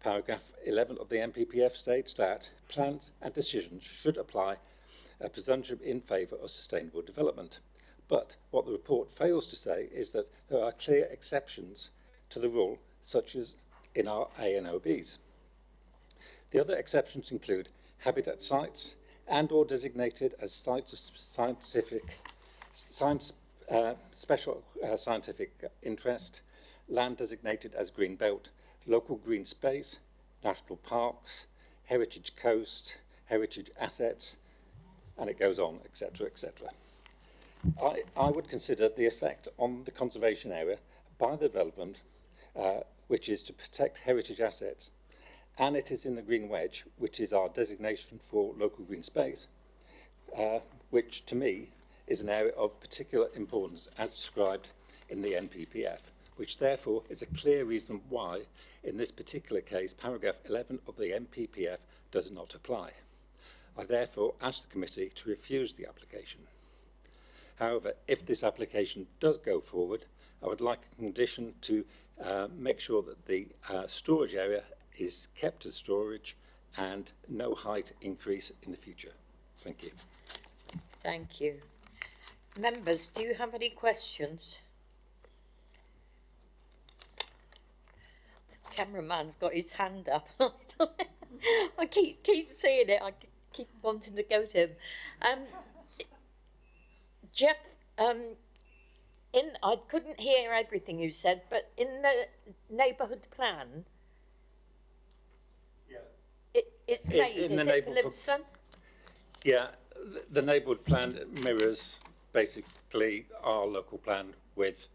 Paragraph 11 of the NPPF states that plans and decisions should apply a presumption in favour of sustainable development. But what the report fails to say is that there are clear exceptions to the rule, such as in our ANOBs. The other exceptions include habitat sites and or designated as sites of special scientific interest, land designated as green belt, local green space, national parks, heritage coast, heritage assets, and it goes on, etc., etc. I would consider the effect on the conservation area by the development, which is to protect heritage assets, and it is in the Green Wedge, which is our designation for local green space, which to me is an area of particular importance as described in the NPPF, which therefore is a clear reason why, in this particular case, paragraph 11 of the NPPF does not apply. I therefore ask the committee to refuse the application. However, if this application does go forward, I would like a condition to make sure that the storage area is kept as storage and no height increase in the future. Thank you. Thank you. Members, do you have any questions? The cameraman's got his hand up. I keep seeing it. I keep wanting to go to him. Jeff, I couldn't hear everything you said, but in the neighbourhood plan, it's made, in is the it, for neighbourhood- Livingston? Yeah, the neighbourhood plan mirrors basically our local plan with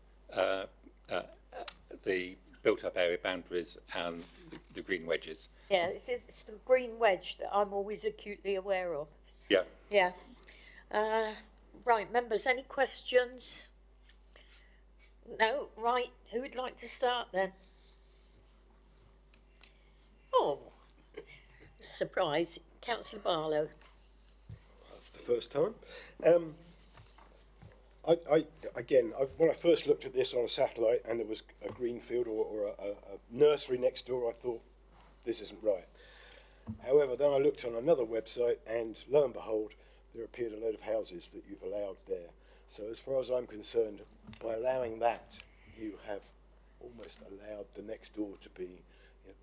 the built-up area boundaries and the green wedges. Yeah, it's the green wedge that I'm always acutely aware of. Yeah. Yeah. Right, members, any questions? No? Right, who would like to start then? Oh, surprise, Councillor Barlow. That's the first time. When I first looked at this on a satellite and there was a green field or a nursery next door, I thought, this isn't right. However, then I looked on another website and lo and behold, there appeared a load of houses that you've allowed there. So as far as I'm concerned, by allowing that, you have almost allowed the next door to be,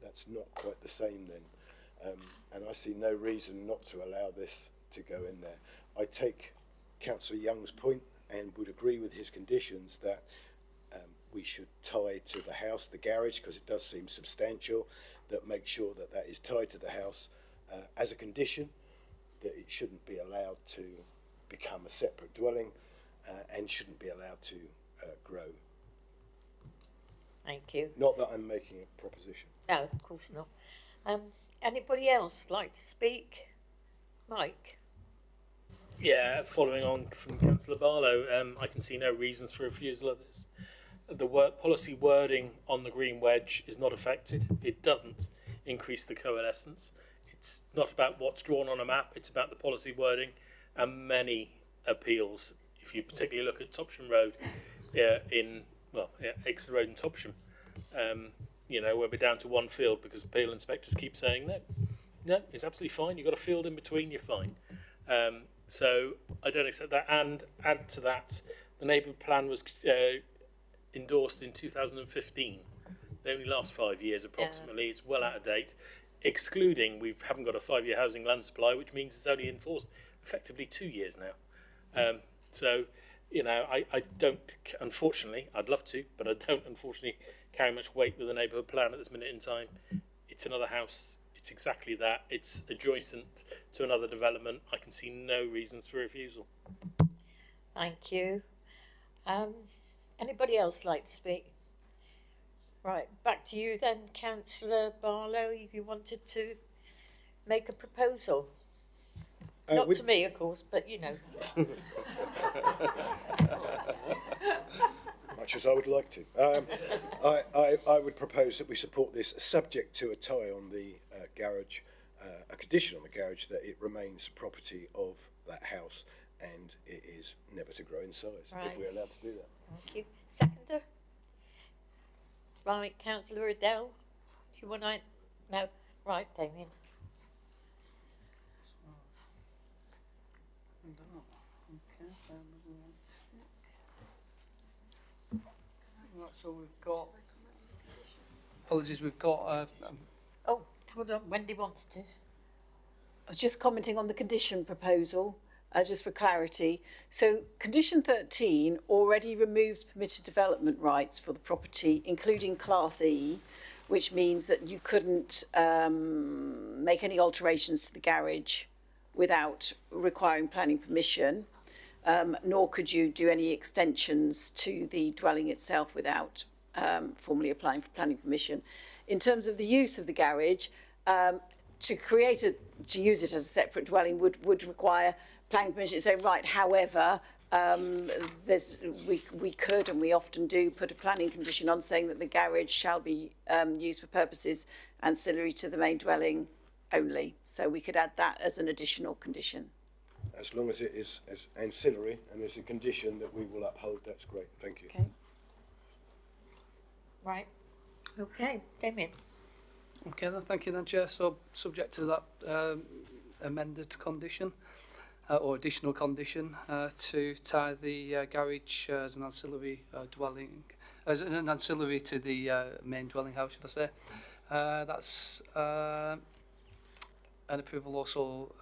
that's not quite the same then. And I see no reason not to allow this to go in there. I take Councillor Young's point and would agree with his conditions that we should tie to the house, the garage, because it does seem substantial, that make sure that that is tied to the house as a condition, that it shouldn't be allowed to become a separate dwelling and shouldn't be allowed to grow. Thank you. Not that I'm making a proposition. No, of course not. Anybody else like to speak? Mike? Yeah, following on from Councillor Barlow, I can see no reasons for refusal of this. The policy wording on the green wedge is not affected. It doesn't increase the coalescence. It's not about what's drawn on a map, it's about the policy wording and many appeals. If you particularly look at Topsham Road Exeter Road and Topsham, where we're down to one field because appeal inspectors keep saying no, it's absolutely fine. You've got a field in between, you're fine. So I don't accept that. And add to that, the neighbourhood plan was endorsed in 2015. They only last 5 years approximately. Yeah. It's well out of date, excluding we haven't got a 5-year housing land supply, which means it's only enforced effectively 2 years now. So, I don't, unfortunately, I'd love to, but I don't unfortunately carry much weight with the neighbourhood plan at this minute in time. It's another house. It's exactly that. It's adjacent to another development. I can see no reasons for refusal. Thank you. Anybody else like to speak? Right, back to you then, Councillor Barlow. You wanted to make a proposal. Not to me, of course, but you know. Much as I would like to. I would propose that we support this subject to a tie on the garage, a condition on the garage that it remains property of that house and it is never to grow in size, if we're allowed to do that. Thank you. Seconder? Right, Councillor Adele. Do you want to? No. Right, Damien. Right, so we've got. Apologies, we've got. Oh, hold on. Wendy wants to. I was just commenting on the condition proposal, just for clarity. So condition 13 already removes permitted development rights for the property, including Class E, which means that you couldn't make any alterations to the garage without requiring planning permission, nor could you do any extensions to the dwelling itself without formally applying for planning permission. In terms of the use of the garage, to use it as a separate dwelling would require planning permission. So right, however, we could and we often do put a planning condition on saying that the garage shall be used for purposes ancillary to the main dwelling only. So we could add that as an additional condition. As long as it is as ancillary and there's a condition that we will uphold, that's great. Thank you. Okay. Right. Okay, Damien. Okay, then thank you then, Chair. So subject to that amended condition or additional condition to tie the garage as an ancillary dwelling, as an ancillary to the main dwelling house, should I say. That's an approval also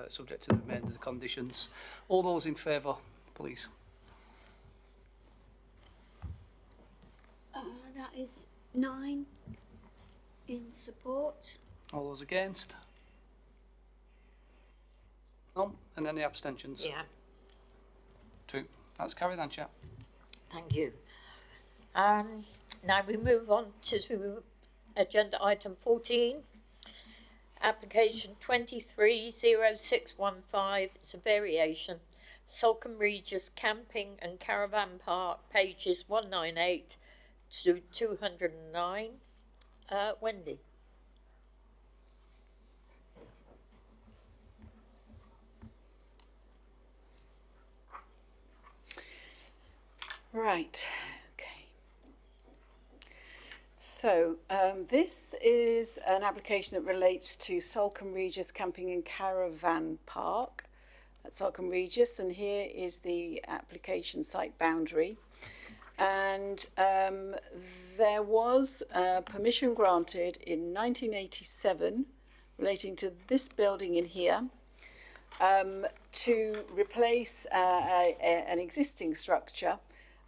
subject to the amended conditions. All those in favour, please. is 9 in support. All those against? None. And any abstentions? Yeah. 2. That's carried then, Chair. Thank you. Now we move on to agenda item 14. Application 230615. It's a variation. Salcombe Regis Camping and Caravan Park, pages 198 to 209. Wendy. Right, okay. So this is an application that relates to Salcombe Regis Camping and Caravan Park at Salcombe Regis, and here is the application site boundary. And there was permission granted in 1987 relating to this building in here to replace an existing structure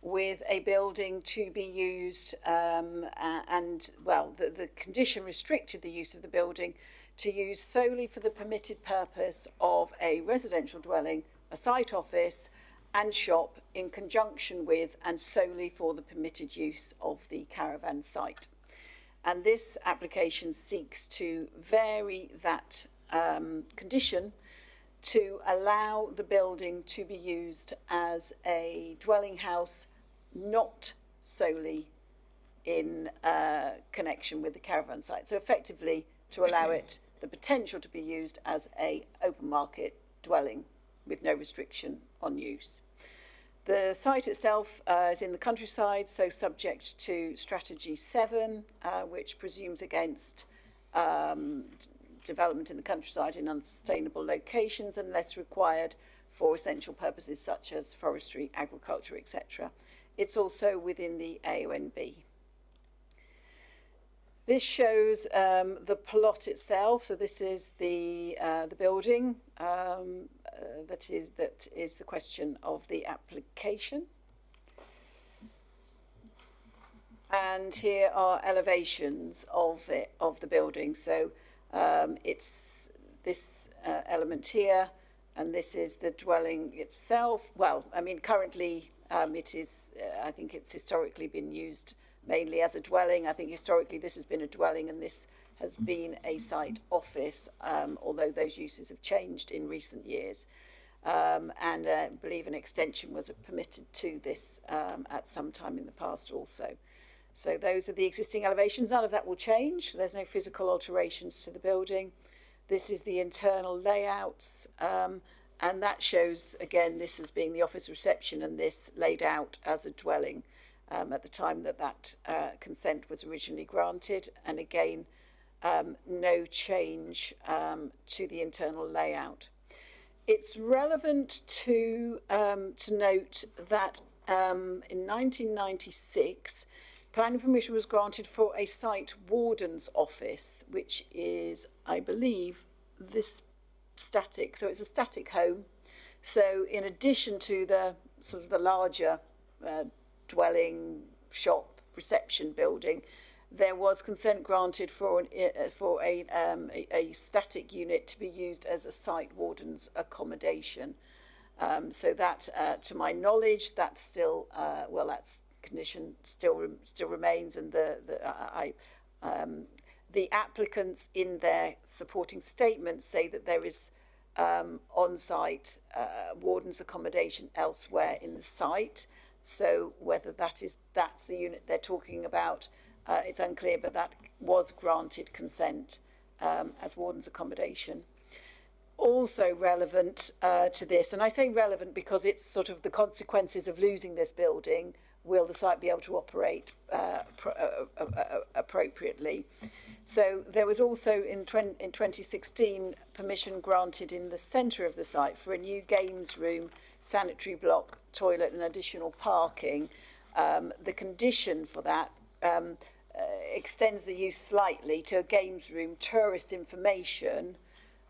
with a building to be used and, well, the condition restricted the use of the building to use solely for the permitted purpose of a residential dwelling, a site office and shop in conjunction with and solely for the permitted use of the caravan site. And this application seeks to vary that condition to allow the building to be used as a dwelling house, not solely in connection with the caravan site. So effectively to allow it the potential to be used as a open market dwelling with no restriction on use. The site itself is in the countryside, so subject to Strategy 7, which presumes against development in the countryside in unsustainable locations unless required for essential purposes such as forestry, agriculture, etc. It's also within the AONB. This shows the plot itself. So this is the building that is the question of the application. And here are elevations of the building. So it's this element here, and this is the dwelling itself. Well, I mean, currently it is, I think it's historically been used mainly as a dwelling. I think historically this has been a dwelling and this has been a site office, although those uses have changed in recent years. And I believe an extension was permitted to this at some time in the past also. So those are the existing elevations. None of that will change. There's no physical alterations to the building. This is the internal layouts, and that shows, again, this as being the office reception and this laid out as a dwelling at the time that consent was originally granted. And again, no change to the internal layout. It's relevant to note that in 1996, planning permission was granted for a site warden's office, which is, I believe, this static. So it's a static home. So in addition to the sort of the larger dwelling, shop, reception building, there was consent granted for a static unit to be used as a site warden's accommodation. So that, to my knowledge, that's still that's condition still remains, and the applicants in their supporting statements say that there is on-site warden's accommodation elsewhere in the site. So whether that's the unit they're talking about, it's unclear, but that was granted consent as warden's accommodation. Also relevant to this, and I say relevant because it's sort of the consequences of losing this building. Will the site be able to operate appropriately? So there was also in 2016 permission granted in the centre of the site for a new games room, sanitary block, toilet and additional parking. The condition for that extends the use slightly to a games room, tourist information,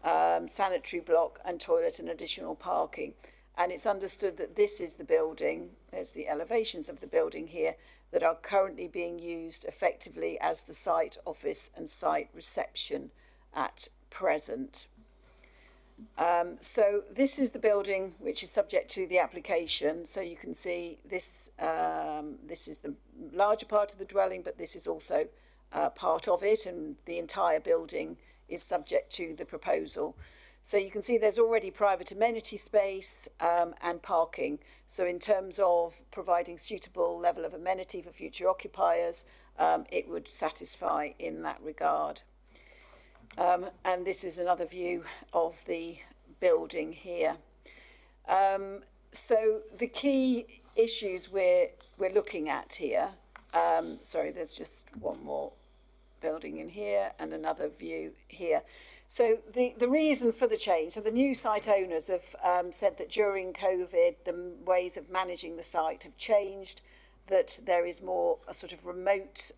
sanitary block and toilet and additional parking. And it's understood that this is the building there's the elevations of the building here, that are currently being used effectively as the site office and site reception at present. So this is the building which is subject to the application. So you can see this, this is the larger part of the dwelling, but this is also part of it, and the entire building is subject to the proposal. So you can see there's already private amenity space and parking. So in terms of providing suitable level of amenity for future occupiers, it would satisfy in that regard. And this is another view of the building here. So the key issues we're looking at here, sorry, there's just one more building in here and another view here. So the reason for the change, so the new site owners have said that during COVID, the ways of managing the site have changed, that there is more a sort of remote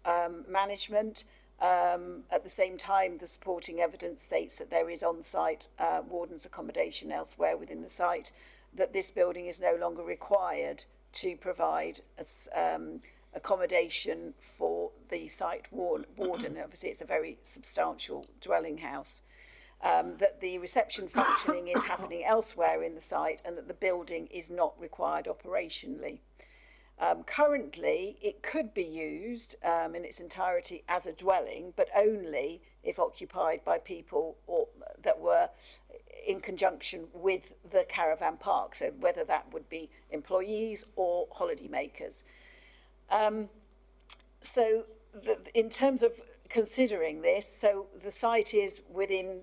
management. At the same time, the supporting evidence states that there is on-site warden's accommodation elsewhere within the site, that this building is no longer required to provide accommodation for the site warden. Obviously, it's a very substantial dwelling house. That the reception functioning is happening elsewhere in the site, and that the building is not required operationally. Currently, it could be used in its entirety as a dwelling, but only if occupied by people that were in conjunction with the caravan park, so whether that would be employees or holiday makers. So in terms of considering this, so the site is within,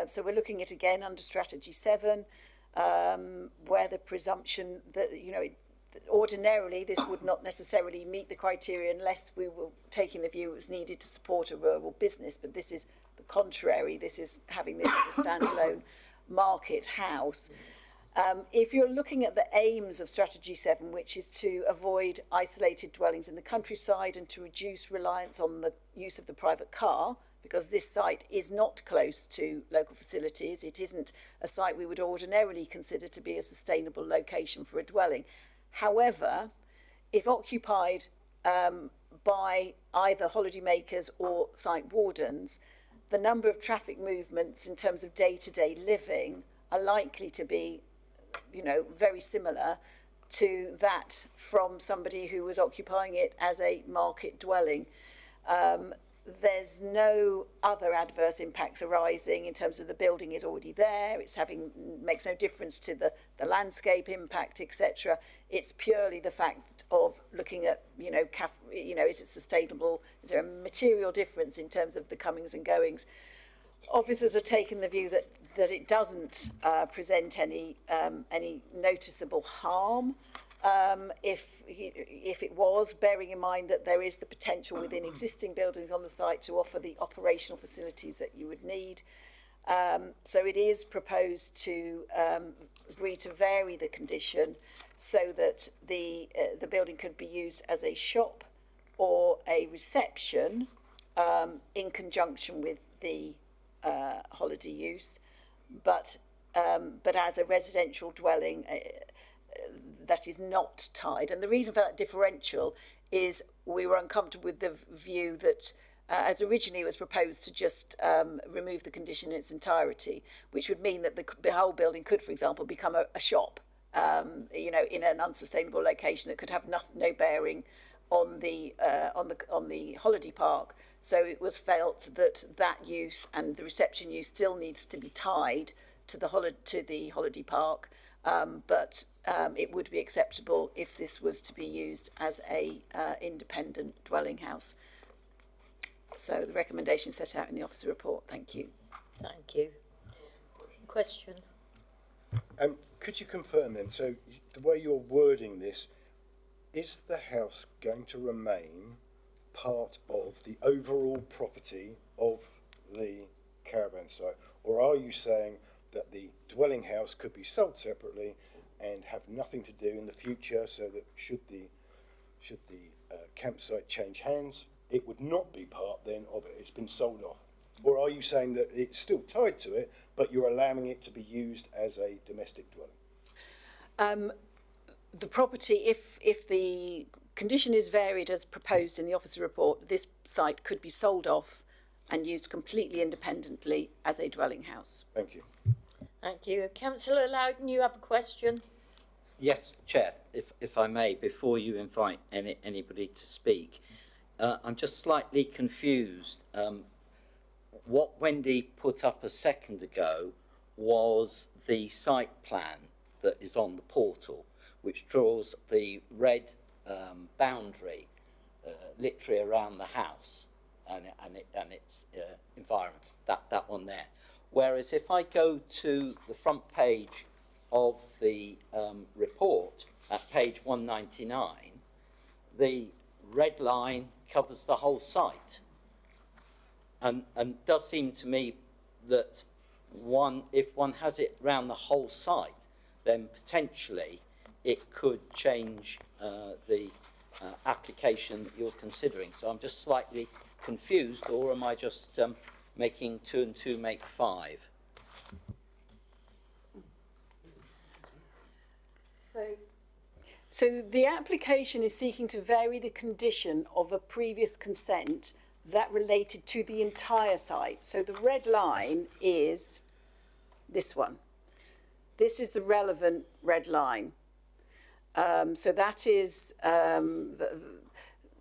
so we're looking at again under Strategy 7, where the presumption that, you know, ordinarily this would not necessarily meet the criteria unless we were taking the view it was needed to support a rural business, but this is the contrary. This is having this as a standalone market house. If you're looking at the aims of Strategy 7, which is to avoid isolated dwellings in the countryside and to reduce reliance on the use of the private car, because this site is not close to local facilities, it isn't a site we would ordinarily consider to be a sustainable location for a dwelling. However, if occupied by either holidaymakers or site wardens, the number of traffic movements in terms of day-to-day living are likely to be, you know, very similar to that from somebody who was occupying it as a market dwelling. There's no other adverse impacts arising in terms of the building is already there. It's makes no difference to the landscape impact, etc. It's purely the fact of looking at, you know, is it sustainable? Is there a material difference in terms of the comings and goings? Officers have taken the view that it doesn't present any noticeable harm. If it was, bearing in mind that there is the potential within existing buildings on the site to offer the operational facilities that you would need. So it is proposed to agree to vary the condition so that the building could be used as a shop or a reception in conjunction with the holiday use, but as a residential dwelling that is not tied. And the reason for that differential is we were uncomfortable with the view that as originally it was proposed to just remove the condition in its entirety, which would mean that the whole building could, for example, become a shop, you know, in an unsustainable location that could have no bearing on the holiday park. So it was felt that that use and the reception use still needs to be tied to the holiday park, but it would be acceptable if this was to be used as a independent dwelling house. So the recommendation set out in the officer report. Thank you. Thank you. Question? Could you confirm then, so the way you're wording this, is the house going to remain part of the overall property of the caravan site, or are you saying that the dwelling house could be sold separately and have nothing to do in the future, so that should the campsite change hands, it would not be part then of it, it's been sold off? Or are you saying that it's still tied to it, but you're allowing it to be used as a domestic dwelling? the property, if the condition is varied as proposed in the officer report, this site could be sold off and used completely independently as a dwelling house. Thank you. Thank you. Councillor Loudon, you have a question? Yes, Chair, if I may, before you invite anybody to speak, I'm just slightly confused. What Wendy put up a second ago was the site plan that is on the portal, which draws the red boundary literally around the house and its environment, that one there. Whereas if I go to the front page of the report at page 199, the red line covers the whole site. And does seem to me that if one has it round the whole site, then potentially it could change the application that you're considering. So I'm just slightly confused, or am I just making 2 and 2 make 5? So the application is seeking to vary the condition of a previous consent that related to the entire site. So the red line is this one. This is the relevant red line. So that is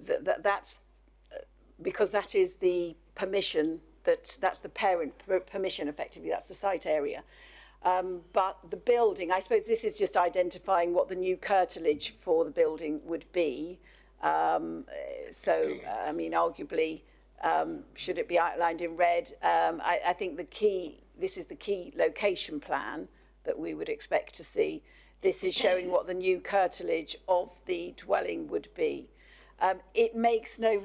that's because that is the permission, that's the parent permission effectively, that's the site area. But the building, I suppose this is just identifying what the new curtilage for the building would be. I mean, arguably, should it be outlined in red? I think this is the key location plan that we would expect to see. This is showing what the new curtilage of the dwelling would be. It makes no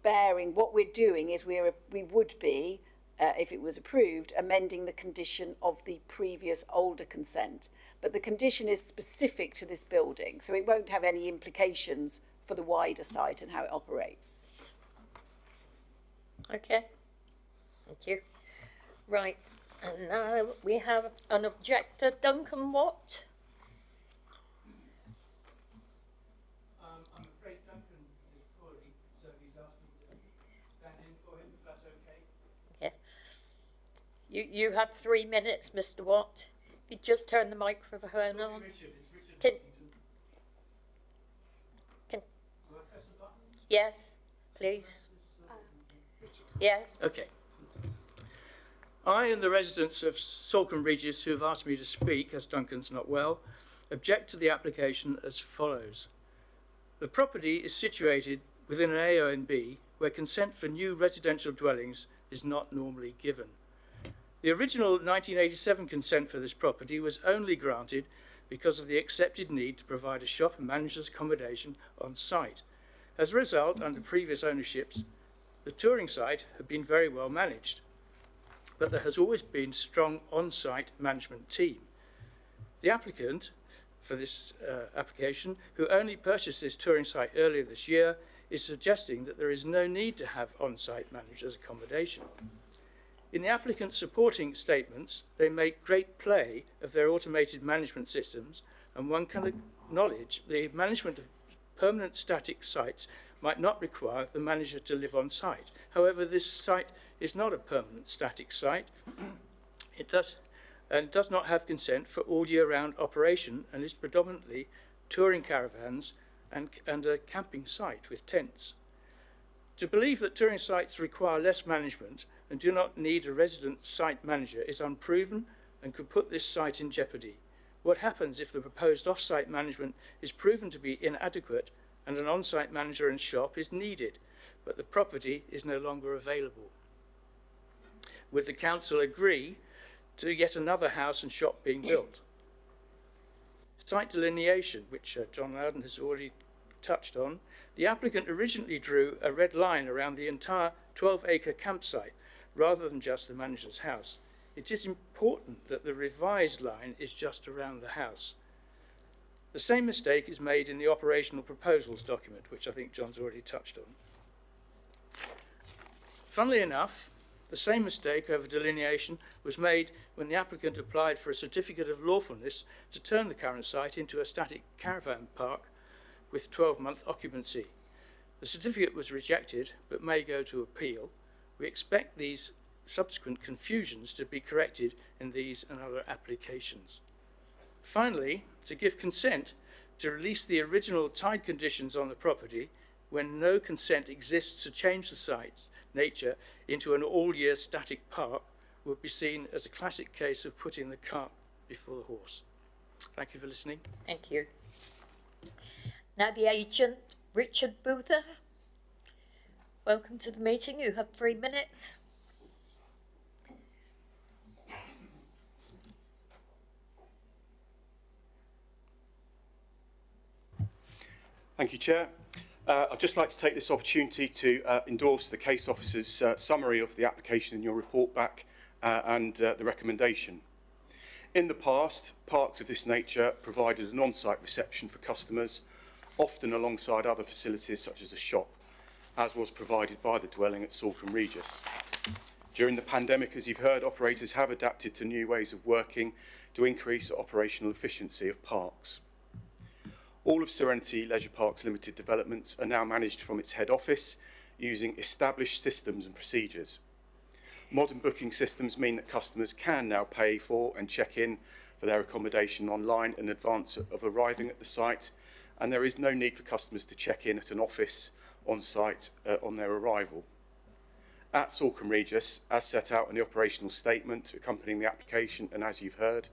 bearing. What we're doing is we would be, if it was approved, amending the condition of the previous older consent. But the condition is specific to this building, so it won't have any implications for the wider site and how it operates. Okay, thank you. Right, and now we have an objector, Duncan Watt. I'm afraid Duncan is poorly, so he's asked me to stand in for him, if that's okay. Yeah. You have 3 minutes, Mr. Watt. If you just turn the microphone on. Richard, it's Richard Can, Can I press the button? yes, please. Yes. Okay. I and the residents of Salcombe Regis who have asked me to speak, as Duncan's not well, object to the application as follows. The property is situated within an A and B where consent for new residential dwellings is not normally given. The original 1987 consent for this property was only granted because of the accepted need to provide a shop and manager's accommodation on site. As a result, under previous ownerships, the touring site had been very well managed, but there has always been a strong on-site management team. The applicant for this application, who only purchased this touring site earlier this year, is suggesting that there is no need to have on-site managers' accommodation. In the applicant's supporting statements, they make great play of their automated management systems, and one can acknowledge the management of permanent static sites might not require the manager to live on site. However, this site is not a permanent static site. It does not have consent for all year-round operation and is predominantly touring caravans and a camping site with tents. To believe that touring sites require less management and do not need a resident site manager is unproven and could put this site in jeopardy. What happens if the proposed off-site management is proven to be inadequate and an on-site manager and shop is needed, but the property is no longer available? Would the council agree to yet another house and shop being built? Site delineation, which John Loudon has already touched on. The applicant originally drew a red line around the entire 12-acre campsite rather than just the manager's house. It is important that the revised line is just around the house. The same mistake is made in the operational proposals document, which I think John's already touched on. Funnily enough, The same mistake over delineation was made when the applicant applied for a certificate of lawfulness to turn the current site into a static caravan park with 12-month occupancy. The certificate was rejected, but may go to appeal. We expect these subsequent confusions to be corrected in these and other applications. Finally, to give consent to release the original tide conditions on the property when no consent exists to change the site's nature into an all-year static park would be seen as a classic case of putting the cart before the horse. Thank you for listening. Thank you. Now the agent, Richard Boother. Welcome to the meeting. You have 3 minutes. Thank you, Chair. I'd just like to take this opportunity to endorse the case officer's summary of the application in your report back and the recommendation. In the past, parks of this nature provided an on-site reception for customers, often alongside other facilities such as a shop, as was provided by the dwelling at Salcombe Regis. During the pandemic, as you've heard, operators have adapted to new ways of working to increase operational efficiency of parks. All of Serenity Leisure Parks Limited developments are now managed from its head office using established systems and procedures. Modern booking systems mean that customers can now pay for and check in for their accommodation online in advance of arriving at the site, and there is no need for customers to check in at an office on site on their arrival. At Salcombe Regis, as set out in the operational statement accompanying the application, and as you've heard,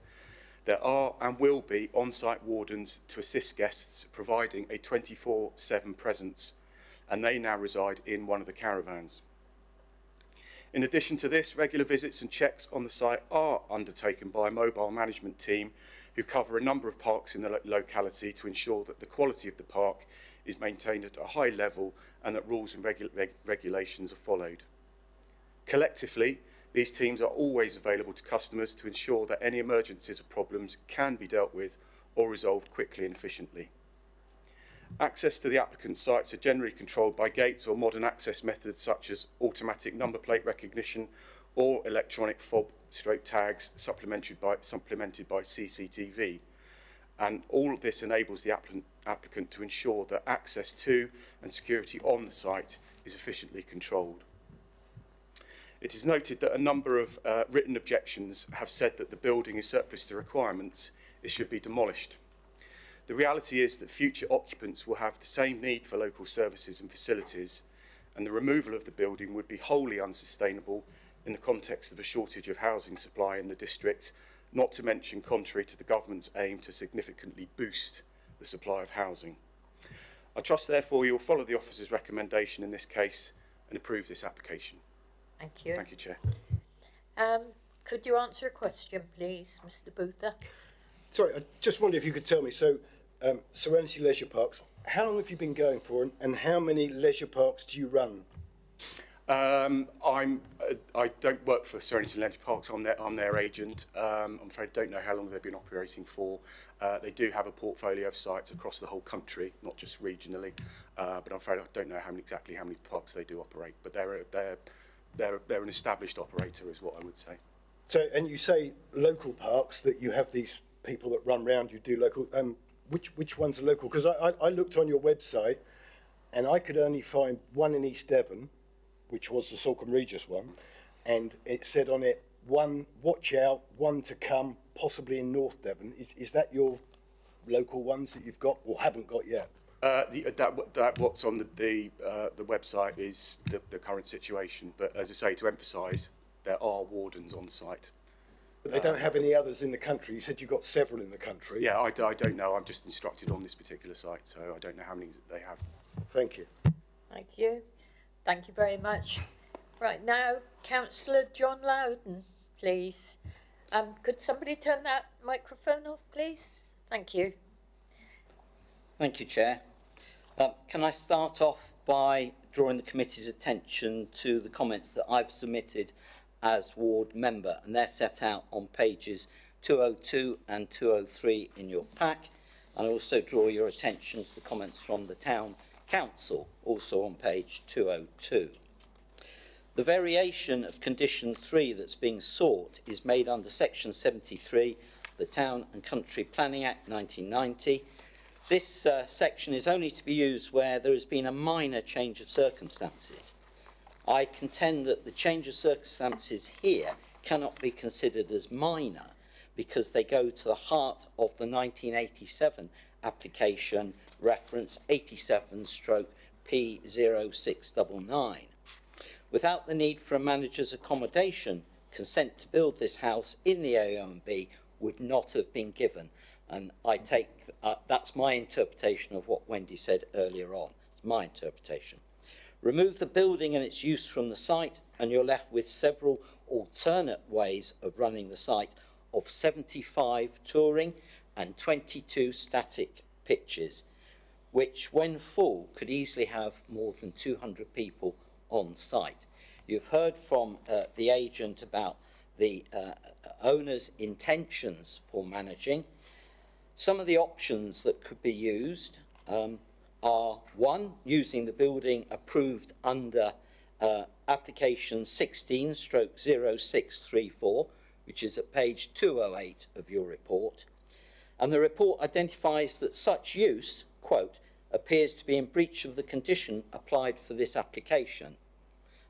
there are and will be on-site wardens to assist guests, providing a 24/7 presence, and they now reside in one of the caravans. In addition to this, regular visits and checks on the site are undertaken by a mobile management team who cover a number of parks in the locality to ensure that the quality of the park is maintained at a high level and that rules and regulations are followed. Collectively, these teams are always available to customers to ensure that any emergencies or problems can be dealt with or resolved quickly and efficiently. Access to the applicant's sites are generally controlled by gates or modern access methods such as automatic number plate recognition or electronic fob/tags supplemented by CCTV. And all of this enables the applicant to ensure that access to and security on the site is efficiently controlled. It is noted that a number of written objections have said that the building is surplus to requirements, it should be demolished. The reality is that future occupants will have the same need for local services and facilities, and the removal of the building would be wholly unsustainable in the context of a shortage of housing supply in the district, not to mention contrary to the government's aim to significantly boost the supply of housing. I trust therefore you will follow the officer's recommendation in this case and approve this application. Thank you. Thank you, Chair. Could you answer a question, please, Mr. Boother? Sorry, I just wondered if you could tell me, so Serenity Leisure Parks, how long have you been going for and how many leisure parks do you run? I don't work for Serenity Leisure Parks, I'm their agent. I'm afraid I don't know how long they've been operating for. They do have a portfolio of sites across the whole country, not just regionally, but I'm afraid I don't know exactly how many parks they do operate, but they're an established operator is what I would say. So, and you say local parks, that you have these people that run round, you do local, which ones are local? Because I looked on your website and I could only find one in East Devon, which was the Salcombe Regis one, and it said on it, one watch out, one to come, possibly in North Devon. Is that your local ones that you've got or haven't got yet? That what's on the website is the current situation, but as I say, to emphasise, there are wardens on site. But they don't have any others in the country. You said you've got several in the country. Yeah, I don't know. I'm just instructed on this particular site, so I don't know how many they have. Thank you. Thank you. Thank you very much. Right now, Councillor John Loudon, please. Could somebody turn that microphone off, please? Thank you. Thank you, Chair. Can I start off by drawing the committee's attention to the comments that I've submitted as ward member, and they're set out on pages 202 and 203 in your pack, and also draw your attention to the comments from the Town Council, also on page 202. The variation of condition 3 that's being sought is made under section 73 of the Town and Country Planning Act 1990. This section is only to be used where there has been a minor change of circumstances. I contend that the change of circumstances here cannot be considered as minor because they go to the heart of the 1987 application reference 87/P0699. Without the need for a manager's accommodation, consent to build this house in the AONB would not have been given. And I take, that's my interpretation of what Wendy said earlier on. It's my interpretation. Remove the building and its use from the site and you're left with several alternate ways of running the site of 75 touring and 22 static pitches, which when full could easily have more than 200 people on site. You've heard from the agent about the owner's intentions for managing. Some of the options that could be used are 1, using the building approved under application 16/0634, which is at page 208 of your report. And the report identifies that such use, quote, appears to be in breach of the condition applied for this application.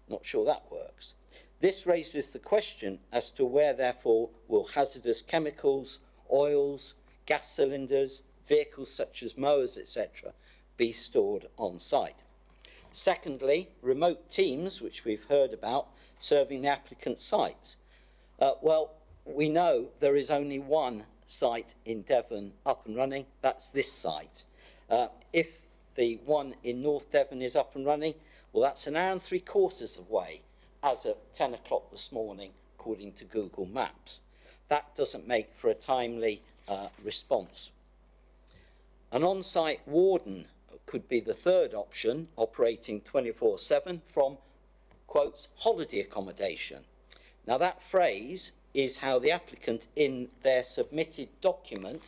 Not sure that works. This raises the question as to where, therefore, will hazardous chemicals, oils, gas cylinders, vehicles such as mowers, etc., be stored on site. Secondly, remote teams, which we've heard about, serving the applicant's sites. Well, we know there is only one site in Devon up and running, that's this site. If the one in North Devon is up and running, well, that's an hour and 3/4 away as at 10 o'clock this morning, according to Google Maps. That doesn't make for a timely response. An on-site warden could be the third option, operating 24/7 from, quotes, holiday accommodation. Now that phrase is how the applicant in their submitted document,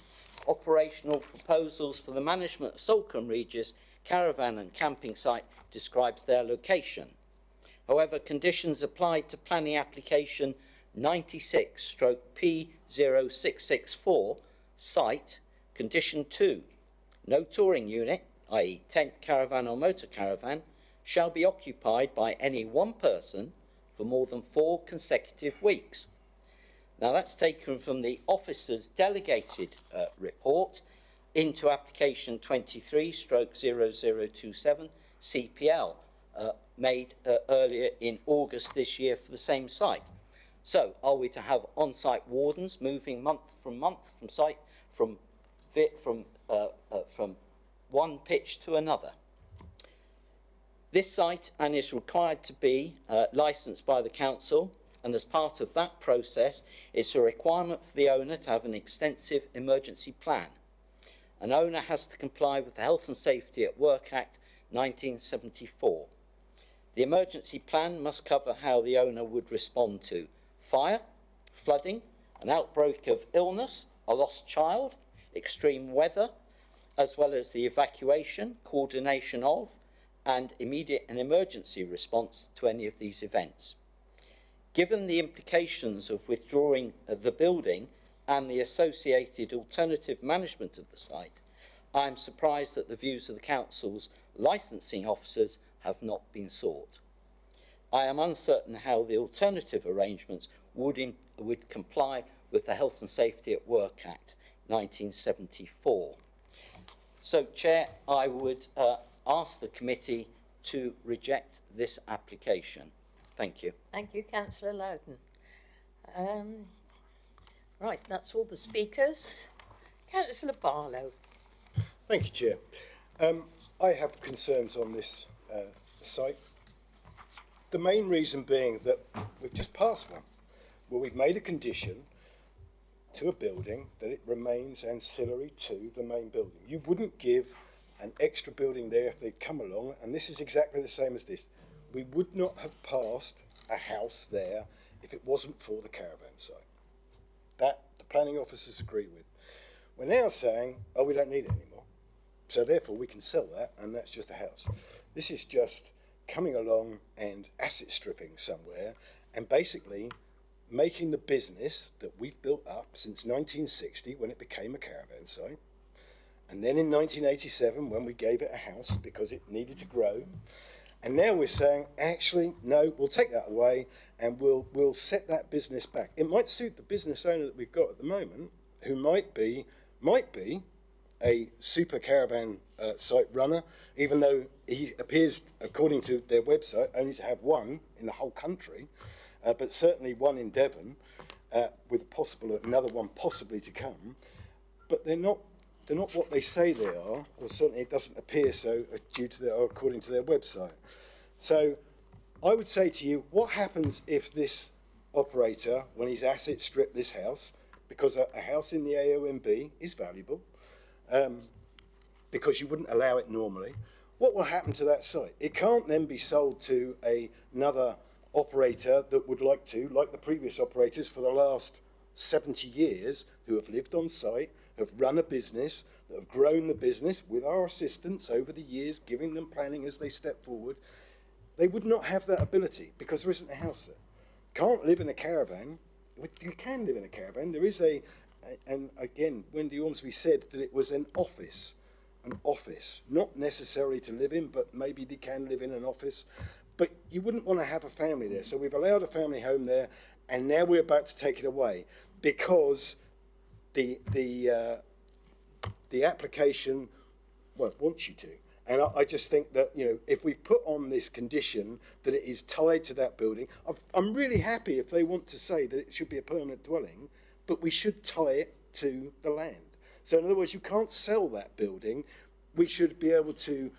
operational proposals for the management of Salcombe Regis caravan and camping site, describes their location. However, conditions applied to planning application 96/P0664 site, condition 2, no touring unit, i.e. tent, caravan or motor caravan, shall be occupied by any one person for more than 4 consecutive weeks. Now that's taken from the officer's delegated report into application 23/0027 CPL made earlier in August this year for the same site. So are we to have on-site wardens moving month from site from one pitch to another? This site and is required to be licensed by the council, and as part of that process it's a requirement for the owner to have an extensive emergency plan. An owner has to comply with the Health and Safety at Work Act 1974. The emergency plan must cover how the owner would respond to fire, flooding, an outbreak of illness, a lost child, extreme weather, as well as the evacuation, coordination of, and immediate and emergency response to any of these events. Given the implications of withdrawing the building and the associated alternative management of the site, I am surprised that the views of the council's licensing officers have not been sought. I am uncertain how the alternative arrangements would comply with the Health and Safety at Work Act 1974. So, Chair, I would ask the committee to reject this application. Thank you. Thank you, Councillor Loudon. Right, that's all the speakers. Councillor Barlow. Thank you, Chair. I have concerns on this site. The main reason being that we've just passed one, where we've made a condition to a building that it remains ancillary to the main building. You wouldn't give an extra building there if they'd come along, and this is exactly the same as this. We would not have passed a house there if it wasn't for the caravan site. That the planning officers agree with. We're now saying, oh, we don't need it anymore. So therefore we can sell that, and that's just a house. This is just coming along and asset stripping somewhere and basically making the business that we've built up since 1960 when it became a caravan site, and then in 1987 when we gave it a house because it needed to grow, and now we're saying, actually, no, we'll take that away and we'll set that business back. It might suit the business owner that we've got at the moment, who might be a super caravan site runner, even though he appears, according to their website, only to have one in the whole country, but certainly one in Devon, with another one possibly to come. But they're not what they say they are, or certainly it doesn't appear so according to their website. So I would say to you, what happens if this operator, when he's asset stripped this house, because a house in the AONB is valuable, because you wouldn't allow it normally, what will happen to that site? It can't then be sold to another operator that would like the previous operators for the last 70 years, who have lived on site, have run a business, that have grown the business with our assistance over the years, giving them planning as they step forward. They would not have that ability because there isn't a house there. Can't live in a caravan. You can live in a caravan. There is and again, Wendy Ormsby said that it was an office, not necessarily to live in, but maybe they can live in an office. But you wouldn't want to have a family there. So we've allowed a family home there, and now we're about to take it away because the application, well, wants you to. And I just think that, if we put on this condition that it is tied to that building, I'm really happy if they want to say that it should be a permanent dwelling, but we should tie it to the land. So in other words, you can't sell that building. We should be able to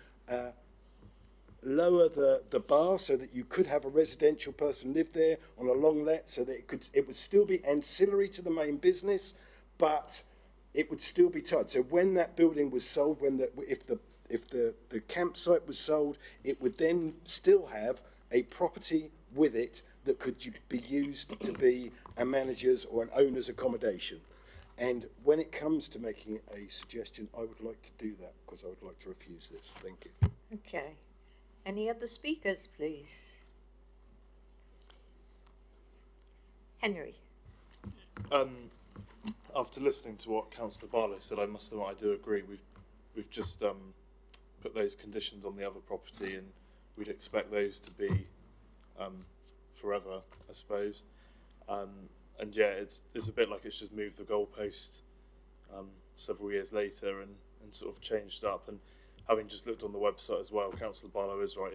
lower the bar so that you could have a residential person live there on a long let, so that it would still be ancillary to the main business, but it would still be tied. So when that building was sold, if the campsite was sold, it would then still have a property with it that could be used to be a manager's or an owner's accommodation. And when it comes to making a suggestion, I would like to do that because I would like to refuse this. Thank you. Okay. Any other speakers, please? Henry. After listening to what Councillor Barlow said, I must admit I do agree. We've just put those conditions on the other property, and we'd expect those to be forever, I suppose. And yeah, it's a bit like it's just moved the goalpost several years later and sort of changed up. And having just looked on the website as well, Councillor Barlow is right.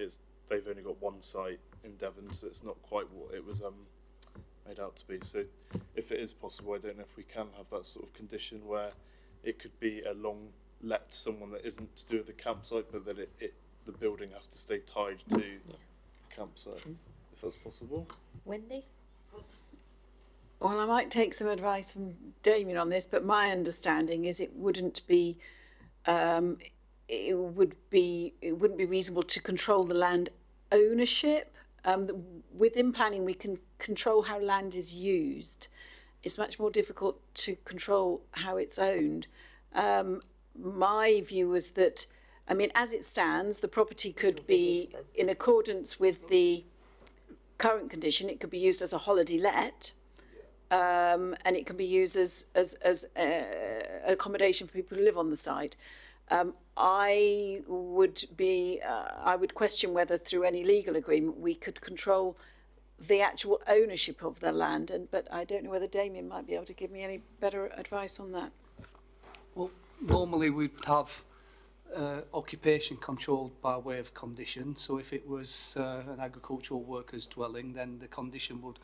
They've only got one site in Devon, so it's not quite what it was made out to be. So if it is possible, I don't know if we can have that sort of condition where it could be a long let to someone that isn't to do with the campsite, but that the building has to stay tied to the campsite, if that's possible. Wendy? Well, I might take some advice from Damien on this, but my understanding is it wouldn't be reasonable to control the land ownership. Within planning, we can control how land is used. It's much more difficult to control how it's owned. My view was that, as it stands, the property could be, in accordance with the current condition, it could be used as a holiday let, and it can be used as accommodation for people who live on the site. I would question whether through any legal agreement we could control the actual ownership of the land, but I don't know whether Damien might be able to give me any better advice on that. Well, normally we'd have occupation controlled by way of condition. So if it was an agricultural worker's dwelling, then the condition would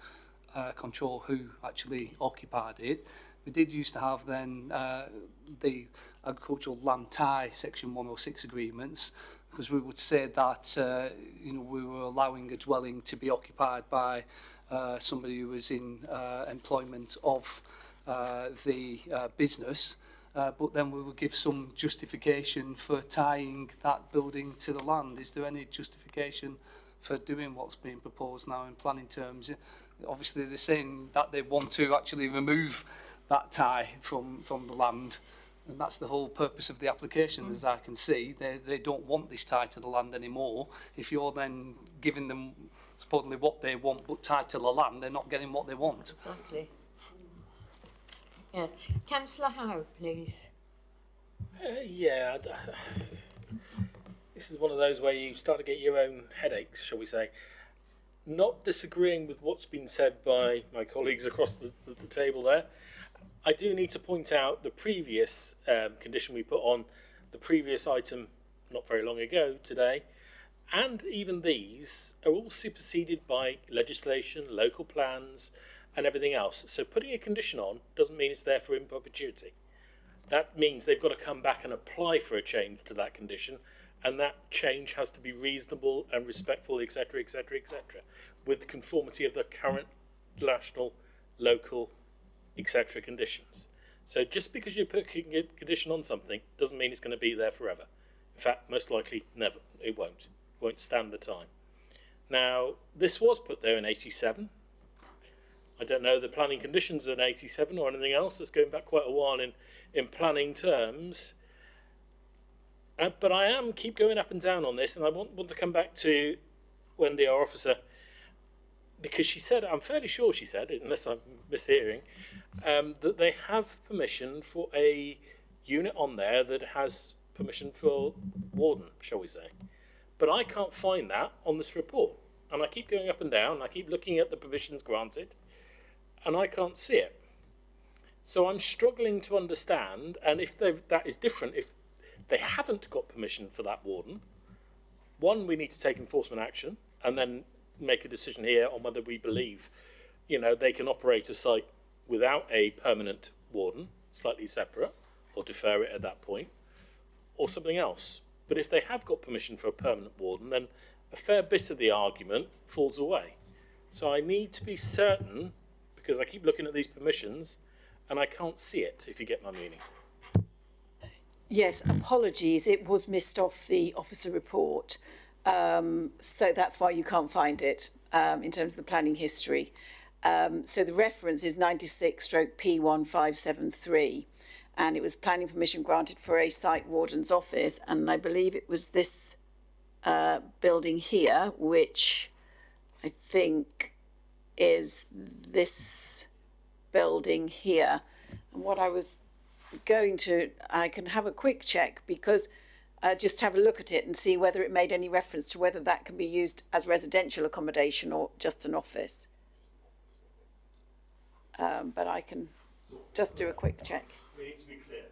control who actually occupied it. We did used to have then the agricultural land tie section 106 agreements, because we would say that we were allowing a dwelling to be occupied by somebody who was in employment of the business, but then we would give some justification for tying that building to the land. Is there any justification for doing what's being proposed now in planning terms? Obviously they're saying that they want to actually remove that tie from the land. And that's the whole purpose of the application, as I can see. They don't want this tied to the land anymore. If you're then giving them supposedly what they want but tied to the land, they're not getting what they want. Exactly. Yeah. Councillor Howe, please. Yeah, this is one of those where you start to get your own headaches, shall we say. Not disagreeing with what's been said by my colleagues across the table there. I do need to point out the previous condition we put on the previous item not very long ago today, and even these are all superseded by legislation, local plans and everything else. So putting a condition on doesn't mean it's there for in perpetuity. That means they've got to come back and apply for a change to that condition, and that change has to be reasonable and respectful, etc., etc., etc., with conformity of the current national, local, etc. conditions. So just because you put a condition on something doesn't mean it's going to be there forever. In fact, most likely never. It won't stand the time. Now, this was put there in 87. I don't know the planning conditions in 87 or anything else. That's going back quite a while in planning terms. But I keep going up and down on this, and I want to come back to Wendy, our officer, because she said, I'm fairly sure she said, unless I'm mishearing, that they have permission for a unit on there that has permission for warden, shall we say. But I can't find that on this report. And I keep going up and down, I keep looking at the permissions granted, and I can't see it. So I'm struggling to understand, and if that is different, if they haven't got permission for that warden, one, we need to take enforcement action, and then make a decision here on whether we believe, they can operate a site without a permanent warden, slightly separate, or defer it at that point, or something else. But if they have got permission for a permanent warden, then a fair bit of the argument falls away. So I need to be certain, because I keep looking at these permissions, and I can't see it, if you get my meaning. Yes, apologies, it was missed off the officer report. So that's why you can't find it in terms of the planning history. So the reference is 96/P1573, and it was planning permission granted for a site warden's office, and I believe it was this building here, which I think is this building here. And what I was I can have a quick check, because just have a look at it and see whether it made any reference to whether that can be used as residential accommodation or just an office. But I can just do a quick check. We need to be clear.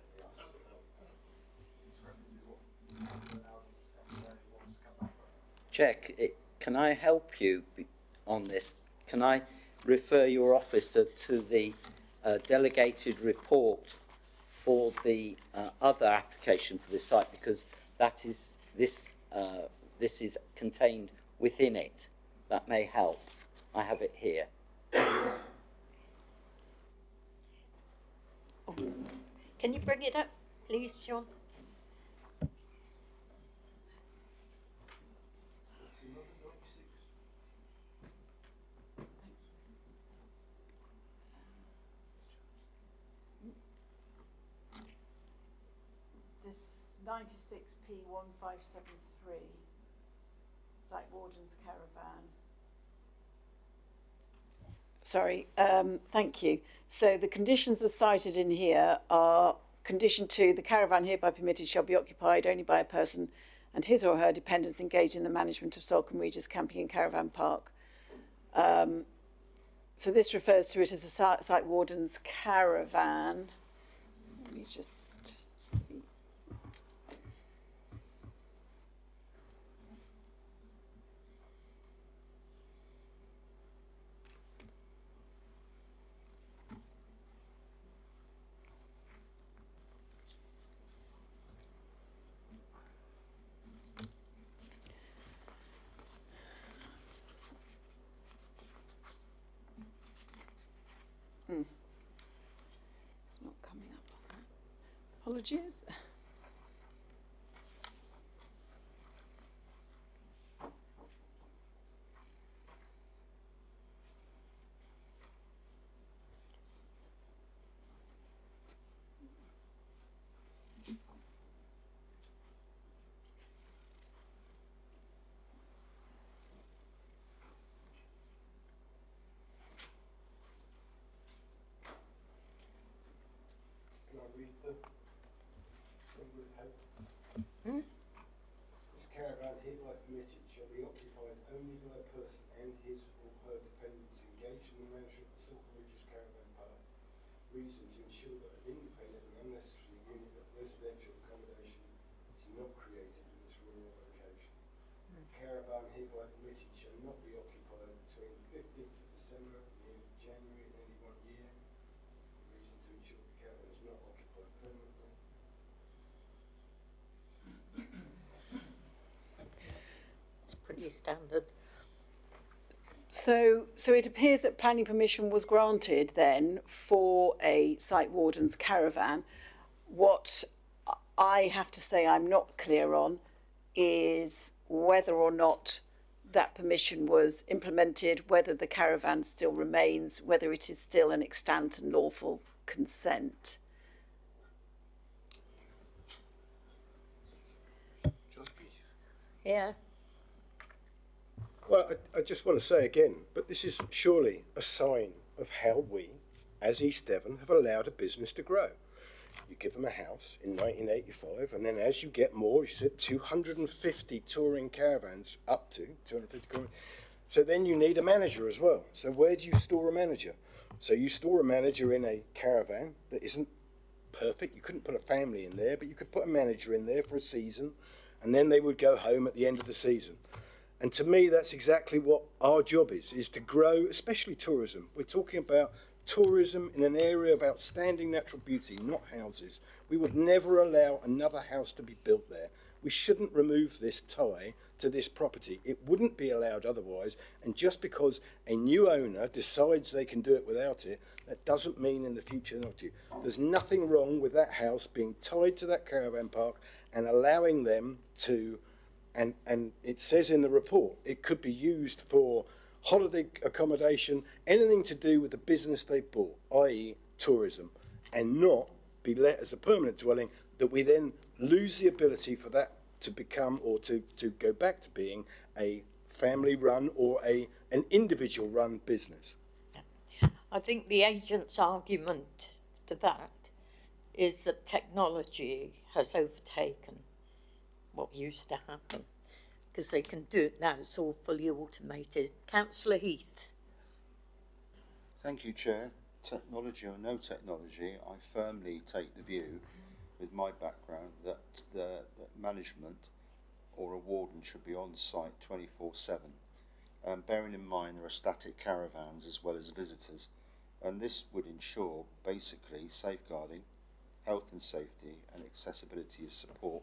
Check. Can I help you on this? Can I refer your officer to the delegated report for the other application for this site, because that is this is contained within it. That may help. I have it here. Can you bring it up, please, John? This 96P1573, site warden's caravan. Sorry, thank you. So the conditions as cited in here are condition 2, the caravan hereby permitted shall be occupied only by a person and his or her dependents engaged in the management of Salcombe Regis Camping and Caravan Park. So this refers to it as a site warden's caravan. Let me just see. It's not coming up on that. Apologies. This caravan hereby permitted shall be occupied only by a person and his or her dependents engaged in the management of Silk Ridge's caravan park. Reason to ensure that an independent and unnecessary unit of residential accommodation is not created in this rural location. Caravan hereby permitted shall not be occupied between 15th of December and the end of January in any one year. Reason to ensure the caravan is not occupied permanently. It's pretty standard. So it appears that planning permission was granted then for a site warden's caravan. What I have to say I'm not clear on is whether or not that permission was implemented, whether the caravan still remains, whether it is still an extant and lawful consent. Yeah. Well, I just want to say again, but this is surely a sign of how we, as East Devon, have allowed a business to grow. You give them a house in 1985, and then as you get more, you said 250 touring caravans, up to 250 caravans. So then you need a manager as well. So where do you store a manager? So you store a manager in a caravan that isn't perfect. You couldn't put a family in there, but you could put a manager in there for a season, and then they would go home at the end of the season. And to me, that's exactly what our job is to grow, especially tourism. We're talking about tourism in an area of outstanding natural beauty, not houses. We would never allow another house to be built there. We shouldn't remove this tie to this property. It wouldn't be allowed otherwise. And just because a new owner decides they can do it without it, that doesn't mean in the future not to. There's nothing wrong with that house being tied to that caravan park and allowing them to, and it says in the report, it could be used for holiday accommodation, anything to do with the business they bought, i.e. tourism, and not be let as a permanent dwelling, that we then lose the ability for that to become, or to go back to being, a family run or an individual run business. I think the agent's argument to that is that technology has overtaken what used to happen, because they can do it now. It's all fully automated. Councillor Heath. Thank you, Chair. Technology or no technology, I firmly take the view, with my background, that management or a warden should be on site 24/7. Bearing in mind there are static caravans as well as visitors, and this would ensure basically safeguarding health and safety and accessibility of support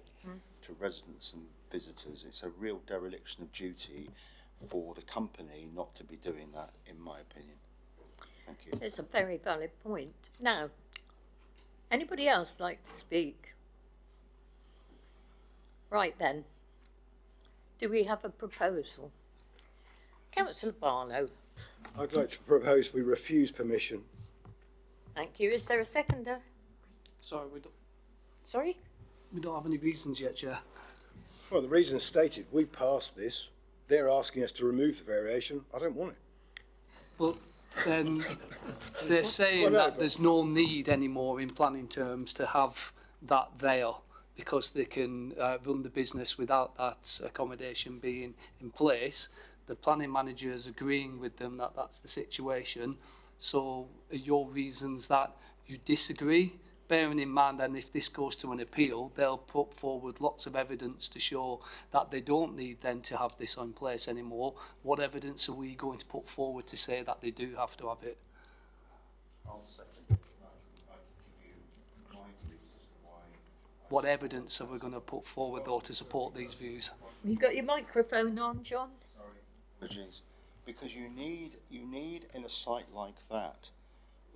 to residents and visitors. It's a real dereliction of duty for the company not to be doing that, in my opinion. Thank you. It's a very valid point. Now, anybody else like to speak? Right then, do we have a proposal? Councillor Barlow. I'd like to propose we refuse permission. Thank you. Is there a seconder? Sorry, Sorry? we don't have any reasons yet, Chair. Well, the reason stated, we passed this. They're asking us to remove the variation. I don't want it. Well, then they're saying that there's no need anymore in planning terms to have that there, because they can run the business without that accommodation being in place. The planning manager is agreeing with them that that's the situation. So are your reasons that you disagree? Bearing in mind, and if this goes to an appeal, they'll put forward lots of evidence to show that they don't need then to have this in place anymore. What evidence are we going to put forward to say that they do have to have it? I'll second. What evidence are we going to put forward though to support these views? You got your microphone on, John? Apologies. Because you need in a site like that,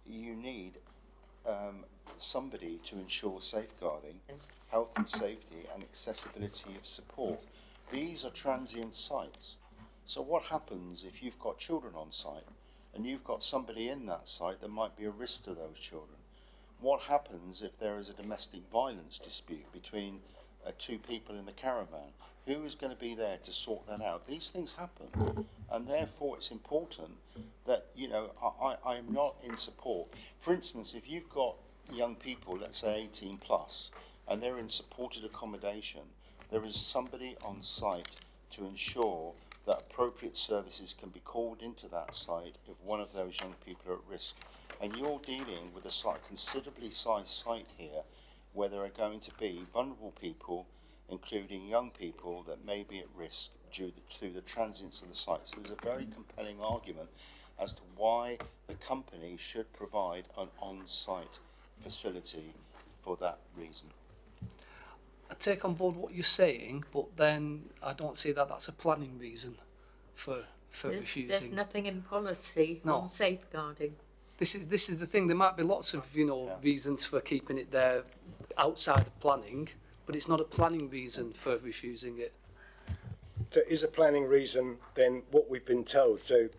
you need somebody to ensure safeguarding, health and safety and accessibility of support. These are transient sites. So what happens if you've got children on site and you've got somebody in that site that might be a risk to those children? What happens if there is a domestic violence dispute between two people in the caravan? Who is going to be there to sort that out? These things happen, and therefore it's important that, you know, I'm not in support. For instance, if you've got young people, let's say 18 plus, and they're in supported accommodation, there is somebody on site to ensure that appropriate services can be called into that site if one of those young people are at risk. And you're dealing with a considerably sized site here where there are going to be vulnerable people, including young people that may be at risk due to the transience of the site. So there's a very compelling argument as to why the company should provide an on-site facility for that reason. I take on board what you're saying, but then I don't see that that's a planning reason for refusing. There's nothing in policy No. on safeguarding. This is the thing. There might be lots of reasons for keeping it there outside of planning, but it's not a planning reason for refusing it. So is a planning reason then what we've been told? So,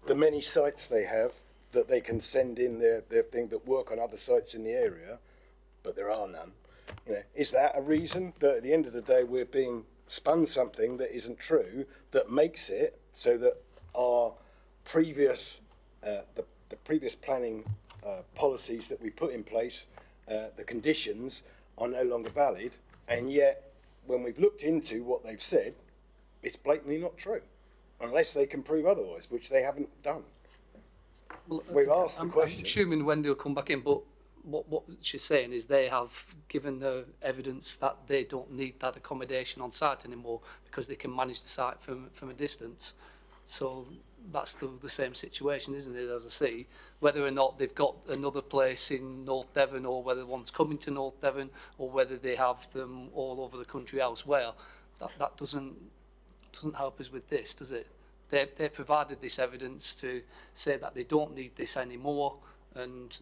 the many sites they have that they can send in their thing that work on other sites in the area, but there are none. Is that a reason that at the end of the day we're being spun something that isn't true, that makes it so that our previous, the previous planning policies that we put in place, the conditions are no longer valid, and yet when we've looked into what they've said, it's blatantly not true, unless they can prove otherwise, which they haven't done. Well, We've asked the question. I'm assuming Wendy will come back in, but what she's saying is they have given the evidence that they don't need that accommodation on site anymore because they can manage the site from a distance. So that's the same situation, isn't it, as I see? Whether or not they've got another place in North Devon, or whether one's coming to North Devon, or whether they have them all over the country elsewhere, that doesn't help us with this, does it? They provided this evidence to say that they don't need this anymore, and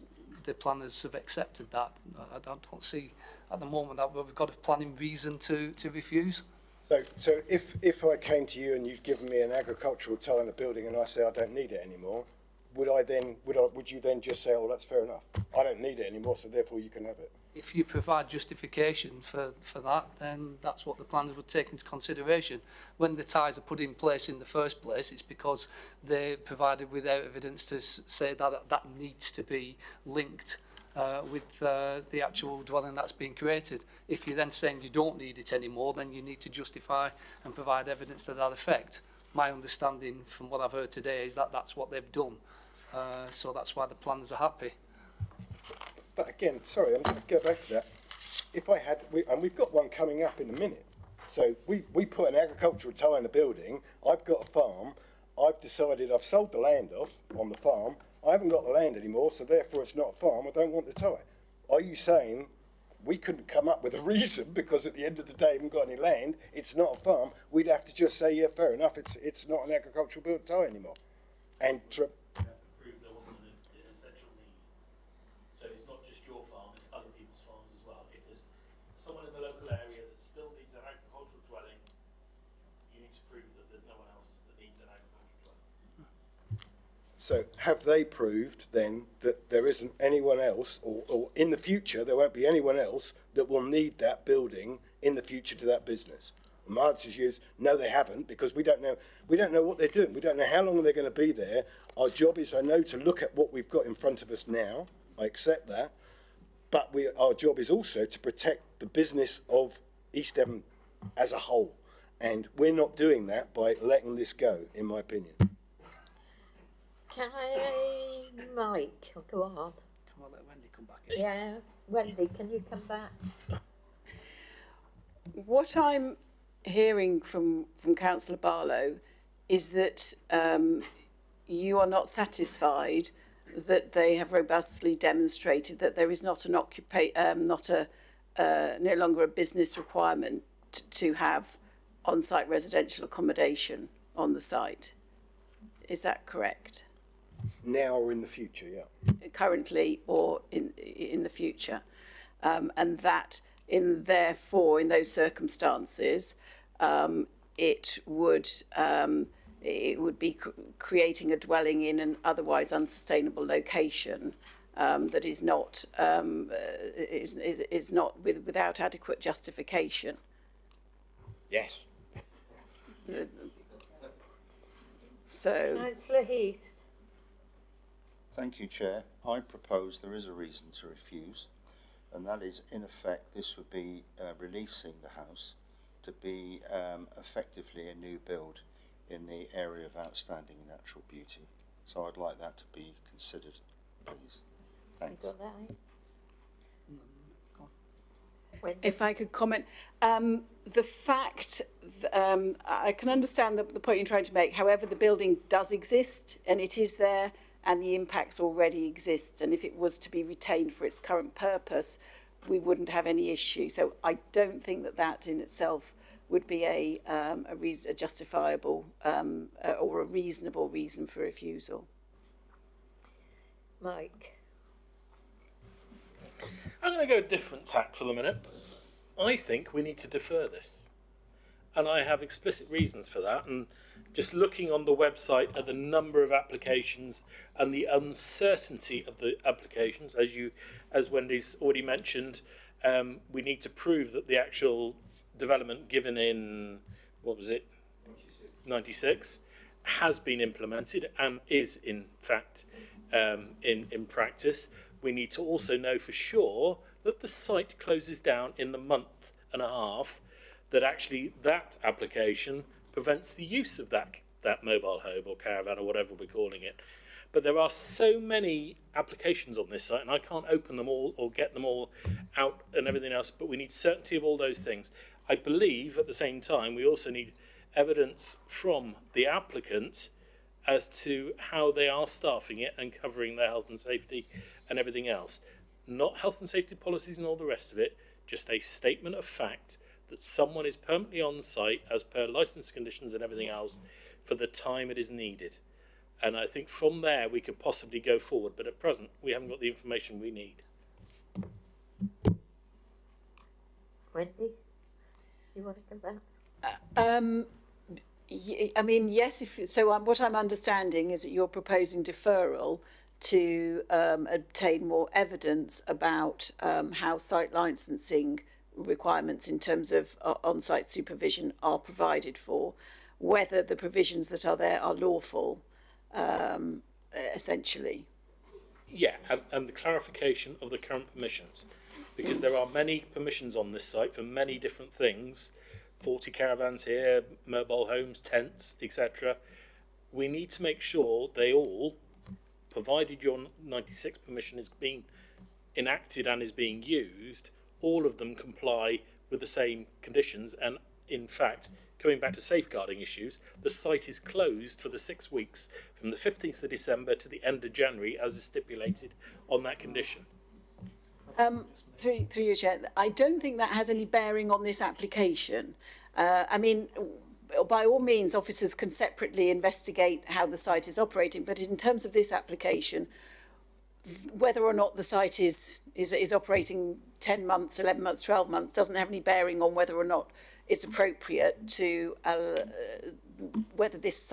the planners have accepted that. I don't see at the moment that we've got a planning reason to refuse. So if I came to you and you'd given me an agricultural tile in a building and I say I don't need it anymore, would you then just say, oh, that's fair enough, I don't need it anymore, so therefore you can have it? If you provide justification for that, then that's what the planners would take into consideration. When the ties are put in place in the first place, it's because they're provided with evidence to say that that needs to be linked with the actual dwelling that's being created. If you're then saying you don't need it anymore, then you need to justify and provide evidence to that effect. My understanding from what I've heard today is that that's what they've done. So that's why the planners are happy. But again, sorry, I'm going to go back to that. If I had, and we've got one coming up in a minute. So we put an agricultural tile in a building. I've got a farm. I've decided I've sold the land off on the farm. I haven't got the land anymore, so therefore it's not a farm. I don't want the tie. Are you saying we couldn't come up with a reason because at the end of the day we haven't got any land, it's not a farm? We'd have to just say, yeah, fair enough, it's not an agricultural built tie anymore. And prove there wasn't an essential need. So it's not just your farm, it's other people's farms as well. If there's someone in the local area that still needs an agricultural dwelling, you need to prove that there's no one else that needs an agricultural dwelling. so have they proved then that there isn't anyone else, or in the future there won't be anyone else that will need that building in the future to that business? My answer to you is no, they haven't, because we don't know what they're doing. We don't know how long they're going to be there. Our job is, I know, to look at what we've got in front of us now. I accept that, but our job is also to protect the business of East Devon as a whole, and we're not doing that by letting this go, in my opinion. Mike, go on. Come on, let Wendy come back in. Yeah, Wendy, can you come back? What I'm hearing from Councillor Barlow is that you are not satisfied that they have robustly demonstrated that there is not an no longer a business requirement to have on-site residential accommodation on the site. Is that correct? Now or in the future, yeah. Currently or in the future, and that therefore in those circumstances it would be creating a dwelling in an otherwise unsustainable location that is not without adequate justification. Yes. So, Councillor Heath. Thank you, Chair. I propose there is a reason to refuse. and that is, in effect, this would be releasing the house to be effectively a new build in the area of outstanding natural beauty. So I'd like that to be considered, please. Thanks. If I could comment, the fact, I can understand the point you're trying to make. However, the building does exist and it is there, and the impacts already exist. And if it was to be retained for its current purpose, we wouldn't have any issue. So I don't think that that in itself would be a justifiable or a reasonable reason for refusal. Mike? I'm going to go a different tack for the minute. I think we need to defer this. And I have explicit reasons for that. And just looking on the website at the number of applications and the uncertainty of the applications, as Wendy's already mentioned, we need to prove that the actual development given in, 96, has been implemented and is in fact in practice. We need to also know for sure that the site closes down in the month and a half, that actually that application prevents the use of that mobile home or caravan or whatever we're calling it. But there are so many applications on this site, and I can't open them all or get them all out and everything else, but we need certainty of all those things. I believe at the same time we also need evidence from the applicant as to how they are staffing it and covering their health and safety and everything else. Not health and safety policies and all the rest of it, just a statement of fact that someone is permanently on site as per licence conditions and everything else for the time it is needed. And I think from there we could possibly go forward, but at present we haven't got the information we need. Wendy, you want to come back? I mean, yes. What I'm understanding is that you're proposing deferral to obtain more evidence about how site licensing requirements in terms of on-site supervision are provided for, whether the provisions that are there are lawful, essentially. Yeah, and the clarification of the current permissions, because there are many permissions on this site for many different things, 40 caravans here, mobile homes, tents, etc. We need to make sure they all, provided your 96 permission is being enacted and is being used, all of them comply with the same conditions. And in fact, coming back to safeguarding issues, the site is closed for the 6 weeks from the 15th of December to the end of January as is stipulated on that condition. Through you, Chair, I don't think that has any bearing on this application. I mean, by all means, officers can separately investigate how the site is operating, but in terms of this application, whether or not the site is operating 10 months, 11 months, 12 months, doesn't have any bearing on whether or not it's appropriate to, whether this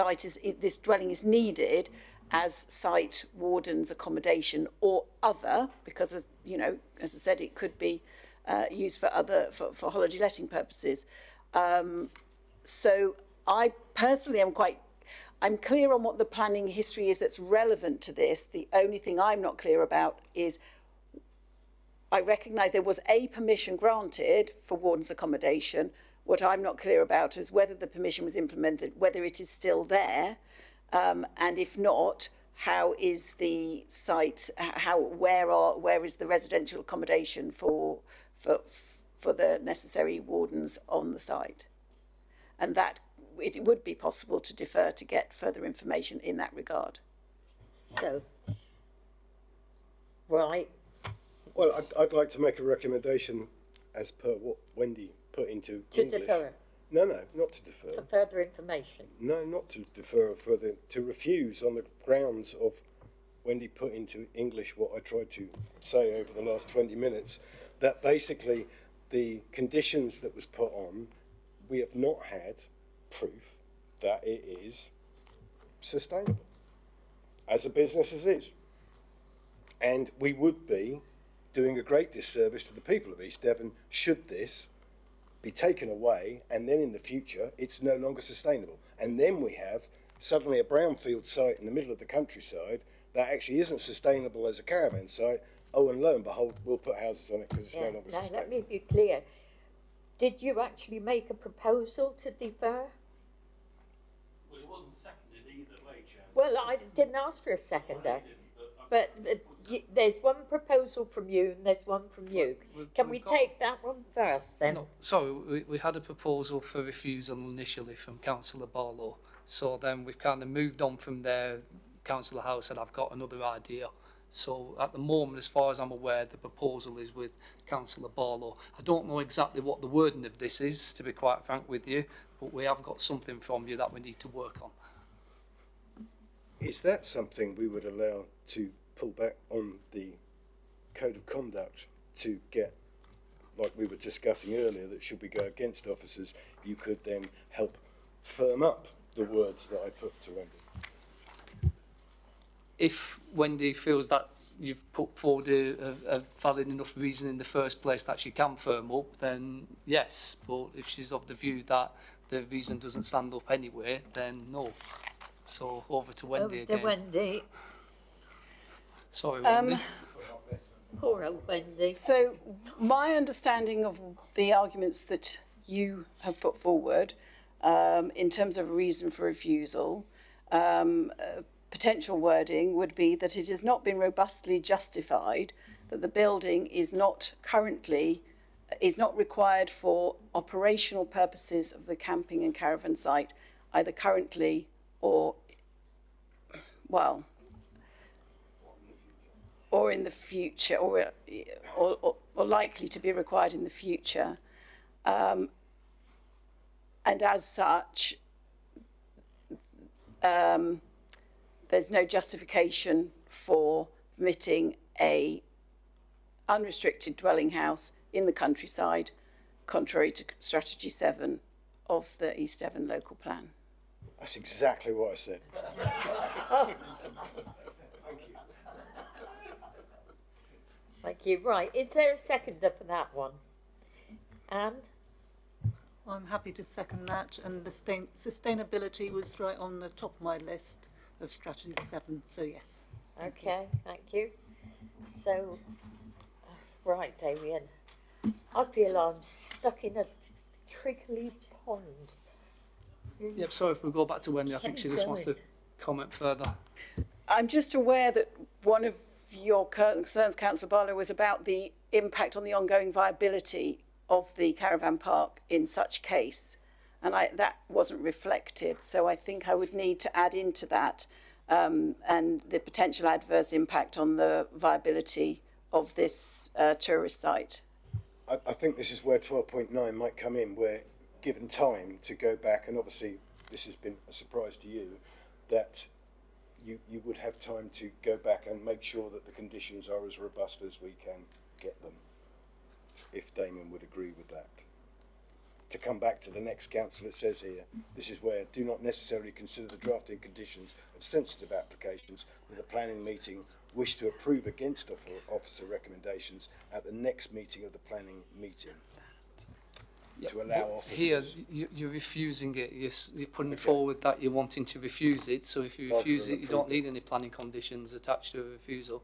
dwelling is needed as site warden's accommodation or other, because as you know, as I said, it could be used for holiday letting purposes. So I personally I'm clear on what the planning history is that's relevant to this. The only thing I'm not clear about is I recognise there was a permission granted for warden's accommodation. What I'm not clear about is whether the permission was implemented, whether it is still there, and if not, how is the site? Where is the residential accommodation for the necessary wardens on the site? And that it would be possible to defer to get further information in that regard. So, right. Well, I'd like to make a recommendation as per what Wendy put into English. To defer? No, not to defer. For further information? No, not to defer further, to refuse on the grounds of Wendy put into English what I tried to say over the last 20 minutes, that basically the conditions that was put on, we have not had proof that it is sustainable as a business as is. And we would be doing a great disservice to the people of East Devon should this be taken away and then in the future it's no longer sustainable. And then we have suddenly a brownfield site in the middle of the countryside that actually isn't sustainable as a caravan site, oh, and lo and behold, we'll put houses on it because it's no longer Now, sustainable. let me be clear. Did you actually make a proposal to defer? Well, it wasn't seconded either way, Chair. Well, I didn't ask for a seconder. But there's one proposal from you and there's one from you. Can we take that one first then? No, sorry, we had a proposal for refusal initially from Councillor Barlow. So then we've kind of moved on from there. Councillor Howe said, I've got another idea. So at the moment, as far as I'm aware, the proposal is with Councillor Barlow. I don't know exactly what the wording of this is, to be quite frank with you, but we have got something from you that we need to work on. Is that something we would allow to pull back on the code of conduct to get, like we were discussing earlier, that should we go against officers, you could then help firm up the words that I put to Wendy? If Wendy feels that you've put forward a valid enough reason in the first place that she can firm up, then yes. But if she's of the view that the reason doesn't stand up anyway, then no. So over to Wendy again. Wendy. Sorry, Wendy. Poor old Wendy. So my understanding of the arguments that you have put forward in terms of a reason for refusal, potential wording would be that it has not been robustly justified that the building is not required for operational purposes of the camping and caravan site, either currently or, well, or in the future, or likely to be required in the future. And as such, there's no justification for permitting a unrestricted dwelling house in the countryside, contrary to Strategy 7 of the East Devon Local Plan. That's exactly what I said. Thank you. Right, is there a seconder for that one? And? I'm happy to second that, and the sustainability was right on the top of my list of Strategy 7, so yes. Okay, thank you. So, right, Damien, I feel I'm stuck in a trickly pond. Yep, sorry if we go back to Wendy, I think she just wants to comment further. I'm just aware that one of your concerns, Councillor Barlow, was about the impact on the ongoing viability of the caravan park in such case, and that wasn't reflected, so I think I would need to add into that and the potential adverse impact on the viability of this tourist site. I think this is where 12.9 might come in, where given time to go back, and obviously this has been a surprise to you, that you would have time to go back and make sure that the conditions are as robust as we can get them, if Damien would agree with that. To come back to the next council, it says here, this is where do not necessarily consider the drafting conditions of sensitive applications with the planning meeting wish to approve against officer recommendations at the next meeting of the planning meeting. To allow officers. Here, you're refusing it. You're putting forward that you're wanting to refuse it. So if you refuse it, you don't need any planning conditions attached to a refusal.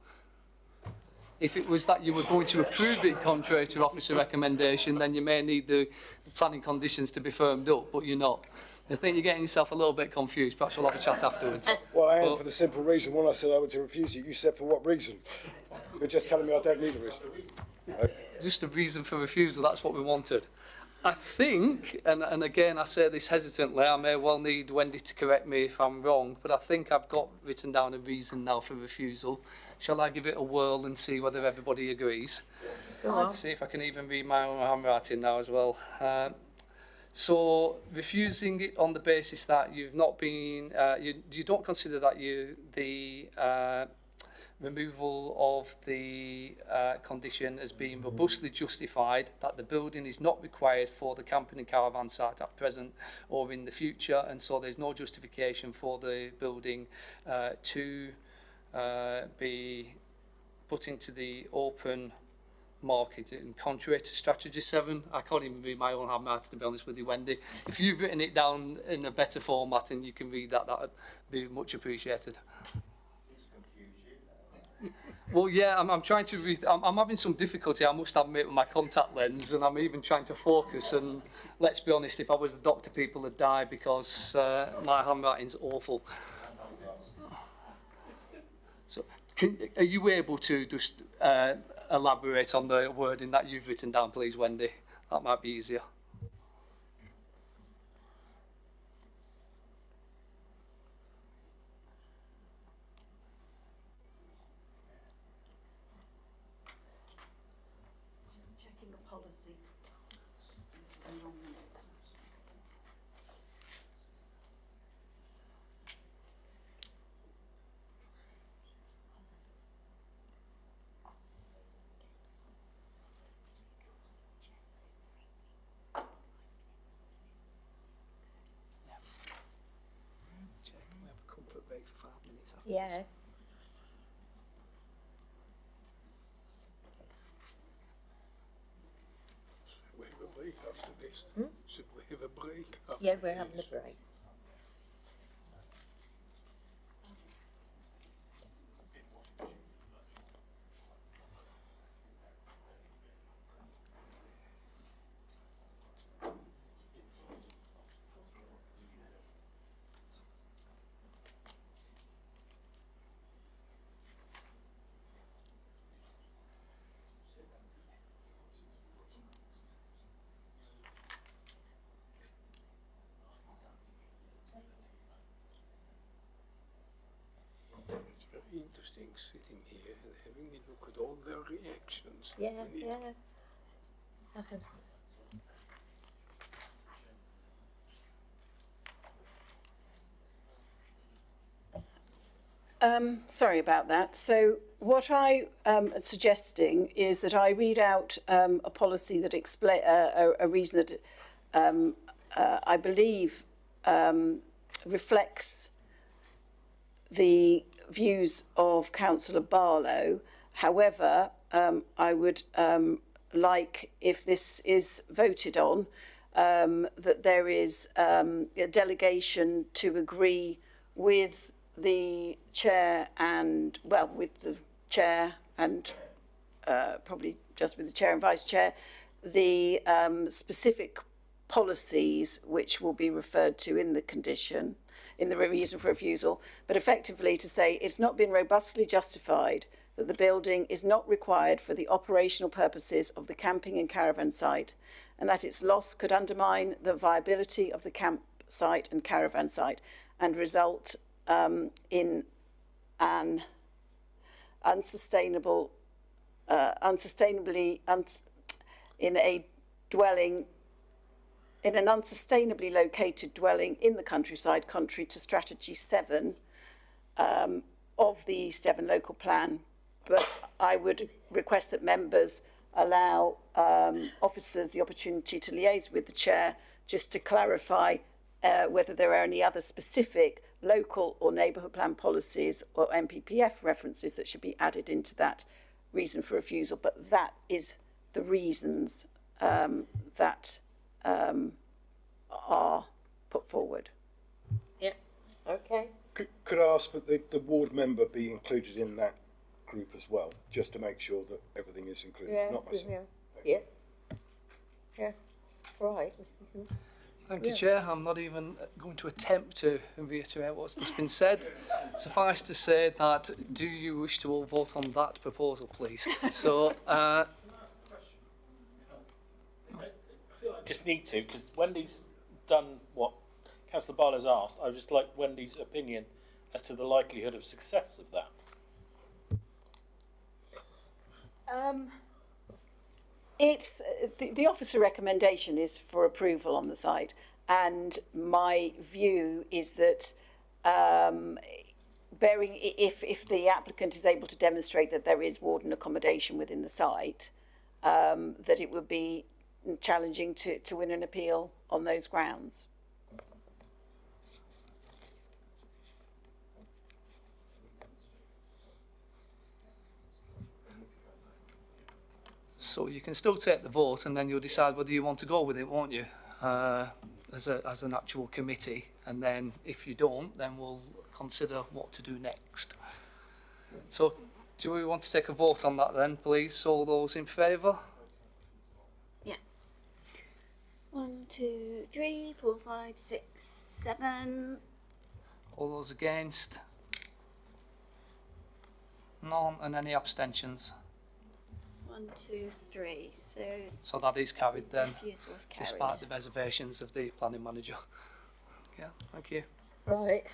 If it was that you were going to approve it contrary to officer recommendation, then you may need the planning conditions to be firmed up, but you're not. I think you're getting yourself a little bit confused. Perhaps we'll have a chat afterwards. Well, I am for the simple reason, when I said I was to refuse it, you said for what reason? You're just telling me I don't need a reason. Okay. Just a reason for refusal, that's what we wanted. I think, and again I say this hesitantly, I may well need Wendy to correct me if I'm wrong, but I think I've got written down a reason now for refusal. Shall I give it a whirl and see whether everybody agrees? Go on. See if I can even read my own handwriting now as well. So refusing it on the basis that you've not been, you don't consider that the removal of the condition as being robustly justified, that the building is not required for the camping and caravan site at present or in the future, and so there's no justification for the building to be put into the open market in contrary to Strategy 7. I can't even read my own handwriting, to be honest with you, Wendy. If you've written it down in a better format and you can read that, that would be much appreciated. Well, yeah, I'm trying to read. I'm having some difficulty, I must admit, with my contact lens, and I'm even trying to focus. And let's be honest, if I was a doctor, people would die because my handwriting's awful. So, are you able to just elaborate on the wording that you've written down, please, Wendy? That might be easier. Checking the policy. Comfort break for 5 minutes after Yeah. this. We have a break after this. Should we have a break after Yeah, we're having a break. It's very interesting sitting here and having a look at all their reactions. Yeah, We need- yeah. I can. Sorry about that. So what I am suggesting is that I read out a policy that explain a reason that I believe reflects the views of Councillor Barlow. However, I would like, if this is voted on, that there is a delegation to agree with the chair and, well, with the chair and probably just with the chair and vice chair, the specific policies which will be referred to in the condition, in the reason for refusal, but effectively to say it's not been robustly justified that the building is not required for the operational purposes of the camping and caravan site, and that its loss could undermine the viability of the campsite and caravan site and result in an in an unsustainably located dwelling in the countryside, contrary to Strategy 7 of the East Devon Local Plan. But I would request that members allow officers the opportunity to liaise with the chair just to clarify whether there are any other specific local or neighbourhood plan policies or MPPF references that should be added into that reason for refusal. But that is the reasons that are put forward. Yeah, okay. Could I ask for the ward member be included in that group as well, just to make sure that everything is included, Yeah, not myself? yeah. Yeah, right. Thank you, Chair. I'm not even going to attempt to reiterate what's just been said. Suffice to say that, do you wish to all vote on that proposal, please? So, I just need to, because Wendy's done what Councillor Barlow's asked. I would just like Wendy's opinion as to the likelihood of success of that. It's the officer recommendation is for approval on the site, and my view is that if the applicant is able to demonstrate that there is warden accommodation within the site, that it would be challenging to win an appeal on those grounds. so you can still take the vote, and then you'll decide whether you want to go with it, won't you? As an actual committee, and then if you don't, then we'll consider what to do next. So, Do we want to take a vote on that then, please? All those in favour? Yeah. 1, 2, 3, 4, 5, 6, 7. All those against? None, and any abstentions? 1, 2, 3. So that is carried then, refusal was carried. despite the reservations of the planning manager. Yeah, thank you. Right,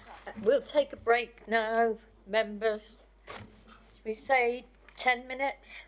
we'll take a break now, members. Should we say 10 minutes?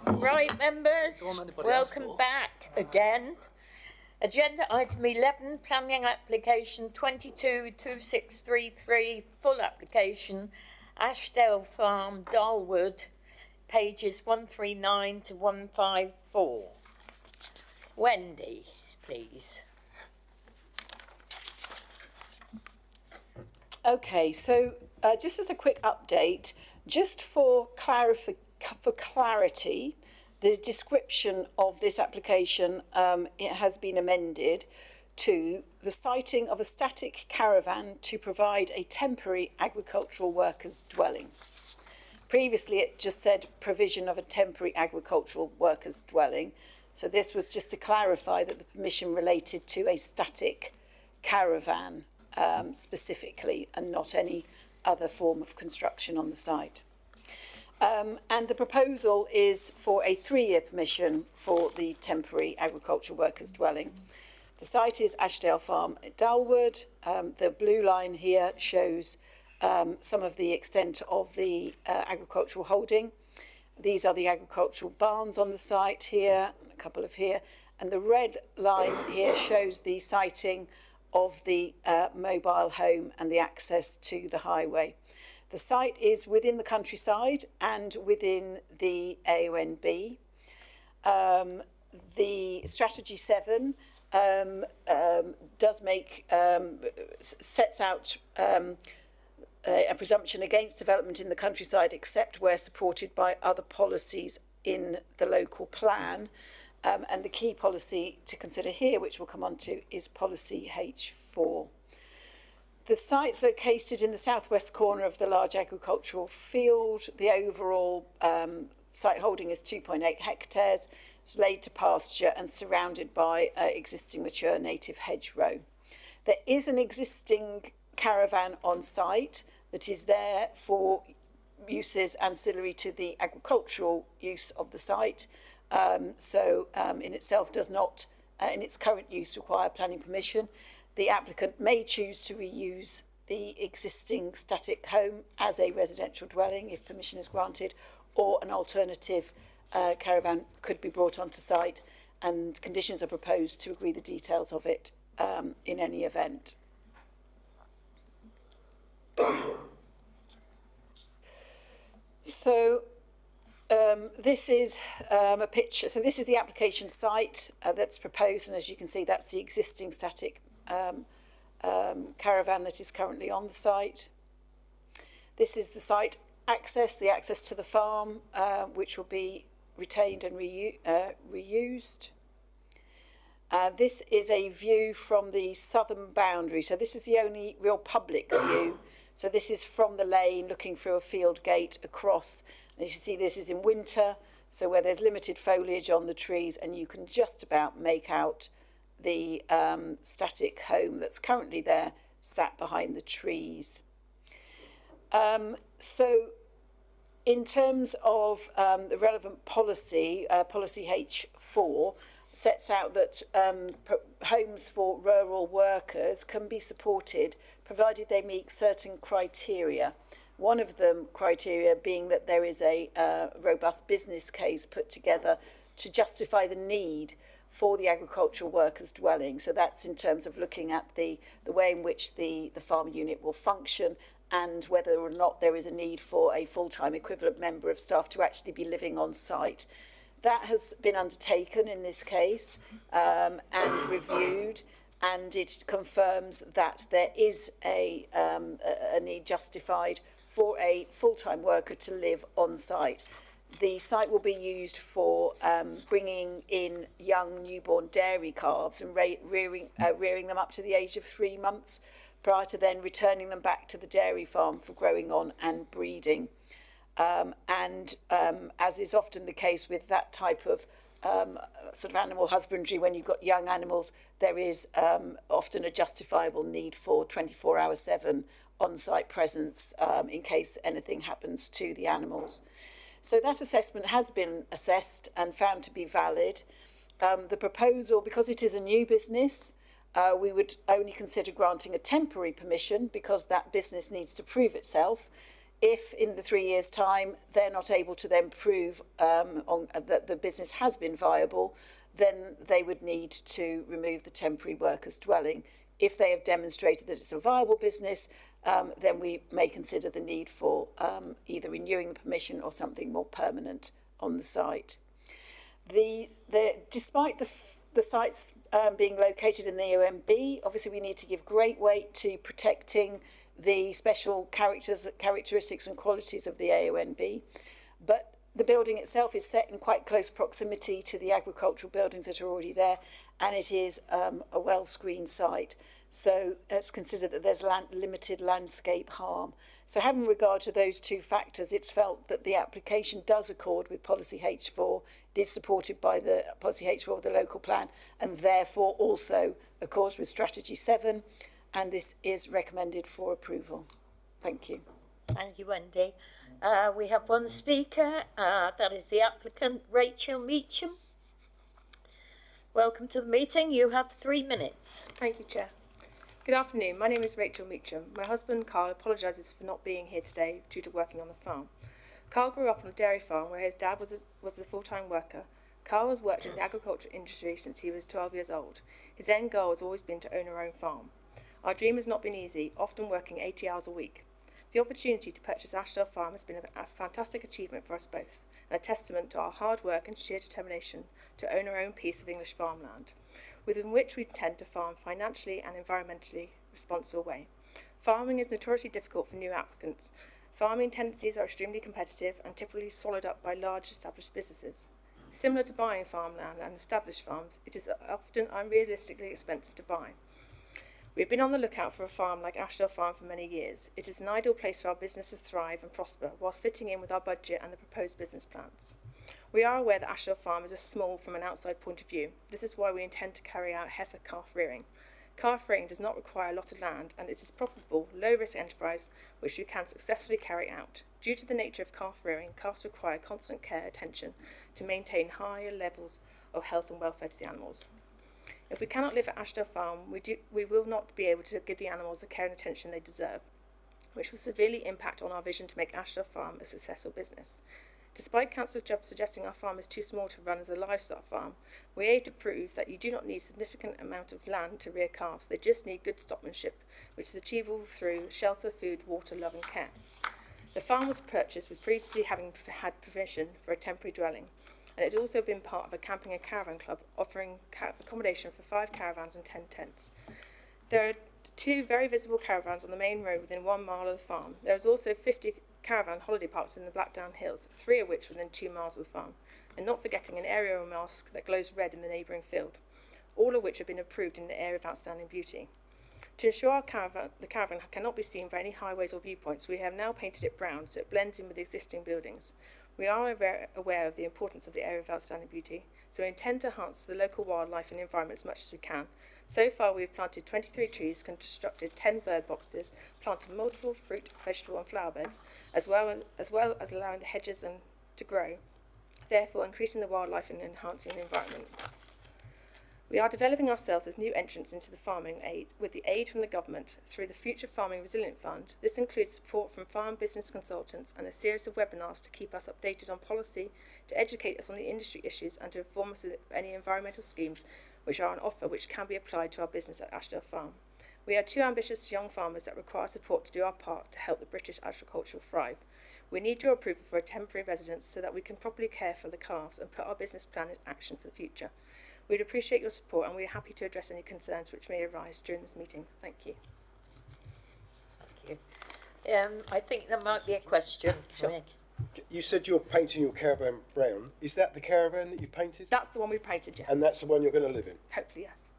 Right, members, welcome back again. Agenda item 11, planning application 222633, full application, Ashdale Farm, Dalwood, pages 139 to 154. Wendy, please. Okay, so just as a quick update, just for clarity, the description of this application it has been amended to the siting of a static caravan to provide a temporary agricultural workers' dwelling. Previously, it just said provision of a temporary agricultural workers' dwelling. So this was just to clarify that the permission related to a static caravan specifically, and not any other form of construction on the site. And the proposal is for a 3-year permission for the temporary agricultural workers' dwelling. The site is Ashdale Farm at Dalwood. The blue line here shows some of the extent of the agricultural holding. These are the agricultural barns on the site here, a couple of here, and the red line here shows the siting of the mobile home and the access to the highway. The site is within the countryside and within the AONB. The Strategy 7 does make, sets out a presumption against development in the countryside except where supported by other policies in the local plan. And the key policy to consider here, which we'll come on to, is policy H4. The site's located in the southwest corner of the large agricultural field. The overall site holding is 2.8 hectares. It's laid to pasture and surrounded by existing mature native hedgerow. There is an existing caravan on site that is there for uses ancillary to the agricultural use of the site. So in itself does not, in its current use, require planning permission. The applicant may choose to reuse the existing static home as a residential dwelling if permission is granted, or an alternative caravan could be brought onto site, and conditions are proposed to agree the details of it in any event. So this is a picture. So this is the application site that's proposed, and as you can see, that's the existing static caravan that is currently on the site. This is the site access, the access to the farm, which will be retained and reused. This is a view from the southern boundary. So this is the only real public view. So this is from the lane looking through a field gate across. And you see this is in winter, so where there's limited foliage on the trees, and you can just about make out the static home that's currently there, sat behind the trees. So in terms of the relevant policy, policy H4 sets out that homes for rural workers can be supported provided they meet certain criteria. One of them criteria being that there is a robust business case put together to justify the need for the agricultural workers' dwelling. So that's in terms of looking at the way in which the farm unit will function, and whether or not there is a need for a full-time equivalent member of staff to actually be living on site. That has been undertaken in this case and reviewed, and it confirms that there is a need justified for a full-time worker to live on site. The site will be used for bringing in young newborn dairy calves and rearing them up to the age of 3 months, prior to then returning them back to the dairy farm for growing on and breeding. As is often the case with that type of sort of animal husbandry, when you've got young animals, there is often a justifiable need for 24/7 on-site presence in case anything happens to the animals. So that assessment has been assessed and found to be valid. The proposal, because it is a new business, we would only consider granting a temporary permission because that business needs to prove itself. If in the 3 years' time they're not able to then prove that the business has been viable, then they would need to remove the temporary workers dwelling. If they have demonstrated that it's a viable business, then we may consider the need for either renewing the permission or something more permanent on the site. Despite the sites being located in the AONB, obviously we need to give great weight to protecting the special characteristics and qualities of the AONB. But the building itself is set in quite close proximity to the agricultural buildings that are already there, and it is a well-screened site. So it's considered that there's limited landscape harm. So having regard to those two factors, it's felt that the application does accord with policy H4, it is supported by the policy H4 of the local plan, and therefore also accords with strategy 7, and this is recommended for approval. Thank you. Thank you, Wendy. We have one speaker, that is the applicant, Rachel Meacham. Welcome to the meeting. You have 3 minutes. Thank you, Chair. Good afternoon. My name is Rachel Meacham. My husband, Carl, apologises for not being here today due to working on the farm. Carl grew up on a dairy farm where his dad was a full-time worker. Carl has worked in the agriculture industry since he was 12 years old. His end goal has always been to own our own farm. Our dream has not been easy, often working 80 hours a week. The opportunity to purchase Ashdale Farm has been a fantastic achievement for us both, and a testament to our hard work and sheer determination to own our own piece of English farmland, within which we intend to farm financially and environmentally responsible way. Farming is notoriously difficult for new applicants. Farming tendencies are extremely competitive and typically swallowed up by large established businesses. Similar to buying farmland and established farms, it is often unrealistically expensive to buy. We have been on the lookout for a farm like Ashdale Farm for many years. It is an ideal place for our business to thrive and prosper whilst fitting in with our budget and the proposed business plans. We are aware that Ashdale Farm is small from an outside point of view. This is why we intend to carry out heifer calf rearing. Calf rearing does not require a lot of land, and it is a profitable, low-risk enterprise which we can successfully carry out. Due to the nature of calf rearing, calves require constant care and attention to maintain higher levels of health and welfare to the animals. If we cannot live at Ashdale Farm, we will not be able to give the animals the care and attention they deserve, which will severely impact on our vision to make Ashdale Farm a successful business. Despite Councillor Jubb suggesting our farm is too small to run as a livestock farm, we aim to prove that you do not need a significant amount of land to rear calves. They just need good stockmanship, which is achievable through shelter, food, water, love and care. The farm was purchased with previously having had provision for a temporary dwelling, and it had also been part of a camping and caravan club offering accommodation for 5 caravans and 10 tents. There are 2 very visible caravans on the main road within 1 mile of the farm. There is also 50 caravan holiday parks in the Blackdown Hills, 3 of which within 2 miles of the farm, and not forgetting an aerial mast that glows red in the neighbouring field, all of which have been approved in the area of outstanding beauty. To ensure the caravan cannot be seen by any highways or viewpoints, we have now painted it brown so it blends in with the existing buildings. We are aware of the importance of the area of outstanding beauty, so we intend to enhance the local wildlife and environment as much as we can. So far we have planted 23 trees, constructed 10 bird boxes, planted multiple fruit, vegetable and flower beds, as well as allowing the hedges to grow, therefore increasing the wildlife and enhancing the environment. We are developing ourselves as new entrants into the farming aid with the aid from the government through the Future Farming Resilient Fund. This includes support from farm business consultants and a series of webinars to keep us updated on policy, to educate us on the industry issues and to inform us of any environmental schemes which are on offer which can be applied to our business at Ashdale Farm. We are 2 ambitious young farmers that require support to do our part to help the British agriculture thrive. We need your approval for a temporary residence so that we can properly care for the calves and put our business plan in action for the future. We'd appreciate your support and we are happy to address any concerns which may arise during this meeting. Thank you. Thank you. I think there might be a question. Sure. You said you're painting your caravan brown. Is that the caravan that you've painted? That's the one we painted, yeah. And that's the one you're going to live in? Hopefully, yes.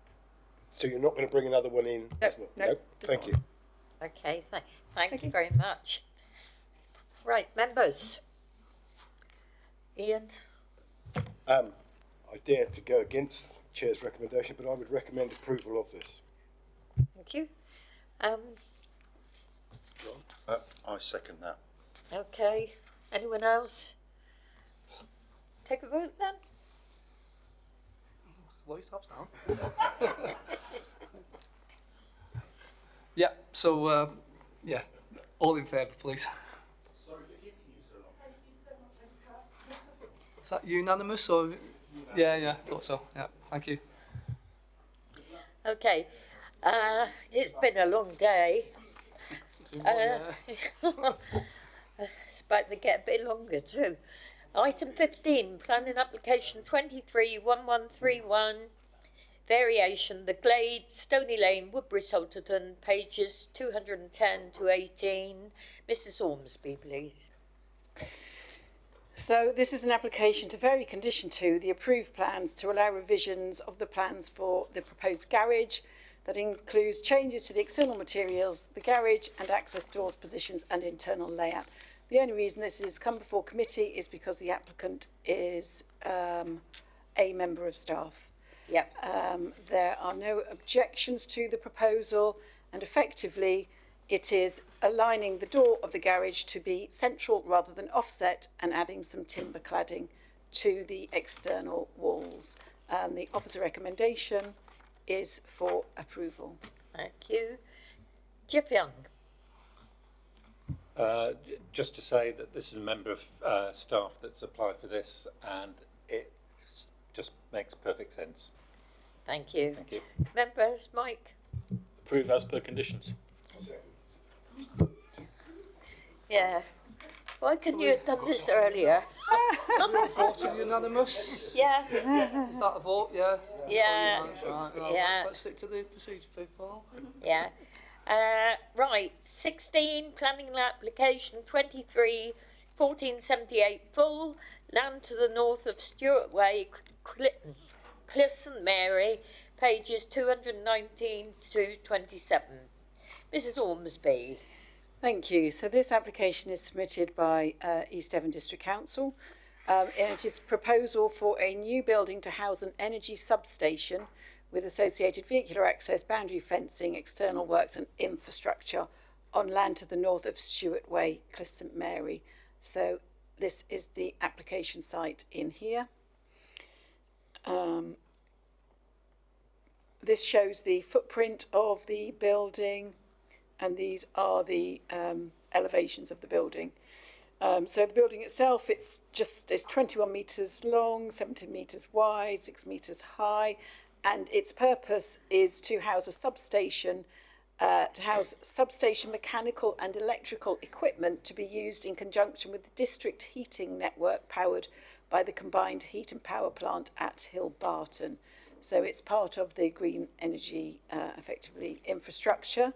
So you're not going to bring another one in as well? No. Thank you. Okay, thank you very much. Right, members. Ian? I dare to go against Chair's recommendation, but I would recommend approval of this. Thank you. I second that. Okay. Anyone else? Take a vote then. Slow yourselves down. Yeah, so, yeah, all in favour, please. Is that unanimous or? Yeah, thought so. Yeah, thank you. Okay, it's been a long day. It's about to get a bit longer too. Item 15, planning application 231131, variation, The Glade, Stony Lane, Woodbury Salterton, pages 210 to 18. Mrs Ormsby, please. So this is an application to vary condition 2, the approved plans to allow revisions of the plans for the proposed garage that includes changes to the external materials, the garage and access doors, positions and internal layout. The only reason this has come before committee is because the applicant is a member of staff. Yep. There are no objections to the proposal, and effectively it is aligning the door of the garage to be central rather than offset and adding some timber cladding to the external walls. The officer recommendation is for approval. Thank you. Jeff Young. Just to say that this is a member of staff that's applied for this, and it just makes perfect sense. Thank you. Thank you. Members, Mike. Approve as per conditions. Yeah. Why couldn't you have done this earlier? Vote of unanimous? Yeah. Is that a vote? Yeah. Yeah. Right, well, Yeah. Let's stick to the procedure, people. Yeah. Right, 16, planning application 23, 1478 full, land to the north of Stewart Way, Cliff St Mary, pages 219 to 27. Mrs Ormsby. Thank you. So this application is submitted by East Devon District Council, and it is a proposal for a new building to house an energy substation with associated vehicular access, boundary fencing, external works and infrastructure on land to the north of Stewart Way, Cliff St Mary. So this is the application site in here. This shows the footprint of the building, and these are the elevations of the building. So the building itself, it's 21 metres long, 17 metres wide, 6 metres high, and its purpose is to house a substation, mechanical and electrical equipment to be used in conjunction with the district heating network powered by the combined heat and power plant at Hillbarton. So it's part of the green energy, effectively, infrastructure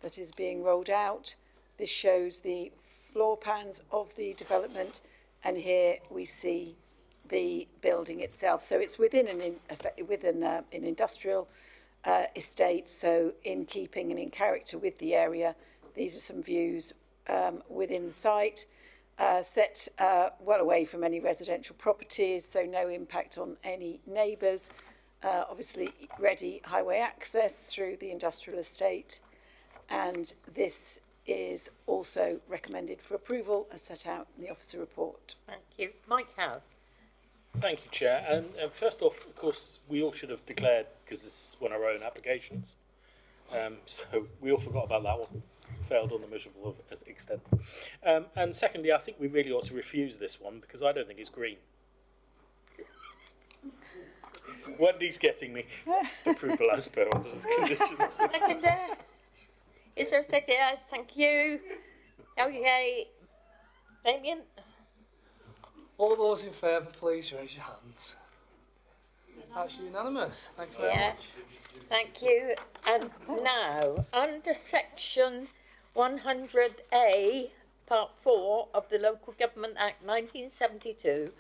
that is being rolled out. This shows the floor plans of the development, and here we see the building itself. So it's within an industrial estate, so in keeping and in character with the area. These are some views within the site, set well away from any residential properties, so no impact on any neighbours. Obviously ready highway access through the industrial estate, and this is also recommended for approval as set out in the officer report. Thank you. Mike Howe. Thank you, Chair. And first off, of course, we all should have declared, because this is one of our own applications. So we all forgot about that one. Failed on the miserable extent. And secondly, I think we really ought to refuse this one, because I don't think it's green. Wendy's getting me approval as per officer's conditions. Seconder. Is there a second? Yes, thank you. Okay. Damien. All those in favour, please raise your hands. That's unanimous. Thank you very much. Thank you. And now, under section 100A, part 4 of the Local Government Act 1972,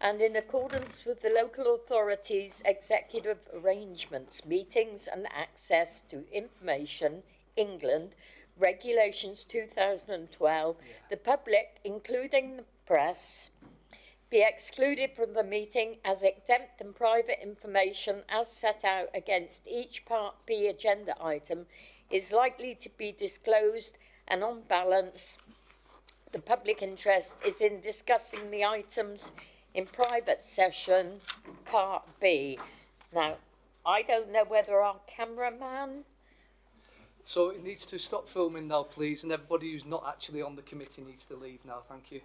and in accordance with the local authorities' executive arrangements, meetings and access to information, England, Regulations 2012, the public, including the press, be excluded from the meeting as exempt and private information as set out against each Part B agenda item is likely to be disclosed, and on balance, the public interest is in discussing the items in private session, Part B. Now, I don't know whether our cameraman... So it needs to stop filming now, please, and everybody who's not actually on the committee needs to leave now. Thank you.